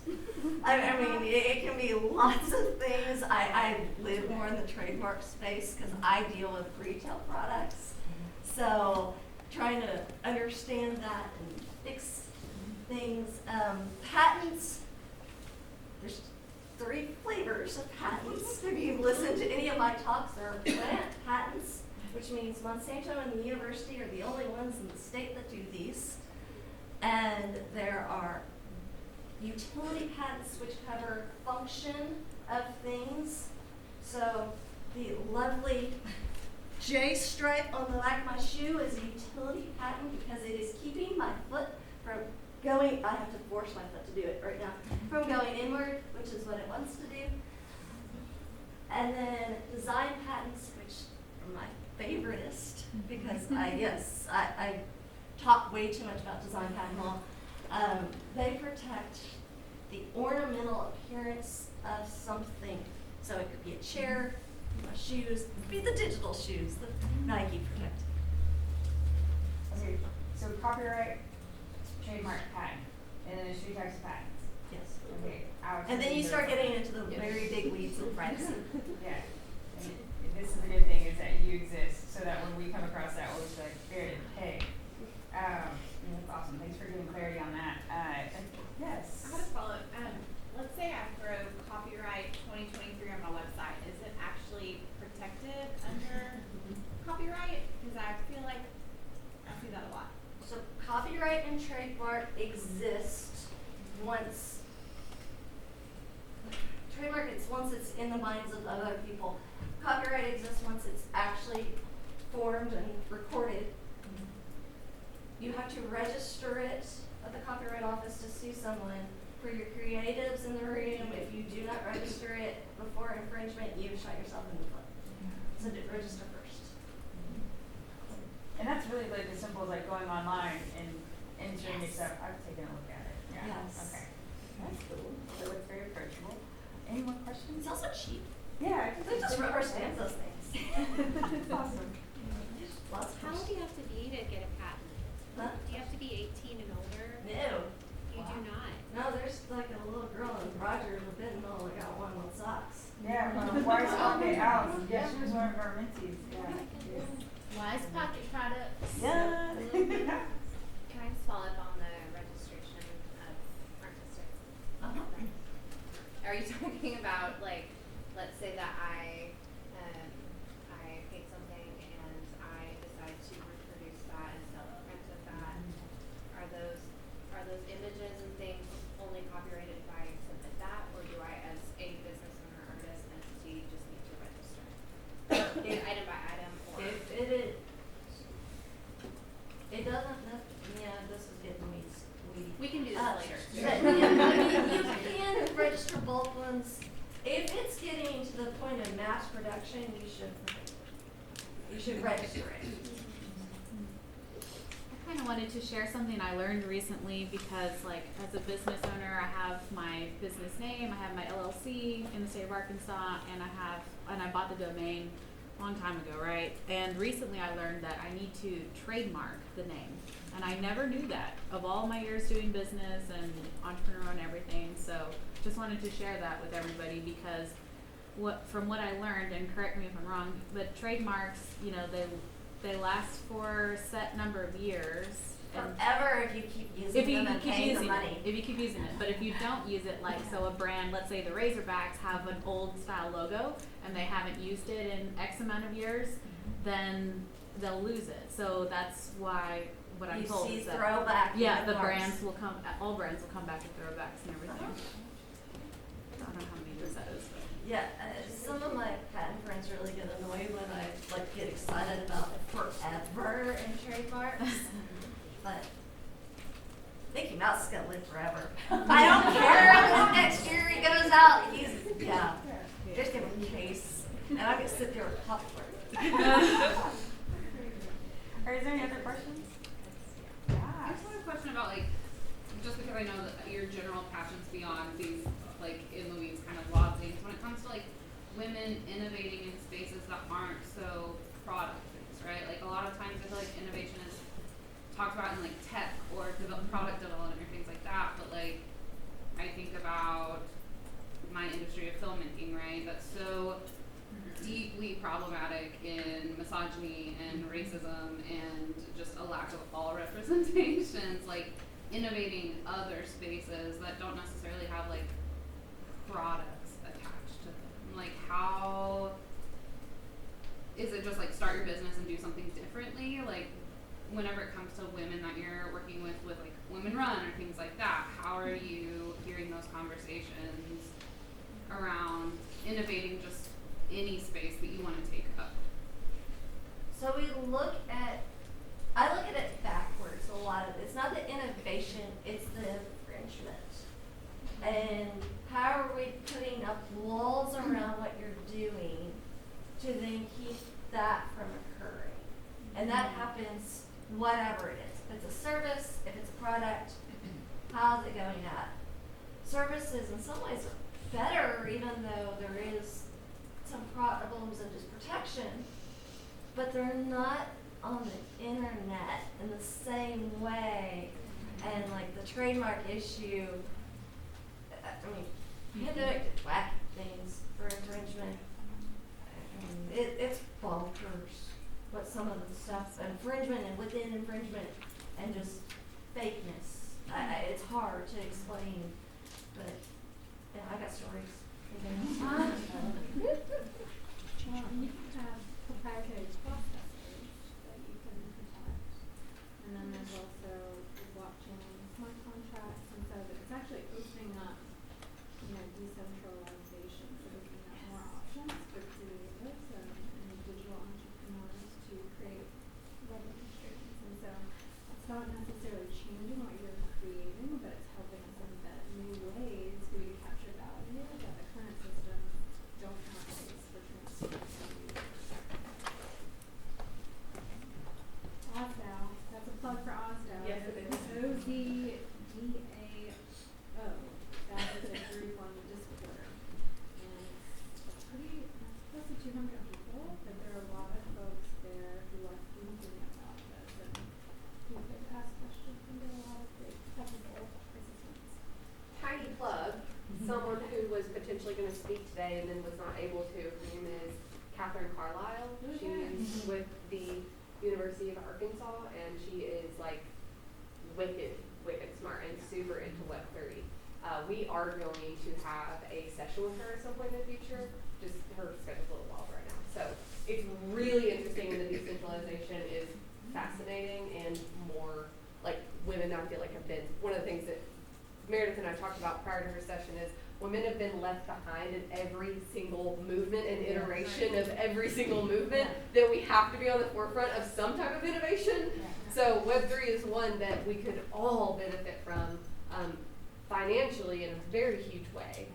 I mean, it can be lots of things. I live more in the trademark space because I deal with retail products. So trying to understand that and fix things. Patents, there's 3 flavors of patents. If you've listened to any of my talks, there are plant patents, which means Monsanto and the university are the only ones in the state that do these. And there are utility patents which cover function of things. So The lovely J stripe on the back of my shoe is a utility patent because it is keeping my foot from going, I have to force my foot to do it right now, from going inward, which is what it wants to do. And then design patents, which are my favoriteest because I talk way too much about design patent law. They protect the ornamental appearance of something. So it could be a chair, my shoes, it could be the digital shoes that Nike protect. Okay, so copyright, trademark, patent, and then there's 3 types of patents. Yes. Okay, And then you start getting into the very big weeds of privacy. Yeah. And this is the good thing is that you exist, so that when we come across that, we'll just be like, there it is. Hey. That's awesome. Thanks for giving clarity on that. Yes. I had a follow-up. Let's say I throw copyright 2023 on my website. Is it actually protected under copyright? Because I feel like I see that a lot. So copyright and trademark exist once once it's in the minds of other people. Copyright exists once it's actually formed and recorded. You have to register it at the Copyright Office to sue someone. For your creatives in the room, if you do not register it before infringement, you shot yourself in the foot. So register first. And that's really like as simple as like going online and entering your stuff. I've taken a look at it. Yeah. Yes. Okay. That's cool. So it's very approachable. Any more questions? It's also cheap. Yeah. They just rubber stamp those things. It's awesome. How old do you have to be to get a patent? Huh? Do you have to be 18 and older? No. You do not. No, there's like a little girl in Rogers with Bentonville that got one with socks. Yeah, why is okay, Alice? Yeah, she was one of our mentees. Yeah. Wise Pocket products. Yeah. Can I just follow up on the registration of artistic? Are you talking about, like, let's say that I paint something and I decide to reproduce that and sell a print of that? Are those images and things only copyrighted if I submit that, or do I, as a business owner, artist, entity, just need to register? Item by item, or? It doesn't, this is getting weedy. We can do this later. You can register bulk ones. If it's getting to the point of mass production, you should register it. I kind of wanted to share something I learned recently because, like, as a business owner, I have my business name, I have my LLC in the state of Arkansas, and I bought the domain a long time ago, right? And recently I learned that I need to trademark the name, and I never knew that of all my years doing business and entrepreneur and everything. So just wanted to share that with everybody because from what I learned, and correct me if I'm wrong, but trademarks, they last for a set number of years. Forever if you keep using them and paying the money. If you keep using it. But if you don't use it, like, so a brand, let's say the Razorbacks have an old style logo and they haven't used it in X amount of years, then they'll lose it. So that's why what I'm told is that throwback. Yeah, the brands will come, all brands will come back with throwbacks and everything. I don't know how many years that is. But. Yeah, some of my patent friends really get annoyed when I get excited about forever in trademarks. But Mickey Mouse is gonna live forever. I don't care if next year he goes out. Just give him a case, and I can sit there with popcorn. Is there any other questions? I just have a question about, like, just because I know that your general passions beyond these, like, in the weeds kind of law things, when it comes to, like, women innovating in spaces that aren't so product based, right? Like, a lot of times I feel like innovation is talked about in, like, tech or product development or things like that, but, like, I think about my industry of filmmaking, right? That's so deeply problematic in misogyny and racism and just a lack of all representations, like innovating other spaces that don't necessarily have like products attached to them. Like, how is it just like start your business and do something differently? Like, whenever it comes to women that you're working with like Women Run or things like that, how are you hearing those conversations around innovating just any space that you want to take up? So I look at it backwards a lot of it. It's not the innovation, it's the infringement. And how are we putting up walls around what you're doing to then keep that from occurring? And that happens whatever it is. If it's a service, if it's a product, how's it going at? Services in some ways are better, even though there is some problems and just protection, but they're not on the internet in the same way. And like the trademark issue, I mean, pandemic did wacky things for infringement. I mean, it's bonkers what some of the stuff, infringement and within infringement and just fakeness. It's hard to explain, but yeah, I got stories. You have proprietary processors that you can protect. And then there's also blockchain smart contracts, and so it's actually opening up, decentralization, so opening up more options for creators and digital entrepreneurs to create revenue streams. And so it's not necessarily changing what you're creating, but it's helping us invent new ways for you to capture value that the current systems don't have ways for transparency. OSDAO, that's a plug for OSDAO. Yes, it is. OZDAO. That is a group on Discord. And it's close to 200 people, but there are a lot of folks there who are thinking about this and who could ask questions and get a lot of great technical assistance. Tiny plug, someone who was potentially going to speak today and then was not able to. Her name is Catherine Carlisle. She's with the University of Arkansas, and she is like wicked smart and super into Web3. We are going to have a session with her at some point in the future. Just her schedule's a little wild right now. So it's really interesting, and the decentralization is fascinating, and more like women, I feel like, have been one of the things that Meredith and I talked about prior to her session is women have been left behind in every single movement and iteration of every single movement, that we have to be on the forefront of some type of innovation. So Web3 is one that we could all benefit from financially in a very huge way.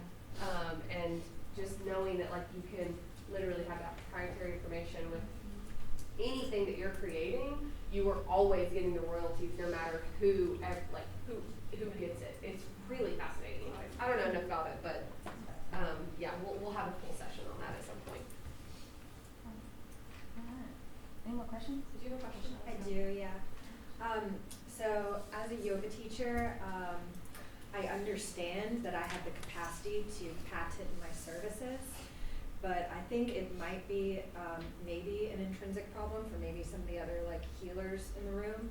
And just knowing that like you can literally have that proprietary information with anything that you're creating, you are always getting the royalties no matter who gets it. It's really fascinating. I don't know enough about it, but yeah, we'll have a full session on that at some point. Any more questions? Did you have a question? I do, yeah. So as a yoga teacher, I understand that I have the capacity to patent my services, but I think it might be maybe an intrinsic problem for maybe some of the other like healers in the room.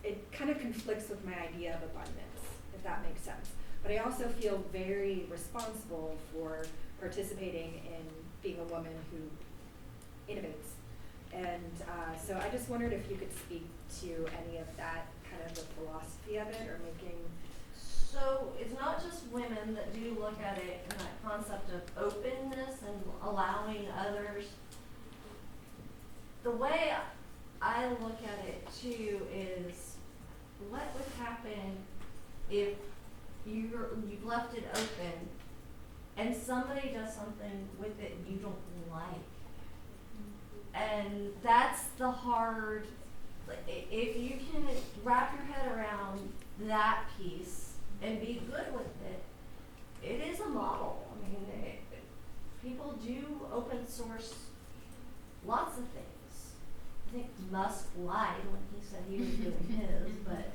It kind of conflicts with my idea of abundance, if that makes sense. But I also feel very responsible for participating in being a woman who innovates. And so I just wondered if you could speak to any of that, kind of the philosophy of it, or making. So it's not just women that do look at it in that concept of openness and allowing others. The way I look at it too is, what would happen if you've left it open and somebody does something with it you don't like? And that's the hard, if you can wrap your head around that piece and be good with it, it is a model. I mean, people do open source lots of things. I think Musk lied when he said he was doing his, but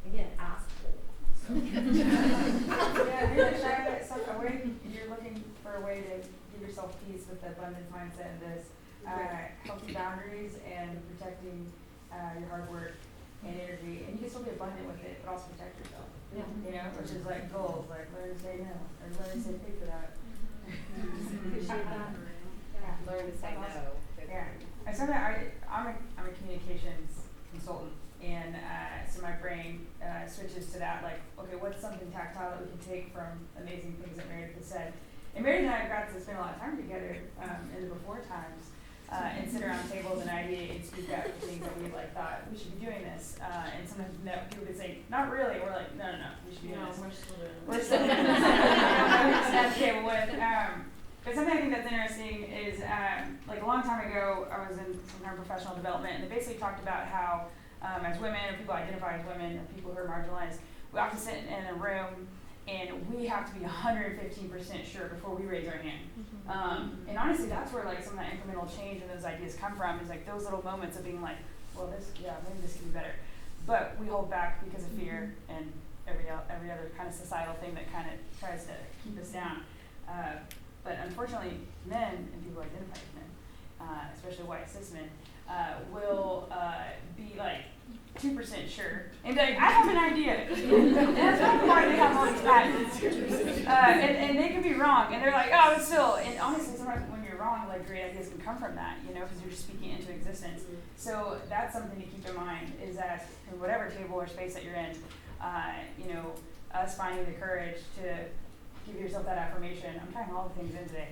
again, asshole. So. Yeah, really share that stuff. You're looking for a way to give yourself peace with the abundance mindset and this healthy boundaries and protecting your hard work and energy, and you can still be abundant with it, but also protect yourself. Yeah. You know, which is like goals, like learn to say no, or learn to say pay for that. Learn to say no. Yeah. And sometimes I'm a communications consultant And so my brain switches to that, like, okay, what's something tactile that we can take from amazing things that Meredith has said. And Meredith and I got to spend a lot of time together in the before times and sit around tables and ideate and speak out for things that we like thought we should be doing this. And sometimes people would say, not really. We're like, no, we should be doing this. We're still doing this. At the table with. But something I think that's interesting is, like a long time ago, I was in some kind of professional development, and they basically talked about how, as women, or people identify as women, or people who are marginalized, we have to sit in a room, and we have to be 115% sure before we raise our hand. And honestly, that's where like some of that incremental change and those ideas come from, is like those little moments of being like, well, maybe this can be better. But we hold back because of fear and every other kind of societal thing that kind of tries to keep us down. But unfortunately, men and people who identify as men, especially white cis men, will be like 2% sure and be like, I have an idea. And that's not why they have all these patents. And they can be wrong, and they're like, oh, but still. And honestly, sometimes when you're wrong, like great ideas can come from that, because you're just speaking into existence. So that's something to keep in mind, is that in whatever table or space that you're in, us finding the courage to give yourself that affirmation. I'm tying all the things in today.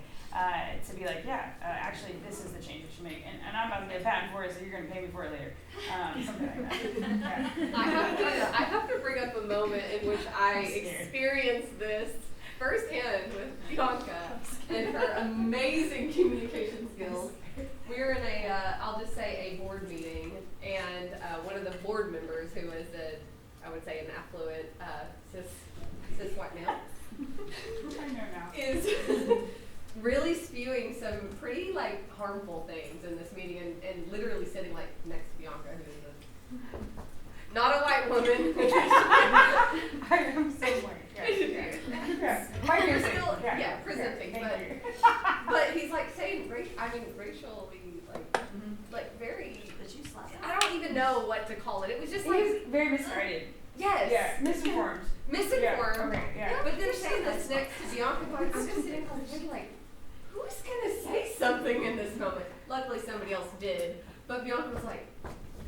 To be like, actually, this is the change we should make. And I'm about to get a patent for it, so you're going to pay me for it later. Something like that. I have to bring up a moment in which I experienced this firsthand with Bianca and her amazing communication skills. We were in I'll just say a board meeting, and one of the board members, who is I would say an affluent cis white male, I know now. is really spewing some pretty harmful things in this meeting, and literally sitting next to Bianca, who is not a white woman. I am so white. Yeah, presenting, but he's saying racially very. I don't even know what to call it. It was just very misguided. Yes. Yeah, misinformed. Misinformed. Yeah. But then saying this next to Bianca, I'm just sitting there who's gonna say something in this moment? Luckily, somebody else did. But Bianca was like,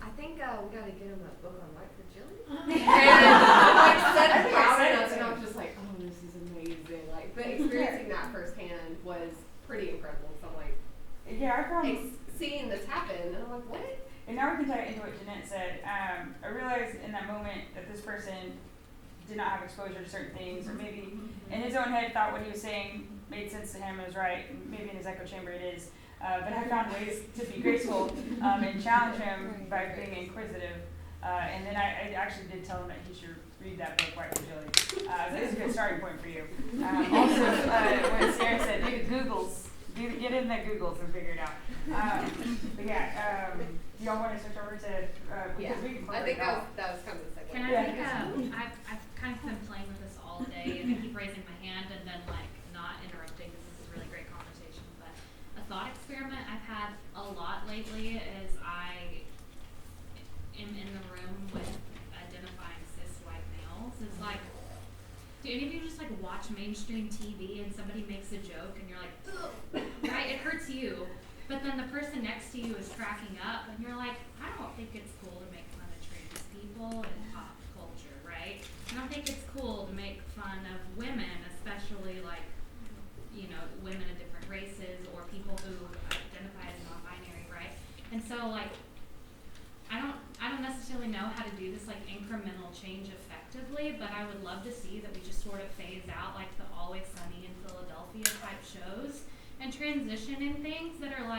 I think we gotta get him a book on white fragility. And said it loud enough, and I was just like, oh, this is amazing. But experiencing that firsthand was pretty incredible. So I found seeing this happen, and I'm like, what? And now we can tie it into what Jeanette said. I realized in that moment that this person did not have exposure to certain things, or maybe in his own head thought what he was saying made sense to him and was right. Maybe in his echo chamber it is. But I found ways to be graceful and challenge him by being inquisitive. And then I actually did tell him that he should read that book, White Fragility. That is a good starting point for you. Also, when Sarah said, do the Googles. Get in the Googles and figure it out. Do y'all want to switch over to, because we can I think that was kind of the segue. Can I I've kind of been playing with this all day, and I keep raising my hand and then not interrupting, because this is a really great conversation. But a thought experiment I've had a lot lately is I am in the room with identifying cis white males. It's do any of you just watch mainstream TV and somebody makes a joke and you're like, ugh, right? It hurts you. But then the person next to you is cracking up and you're like, I don't think it's cool to make fun of trans people in pop culture, right? I don't think it's cool to make fun of women, especially women of different races or people who identify as non-binary, right? And so I don't necessarily know how to do this incremental change effectively, but I would love to see that we just sort of phase out the Always Sunny in Philadelphia type shows and transition in things that are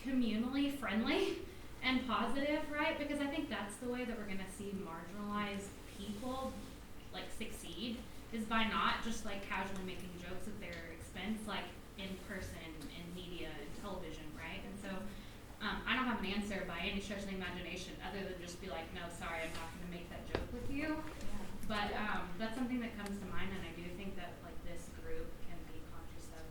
communally friendly and positive, right? Because I think that's the way that we're gonna see marginalized people succeed, is by not just casually making jokes at their expense, in person, in media and television, right? And so I don't have an answer by any stretch of the imagination other than just be no, sorry, I'm not gonna make that joke with you. But that's something that comes to mind, and I do think that this group can be conscious of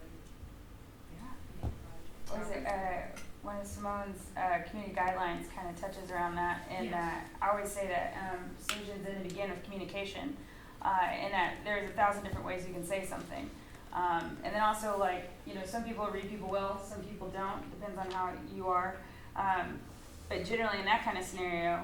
and one of Simone's community guidelines kind of touches around that, and I always say that solutions in and begin with communication, and that there's 1,000 different ways you can say something. And then also some people read people well, some people don't, depends on how you are. But generally in that kind of scenario,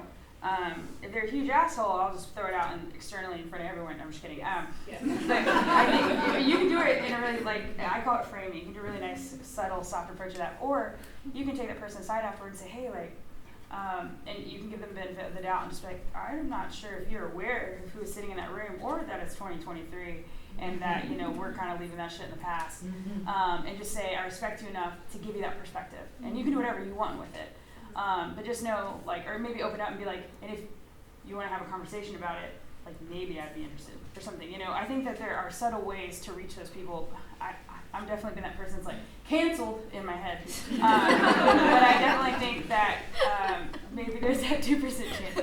If they're a huge asshole, I'll just throw it out and externally in front of everyone. I'm just kidding. But I think you can do it in a really, like, I call it framing. You can do a really nice, subtle, soft approach to that. Or you can take that person aside afterwards and say, hey, like, and you can give them the benefit of the doubt and just be like, I'm not sure if you're aware of who is sitting in that room or that it's 2023 and that, you know, we're kind of leaving that shit in the past. And just say, I respect you enough to give you that perspective. And you can do whatever you want with it. But just know, like, or maybe open up and be like, and if you want to have a conversation about it, like, maybe I'd be interested or something. You know, I think that there are subtle ways to reach those people. I'm definitely been that person that's like canceled in my head. But I definitely think that maybe there's that 2% chance.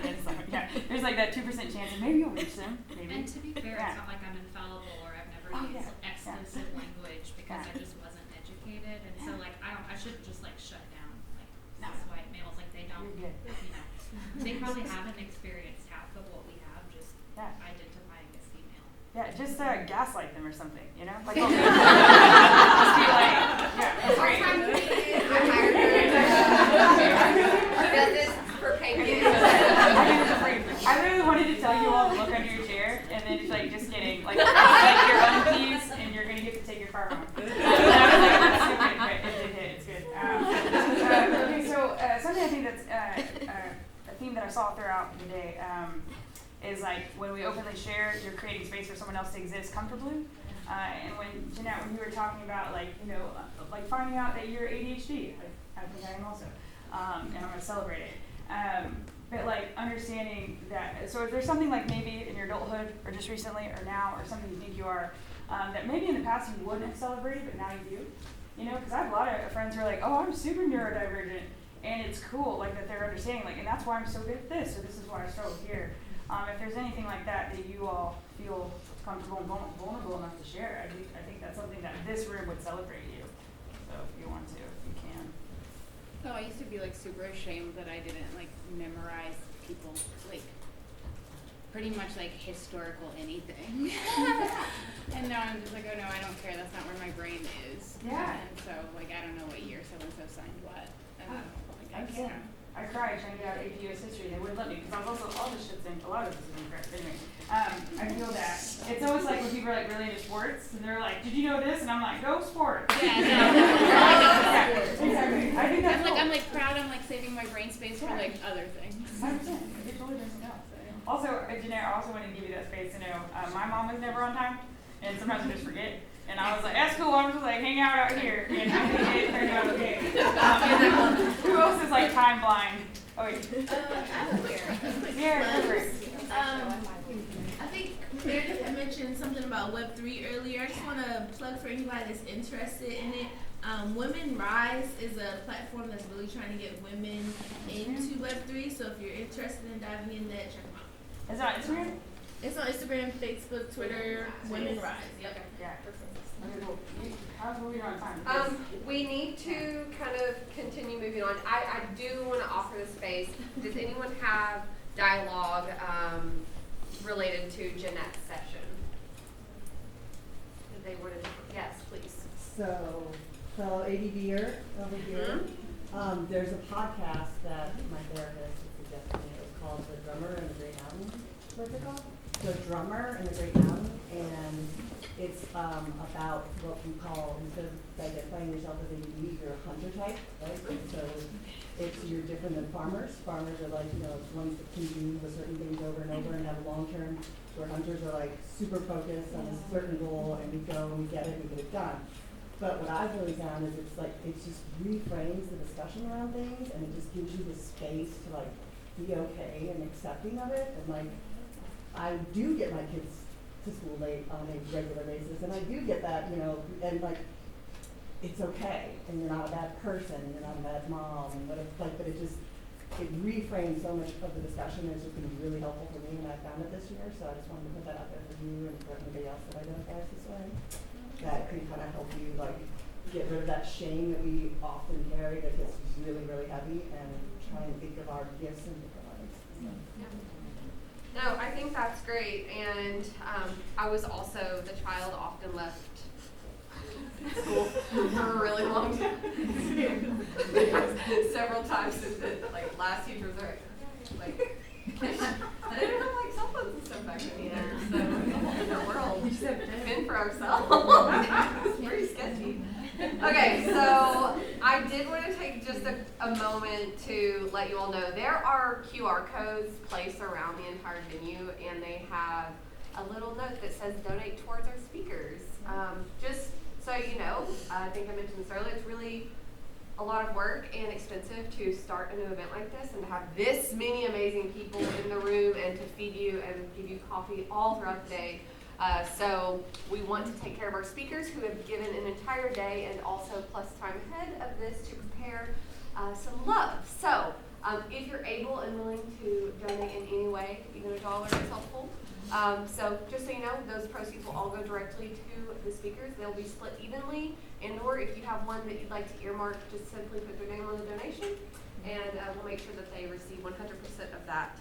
There's like that 2% chance, and maybe you'll reach them. Maybe. And to be fair, it's not like I'm infallible or I've never used exclusive language because I just wasn't educated, and so like I shouldn't just like shut down like cis white males. Like they don't, you know, they probably haven't experienced half of what we have just identifying as female. Yeah, just gaslight them or something, you know? Like, just be like, that's great. I'm hired her. Does this for pay. I literally wanted to tell you all to look under your chair, and then just kidding. Like your undies, and you're going to get to take your car home. And I was like, that's stupid, but it did hit, it's good. Okay, so something I think that's a theme that I saw throughout the day, is like when we openly share, you're creating space for someone else to exist comfortably. And when Jeanette, when you were talking about like, you know, like finding out that you're ADHD, I think I am also, and I'm gonna celebrate it. But like understanding that, so if there's something like maybe in your adulthood or just recently or now or something you think you are, that maybe in the past you wouldn't have celebrated, but now you do. You know, because I have a lot of friends who are like, oh, I'm super neurodivergent, and it's cool, like that they're understanding, like, and that's why I'm so good at this, or this is why I struggle here. If there's anything like that that you all feel comfortable and vulnerable enough to share, I think that's something that this room would celebrate you. So if you want to, you can. No, I used to be like super ashamed that I didn't like memorize people, like pretty much like historical anything. And now I'm just like, oh no, I don't care. That's not where my brain is. Yeah. And so like I don't know what year so and so signed what. And like I can't. I cried trying to get out AP US history. They wouldn't let me because I was also all this shit's in a lot of this is incorrect. Anyway, I feel that it's always like when people are like really into sports and they're like, "Did you know this?" And I'm like, "Go sports." Yeah, no. Yeah, exactly. I think that's cool. I'm like proud. I'm like saving my brain space for like other things. 100%. It totally doesn't know. Also, Jeanette, I also want to give you that space to know my mom was never on time, and sometimes I just forget. And I was like, that's cool, I'm just like, hang out here. And I think it turned out okay. Who else is like time blind? Oh, wait. I'm aware. I think Meredith had mentioned something about Web3 earlier. I just want to plug for anybody that's interested in it. Women Rise is a platform that's really trying to get women into Web3. So if you're interested in diving in that, check them out. Is it on Instagram? It's on Instagram, Facebook, Twitter, Women Rise. Yep. Yeah. How's we on time? We need to kind of continue moving on. I do want to offer the space. Does anyone have dialogue related to Jeanette's session? Did they want to? Yes, please. So, fellow ADVer over here, there's a podcast that my therapist suggested me. It was called The Drummer and the Great Mountain. What's it called? The Drummer and the Great Mountain, and it's about what we call, instead of identifying yourself as ADV, you're a hunter type, right? And so you're different than farmers. Farmers are like, you know, ones that can do certain things over and over and have a long term, where hunters are like super focused on a certain goal, and we go and we get it and we get it done. But what I've really found is it's like, it just reframes the discussion around things, and it just gives you the space to like be okay and accepting of it. And like, I do get my kids to school late on a regular basis, and I do get that, you know, and like, it's okay, and you're not a bad person, and you're not a bad mom, and but it reframes so much of the discussion, and it's just been really helpful for me, and I found it this year, so I just wanted to put that out there for you and for anybody else that identifies this way. That can kind of help you like get rid of that shame that we often carry that gets really, really heavy, and try and think of our gifts in different ways. No, I think that's great, and I was also the child often left school for a really long time. Several times, like last teacher was like, They didn't have like cell phones and stuff back then either. So what in the world? Fend for ourselves. It's pretty sketchy. Okay, so I did want to take just a moment to let you all know there are QR codes placed around the entire venue, and they have a little note that says donate towards our speakers. Just so you know, I think I mentioned this earlier, it's really a lot of work and expensive to start a new event like this and to have this many amazing people in the room and to feed you and give you coffee all throughout the day. So we want to take care of our speakers who have given an entire day and also plus time ahead of this to prepare some love. So if you're able and willing to donate in any way, even $1 is helpful. So just so you know, those proceeds will all go directly to the speakers. They'll be split evenly, and or if you have one that you'd like to earmark, just simply put their name on the donation, and we'll make sure that they receive 100% of that.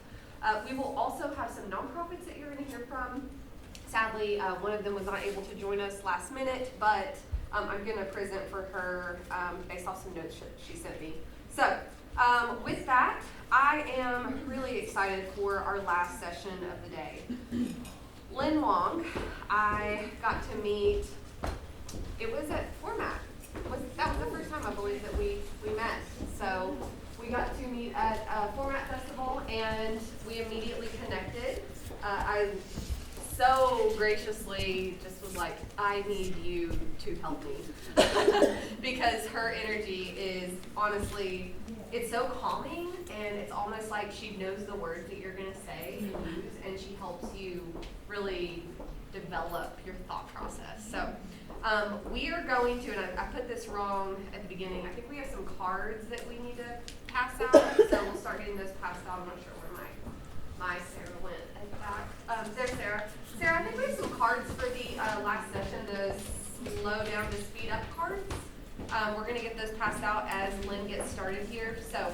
We will also have some nonprofits that you're going to hear from. Sadly, one of them was not able to join us last minute, but I'm going to present for her based off some notes she sent me. So with that, I am really excited for our last session of the day. Lynn Wong, I got to meet, it was at Format. That was the first time I believe that we met. So we got to meet at Format Festival and we immediately connected. I so graciously just was like, I need you to help me. Because her energy is honestly, it's so calming and it's almost like she knows the words that you're going to say and use, and she helps you really develop your thought process. So we are going to, and I put this wrong at the beginning, I think we have some cards that we need to pass out, so we'll start getting those passed out. I'm not sure where my Sarah went at the back. There's Sarah. Sarah, I think we have some cards for the last session, the slow down to speed up cards. We're going to get those passed out as Lynn gets started here. So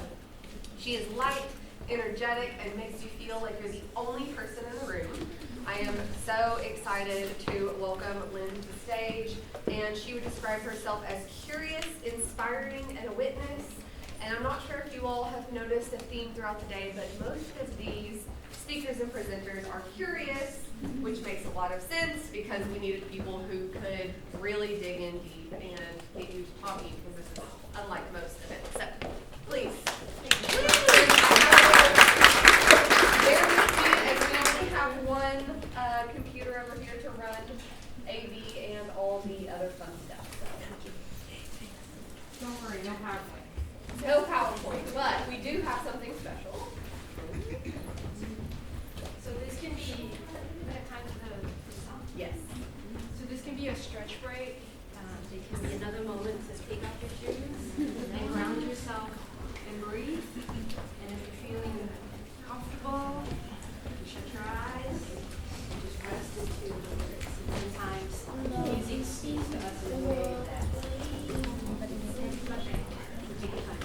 she is light, energetic, and makes you feel like you're the only person in the room. I am so excited to welcome Lynn to the stage, and she would describe herself as curious, inspiring, and a witness. And I'm not sure if you all have noticed a theme throughout the day, but most of these speakers and presenters are curious, which makes a lot of sense because we needed people who could really dig in deep and get you talking, because this is unlike most of it. So, please. Bear with me as we only have one computer over here to run AV and all the other fun stuff. So. Don't worry, no PowerPoint. No PowerPoint, but we do have something special. So this can be kind of the yes. So this can be a stretch break. It can be another moment to take off your shoes and ground yourself and breathe. And if you're feeling comfortable, you shut your eyes and just rest into the lyrics. And sometimes music speaks to us in a way that take time.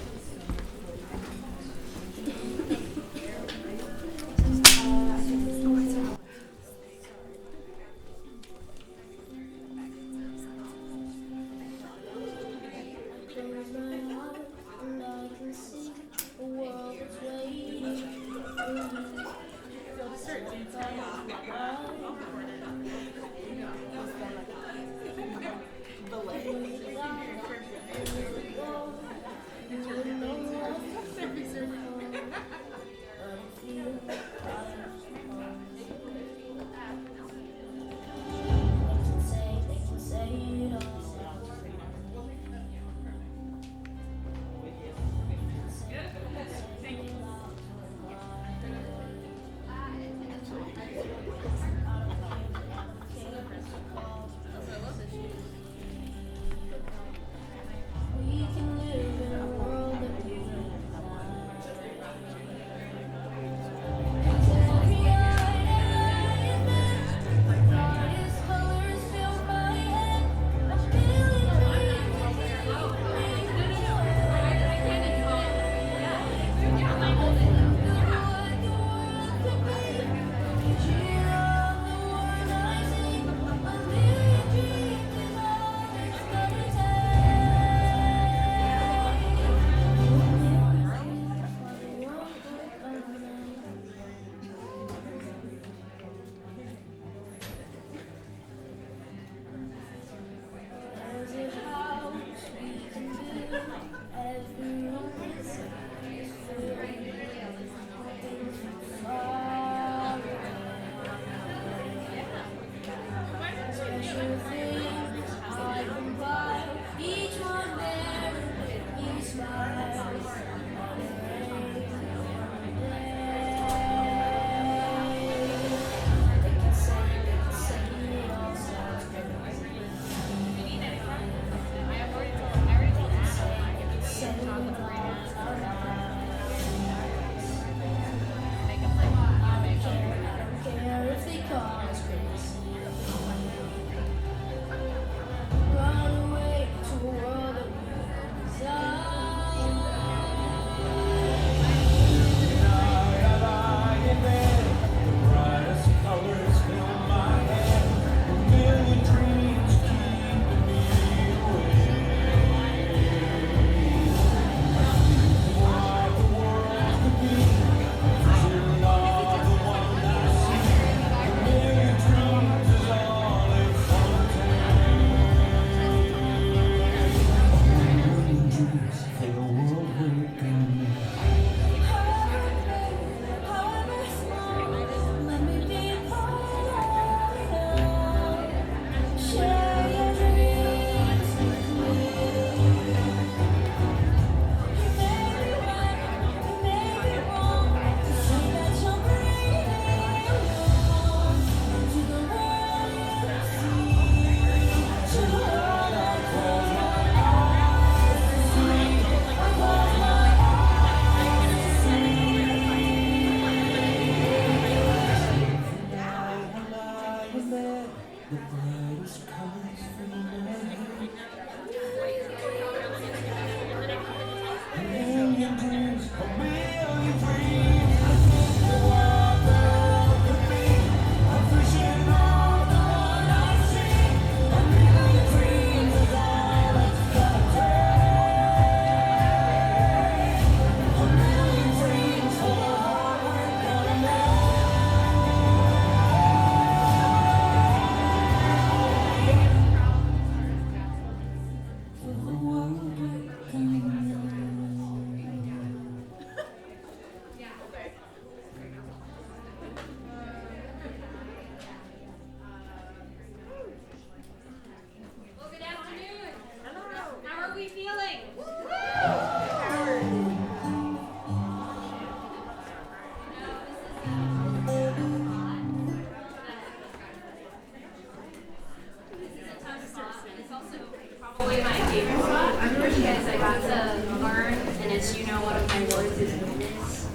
Probably my favorite spot because I got to learn, and as you know, one of my words is witness.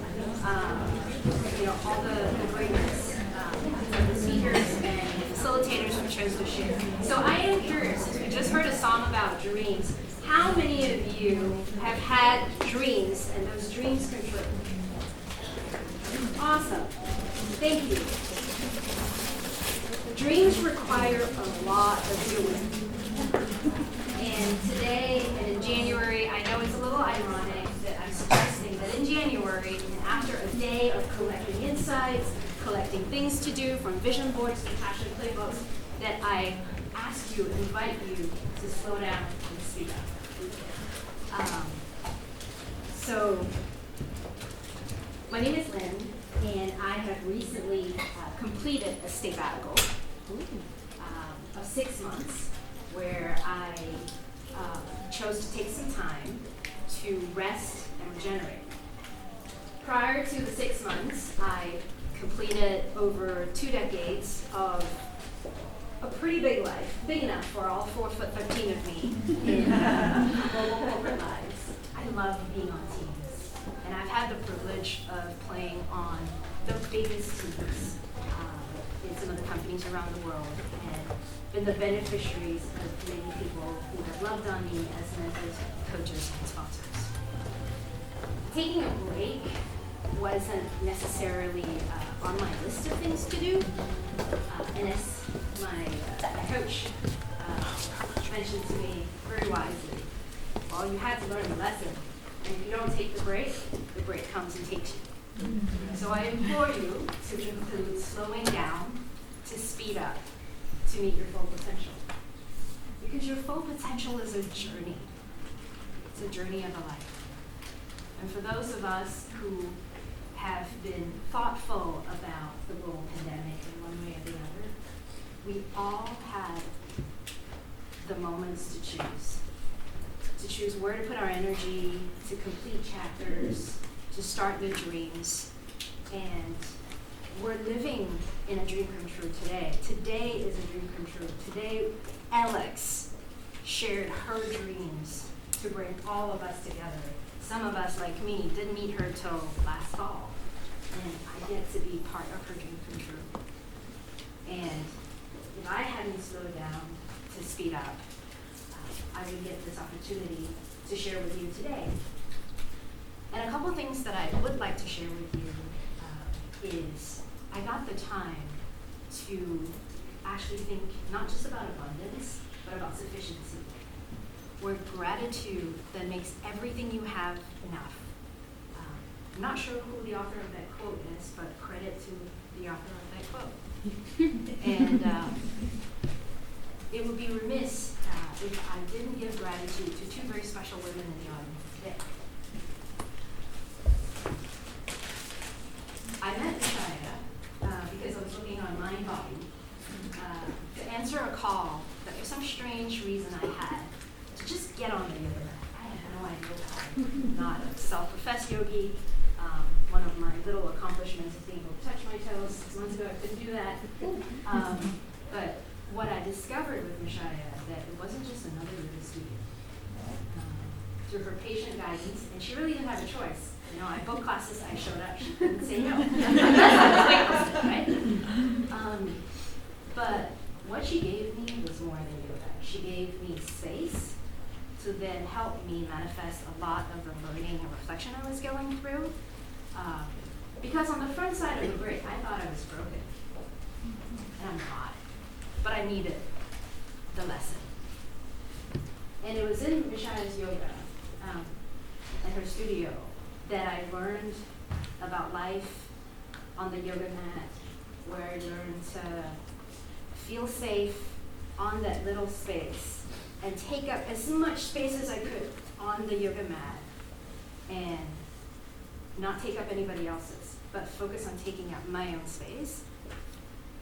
All the greatness of the speakers and facilitators who chose to share. So I am curious, since we just heard a song about dreams, how many of you have had dreams and those dreams come true? Awesome. Thank you. Dreams require a lot of doing. And today and in January, I know it's a little ironic that I'm suggesting that in January, and after a day of collecting insights, collecting things to do from vision boards to passion playbooks, that I ask you, invite you to slow down and speed up. So, my name is Lynn, and I have recently completed a sabbatical of 6 months where I chose to take some time to rest and regenerate. Prior to the 6 months, I completed over 2 decades of a pretty big life, big enough for all 4'13" of me in global corporate lives. I love being on teams, and I've had the privilege of playing on the biggest teams in some of the companies around the world, and been the beneficiaries of many people who have loved on me as mentors, coaches, and sponsors. Taking a break wasn't necessarily on my list of things to do, and as my coach mentioned to me very wisely, well, you had to learn the lesson, and if you don't take the break comes and takes you. So I implore you to include slowing down, to speed up, to meet your full potential. Because your full potential is a journey. It's a journey of a life. And for those of us who have been thoughtful about the global pandemic in one way or the other, we all had the moments to choose. To choose where to put our energy, to complete chapters, to start new dreams. And we're living in a dream come true today. Today is a dream come true. Today, Alex shared her dreams to bring all of us together some of us, like me, didn't meet her till last fall, and I get to be part of her dream come true. And if I hadn't slowed down to speed up, I would get this opportunity to share with you today. And a couple things that I would like to share with you is I got the time to actually think not just about abundance, but about sufficiency, where gratitude that makes everything you have enough. I'm not sure who the author of that quote is, but credit to the author of that quote. And it would be remiss if I didn't give gratitude to two very special women in the audience today. I met Shia because I was looking on Mindbody to answer a call that for some strange reason I had to just get on the yoga mat. I had no idea why. I'm not a self-professed yogi. One of my little accomplishments is being able to touch my toes. 6 months ago I couldn't do that. But what I discovered with Mishaya that it wasn't just another yoga studio. Through her patient guidance, and she really didn't have a choice. You know, I booked classes, I showed up, she couldn't say no. Right? But what she gave me was more than yoga. She gave me space to then help me manifest a lot of the learning and reflection I was going through. Because on the front side of the break, I thought I was broken. And I'm not. But I needed the lesson. And it was in Mishaya's yoga and her studio that I learned about life on the yoga mat, where I learned to feel safe on that little space and take up as much space as I could on the yoga mat and not take up anybody else's, but focus on taking up my own space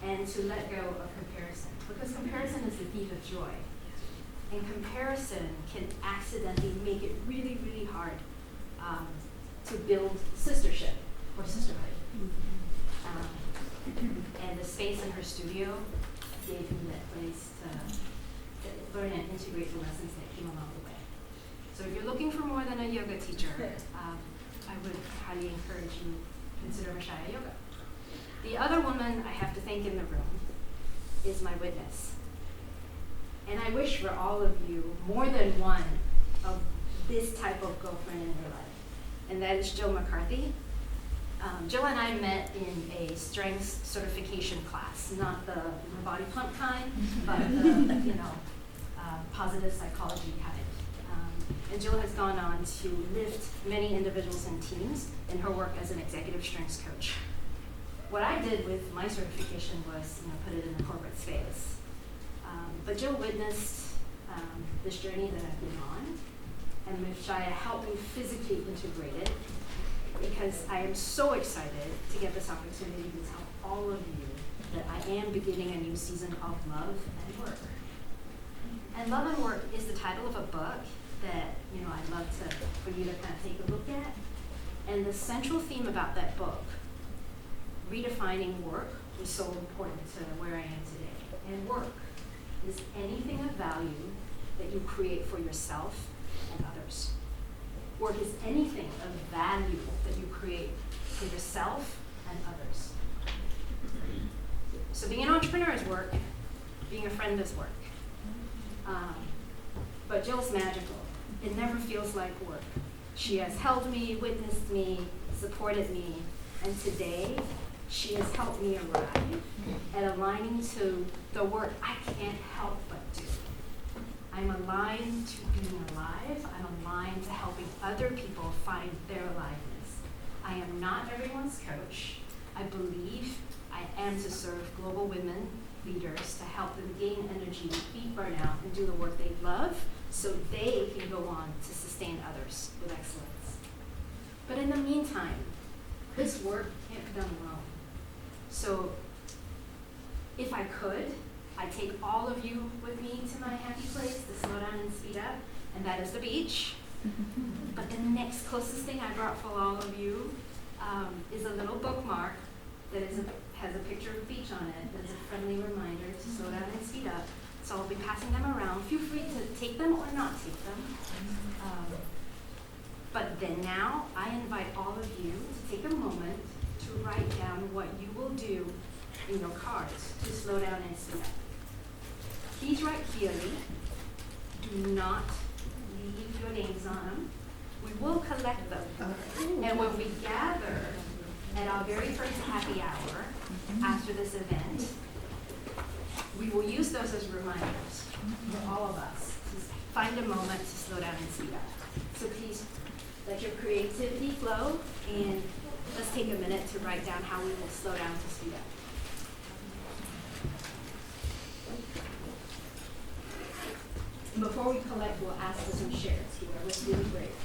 and to let go of comparison. Because comparison is the thief of joy. And comparison can accidentally make it really, really hard to build sistership or sisterhood. And the space in her studio gave me that place to learn and integrate the lessons that came along the way. So if you're looking for more than a yoga teacher, I would highly encourage you to consider Mishaya Yoga. The other woman I have to thank in the room is my witness. And I wish for all of you more than one of this type of girlfriend in your life. And that is Jill McCarthy. Jill and I met in a strengths certification class, not the body pump kind, but the positive psychology kind. And Jill has gone on to lift many individuals and teams in her work as an executive strengths coach. What I did with my certification was put it in the corporate space. But Jill witnessed this journey that I've been on, and Mishaya helped me physically integrate it, because I am so excited to get this opportunity to tell all of you that I am beginning a new season of love and work. And Love and Work is the title of a book that I'd love for you to kind of take a look at. And the central theme about that book, redefining work, was so important to where I am today. And work is anything of value that you create for yourself and others. Work is anything of value that you create for yourself and others. So being an entrepreneur is work, being a friend is work. But Jill's magical. It never feels like work. She has held me, witnessed me, supported me, and today she has helped me arrive at aligning to the work I can't help but do. I'm aligned to being alive. I'm aligned to helping other people find their aliveness. I am not everyone's coach. I believe I am to serve global women leaders to help them gain energy, beat burnout, and do the work they love so they can go on to sustain others with excellence. But in the meantime, this work can't be done alone. So if I could, I'd take all of you with me to my happy place to slow down and speed up, and that is the beach. But the next closest thing I brought for all of you is a little bookmark that has a picture of the beach on it. That's a friendly reminder to slow down and speed up. So I'll be passing them around. Feel free to take them or not take them. But But then now, I invite all of you to take a moment to write down what you will do in your cards to slow down and speed up. Please write clearly. Do not leave your names on them. We will collect them. And when we gather at our very first happy hour after this event, we will use those as reminders for all of us to find a moment to slow down and speed up. So please let your creativity flow, and let's take a minute to write down how we will slow down to speed up. And before we collect, we'll ask for some shares. Whoever's really brave.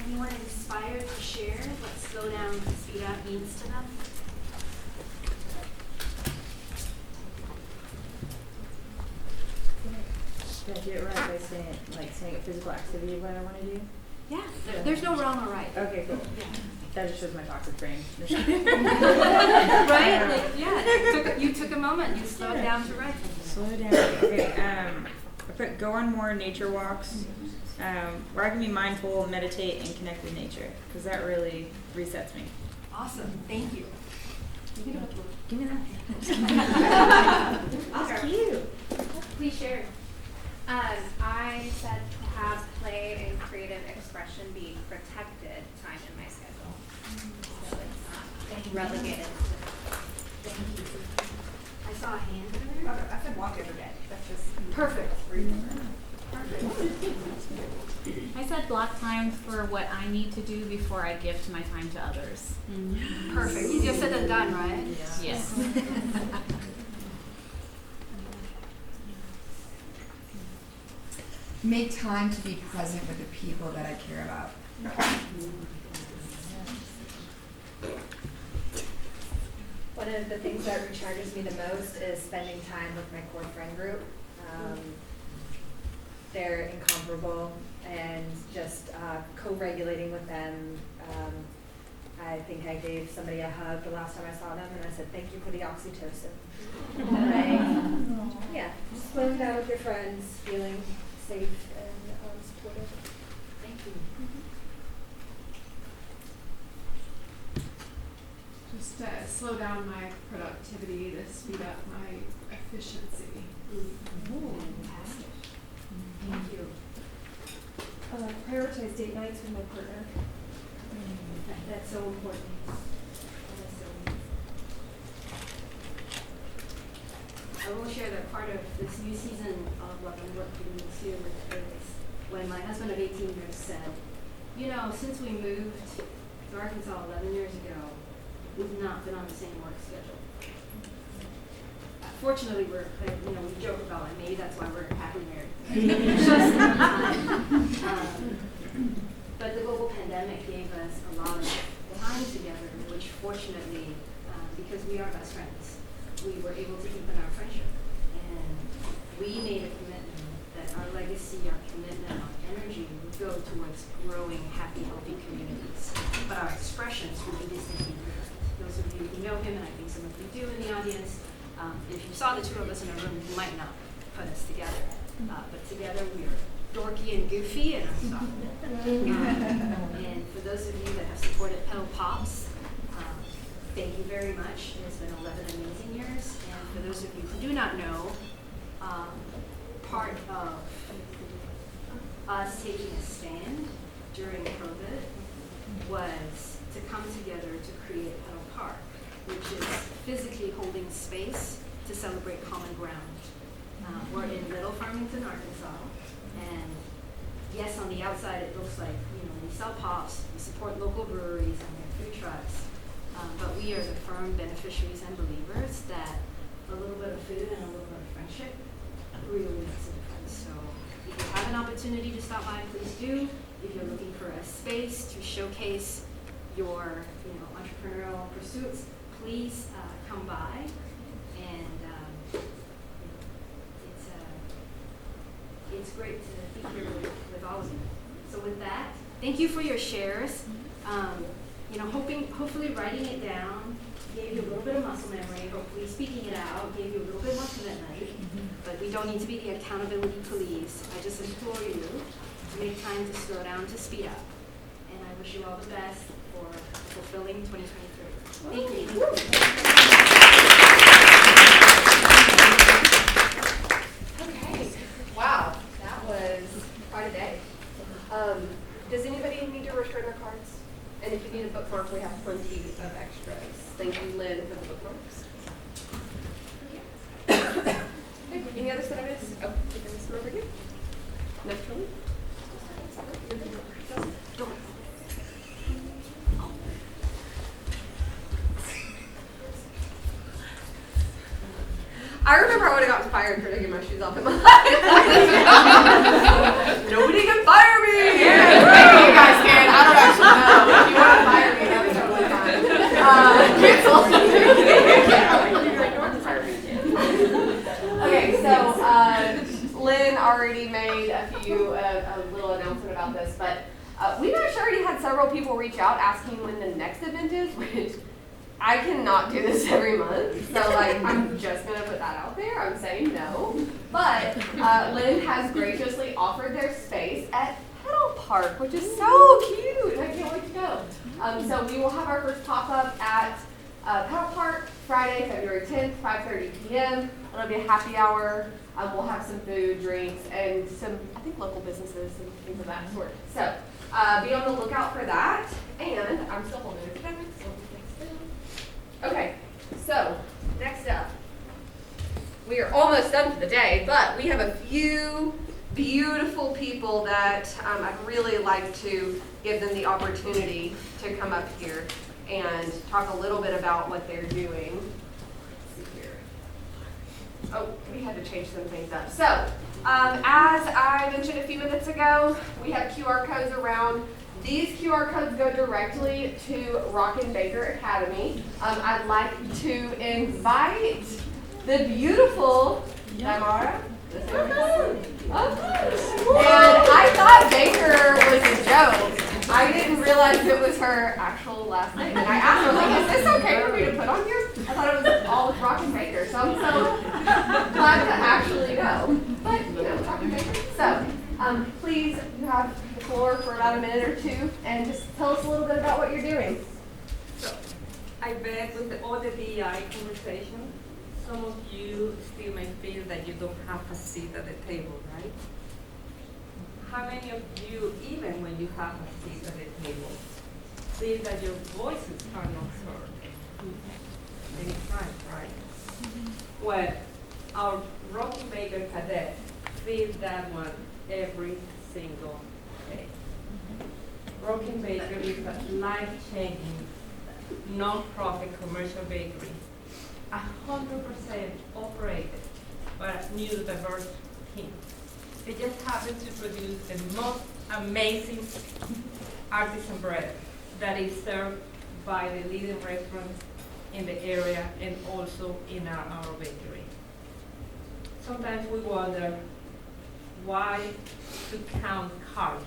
Anyone inspired to share what slow down and speed up means to them? Did I do it right by saying a physical activity what I want to do? Yeah, there's no wrong or right. Okay, cool. Yeah. That just shows my toxic brain. Right? Like, yeah, you took a moment, you slowed down to write. Slow down. Okay. I put go on more nature walks, where I can be mindful, meditate, and connect with nature, because that really resets me. Awesome. Thank you. Give me that. Oscar. Cute. Please share. I said to have play and creative expression be protected time in my schedule. So it's not relegated. Thank you. I saw a hand there. I said walk every day. That's just Perfect. I said block time for what I need to do before I gift my time to others. Perfect. Easier said than done, right? Yes. Make time to be present with the people that I care about. One of the things that recharges me the most is spending time with my core friend group. They're incomparable, and just co-regulating with them. I think I gave somebody a hug the last time I saw them, and I said, thank you for the oxytocin. Right? Yeah, just slowing down with your friends, feeling safe and supportive. Thank you. Just to slow down my productivity, to speed up my efficiency. Fantastic. Thank you. Prioritize date nights with my partner. That's so important. That is so important. I will share that part of this new season of Love and Work for me too is when my husband of 18 years said, you know, since we moved to Arkansas 11 years ago, we've not been on the same work schedule. unfortunately, we joke about it. Maybe that's why we're happily married. Just in time. But the global pandemic gave us a lot of time together, which fortunately, because we are best friends, we were able to deepen our friendship. And we made a commitment that our legacy, our commitment, our energy would go towards growing happy, healthy communities. But our expressions would be distinctly different. Those of you who know him, and I think some of you do in the audience, if you saw the two of us in a room, you might not put us together. But together we are dorky and goofy and unstoppable. And for those of you that have supported Petal Pops, thank you very much. It has been 11 amazing years. And for those of you who do not know, part of us taking a stand during COVID was to come together to create Petal Park, which is physically holding space to celebrate common ground. We're in Little Farmington, Arkansas, and yes, on the outside it looks like, we sell pops, we support local breweries and their food trucks, but we are the firm beneficiaries and believers that a little bit of food and a little bit of friendship really makes a difference. So if you have an opportunity to stop by, please do. If you're looking for a space to showcase your entrepreneurial pursuits, please come by. And it's great to be here with all of you. So with that, thank you for your shares. Hopefully writing it down gave you a little bit of muscle memory. Hopefully speaking it out gave you a little bit more commitment. But we don't need to be the accountability police. I just implore you to make time to slow down, to speed up. And I wish you all the best for fulfilling 2023. Thank you. Okay. Wow, that was quite a day. Does anybody need to return their cards? And if you need a bookmark, we have plenty of extras. Thank you, Lynn, for the bookmarks. Okay, any other set of this? Oh, this one over here. Next one. I remember I would have gotten fired for taking my shoes off in my life. Nobody can fire me! Yeah, maybe you guys can. I don't actually know. If you want to fire me, that's totally fine. Okay, so Lynn already made a little announcement about this, but we've actually already had several people reach out asking when the next event is, which I cannot do this every month, so I'm just gonna put that out there. I'm saying no, but Lynn has graciously offered their space at Petal Park, which is so cute. I can't wait to go. So we will have our first pop-up at Petal Park Friday, February 10th, 5:30 p.m. It'll be a happy hour. We'll have some food, drinks, and some, I think, local businesses and things of that sort. So be on the lookout for that. And I'm still holding it together. Okay, so next up, we are almost done for the day, but we have a few beautiful people that I'd really like to give them the opportunity to come up here and talk a little bit about what they're doing. Let's see here. Oh, we had to change some things up. So, as I mentioned a few minutes ago, we have QR codes around. These QR codes go directly to Rockin' Baker Academy. I'd like to invite the beautiful Tamara. And I thought Baker was a joke. I didn't realize it was her actual last name. And I asked her, is this okay for me to put on here? I thought it was all with Rockin' Baker. So I'm so glad to actually know. But, Rockin' Baker. So, please, you have the floor for about a minute or two, and just tell us a little bit about what you're doing. So, I bet with all the DEI conversation, some of you still may feel that you don't have a seat at the table, right? How many of you, even when you have a seat at the table, feel that your voices are not heard? Anytime, right? Well, our Rockin' Baker cadet feels that one every single day. Rockin' Baker is a life-changing, non-profit commercial bakery 100% operated by a neurodiverse team. They just happen to produce the most amazing artisan bread that is served by the leading restaurants in the area and also in our bakery. Sometimes we wonder why to count carbs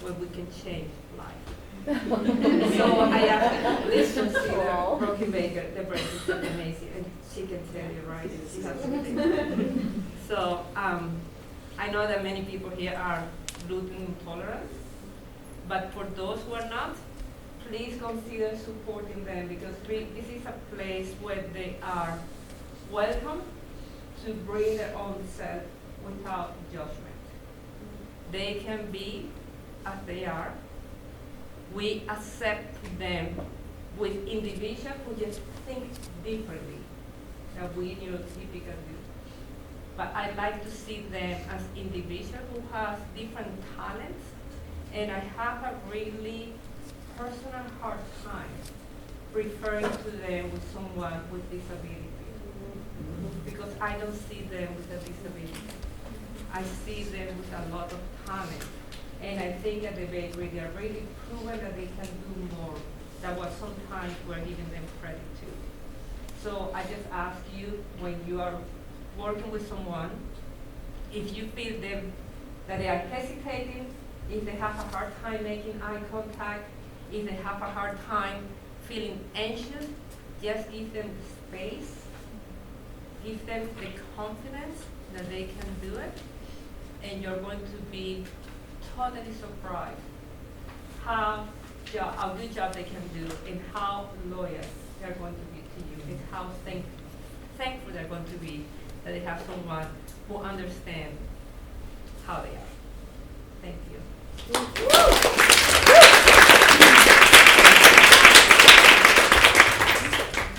when we can change life. So I asked Liz to consider Rocky Baker, the bread is amazing, and she can tell you, right? She has something. So I know that many people here are gluten intolerant, but for those who are not, please consider supporting them, because this is a place where they are welcome to bring their own self without judgment. They can be as they are. We accept them with individuals who just think differently than we neurotypically do. But I like to see them as individuals who have different talents, and I have a really personal hard time referring to them with someone with disability, because I don't see them with a disability. I see them with a lot of talent, and I think at the bakery they are really proven that they can do more than what sometimes we're giving them credit to. So I just ask you, when you are working with someone, if you feel them that they are hesitating, if they have a hard time making eye contact, if they have a hard time feeling anxious, just give them the space, give them the confidence that they can do it, and you're going to be totally surprised how a good job they can do and how loyal they're going to be to you, and how thankful they're going to be that they have someone who understands how they are. Thank you.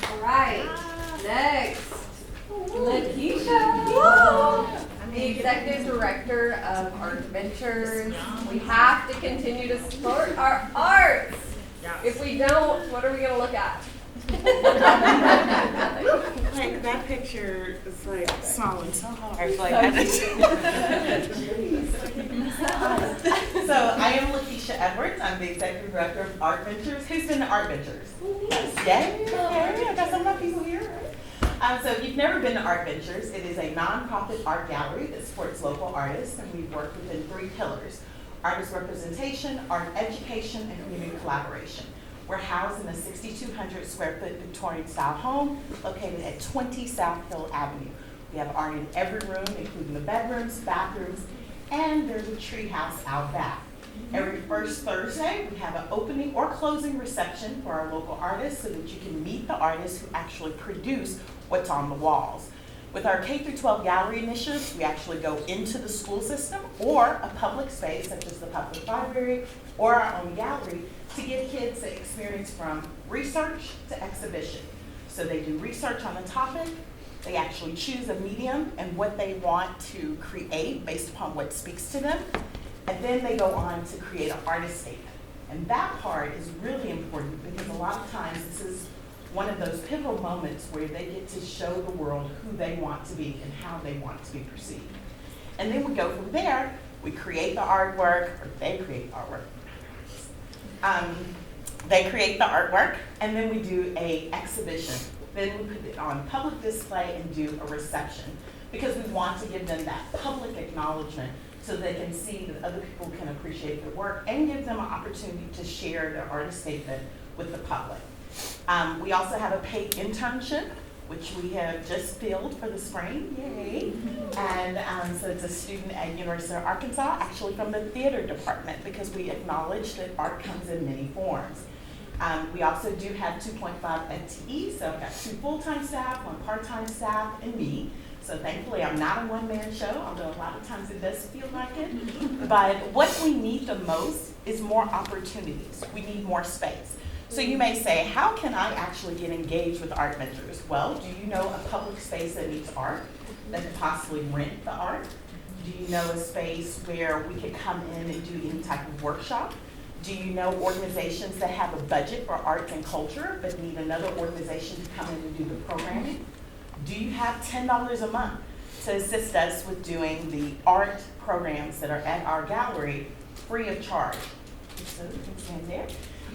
All right, next, Lakeisha, the Executive Director of Art Ventures. We have to continue to support our arts. If we don't, what are we going to look at? Like that picture is like swallowing so hard. So I am Lakeisha Edwards. I'm the Executive Director of Art Ventures. Who's been to Art Ventures? Yay! Okay, I got some of my people here. So if you've never been to Art Ventures, it is a nonprofit art gallery that supports local artists, and we work within 3 pillars: artist representation, art education, and community collaboration. We're housed in a 6,200 square foot Victorian style home located at 20 South Hill Avenue. We have art in every room, including the bedrooms, bathrooms, and there's a tree house out back. Every first Thursday, we have an opening or closing reception for our local artists so that you can meet the artists who actually produce what's on the walls. With our K-12 gallery initiatives, we actually go into the school system or a public space such as the public library or our own gallery to give kids the experience from research to exhibition. So they do research on a topic, they actually choose a medium and what they want to create based upon what speaks to them, and then they go on to create an artist statement. And that part is really important because a lot of times this is one of those pivotal moments where they get to show the world who they want to be and how they want to be perceived. And then we go from there, we create the artwork, or they create the artwork. They create the artwork, and then we do an exhibition. Then we put it on public display and do a reception because we want to give them that public acknowledgement so they can see that other people can appreciate their work and give them an opportunity to share their artist statement with the public. We also have a paid internship, which we have just filled for the spring, yay. And so it's a student at University of Arkansas, actually from the theater department, because we acknowledge that art comes in many forms. We also do have 2.5 FTE, so I've got 2 full-time staff, 1 part-time staff, and me. So thankfully I'm not a one-man show, although a lot of times it does feel like it. But what we need the most is more opportunities. We need more space. So you may say, how can I actually get engaged with Art Ventures? Well, do you know a public space that needs art, that could possibly rent the art? Do you know a space where we could come in and do any type of workshop? Do you know organizations that have a budget for arts and culture but need another organization to come in and do the programming? Do you have $10 a month to assist us with doing the art programs that are at our gallery free of charge? So you can stand there.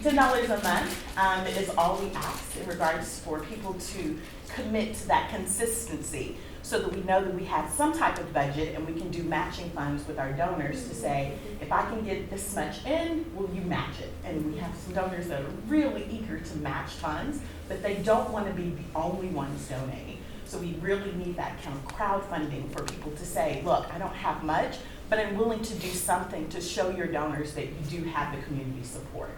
$10 a month is all we ask in regards for people to commit to that consistency so that we know that we have some type of budget and we can do matching funds with our donors to say, if I can get this much in, will you match it? And we have some donors that are really eager to match funds, but they don't want to be the only ones donating. So we really need that kind of crowdfunding for people to say, look, I don't have much, but I'm willing to do something to show your donors that you do have the community support.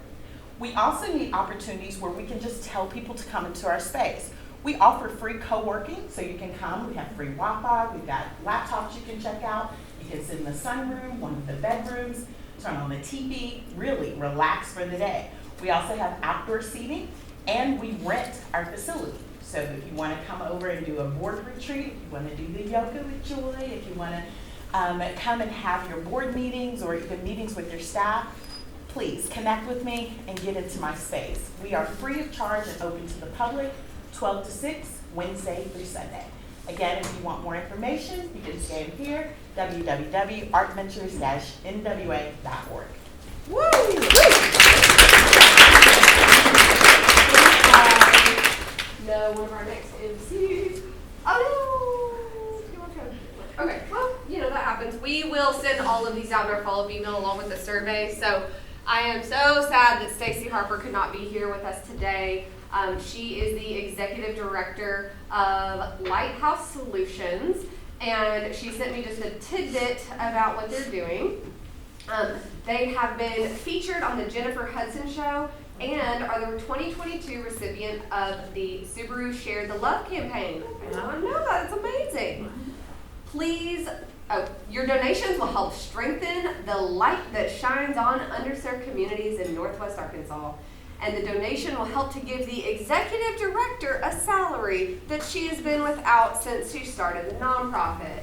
We also need opportunities where we can just tell people to come into our space. We offer free co-working, so you can come. We have free Wi-Fi. We've got laptops you can check out. You can sit in the sunroom, one of the bedrooms, turn on the TV, really relax for the day. We also have outdoor seating, and we rent our facility. So if you want to come over and do a board retreat, if you want to do the yoga with Joy, if you want to come and have your board meetings or even meetings with your staff, please connect with me and get into my space. We are free of charge and open to the public, 12 to 6, Wednesday through Sunday. Again, if you want more information, you can scan here, www.artventures-nwa.org. Woo! No, one of our next MCs. Oh no! Okay, well, you know, that happens. We will send all of these out in our follow-up email along with the survey. So I am so sad that Stacey Harper could not be here with us today. She is the executive director of Lighthouse Solutions, and she sent me just a tidbit about what they're doing. They have been featured on the Jennifer Hudson Show and are the 2022 recipient of the Subaru Share the Love campaign. I don't know that, it's amazing. Please, your donations will help strengthen the light that shines on underserved communities in Northwest Arkansas. And the donation will help to give the executive director a salary that she has been without since she started the nonprofit.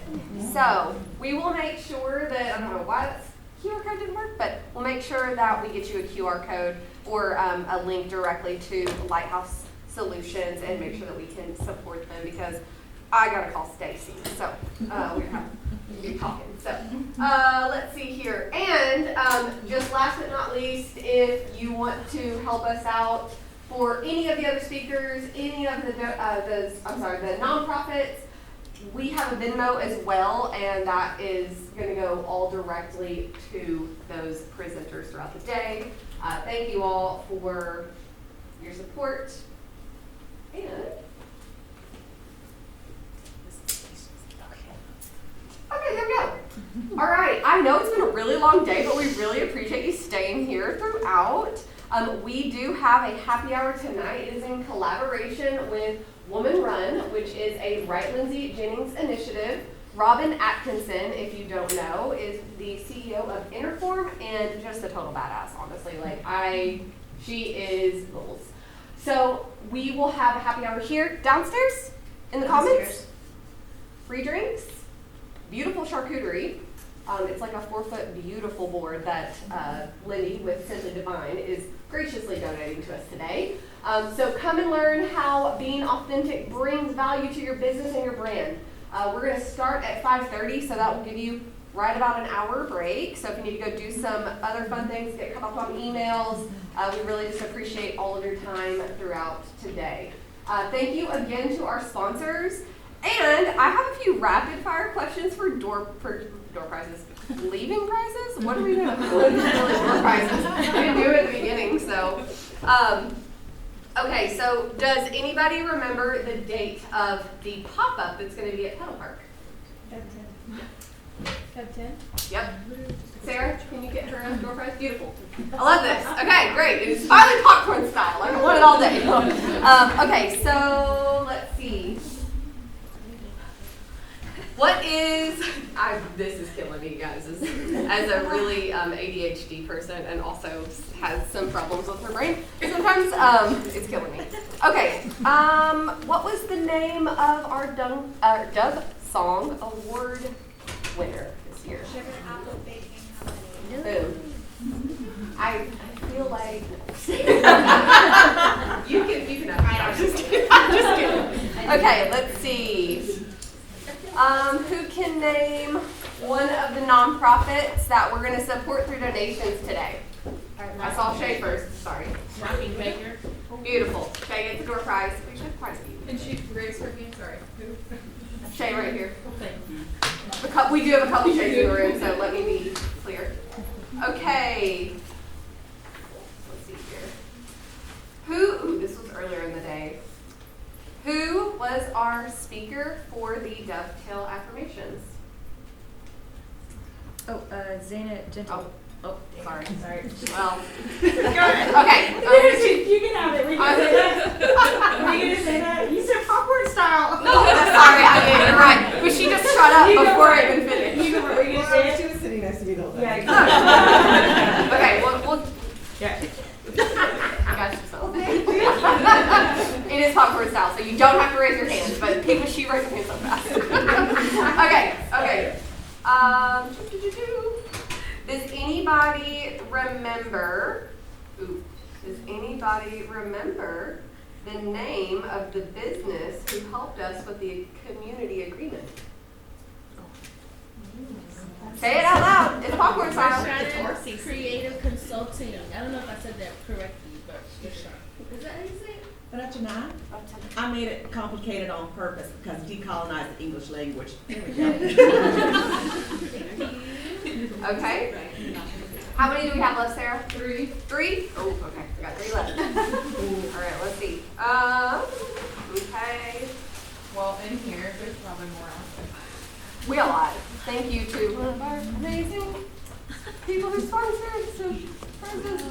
So we will make sure that, I don't know why that QR code didn't work, but we'll make sure that we get you a QR code or a link directly to Lighthouse Solutions and make sure that we can support them, because I gotta call Stacy. So we're gonna be talking. So let's see here. And just last but not least, if you want to help us out for any of the other speakers, any of the nonprofits, we have a Venmo as well, and that is going to go all directly to those presenters throughout the day. Thank you all for your support. And okay, there we go. All right, I know it's been a really long day, but we really appreciate you staying here throughout. We do have a happy hour tonight. It is in collaboration with Woman Run, which is a Wright Lindsay Jennings initiative. Robin Atkinson, if you don't know, is the CEO of Interform and just a total badass, honestly. She is goals. So we will have a happy hour here downstairs in the Commons. Free drinks, beautiful charcuterie. It's like a 4-foot beautiful board that Lindy with Simply Divine is graciously donating to us today. So come and learn how being authentic brings value to your business and your brand. We're going to start at 5:30, so that will give you right about an hour break. So if you need to go do some other fun things, get caught up on emails, we really just appreciate all of your time throughout today. Thank you again to our sponsors. And I have a few rapid fire questions for door prizes. Leaving prizes? What are we doing? Door prizes. We didn't do it at the beginning, so. Okay, so does anybody remember the date of the pop-up that's going to be at Pedal Park? Feb 10? Yep. Sarah, can you get her a door prize? Beautiful. I love this. Okay, great. It's finally popcorn style. I want it all day. Okay, so let's see. What is, this is killing me, guys, as a really ADHD person and also has some problems with her brain. Sometimes it's killing me. Okay, what was the name of our Dove Song Award winner this year? Sugar Apple Baking Company. Boom. feel like you can I'm just kidding. I'm just kidding. Okay, let's see. Who can name one of the nonprofits that we're going to support through donations today? I saw Shay first. Sorry. Rocking Baker. Beautiful. Shay gets a door prize. We should have quite a few. And she raised her hand, sorry. Shay right here. We do have a couple Shays in the room, so let me be clear. Okay. Let's see here. Ooh, this was earlier in the day. Who was our speaker for the Dovetail affirmations? Oh, Zaina Gentle. Oh, sorry. Well, okay. You can have it. Were you gonna say that? Were you gonna say that? You said popcorn style. No, sorry, I did. You're right. But she just shut up before I even finished. Were you gonna say it? She was sitting next to me the whole time. Yeah, exactly. Okay, well, Yeah. I got you so. It is popcorn style, so you don't have to raise your hand, but people, she raised her hand so fast. Okay. Does anybody remember the name of the business who helped us with the community agreement? Say it out loud. It's popcorn style. Creative Consulting. I don't know if I said that correctly, but for sure. Is that how you say it? But I made it complicated on purpose because decolonized the English language. There we go. Okay. How many do we have left, Sarah? 3. 3? Oh, okay. We got 3 left. All right, let's see. Okay. Well, in here, there's probably more else. We a lot. Thank you to one of our amazing people who sponsored some prizes.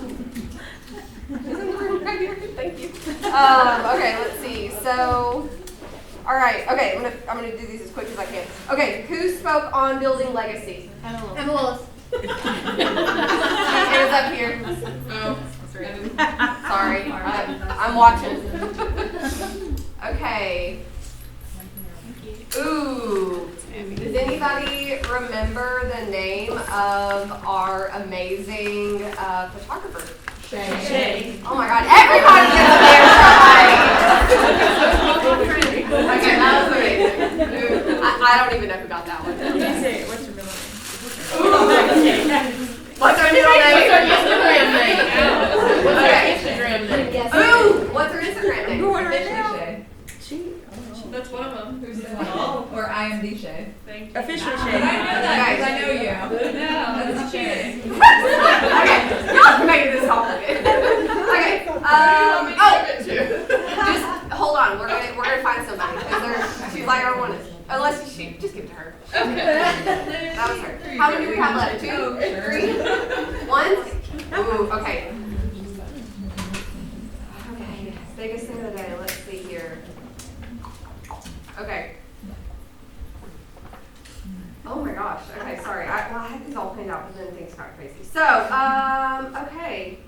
Isn't there right here? Thank you. Okay, let's see. So, all right. Okay, I'm gonna do these as quick as I can. Okay, who spoke on building legacy? Emma Willis. It was up here. Oh, Sorry, I'm watching. Okay. Ooh. Does anybody remember the name of our amazing photographer? Shay. Oh my God! Everybody gets a bear try. Okay, that was amazing. I don't even know who got that one. What's your middle name? What's our middle name? Instagram name? What's our Instagram name? Ooh, what's her Instagram name? That's one of them. Who's that? Or I am the Shay. Thank you. Official I Shay. know that because I know you. No, That's cheating. Okay, y'all making this complicated. Okay. Just hold on. We're gonna find somebody because she's like our one. Unless she just give it to her. That was her. How many do we have left? 2, 3, 1. Ooh, okay. Okay. Biggest thing of the day. Let's see here. Okay. Oh my gosh. Okay, sorry. I had these all planned out, but then things got crazy. So, okay.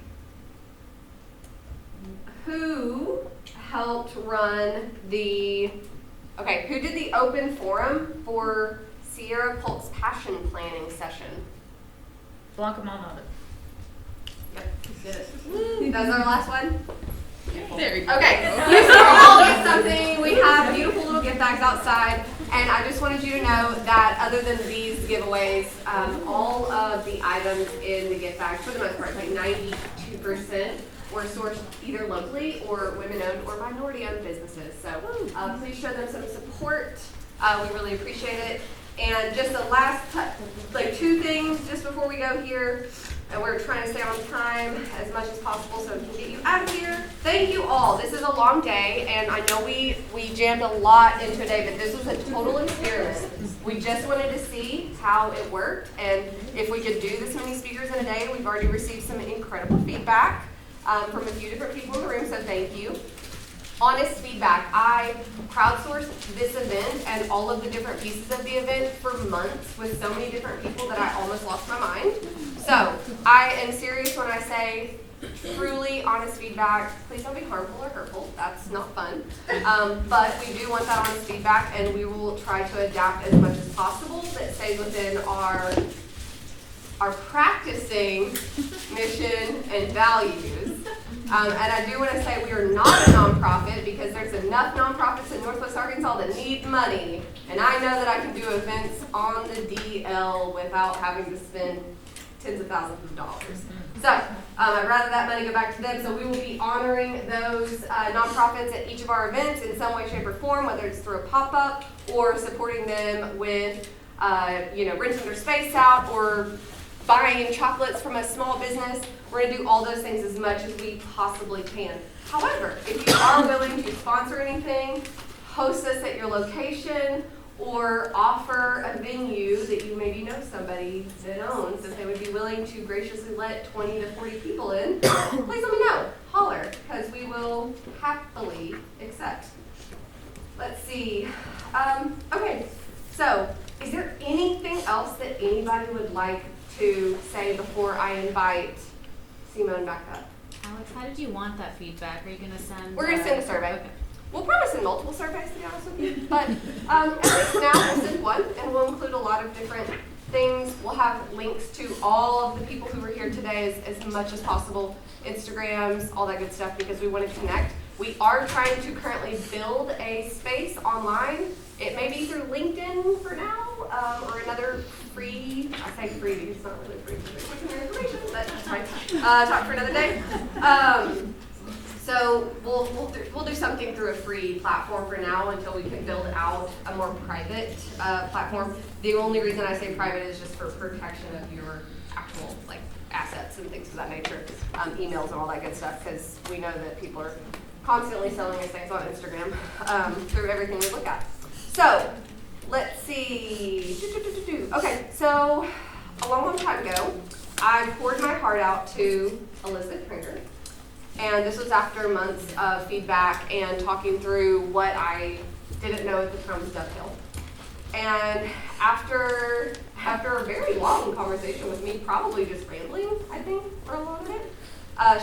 Who helped run the? Okay, who did the open forum for Sierra Polk's passion planning session? Blanca Mama. Yep, did it. That was our last one? There you go. Okay, you should all get something. We have beautiful little gift bags outside, and I just wanted you to know that other than these giveaways, all of the items in the gift bags, for the most part, like 92%, were sourced either locally or women-owned or minority-owned businesses. So please show them some support. We really appreciate it. And just the last, like 2 things just before we go here. And we're trying to stay on time as much as possible so we can get you out of here. Thank you all. This is a long day, and I know we jammed a lot into a day, but this was a total experiment. We just wanted to see how it worked, and if we could do this many speakers in a day. We've already received some incredible feedback from a few different people in the room, so thank you. Honest feedback. I crowdsourced this event and all of the different pieces of the event for months with so many different people that I almost lost my mind. So I am serious when I say truly honest feedback. Please don't be harmful or hurtful. That's not fun. But we do want that honest feedback, and we will try to adapt as much as possible that stays within our are practicing mission and values. And I do want to say we are not a nonprofit because there's enough nonprofits in Northwest Arkansas that need money. And I know that I can do events on the DL without having to spend tens of thousands of dollars. So I'd rather that money go back to them. So we will be honoring those nonprofits at each of our events in some way, shape, or form, whether it's through a pop-up or supporting them with renting their space out or buying chocolates from a small business. We're going to do all those things as much as we possibly can. However, if you are willing to sponsor anything, host us at your location, or offer a venue that you maybe know somebody that owns, if they would be willing to graciously let 20 to 40 people in, please let me know. Holler, because we will happily accept. Let's see. Okay, so is there anything else that anybody would like to say before I invite Simone back up? Alex, how did you want that feedback? Are you going to send? We're going to send a survey. Okay. We'll probably send multiple surveys, to be honest with you. But at least now we'll send one, and we'll include a lot of different things. We'll have links to all of the people who were here today as much as possible, Instagrams, all that good stuff, because we want to connect. We are trying to currently build a space online. It may be through LinkedIn for now, or another free, I say free because it's not really free because there's more information, but that's fine. Talk for another day. So we'll do something through a free platform for now until we can build out a more private platform. The only reason I say private is just for protection of your actual assets and things of that nature, emails and all that good stuff, because we know that people are constantly selling us things on Instagram through everything we look at. So let's see. Okay, so a long time ago, I poured my heart out to Elizabeth Printer. And this was after months of feedback and talking through what I didn't know at the time was Dovetail. And after a very long conversation with me, probably just rambling, I think, for a lot of it,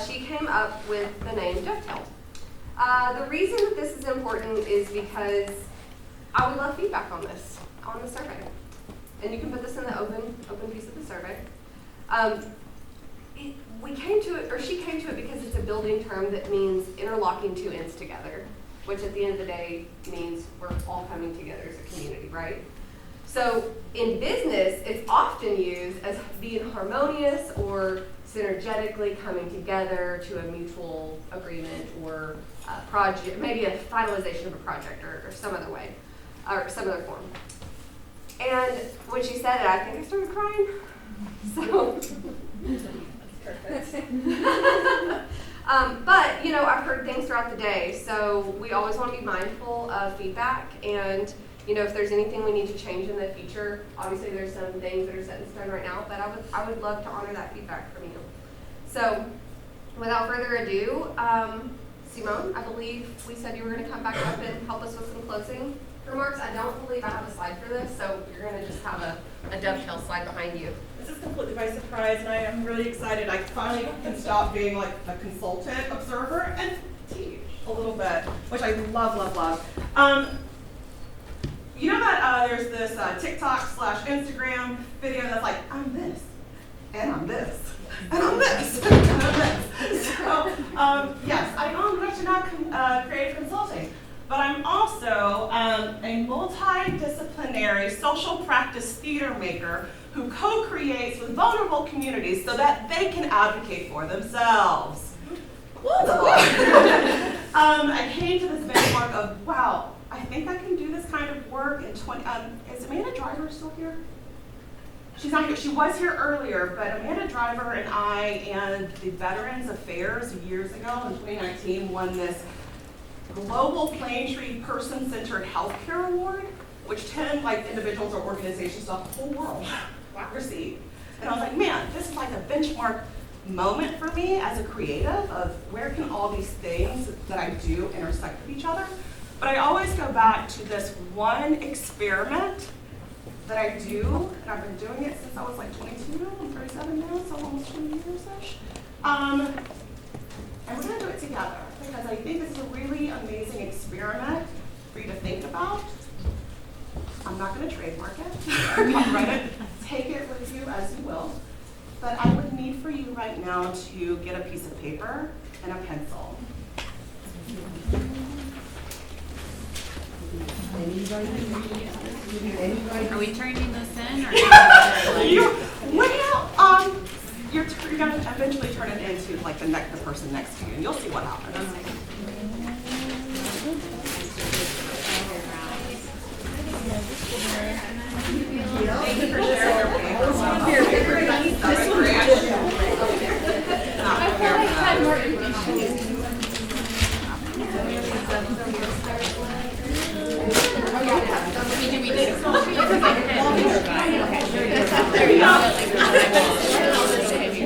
she came up with the name Dovetail. The reason that this is important is because I would love feedback on this, on the survey. And you can put this in the open piece of the survey. She came to it because it's a building term that means interlocking two ends together, which at the end of the day means we're all coming together as a community, right? So in business, it's often used as being harmonious or synergetically coming together to a mutual agreement or a project, maybe a finalization of a project or some other way, or some other form. And when she said it, I think I started crying. So. But I've heard things throughout the day, so we always want to be mindful of feedback, and if there's anything we need to change in the future, obviously there's some things that are set in stone right now, but I would love to honor that feedback from you. So without further ado, Simone, I believe we said you were going to come back up and help us with some closing remarks. I don't believe I have a slide for this, so you're going to just have a dovetail slide behind you. This is completely by surprise, and I am really excited. I finally can stop being like a consultant observer and teach a little bit, which I love, love, love. You know that there's this TikTok/Instagram video that's like, I'm this, and I'm this, and I'm this, and I'm this. So, yes, I am not creative consulting, but I'm also a multidisciplinary social practice theater maker who co-creates with vulnerable communities so that they can advocate for themselves. I came to this benchmark of, wow, I think I can do this kind of work in 20, is Amanda Driver still here? She's not here. She was here earlier, but Amanda Driver and I and the Veterans Affairs years ago in 2019 won this Global Plaintree Person-Centered Healthcare Award, which 10 individuals or organizations throughout the whole world received. And I was like, man, this is like a benchmark moment for me as a creative of where can all these things that I do intersect with each other. But I always go back to this one experiment that I do, and I've been doing it since I was 22, I'm 37 now, so almost 20 years-ish. And we're gonna do it together because I think this is a really amazing experiment for you to think about. I'm not gonna trademark it, copyright it, take it with you as you will. but I would need for you right now to get a piece of paper and a pencil. Are we turning this in, or? You're gonna eventually turn it into like the person next to you, and you'll see what happens. Thank you for sharing your paper.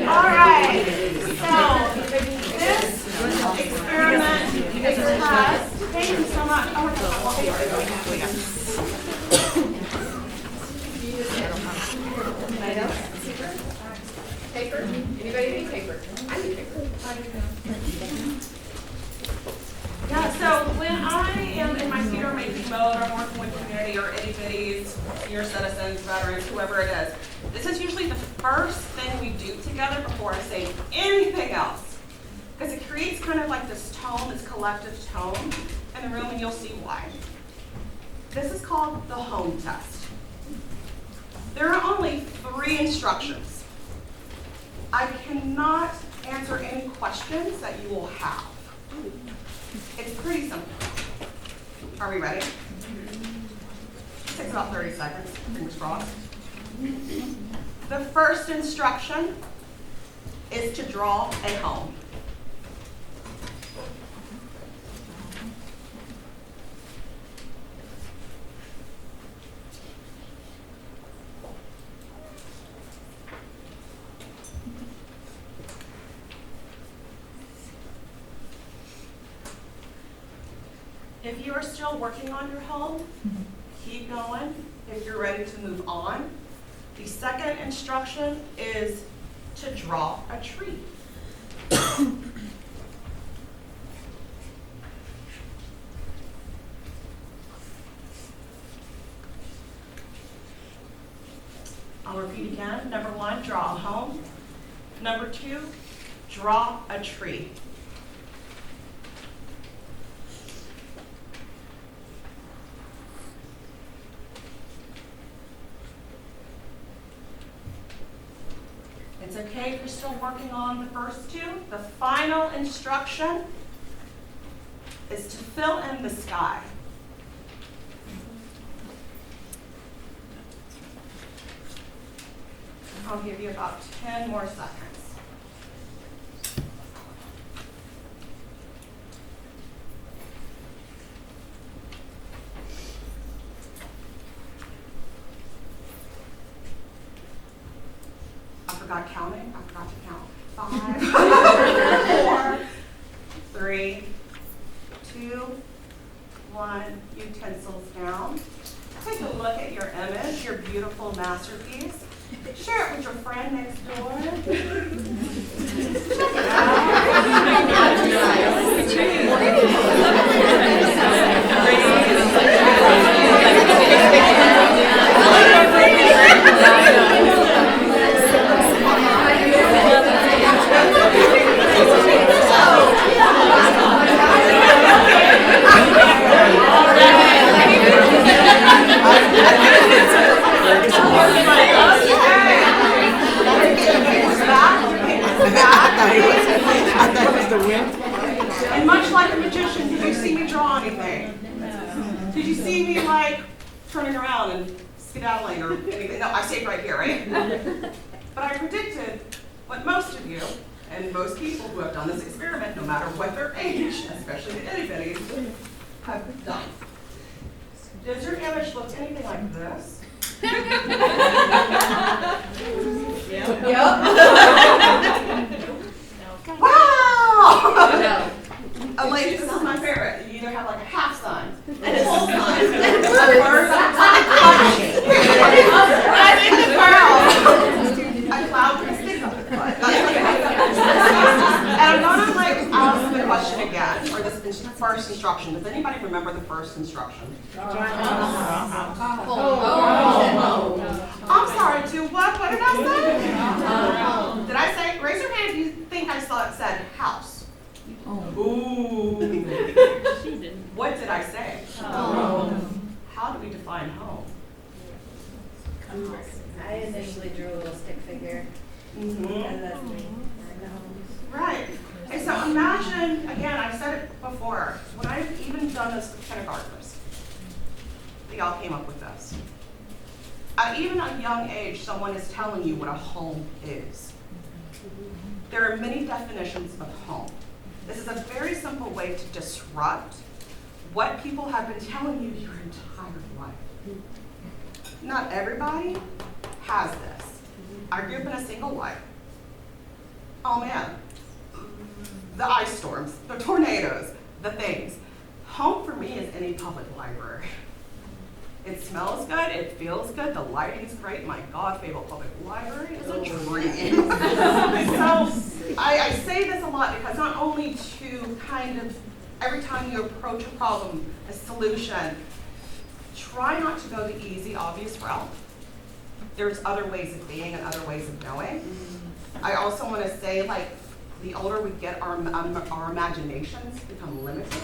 Alright, so this experiment is a test. Thank you so much. Oh, Paper? Anybody need paper? I need paper. Yeah, so when I am in my theater making mode, I'm working with community or itty bitties, senior citizens, veterans, whoever it is, this is usually the first thing we do together before I say anything else. Because it creates kind of like this tone, this collective tone in the room, and you'll see why. This is called the home test. There are only 3 instructions. I cannot answer any questions that you will have. It's pretty simple. Are we ready? It takes about 30 seconds, fingers crossed. The first instruction is to draw a home. If you are still working on your home, keep going. If you're ready to move on, the second instruction is to draw a tree. I'll repeat again. Number 1, draw a home. Number 2, draw a tree. It's okay if you're still working on the first 2. The final instruction is to fill in the sky. I'll give you about 10 more seconds. I forgot counting. I forgot to count. 5, 4, 3, 2, 1. Utensils down. Take a look at your image, your beautiful masterpiece. Share it with your friend next door. And much like a magician, did you see me draw anything? No. Did you see me like turning around and skedaddling or anything? No, I stayed right here, right? But I predicted what most of you and most people who have done this experiment, no matter what their age, especially the itty bitties, have done. Does your image look anything like this? Wow! Oh, ladies, this is my favorite. You either have like a half sun, a full sun, I think the girl. A cloud can stick up the butt. And I'm gonna like ask the question again, or this first instruction. Does anybody remember the first instruction? I'm sorry, to what? What did I say? I initially drew a little stick figure. Mhm. And that's me. Right. And so imagine, again, I've said it before, when I've even done this with kindergartners, they all came up with this. At even a young age, someone is telling you what a home is. There are many definitions of home. This is a very simple way to disrupt what people have been telling you your entire life. Not everybody has this. I grew up in a single life. Oh man, the ice storms, the tornadoes, the things. Home for me is any public library. It smells good, it feels good, the lighting is great. My God, Fable Public Library is a dream. So I say this a lot because not only to kind of, every time you approach a problem, a solution, try not to go the easy, obvious route. There's other ways of being and other ways of knowing. I also want to say, like, the older we get, our imaginations become limited.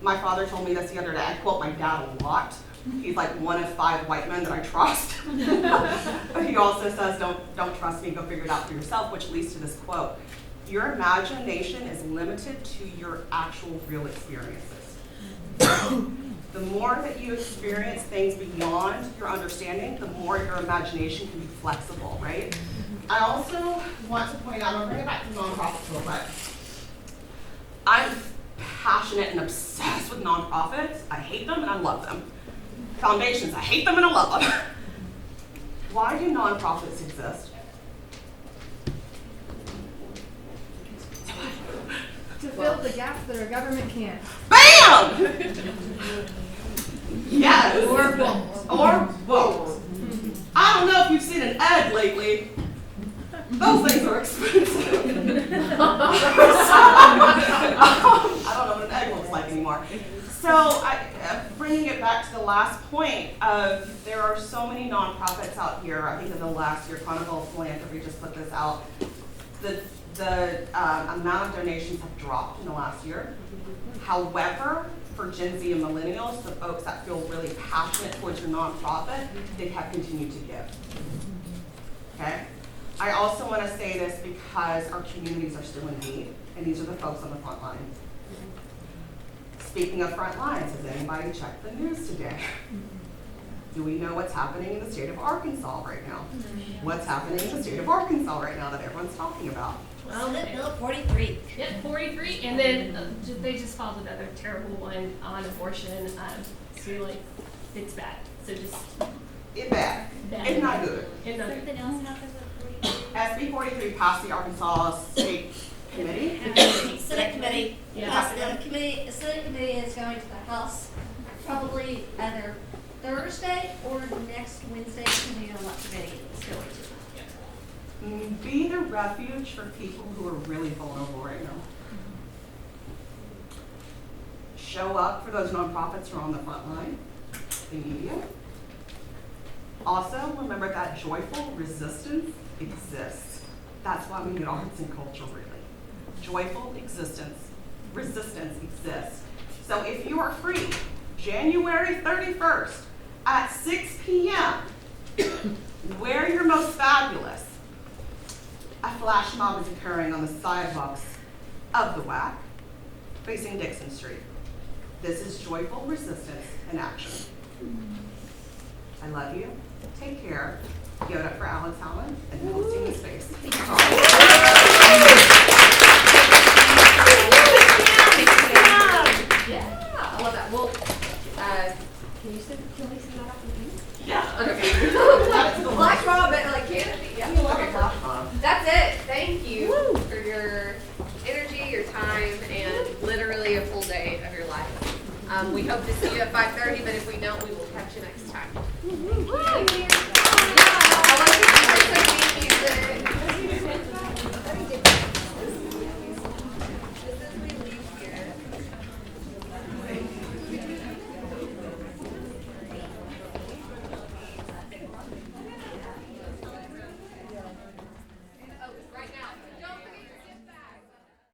My father told me this the other day. I quote my dad a lot. He's like one of 5 white men that I trust. But he also says, don't trust me, go figure it out for yourself, which leads to this quote. Your imagination is limited to your actual real experiences. The more that you experience things beyond your understanding, the more your imagination can be flexible, right? I also want to point out, I'm going to bring it back to nonprofits a little bit. I'm passionate and obsessed with nonprofits. I hate them and I love them. Foundations, I hate them and I love them. Why do nonprofits exist? To fill the gaps that our government can't. BAM! Yes. Or both. Or both. I don't know if you've seen an egg lately. Those things are expensive. I don't know what an egg looks like anymore. So bringing it back to the last point of there are so many nonprofits out here. I think in the last year, Chronicle of Philanthropy just put this out. The amount of donations have dropped in the last year. However, for Gen Z and millennials, the folks that feel really passionate towards your nonprofit, they have continued to give. Okay? I also want to say this because our communities are still in need, and these are the folks on the front line. Speaking of front lines, has anybody checked the news today? Do we know what's happening in the state of Arkansas right now? What's happening in the state of Arkansas right now that everyone's talking about? Well, Bill 43. Yep, 43, and then they just filed another terrible one on abortion. So like, it's bad. So just It's bad. It's not good. It's not good. Something else happened with SB 43 passed the Arkansas State Committee. Senate committee. Yeah. The Senate committee is going to the House probably either Thursday or next Wednesday, depending on what committee it's going to. Be the refuge for people who are really vulnerable right now. Show up for those nonprofits who are on the front line, the media. Also, remember that joyful resistance exists. That's why we need arts and culture, really. Joyful resistance exists. So if you are free, January 31st at 6 p.m., wear your most fabulous. A flash mob is occurring on the sidewalks of the WAC, facing Dixon Street. This is joyful resistance in action. I love you. Take care. Give it up for Alex Allen and hosting the space. Yeah, I love that. Well, can we send that out to the meeting? Yeah. Okay. Flash mob, but like canopy. Yeah. Okay, Flash mob. That's it. Thank you for your energy, your time, and literally a full day of your life. We hope to see you at 5:30, but if we don't, we